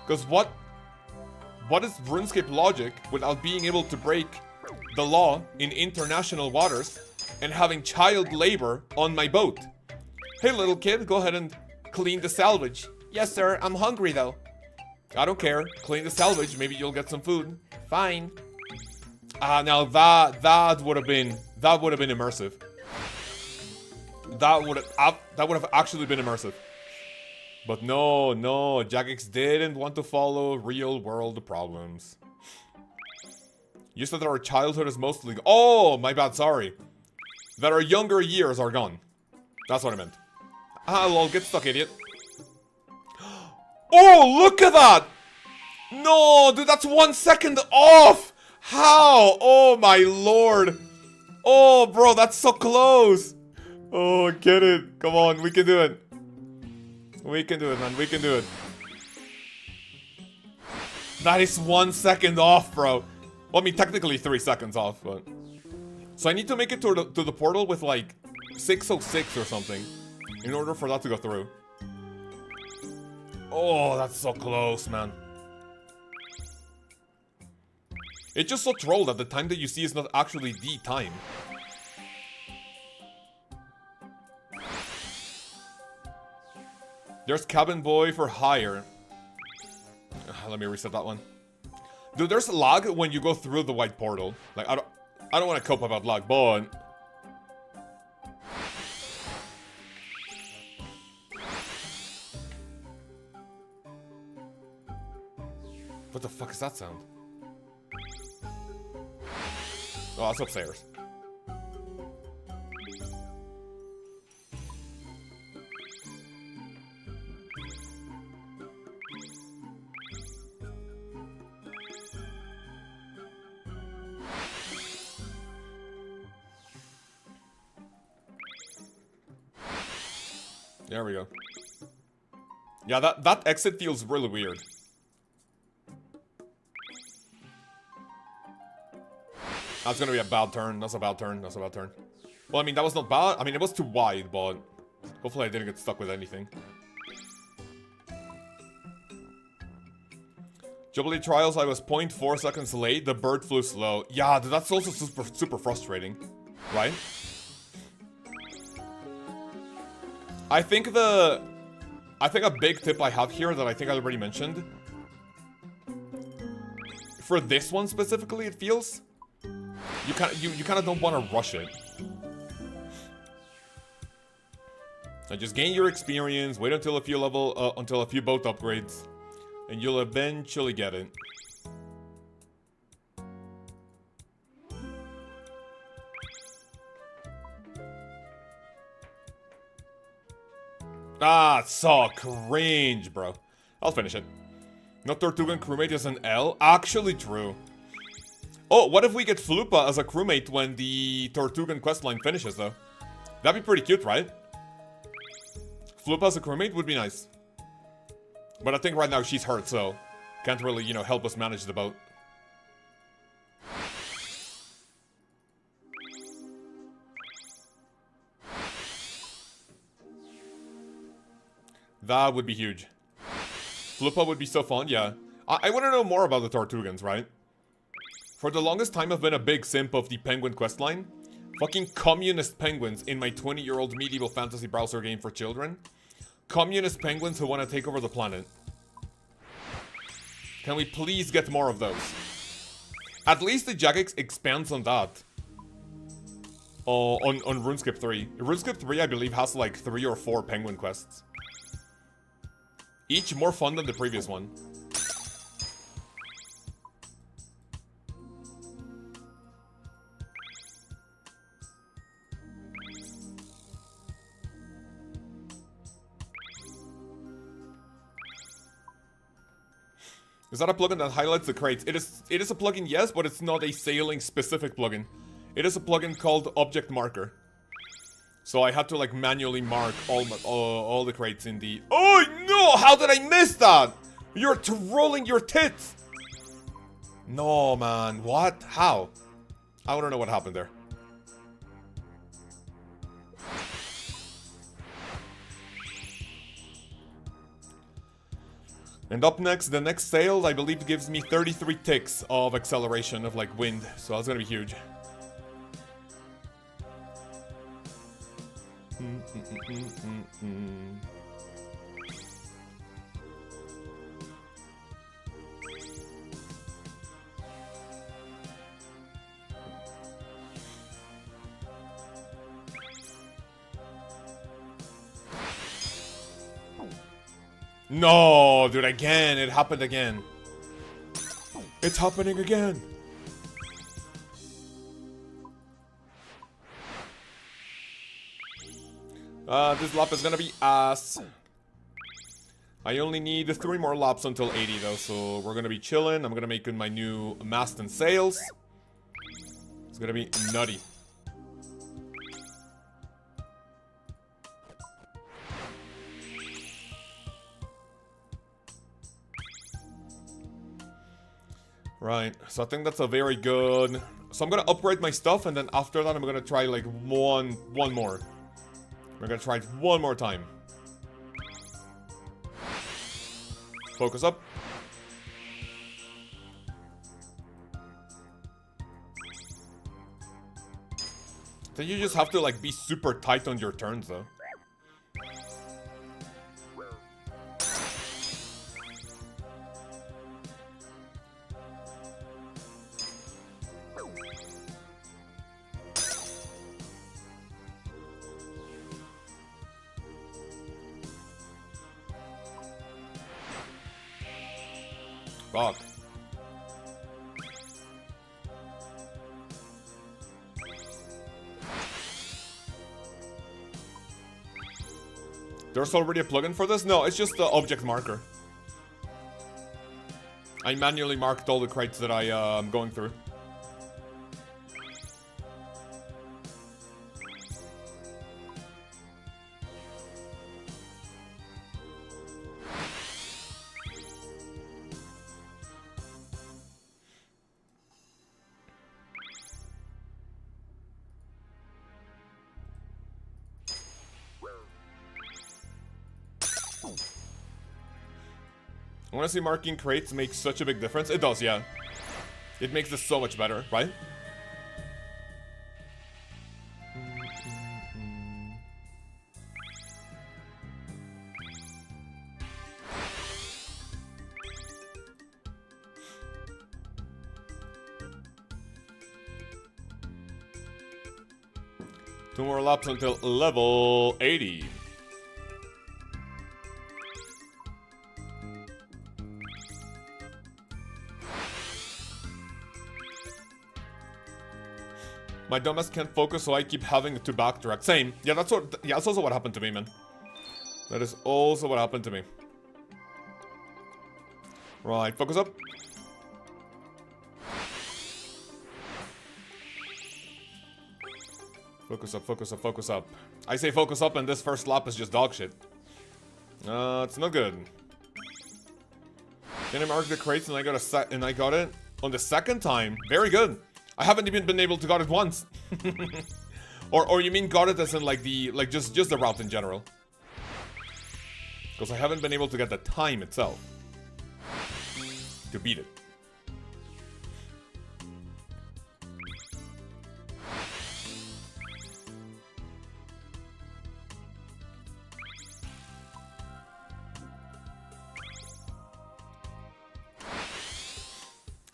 Because what is RuneScape logic without being able to break the law in international waters and having child labor on my boat? Hey little kid, go ahead and clean the salvage. Yes sir, I'm hungry though. I don't care, clean the salvage, maybe you'll get some food. Fine. Now that would have been immersive. That would have actually been immersive. But no, Jagex didn't want to follow real world problems. You said that our childhood is mostly... Oh, my bad, sorry. That our younger years are gone. That's what I meant. Ah, lol, get stuck, idiot. Oh, look at that! No, dude, that's 1 second off! How? Oh, my lord. Oh, bro, that's so close. Oh, get it. Come on, we can do it. We can do it, man. We can do it. That is 1 second off, bro. Well, I mean, technically 3 seconds off, but... So I need to make it to the portal with, like, 606 or something in order for that to go through. Oh, that's so close, man. It's just so troll that the time that you see is not actually the time. There's Cabin Boy for hire. Let me reset that one. Dude, there's lag when you go through the white portal. Like, I don't want to cope about lag, but... What the fuck is that sound? Oh, that's upstairs. There we go. Yeah, that exit feels really weird. That's gonna be a bad turn. That's a bad turn. That's a bad turn. Well, I mean, that was not bad. I mean, it was too wide, but hopefully I didn't get stuck with anything. Jubilee Trials, I was 0.4 seconds late. The bird flew slow. Yeah, that's also super frustrating, right? I think a big tip I have here that I think I already mentioned. For this one specifically, it feels you kind of don't want to rush it. So just gain your experience, wait until a few boat upgrades, and you'll eventually get it. Ah, so cringe, bro. I'll finish it. No Tortugan crewmate is an L? Actually true. Oh, what if we get Flupa as a crewmate when the Tortugan questline finishes, though? That'd be pretty cute, right? Flupa as a crewmate would be nice. But I think right now she's hurt, so can't really, you know, help us manage the boat. That would be huge. Flupa would be so fun, yeah. I want to know more about the Tortugans, right? For the longest time, I've been a big simp of the penguin questline. Fucking communist penguins in my 20-year-old medieval fantasy browser game for children. Communist penguins who want to take over the planet. Can we please get more of those? At least the Jagex expands on that. On RuneScape 3. RuneScape 3, I believe, has like 3 or 4 penguin quests. Each more fun than the previous one. Is that a plugin that highlights the crates? It is a plugin, yes, but it's not a sailing specific plugin. It is a plugin called Object Marker. So I had to like manually mark all the crates in the... Oh no! How did I miss that? You're trolling your tits! No, man. What? How? I want to know what happened there. And up next, the next sail, I believe, gives me 33 ticks of acceleration of, like, wind. So that's gonna be huge. No, dude, again. It happened again. It's happening again. This lap is gonna be ass. I only need 3 more laps until 80 though, so we're gonna be chilling. I'm gonna make my new mast and sails. It's gonna be nutty. Right, so I think that's a very good... So I'm gonna upgrade my stuff, and then after that I'm gonna try like one more. We're gonna try it one more time. Focus up. Then you just have to like be super tight on your turns though. Fuck. There's already a plugin for this? No, it's just the object marker. I manually marked all the crates that I am going through. Honestly, marking crates makes such a big difference. It does, yeah. It makes this so much better, right? Two more laps until level 80. My dumbass can't focus, so I keep having to backtrack. Same. Yeah, that's also what happened to me, man. That is also what happened to me. Right, focus up. Focus up, focus up, focus up. I say focus up, and this first lap is just dog shit. It's not good. Then I marked the crates, and I got it on the second time. Very good. I haven't even been able to got it once. or you mean got it as in like just the route in general? Because I haven't been able to get the time itself to beat it.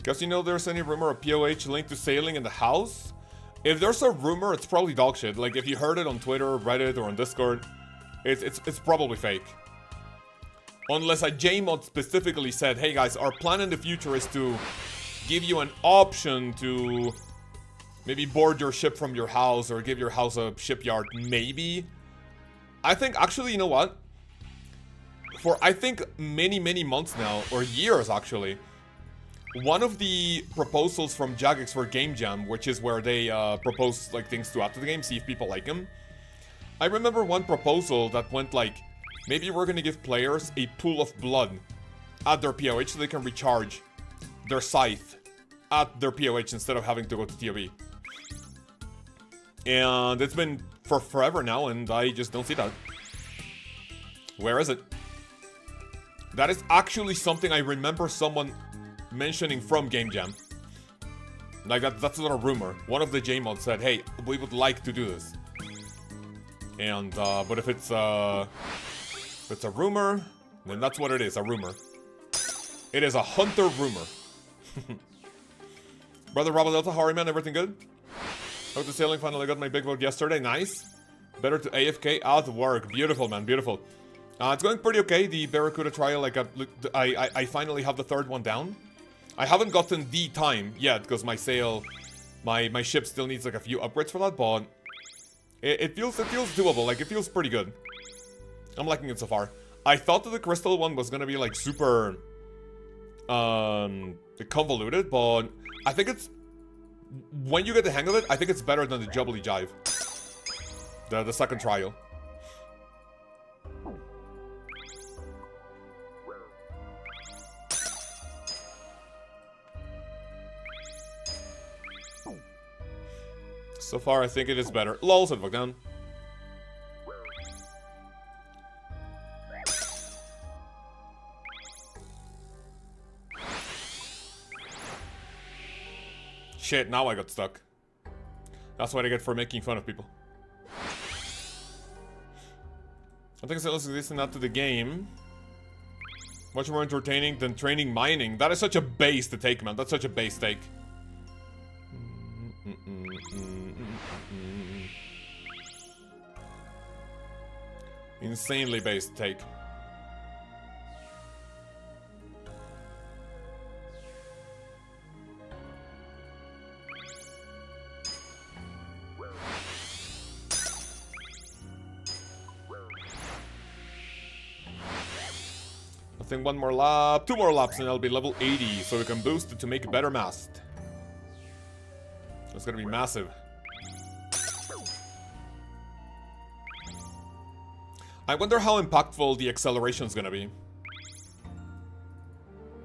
Guess you know there's any rumor of POH linked to sailing in the house? If there's a rumor, it's probably dog shit. Like, if you heard it on Twitter, Reddit, or on Discord, it's probably fake. Unless a JMod specifically said, hey guys, our plan in the future is to give you an option to maybe board your ship from your house or give your house a shipyard, maybe. I think, actually, you know what? For, I think, many months now, or years actually, one of the proposals from Jagex for Game Jam, which is where they propose like things to add to the game, see if people like them. I remember one proposal that went like, maybe we're gonna give players a pool of blood at their POH so they can recharge their scythe at their POH instead of having to go to TOB. And it's been for forever now, and I just don't see that. Where is it? That is actually something I remember someone mentioning from Game Jam. Like that's not a rumor. One of the JMods said, hey, we would like to do this. And but if it's a rumor, then that's what it is, a rumor. It is a hunter rumor. Brother Robert Delta, how are you, man? Everything good? Out to sailing, finally got my big boat yesterday. Nice. Better to AFK at work. Beautiful, man, beautiful. It's going pretty okay. The Barracuda trial, like I finally have the third one down. I haven't gotten the time yet because my sail, my ship still needs like a few upgrades for that, but it feels doable. Like it feels pretty good. I'm liking it so far. I thought that the crystal one was gonna be like super convoluted, but I think it's, when you get the hang of it, I think it's better than the Jubilee Jive, the second trial. So far, I think it is better. LOL, said fuck down. Shit, now I got stuck. That's what I get for making fun of people. I think it's less existing out to the game. Much more entertaining than training mining. That is such a base to take, man. That's such a base take. Insanely based take. think one more lap, 2 more laps, and I'll be level 80, so we can boost it to make a better mast. It's gonna be massive. I wonder how impactful the acceleration is gonna be.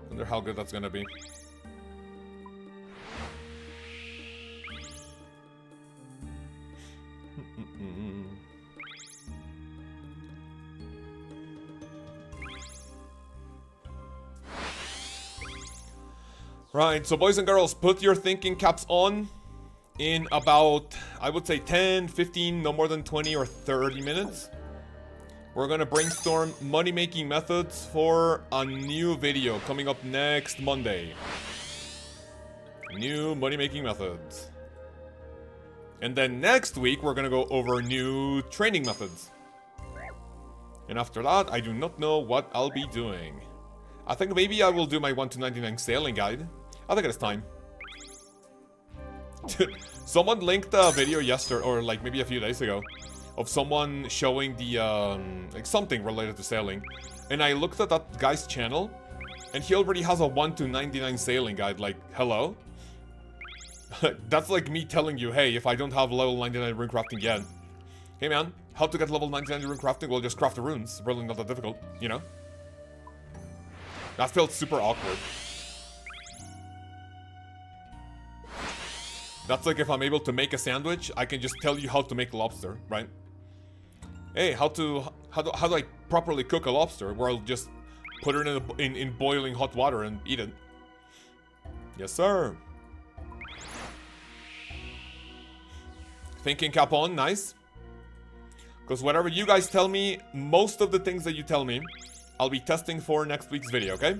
Wonder how good that's gonna be. Right, so boys and girls, put your thinking caps on in about, I would say 10, 15, no more than 20 or 30 minutes. We're gonna brainstorm money-making methods for a new video coming up next Monday. New money-making methods. And then next week, we're gonna go over new training methods. And after that, I do not know what I'll be doing. I think maybe I will do my 1 to 99 sailing guide. I think it's time. Someone linked a video yesterday, or like maybe a few days ago, of someone showing the, like something related to sailing. And I looked at that guy's channel, and he already has a 1 to 99 sailing guide. Like, hello? That's like me telling you, hey, if I don't have level 99 rune crafting yet, hey man, how to get level 99 rune crafting? Well, just craft the runes. Really not that difficult, you know? That felt super awkward. That's like if I'm able to make a sandwich, I can just tell you how to make lobster, right? Hey, how do I properly cook a lobster? Where I'll just put it in boiling hot water and eat it. Yes, sir. Thinking cap on, nice. Because whatever you guys tell me, most of the things that you tell me, I'll be testing for next week's video, okay?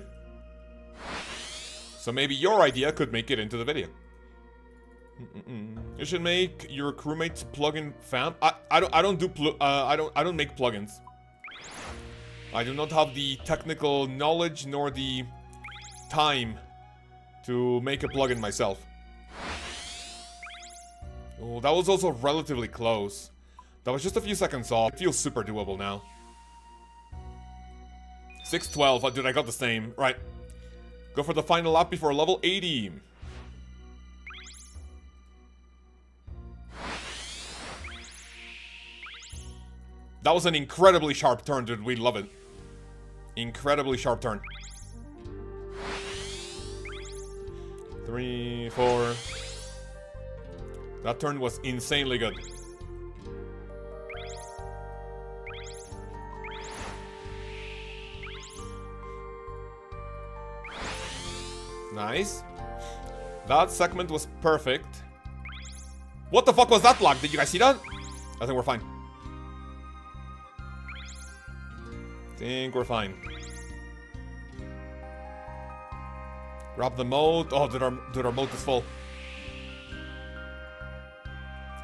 So maybe your idea could make it into the video. You should make your crewmates plugin fam. I don't make plugins. I do not have the technical knowledge nor the time to make a plugin myself. Oh, that was also relatively close. That was just a few seconds off. It feels super doable now. 6:12. Oh, dude, I got the same. Right. Go for the final lap before level 80. That was an incredibly sharp turn, dude. We love it. Incredibly sharp turn. 3, 4. That turn was insanely good. Nice. That segment was perfect. What the fuck was that lag? Did you guys see that? I think we're fine. Think we're fine. Grab the moat. Oh, dude, our moat is full.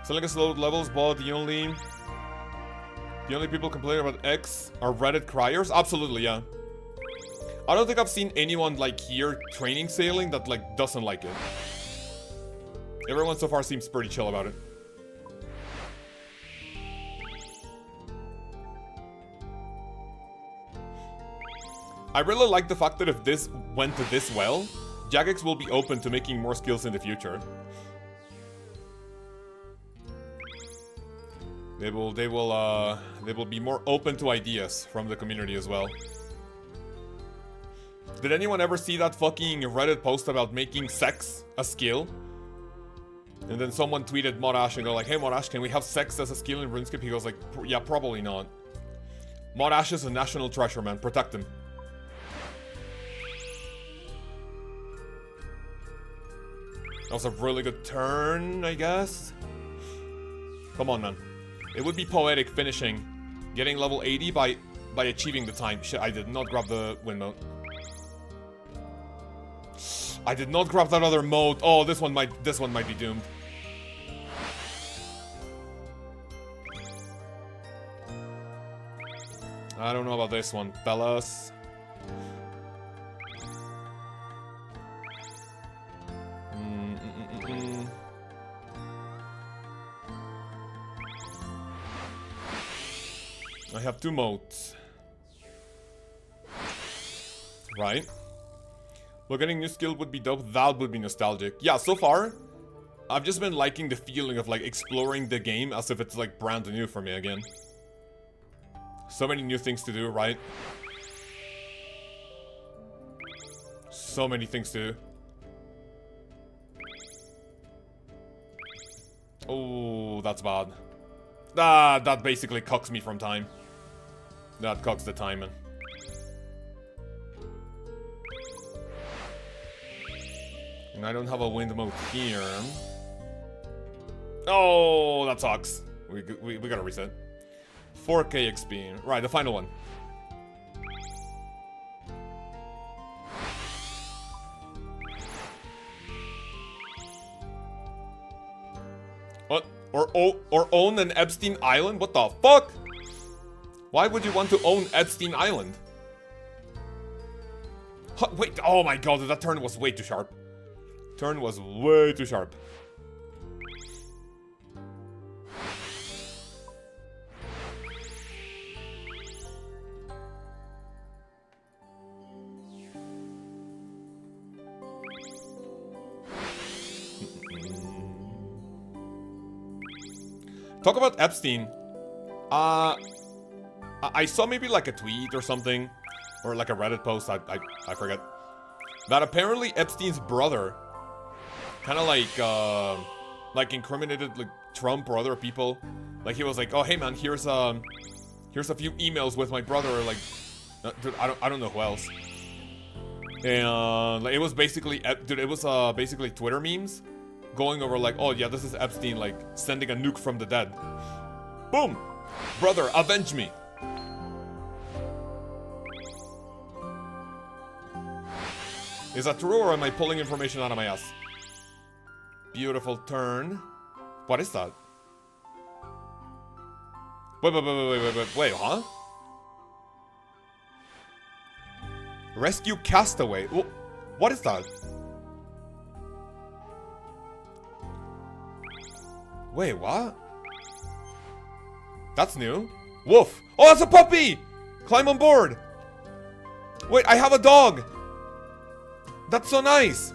Selling us low levels, but the only people complaining about X are Reddit criers? Absolutely, yeah. I don't think I've seen anyone like here training sailing that like doesn't like it. Everyone so far seems pretty chill about it. I really like the fact that if this went to this well, Jagex will be open to making more skills in the future. They will be more open to ideas from the community as well. Did anyone ever see that fucking Reddit post about making sex a skill? And then someone tweeted Modash and go like, hey Modash, can we have sex as a skill in RuneScape? He goes like, yeah, probably not. Modash is a national treasure, man. Protect him. That was a really good turn, I guess. Come on, man. It would be poetic finishing, getting level 80 by achieving the time. Shit, I did not grab the windmill. I did not grab that other moat. Oh, this one might be doomed. I don't know about this one, fellas. I have 2 moats. right? Well, getting new skill would be dope. That would be nostalgic. Yeah, so far, I've just been liking the feeling of like exploring the game as if it's like brand new for me again. So many new things to do, right? So many things to do. Oh, that's bad. That basically cocks me from time. That cocks the timing. And I don't have a wind mode here. Oh, that sucks. We gotta reset. 4k XP. Right, the final one. What? Or own an Epstein Island? What the fuck? Why would you want to own Epstein Island? Huh, wait, oh my god, that turn was way too sharp. Turn was way too sharp. Talk about Epstein. I saw maybe like a tweet or something, or like a Reddit post, I forget, that apparently Epstein's brother kind of like incriminated like Trump or other people. Like he was like, oh hey man, here's a few emails with my brother, like dude, I don't know who else. And like, it was basically basically Twitter memes going over like, oh yeah, this is Epstein like sending a nuke from the dead. Boom! Brother, avenge me! Is that true, or am I pulling information out of my ass? Beautiful turn. What is that? Wait, huh? Rescue castaway. What is that? Wait, what? That's new. Woof. Oh, that's a puppy! Climb on board. Wait, I have a dog. That's so nice.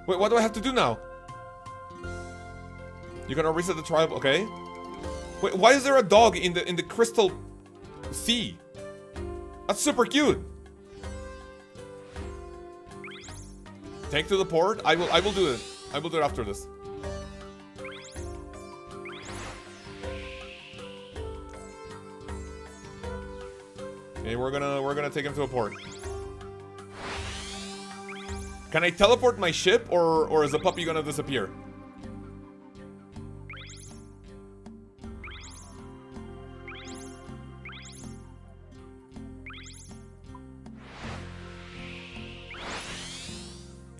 Wait, what do I have to do now? You're gonna reset the tribe, okay? Wait, why is there a dog in the crystal sea? That's super cute. Take to the port. I will do it. I will do it after this. Okay, we're gonna take him to a port. Can I teleport my ship, or is the puppy gonna disappear?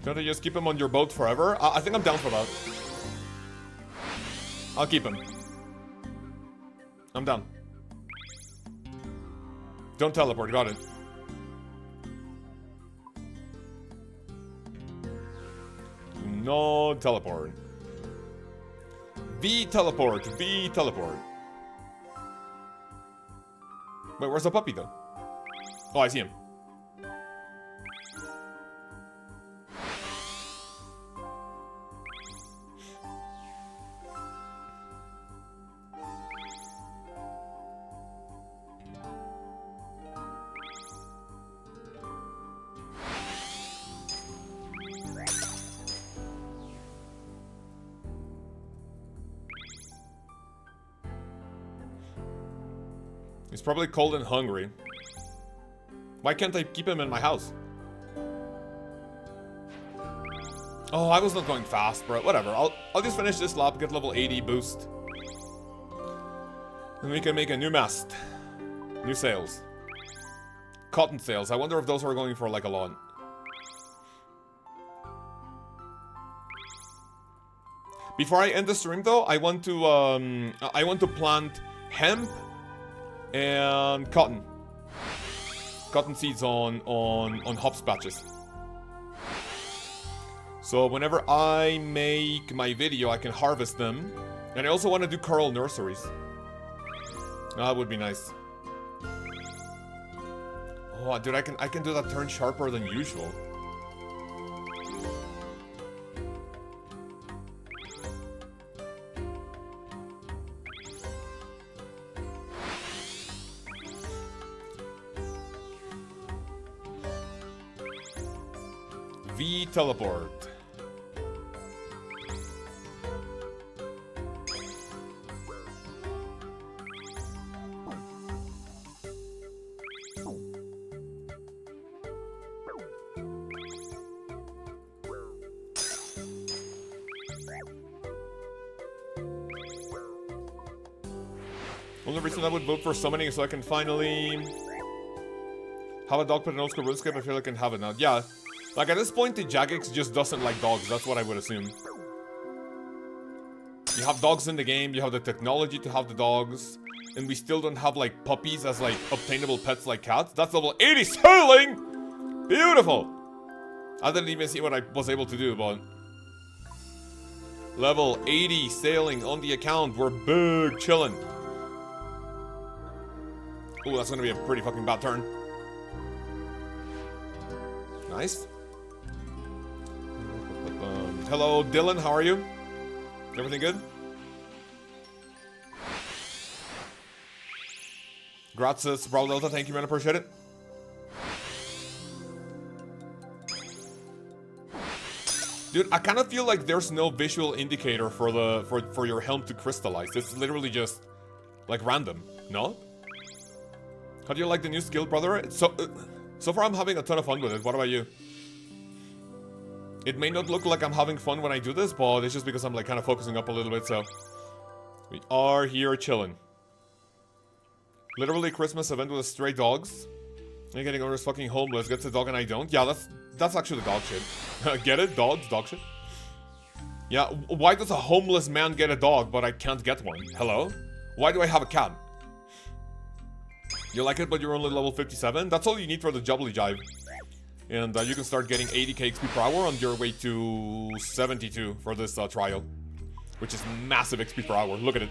Can't you just keep him on your boat forever? I think I'm down for that. I'll keep him. I'm down. Don't teleport, got it. No teleport. V-teleport, V-teleport. Wait, where's the puppy though? Oh, I see him. He's probably cold and hungry. Why can't I keep him in my house? Oh, I was not going fast, bro. Whatever. I'll just finish this lap, get level 80 boost. And we can make a new mast. New sails. Cotton sails. I wonder if those are going for like a lot. Before I end the stream though, I want to plant hemp and cotton seeds on hops patches. So whenever I make my video, I can harvest them. And I also want to do coral nurseries. That would be nice. Oh, dude, I can do that turn sharper than usual. V teleport. Only reason I would vote for summoning is so I can finally have a dog put in old school RuneScape. I feel like I can have it now. Yeah, like at this point the Jagex just doesn't like dogs. That's what I would assume. You have dogs in the game, you have the technology to have the dogs, and we still don't have like puppies as like obtainable pets like cats. That's level 80 sailing! Beautiful! I didn't even see what I was able to do, but level 80 sailing on the account. We're big chillin'. Ooh, that's gonna be a pretty fucking bad turn. Nice. Hello, Dylan, how are you? Everything good? Gracias, Brawl Delta, thank you, man, appreciate it. Dude, I kind of feel like there's no visual indicator for your helm to crystallize. It's literally just like random, no? How do you like the new skill, brother? So far I'm having a ton of fun with it. What about you? It may not look like I'm having fun when I do this, but it's just because I'm like kind of focusing up a little bit, so we are here chilling. Literally Christmas event with stray dogs. You're getting orders fucking homeless, gets a dog and I don't. Yeah, that's actually dog shit. Get it? Dogs? Dog shit? Yeah, why does a homeless man get a dog, but I can't get one? Hello? Why do I have a cat? You like it, but you're only level 57? That's all you need for the Jubbly Jive. And you can start getting 80k XP per hour on your way to 72 for this trial. Which is massive XP per hour. Look at it.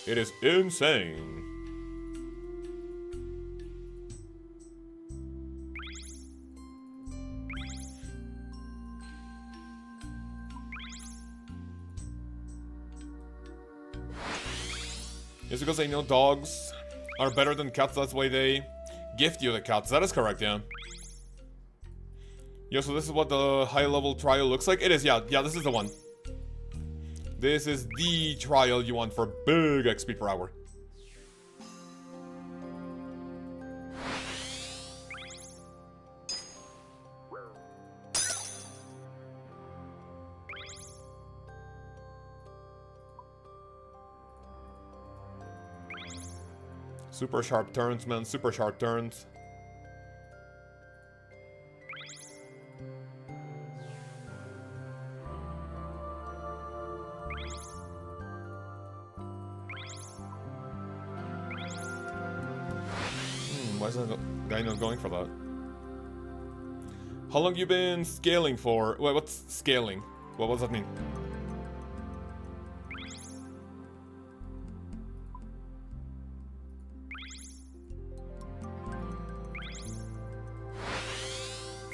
It is insane. It's because I know dogs are better than cats, that's why they gift you the cats. That is correct, yeah. Yeah, so this is what the high level trial looks like. It is, yeah, this is the one. This is the trial you want for big XP per hour. Super sharp turns, man. Super sharp turns. Why is that guy not going for that? How long you been scaling for? Wait, what's scaling? What does that mean?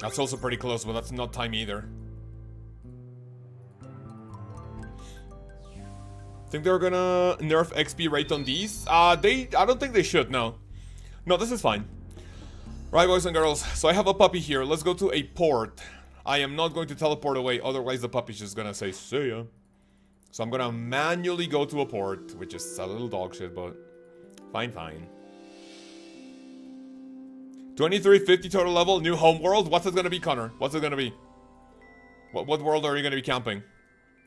That's also pretty close, but that's not time either. Think they're gonna nerf XP rate on these? I don't think they should, no. No, this is fine. Right, boys and girls, so I have a puppy here. Let's go to a port. I am not going to teleport away, otherwise the puppy's just gonna say, see ya. So I'm gonna manually go to a port, which is a little dog shit, but fine, fine. 2350 total level, new home world. What's it gonna be, Connor? What's it gonna be? What world are you gonna be camping?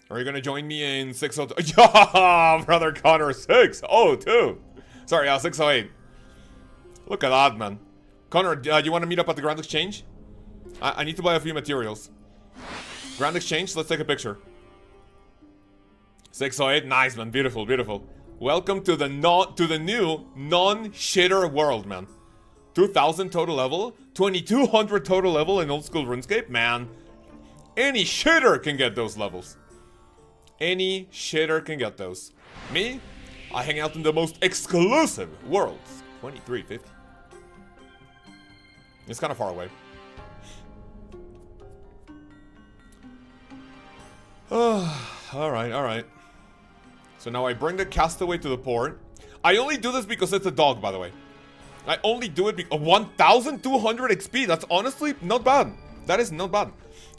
Are you gonna join me in 602? Yeah, brother Connor, 602. Sorry, 608. Look at that, man. Connor, do you want to meet up at the Grand Exchange? I need to buy a few materials. Grand Exchange, let's take a picture. 608, nice, man. Beautiful, beautiful. Welcome to the new non-shitter world, man. 2000 total level, 2200 total level in old school RuneScape, man. Any shitter can get those levels. Any shitter can get those. Me? I hang out in the most exclusive worlds. 2350. It's kind of far away. Alright, alright. So now I bring the castaway to the port. I only do this because it's a dog, by the way. I only do it because 1,200 XP. That's honestly not bad. That is not bad.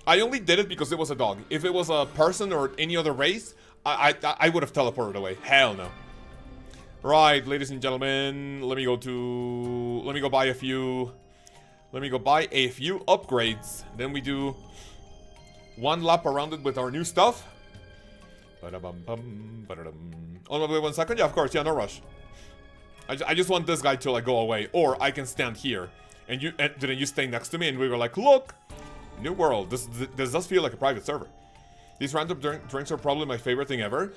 I only did it because it was a dog. If it was a person or any other race, I would have teleported away. Hell no. Right, ladies and gentlemen, let me go buy a few upgrades. Then we do one lap around it with our new stuff. Ba-da-bum-bum, ba-da-dum. Oh, wait 1 second. Yeah, of course. Yeah, no rush. I just want this guy to like go away, or I can stand here and then you stay next to me, and we were like, look, new world. This does feel like a private server. These random drinks are probably my favorite thing ever.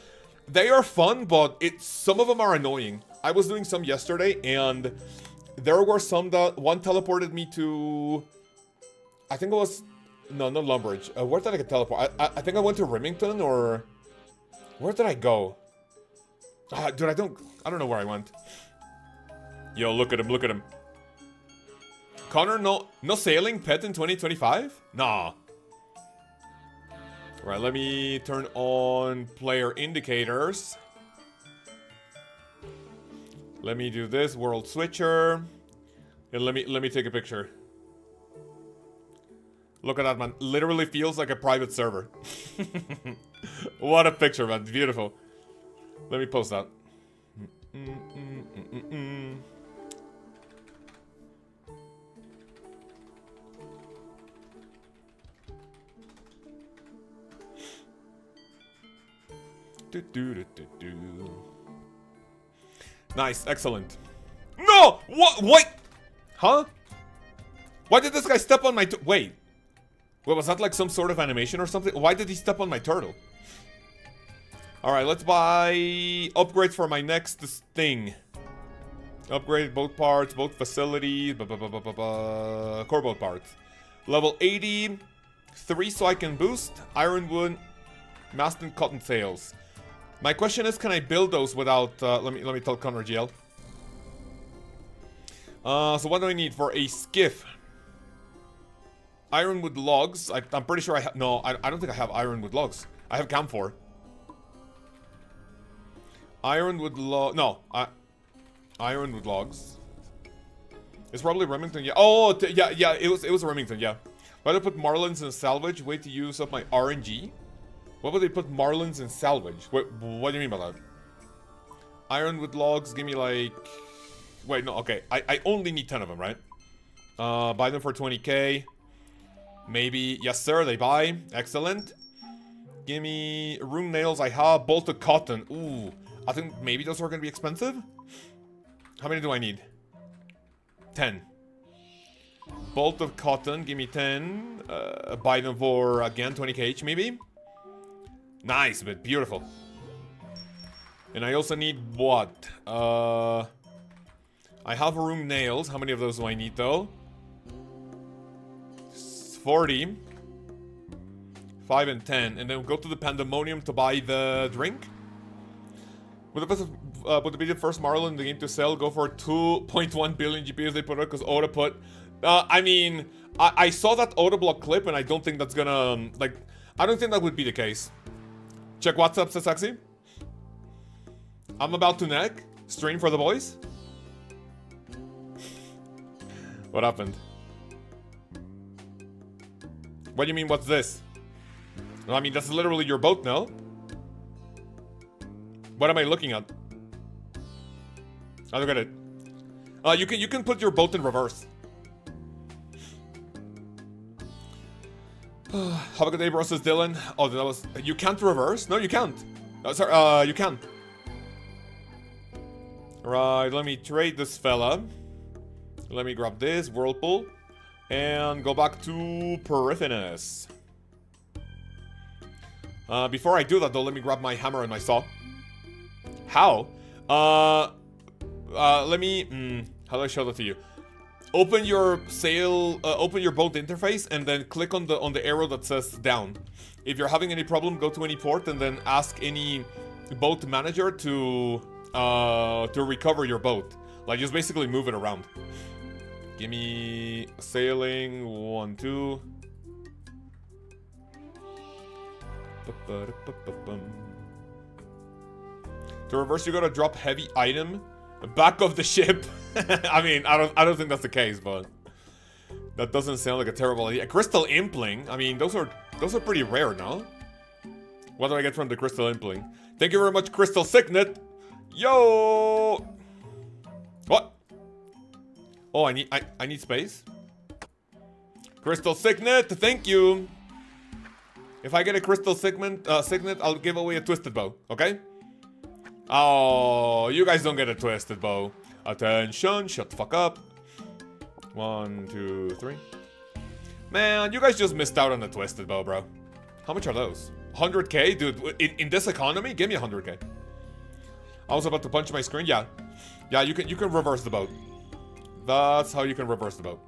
They are fun, but some of them are annoying. I was doing some yesterday, and there were some that one teleported me to, I think it was, no, not Lumbridge. Where did I get teleport? I think I went to Remington, or where did I go? Dude, I don't know where I went. Yo, look at him, look at him. Connor, no sailing pet in 2025? Nah. Right, let me turn on player indicators. Let me do this, world switcher. And let me take a picture. Look at that, man. Literally feels like a private server. What a picture, man. Beautiful. Let me post that. Nice, excellent. No! What? Wait! Huh? Why did this guy step on my wait, was that like some sort of animation or something? Why did he step on my turtle? Alright, let's buy upgrades for my next thing. Upgrade boat parts, boat facilities, core boat parts. Level 80, 3 so I can boost, ironwood, mast and cotton sails. My question is, can I build those without, let me tell Connor GL. So what do I need for a skiff? Ironwood logs. I'm pretty sure I have, no, I don't think I have ironwood logs. I have camphor. Ironwood no, ironwood logs. It's probably Remington, yeah. Oh, yeah, it was Remington, yeah. Why do I put marlins in salvage? Wait to use up my RNG. What would they put marlins in salvage? Wait, what do you mean by that? Ironwood logs, give me like... Wait, no, okay. I only need 10 of them, right? Buy them for 20k. Maybe, yes sir, they buy. Excellent. Give me room nails, I have. Bolted cotton. Ooh, I think maybe those are gonna be expensive. How many do I need? 10. Bolt of cotton, give me 10. Buy them for, again, 20k each, maybe? Nice, but beautiful. And I also need what? I have room nails. How many of those do I need, though? 40. 5 and 10. And then go to the Pandemonium to buy the drink. Would be the first Marlin in the game to sell? Go for 2.1 billion GPUs they put out because Oda put... I mean, I saw that Oda block clip and I don't think that's gonna... Like, I don't think that would be the case. Check WhatsApp, says Sexy. I'm about to neck. Stream for the boys. What happened? What do you mean, what's this? I mean, that's literally your boat, no? What am I looking at? I look at it. You can put your boat in reverse. Have a good day, bro, says Dylan. Oh, that was... You can't reverse? No, you can't. Oh, sorry, you can. Right, let me trade this fella. Let me grab this, Whirlpool. And go back to Periphinus. Before I do that, though, let me grab my hammer and my saw. How? Let me... how do I show that to you? Open your sail, open your boat interface, and then click on the arrow that says down. If you're having any problem, go to any port and then ask any boat manager to to recover your boat. Like, just basically move it around. Give me sailing, 1, 2. To reverse, you gotta drop heavy item back of the ship. I mean, I don't think that's the case, but that doesn't sound like a terrible idea. Crystal impling. I mean, those are pretty rare, no? What do I get from the crystal impling? Thank you very much, Crystal Signet. Yo. What? Oh, I need space. Crystal Signet, thank you. If I get a Crystal Signet, I'll give away a Twisted Bow, okay? Oh, you guys don't get a Twisted Bow. Attention, shut the fuck up. 1, 2, 3. Man, you guys just missed out on the Twisted Bow, bro. How much are those? 100k? Dude, in this economy? Give me 100k. I was about to punch my screen. Yeah. Yeah, you can reverse the boat. That's how you can reverse the boat.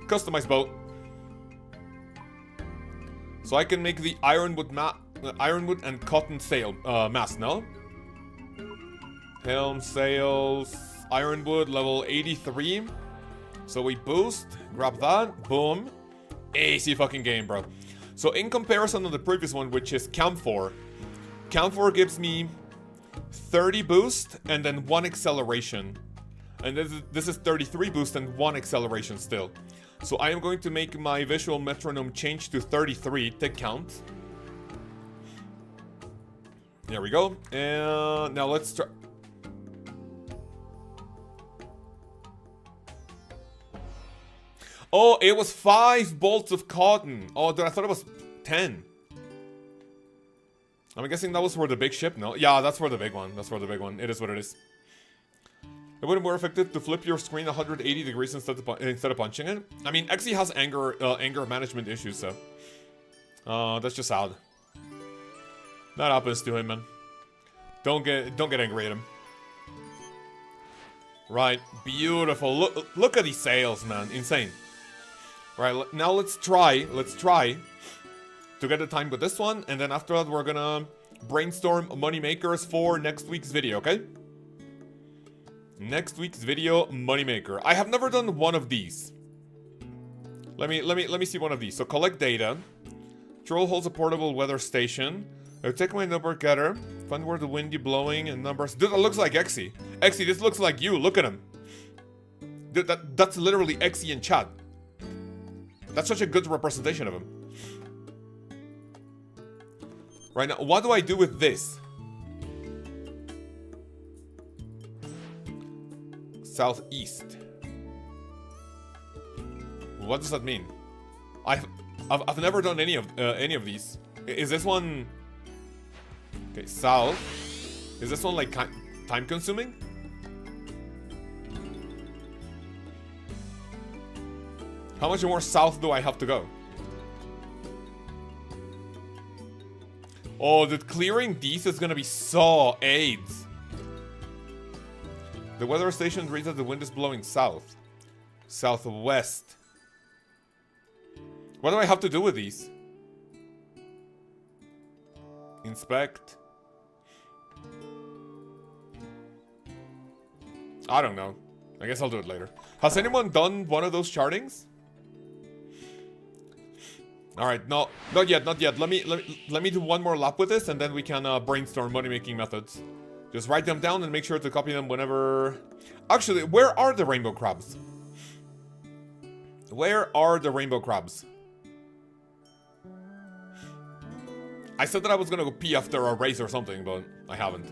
Customize boat. So I can make the ironwood and cotton sail mast, no? Helm, sails, ironwood, level 83. So we boost, grab that, boom. Easy fucking game, bro. So in comparison to the previous one, which is Camphor. Camphor gives me 30 boost and then 1 acceleration. And this is 33 boost and 1 acceleration still. So I am going to make my visual metronome change to 33 to count. There we go. And now let's try. Oh, it was 5 bolts of cotton. Oh, dude, I thought it was 10. I'm guessing that was for the big ship, no? Yeah, that's for the big one. That's for the big one. It is what it is. It would be more effective to flip your screen 180 degrees instead of punching it. I mean, Xe has anger management issues, so that's just sad. That happens to him, man. Don't get angry at him. Right, beautiful. Look at these sails, man. Insane. Right, now let's try to get the time with this one, and then after that we're gonna brainstorm money makers for next week's video, okay? Next week's video, moneymaker. I have never done one of these. Let me see one of these. So collect data. Troll holds a portable weather station. I'll take my number getter. Find where the wind is blowing and numbers. Dude, that looks like Xe. Xe, this looks like you. Look at him. Dude, that's literally Xe in chat. That's such a good representation of him. Right now, what do I do with this? Southeast. What does that mean? I've never done any of these. Is this one? Okay, south. Is this one like time consuming? How much more south do I have to go? Oh, dude, clearing these is gonna be so AIDS. The weather station reads that the wind is blowing south. Southwest. What do I have to do with these? Inspect. I don't know. I guess I'll do it later. Has anyone done one of those chartings? Alright, no, not yet. Let me do one more lap with this, and then we can brainstorm money-making methods. Just write them down and make sure to copy them whenever... Actually, where are the rainbow crabs? Where are the rainbow crabs? I said that I was gonna go pee after a race or something, but I haven't.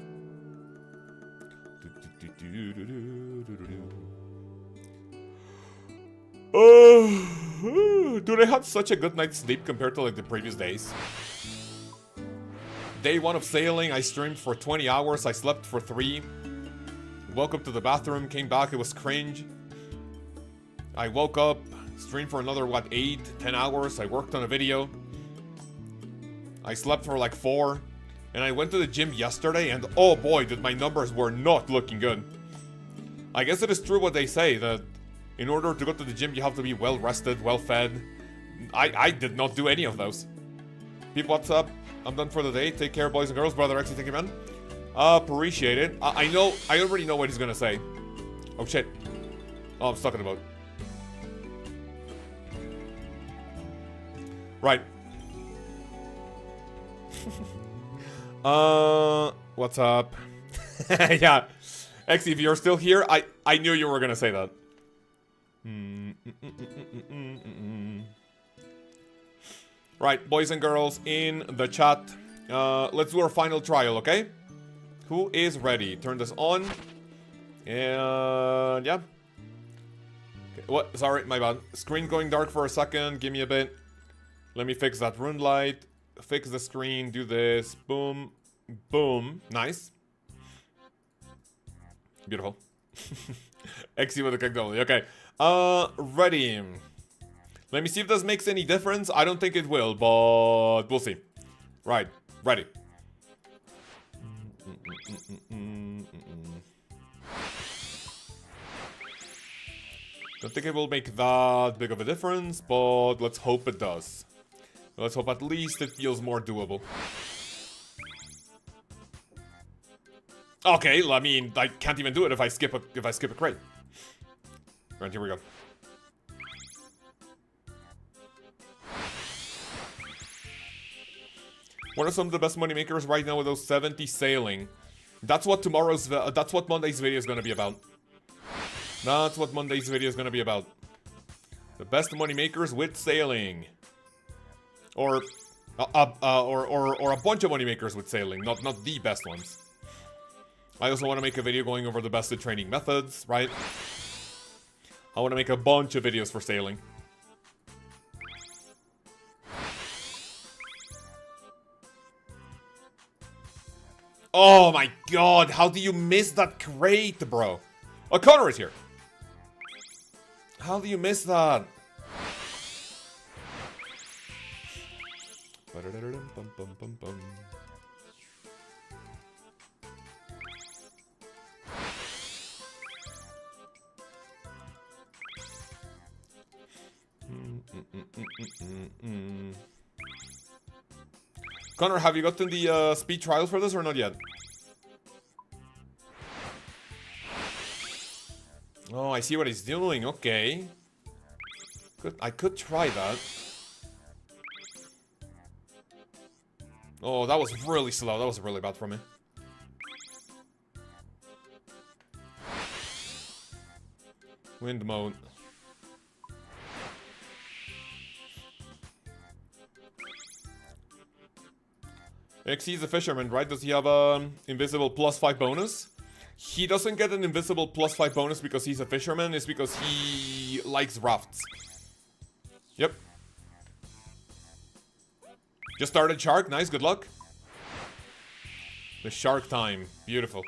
Dude, I had such a good night's sleep compared to like the previous days. Day 1 of sailing, I streamed for 20 hours, I slept for 3. Woke up to the bathroom, came back, it was cringe. I woke up, streamed for another, what, 8, 10 hours, I worked on a video. I slept for like 4. And I went to the gym yesterday and oh boy, did my numbers were not looking good. I guess it is true what they say, that in order to go to the gym you have to be well rested, well fed. I did not do any of those. People, what's up? I'm done for the day. Take care, boys and girls. Brother Xe, thank you, man. Appreciate it. I know, I already know what he's gonna say. Oh shit. Oh, I'm stuck in the boat. Right. What's up? Yeah. Exy, if you're still here, I knew you were gonna say that. Right, boys and girls in the chat. Let's do our final trial, okay? Who is ready? Turn this on. And yeah. Okay, what? Sorry, my bad. Screen going dark for a second. Give me a bit. Let me fix that rune light. Fix the screen. Do this. Boom. Boom. Nice. Beautiful. Exy with a kick only. Okay. Ready. Let me see if this makes any difference. I don't think it will, but we'll see. Right. Ready. Don't think it will make that big of a difference, but let's hope it does. Let's hope at least it feels more doable. Okay, I mean, I can't even do it if I skip a crate. Right, here we go. What are some of the best money makers right now with those 70 sailing? That's what that's what Monday's video is gonna be about. That's what Monday's video is gonna be about. The best money makers with sailing. Or a bunch of money makers with sailing, not the best ones. I also want to make a video going over the best at training methods, right? I want to make a bunch of videos for sailing. Oh my god, how do you miss that crate, bro? Oh, Connor is here. How do you miss that? Connor, have you gotten the speed trial for this or not yet? Oh, I see what he's doing. Okay. I could try that. Oh, that was really slow. That was really bad for me. Wind mode. He's a fisherman, right? Does he have a invisible +5 bonus? He doesn't get an invisible +5 bonus because he's a fisherman. It's because he likes rafts. Yep. Just started shark. Nice, good luck. The shark time. Beautiful.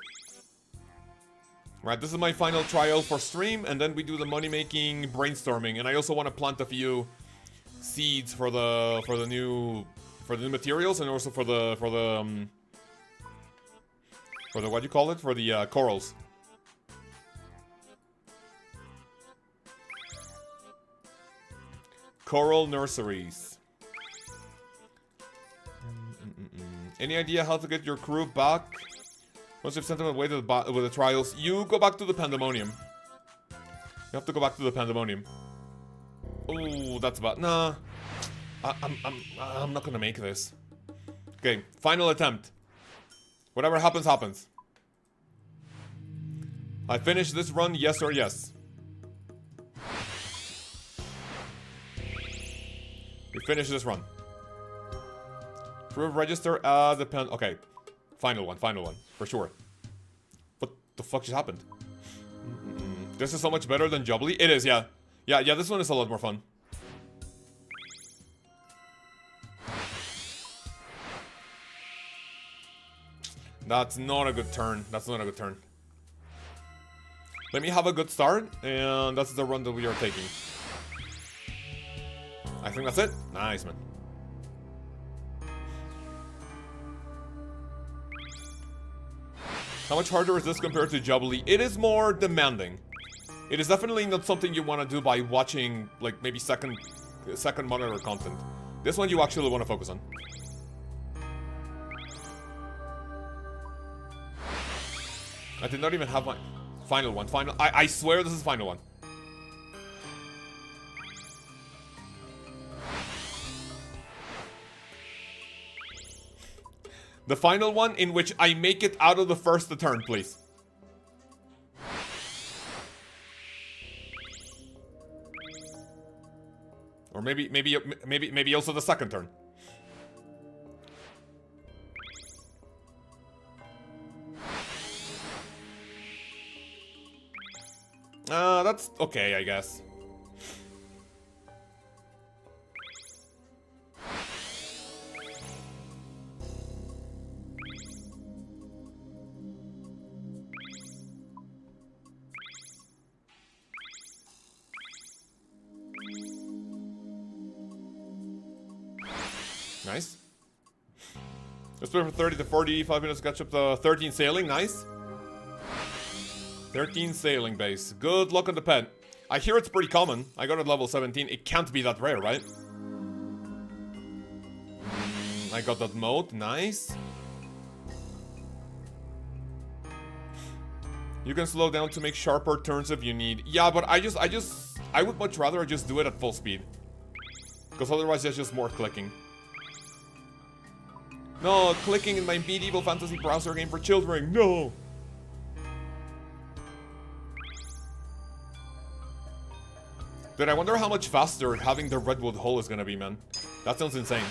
Right, this is my final trial for stream, and then we do the money-making brainstorming. And I also want to plant a few seeds for the new materials, and also for the what do you call it? For the corals. Coral nurseries. Any idea how to get your crew back? Once you've sent them away to with the trials, you go back to the Pandemonium. You have to go back to the Pandemonium. Oh, that's bad. Nah. I'm not gonna make this. Okay, final attempt. Whatever happens, happens. I finish this run, yes or yes. We finish this run. Prove register as a pen. Okay, final one, for sure. What the fuck just happened? This is so much better than Jubbly. It is, yeah. Yeah, this one is a lot more fun. That's not a good turn. That's not a good turn. Let me have a good start, and that's the run that we are taking. I think that's it. Nice, man. How much harder is this compared to Jubbly? It is more demanding. It is definitely not something you want to do by watching, like, maybe second monitor content. This one you actually want to focus on. I did not even have my final one. I swear this is final one. The final one in which I make it out of the first turn, please. Or maybe also the second turn. That's okay, I guess. Nice. Let's play from 30 to 45 minutes, catch up to 13 sailing, nice. 13 sailing base. Good luck on the pen. I hear it's pretty common. I got it level 17. It can't be that rare, right? I got that mode. Nice. You can slow down to make sharper turns if you need. Yeah, but I would much rather just do it at full speed. Because otherwise there's just more clicking. No, clicking in my medieval fantasy browser game for children. No! Dude, I wonder how much faster having the redwood hull is gonna be, man. That sounds insane.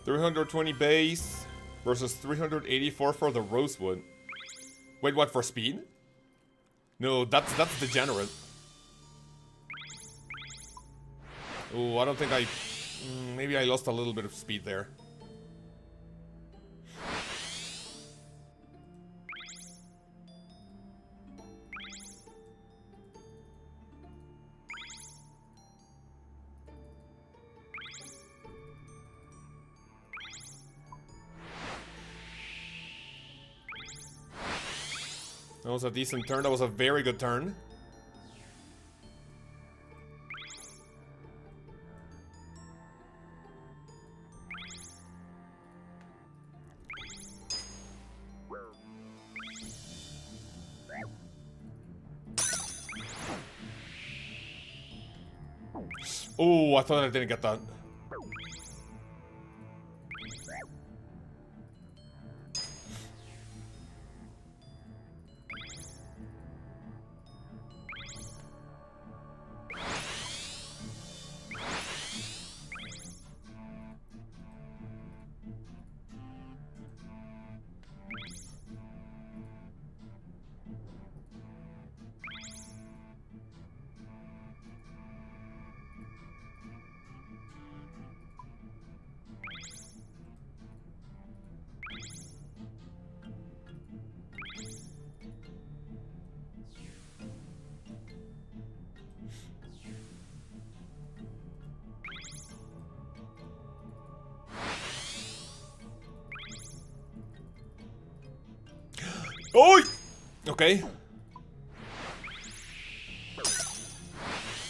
$320 base versus 384 for the rosewood. Wait, what, for speed? No, that's degenerate. Oh, I don't think I... maybe I lost a little bit of speed there. That was a decent turn. That was a very good turn. Oh, I thought I didn't get that. Oh! Okay.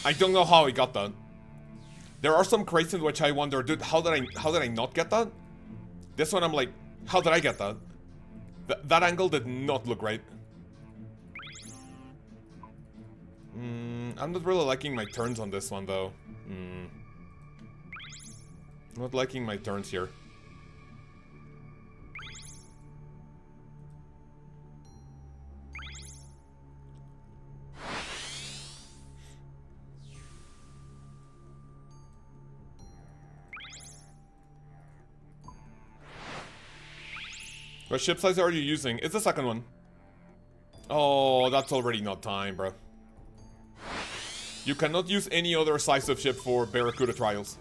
I don't know how I got that. There are some crates in which I wonder, dude, how did I not get that? This one I'm like, how did I get that? That angle did not look right. I'm not really liking my turns on this one though. Not liking my turns here. What ship size are you using? It's the second one. Oh, that's already not time, bro. You cannot use any other size of ship for Barracuda trials.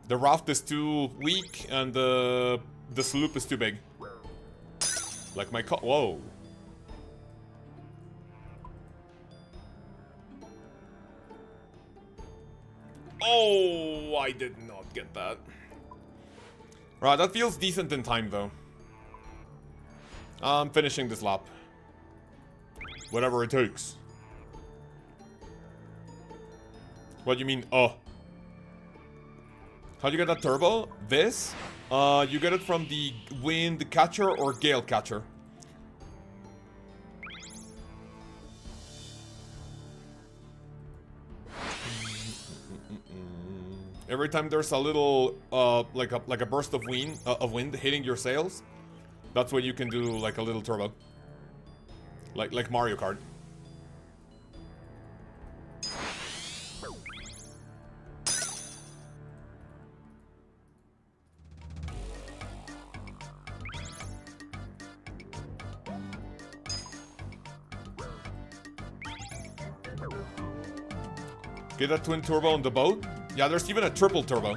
The raft is too weak and the sloop is too big. Like my whoa. Oh, I did not get that. Right, that feels decent in time though. I'm finishing this lap. Whatever it takes. What do you mean, oh? How'd you get that turbo? This? You get it from the wind catcher or gale catcher. Every time there's a little, like a burst of wind hitting your sails, that's when you can do like a little turbo. Like Mario Kart. Get a twin turbo on the boat? Yeah, there's even a triple turbo.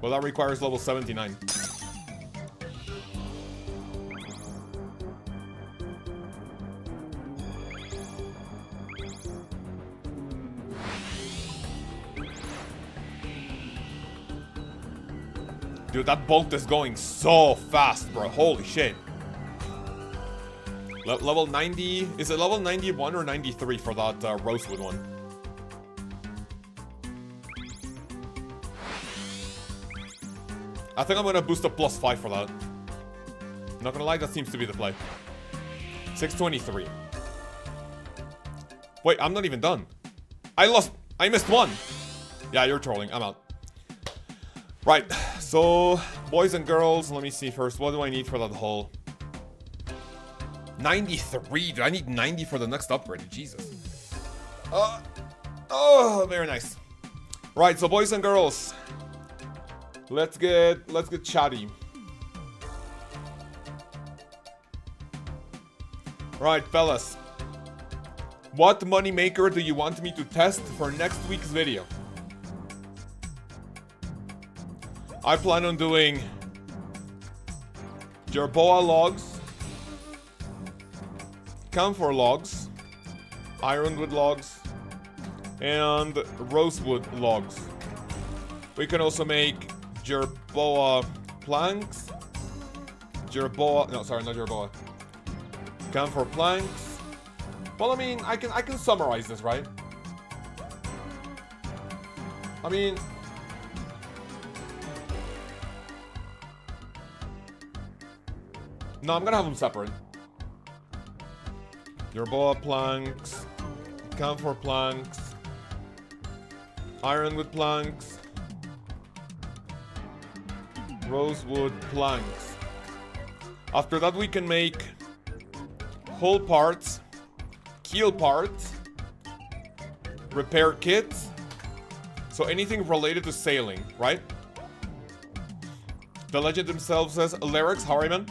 Well, that requires level 79. Dude, that boat is going so fast, bro. Holy shit. Level 90... Is it level 91 or 93 for that Rosewood one? I think I'm gonna boost up +5 for that. Not gonna lie, that seems to be the play. 623. Wait, I'm not even done. I missed one. Yeah, you're trolling. I'm out. Right, so boys and girls, let me see first. What do I need for that hull? 93. Do I need 90 for the next upgrade? Jesus. Oh, very nice. Right, so boys and girls, let's get chatty. Right, fellas. What moneymaker do you want me to test for next week's video? I plan on doing Jerboa logs, camphor logs, ironwood logs, and rosewood logs. We can also make Jerboa planks, camphor planks. Well, I mean, I can summarize this, right? I mean, no, I'm gonna have them separate. Jerboa planks, camphor planks, ironwood planks, rosewood planks. After that, we can make hull parts, keel parts, repair kits. So anything related to sailing, right? The legend himself says, Lyrics, how are you, man?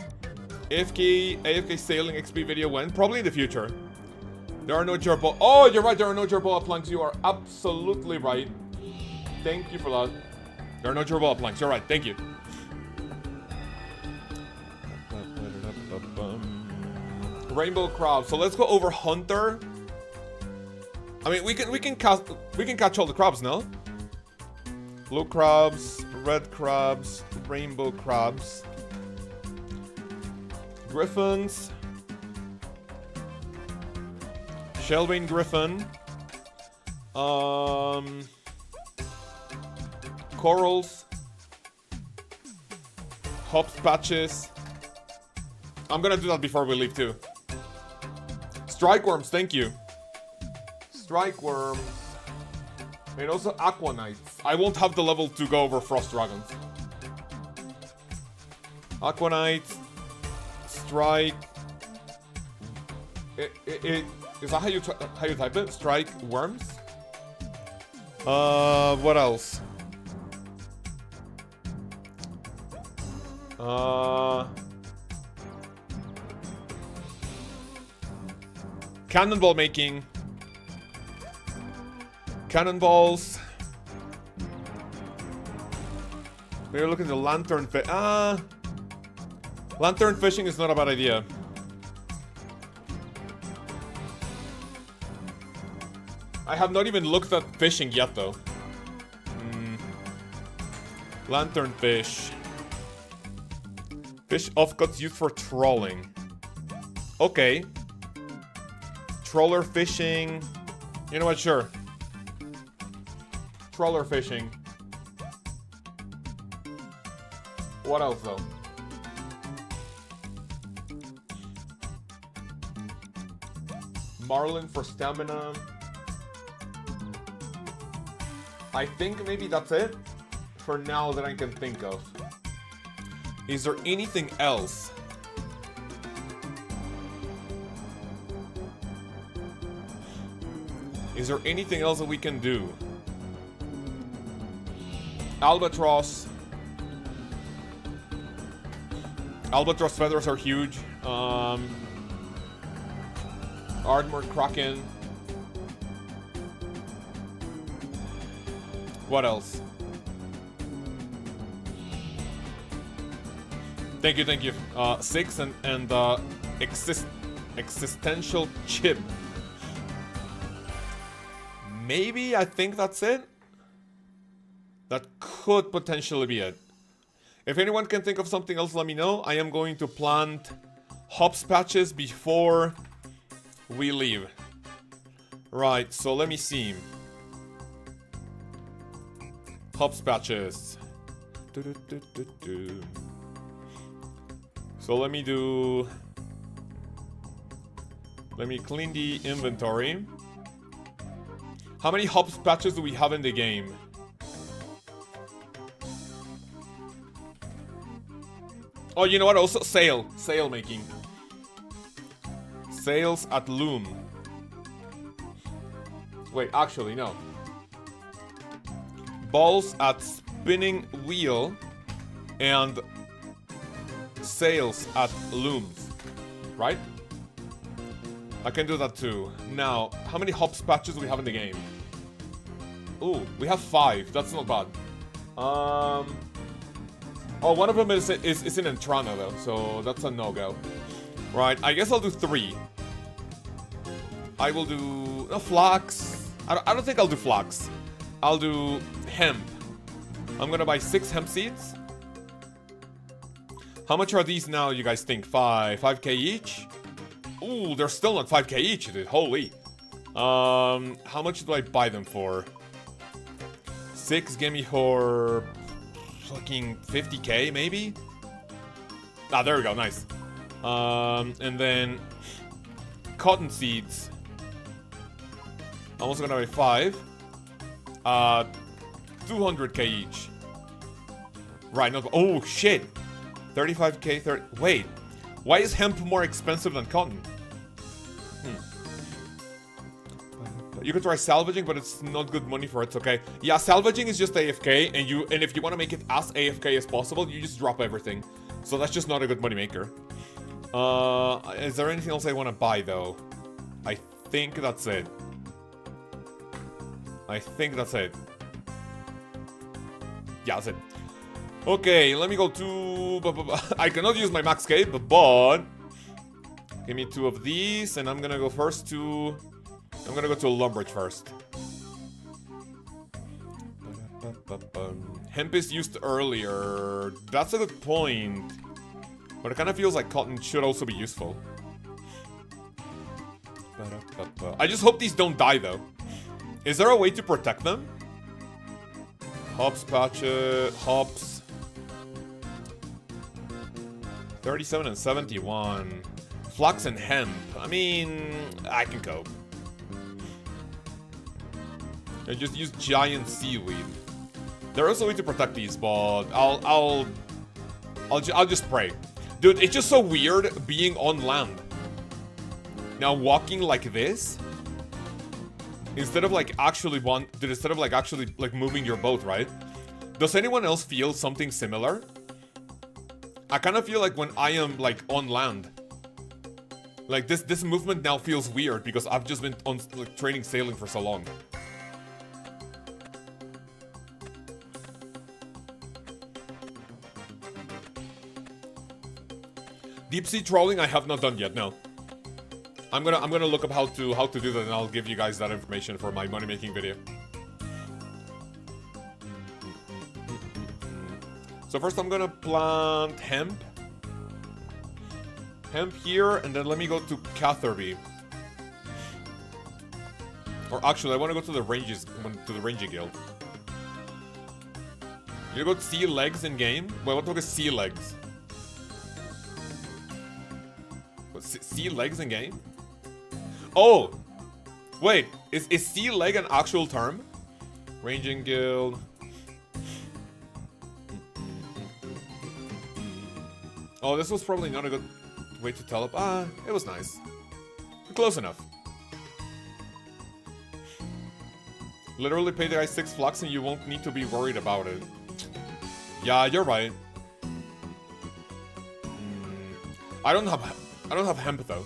AFK sailing XP video when? Probably in the future. There are no Jerboa. Oh, you're right. There are no Jerboa planks. You are absolutely right. Thank you for that. There are no Jerboa planks. You're right. Thank you. Rainbow crab. So let's go over hunter. I mean, we can catch all the crabs, no? Blue crabs, red crabs, rainbow crabs. Griffins, Shellbane Griffin, corals, hops patches. I'm gonna do that before we leave too. Strike worms, thank you. Strike worms, and also aquanites. I won't have the level to go over frost dragons. Aquanites. Strike. Is that how you type it? Strike worms. What else? Cannonball making. Cannonballs. Maybe look at the lantern fish. Lantern fishing is not a bad idea. I have not even looked at fishing yet, though. Lantern fish. Fish offcuts used for trolling. Okay. Troller fishing. You know what? Sure. Troller fishing. What else, though? Marlin for stamina. I think maybe that's it for now that I can think of. Is there anything else? Is there anything else that we can do? Albatross. Albatross feathers are huge. Ardmore Kraken. What else? Thank you, thank you. 6 and existential chip. Maybe, I think that's it. That could potentially be it. If anyone can think of something else, let me know. I am going to plant hops patches before we leave. Right, so let me see. Hops patches. So let me clean the inventory. How many hops patches do we have in the game? Oh, you know what? Also, sail making. Sails at loom. Wait, actually, no. Balls at spinning wheel and sails at looms. Right? I can do that too. Now, how many hops patches do we have in the game? Ooh, we have 5. That's not bad. Oh, one of them is in Entrana though, so that's a no-go. Right, I guess I'll do 3. I will do flax. I don't think I'll do flax. I'll do hemp. I'm gonna buy 6 hemp seeds. How much are these now, you guys think? 5k each? Ooh, they're still not 5k each, dude. Holy. How much do I buy them for? 6 give me for fucking 50k, maybe? Ah, there we go, nice. And then cotton seeds. I'm also gonna buy 5. 200k each. Right, no, oh shit. 35k, wait. Why is hemp more expensive than cotton? You could try salvaging, but it's not good money for it, okay? Yeah, salvaging is just AFK, and if you want to make it as AFK as possible, you just drop everything. So that's just not a good money maker. Is there anything else I want to buy, though? I think that's it. Yeah, that's it. Okay, let me go to... I cannot use my max cape, but... Give me 2 of these, and I'm gonna go first to... I'm gonna go to a Lumbridge first. Hemp is used earlier. That's a good point. But it kind of feels like cotton should also be useful. I just hope these don't die, though. Is there a way to protect them? Hops, patches, hops. 37 and 71. Flax and hemp. I mean, I can cope. I just use giant seaweed. There is a way to protect these, but I'll just pray. Dude, it's just so weird being on land. Now walking like this, instead of like actually moving your boat, right? Does anyone else feel something similar? I kind of feel like when I am like on land, like this movement now feels weird because I've just been on like training sailing for so long. Deep sea trolling I have not done yet, no. I'm gonna look up how to do that, and I'll give you guys that information for my money making video. So first I'm gonna plant hemp. Hemp here, and then let me go to Catherby. Or actually, I want to go to the ranges, to the Ranger Guild. You go to sea legs in game? Wait, what the fuck is sea legs? What, sea legs in game? Oh! Wait, is sea leg an actual term? Ranging Guild. Oh, this was probably not a good way to tell up. It was nice. Close enough. Literally pay the guy 6 flux and you won't need to be worried about it. Yeah, you're right. I don't have hemp though.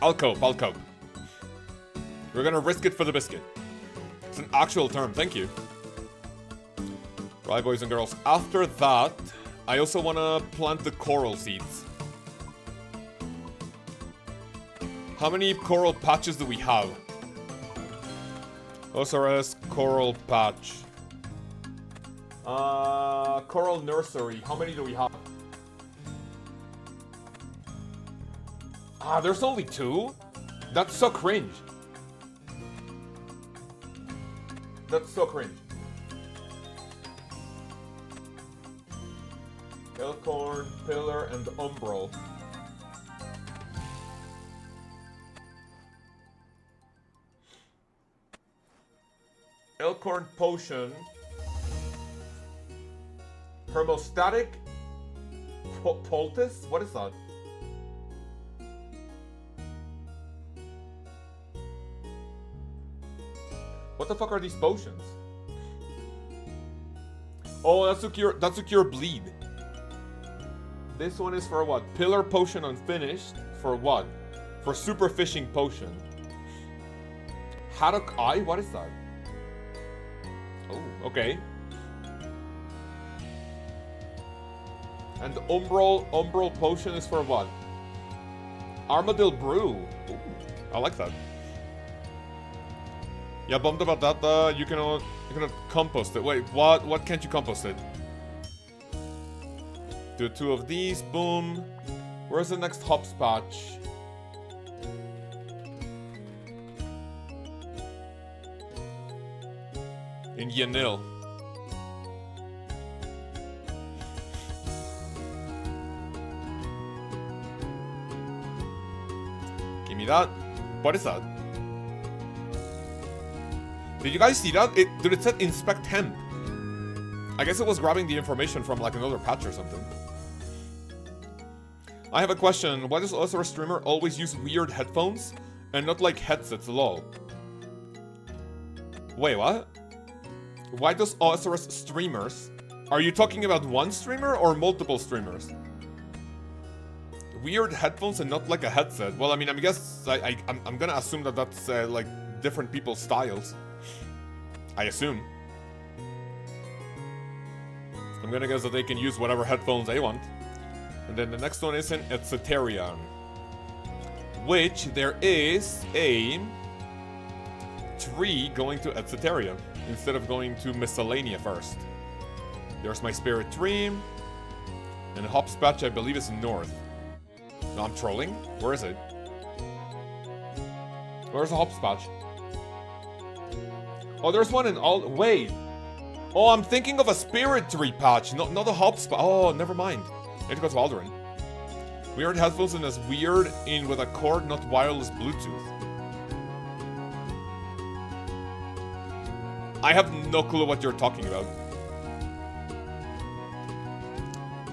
I'll cope. We're gonna risk it for the biscuit. It's an actual term, thank you. Right, boys and girls. After that, I also wanna plant the coral seeds. How many coral patches do we have? OSRS coral patch. Coral nursery. How many do we have? There's only 2? That's so cringe. That's so cringe. Elkhorn, Pillar, and Umbral. Elkhorn Potion. Hermostatic Poultice? What is that? What the fuck are these potions? Oh, that's to cure bleed. This one is for what? Pillar Potion Unfinished. For what? For Super Fishing Potion. Haddock Eye? What is that? Oh, okay. And the Umbral Potion is for what? Armadillo Brew. Ooh, I like that. Yeah, bummed about that. You cannot compost it. Wait, what can't you compost it? Do 2 of these. Boom. Where's the next hops patch? In Yanil. Give me that. What is that? Did you guys see that? Dude, it said inspect hemp. I guess it was grabbing the information from like another patch or something. I have a question. Why does OSRS streamer always use weird headphones and not like headsets lol? Wait, what? Why does OSRS streamers... Are you talking about one streamer or multiple streamers? Weird headphones and not like a headset. Well, I mean, I guess I'm gonna assume that that's like different people's styles. I assume. I'm gonna guess that they can use whatever headphones they want. And then the next one is an Etceterion. Which there is a tree going to Etceterion instead of going to Miscellanea first. There's my Spirit Tree. And Hopscotch, I believe, is north. No, I'm trolling? Where is it? Where's the Hopscotch? Oh, there's one in all... Wait. Oh, I'm thinking of a Spirit Tree patch, not a Hopscotch. Oh, never mind. I need to go to Alduin. Weird headphones and as weird in with a cord, not wireless Bluetooth. I have no clue what you're talking about.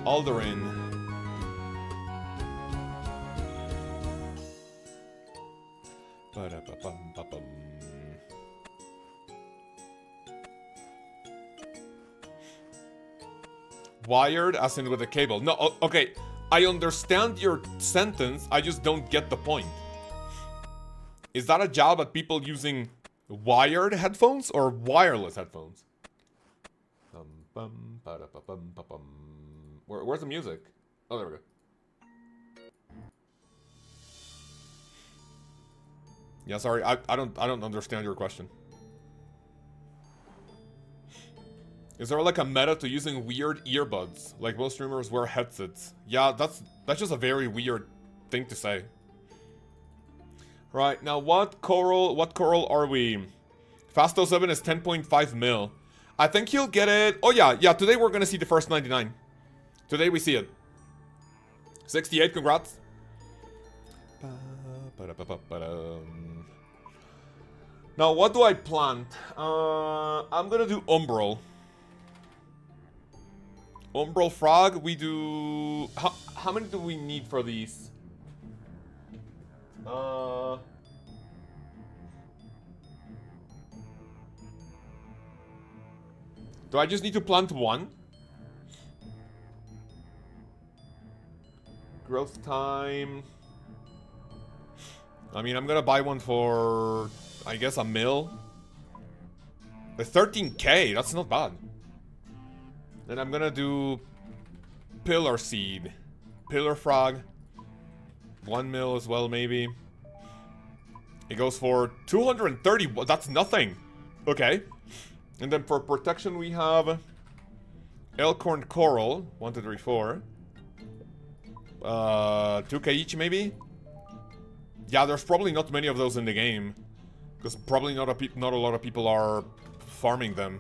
Alduin. Ba-da-ba-bum-ba-bum. Wired as in with a cable. No, okay. I understand your sentence, I just don't get the point. Is that a jab at people using wired headphones or wireless headphones? Where's the music? Oh, there we go. Yeah, sorry, I don't understand your question. Is there like a meta to using weird earbuds? Like most streamers wear headsets. Yeah, that's just a very weird thing to say. Right, now what coral are we? Fasto 7 is 10.5 mil. I think he'll get it. Oh yeah, today we're gonna see the first 99. Today we see it. 68, congrats. Now what do I plant? I'm gonna do Umbral. Umbral Frog, we do... How many do we need for these? Do I just need to plant one? Growth time... I mean, I'm gonna buy one for... I guess a mil. The 13k, that's not bad. Then I'm gonna do Pillar Seed. Pillar Frog. 1 mil as well, maybe. It goes for 230. That's nothing. Okay. And then for protection, we have Elkhorn Coral. 1, 2, 3, 4. 2k each, maybe? Yeah, there's probably not many of those in the game. Because probably not a lot of people are farming them.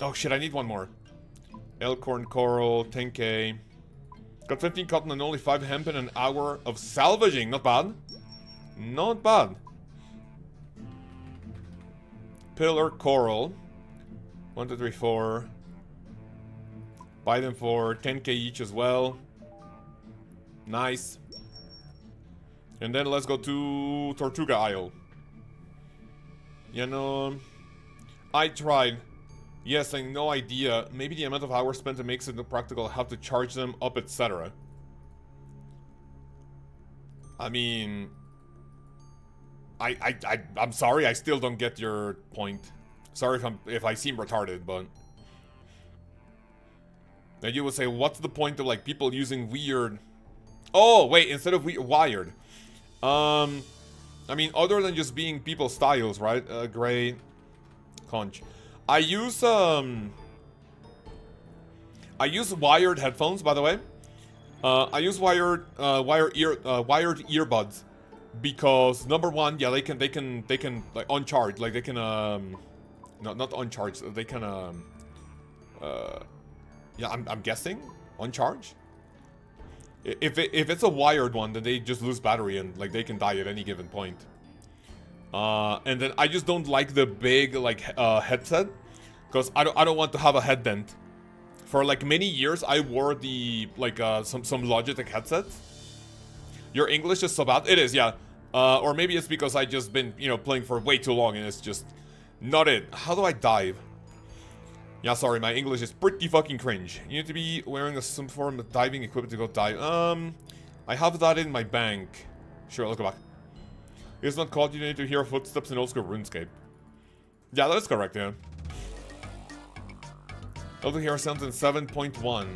Oh shit, I need one more. Elkhorn Coral, 10k. Got 15 cotton and only 5 hemp in an hour of salvaging. Not bad. Not bad. Pillar Coral. 1, 2, 3, 4. Buy them for 10k each as well. Nice. And then let's go to Tortuga Isle. You know, I tried. Yes, I have no idea. Maybe the amount of hours spent it makes it impractical. Have to charge them up, etc. I mean, I'm sorry. I still don't get your point. Sorry if I seem retarded, but now you would say, what's the point of like people using weird? Oh wait, instead of wired. I mean, other than just being people's styles, right? Gray, conch. I use wired headphones, by the way. I use wired earbuds because number one, yeah, they can like uncharge, like they can not uncharge, they can yeah, I'm guessing uncharge. If it's a wired one, then they just lose battery and like they can die at any given point. And then I just don't like the big like headset because I don't want to have a head dent. For like many years, I wore the like some Logitech headsets. Your English is so bad. It is, yeah. Or maybe it's because I just been playing for way too long and it's just not it. How do I dive? Yeah, sorry, my English is pretty fucking cringe. You need to be wearing some form of diving equipment to go dive. I have that in my bank. Sure, let's go back. It's not called you need to hear footsteps in old school RuneScape. Yeah, that's correct, yeah. Able to hear sounds in 7.1.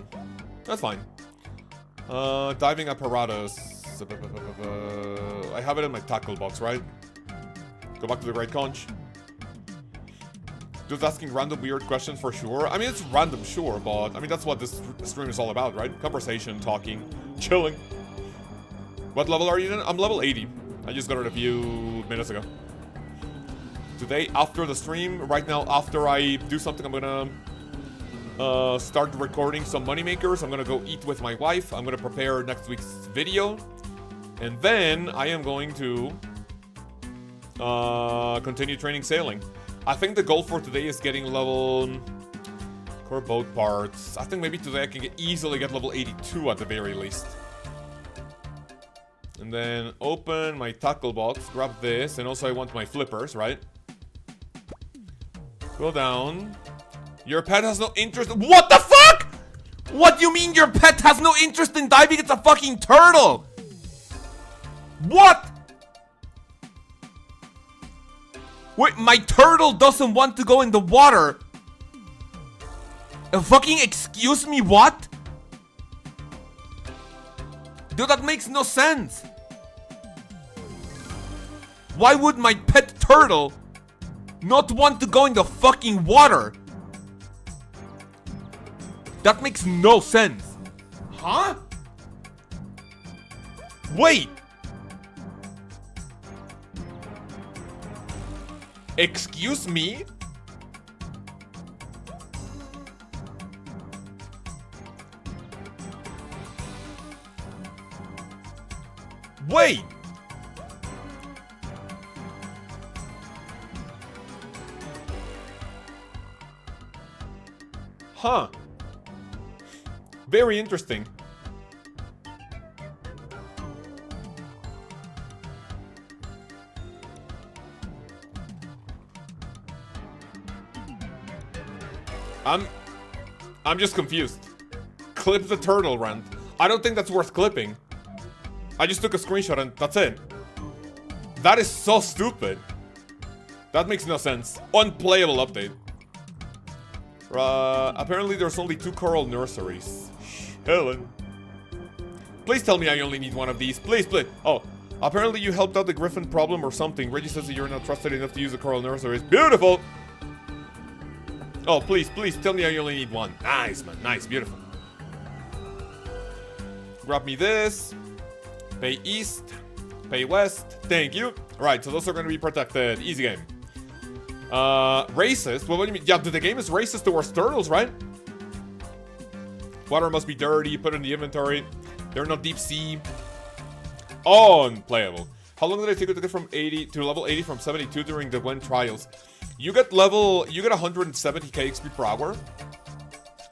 That's fine. Diving apparatus. I have it in my tackle box, right? Go back to the Great Conch. Just asking random weird questions for sure. I mean, it's random, sure, but I mean, that's what this stream is all about, right? Conversation, talking, chilling. What level are you in? I'm level 80. I just got it a few minutes ago. Today, after the stream, right now, after I do something, I'm gonna start recording some moneymakers. I'm gonna go eat with my wife. I'm gonna prepare next week's video. And then I am going to continue training sailing. I think the goal for today is getting level core boat parts. I think maybe today I can easily get level 82 at the very least. And then open my tackle box, grab this, and also I want my flippers, right? Go down. Your pet has no interest. What the fuck? What do you mean your pet has no interest in diving? It's a fucking turtle. What? Wait, my turtle doesn't want to go in the water. Fucking excuse me, what? Dude, that makes no sense. Why would my pet turtle not want to go in the fucking water? That makes no sense. Huh? Wait. Excuse me? Wait. Huh. Very interesting. I'm just confused. Clip the turtle rant. I don't think that's worth clipping. I just took a screenshot and that's it. That is so stupid. That makes no sense. Unplayable update. Apparently there's only 2 coral nurseries. Helen. Please tell me I only need one of these. Please, please. Oh, apparently you helped out the griffin problem or something. Reggie says that you're not trusted enough to use the coral nurseries. Beautiful. Oh, please, please tell me I only need one. Nice, man. Nice. Beautiful. Grab me this. Pay east. Pay west. Thank you. Alright, so those are going to be protected. Easy game. Racist? Well, what do you mean? Yeah, the game is racist towards turtles, right? Water must be dirty. Put it in the inventory. They're not deep sea. Unplayable. How long did it take you to get from 80 to level 80 from 72 during the Gwen trials? You get 170k XP per hour.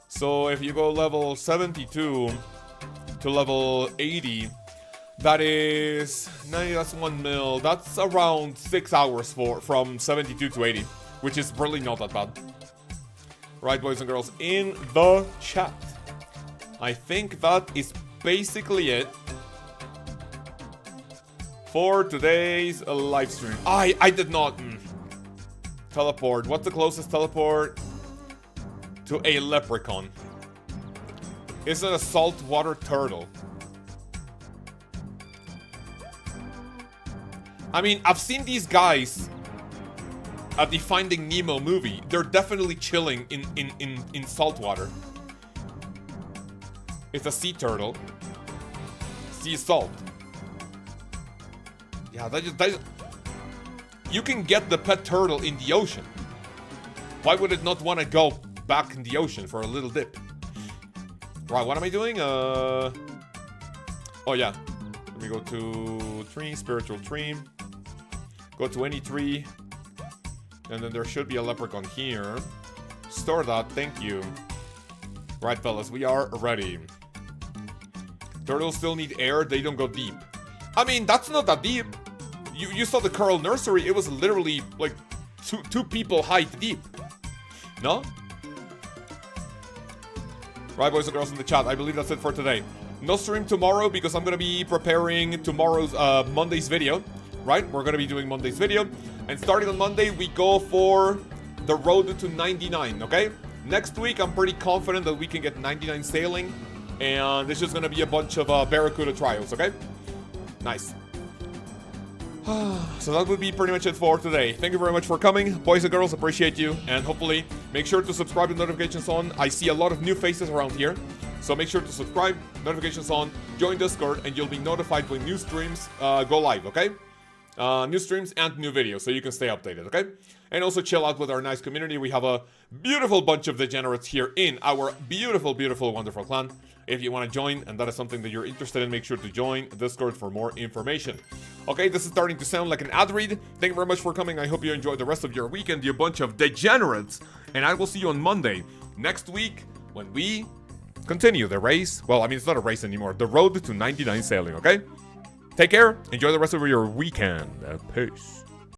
So if you go level 72 to level 80, that is 90, that's 1 mil. That's around 6 hours from 72 to 80, which is really not that bad. Right, boys and girls, in the chat. I think that is basically it for today's live stream. I did not teleport. What's the closest teleport to a leprechaun? It's a saltwater turtle. I mean, I've seen these guys at the Finding Nemo movie. They're definitely chilling in saltwater. It's a sea turtle. Sea salt. Yeah, that just you can get the pet turtle in the ocean. Why would it not want to go back in the ocean for a little dip? Right, what am I doing? Oh yeah. Let me go to tree, spiritual tree. Go to any tree. And then there should be a leprechaun here. Store that, thank you. Right, fellas, we are ready. Turtles still need air, they don't go deep. I mean, that's not that deep. You saw the coral nursery, it was literally like two people height deep. No? Right, boys and girls in the chat, I believe that's it for today. No stream tomorrow because I'm gonna be preparing tomorrow's Monday's video. Right, we're gonna be doing Monday's video. And starting on Monday, we go for the road to 99, okay? Next week, I'm pretty confident that we can get 99 sailing. And it's just gonna be a bunch of Barracuda trials, okay? Nice. So that would be pretty much it for today. Thank you very much for coming. Boys and girls, appreciate you. And hopefully, make sure to subscribe with notifications on. I see a lot of new faces around here. So make sure to subscribe, notifications on, join Discord, and you'll be notified when new streams go live, okay? New streams and new videos, so you can stay updated, okay? And also chill out with our nice community. We have a beautiful bunch of degenerates here in our beautiful, beautiful, wonderful clan. If you want to join, and that is something that you're interested in, make sure to join Discord for more information. Okay, this is starting to sound like an ad read. Thank you very much for coming. I hope you enjoy the rest of your weekend, you bunch of degenerates. And I will see you on Monday next week when we continue the race. Well, I mean, it's not a race anymore. The road to 99 sailing, okay? Take care. Enjoy the rest of your weekend. Peace.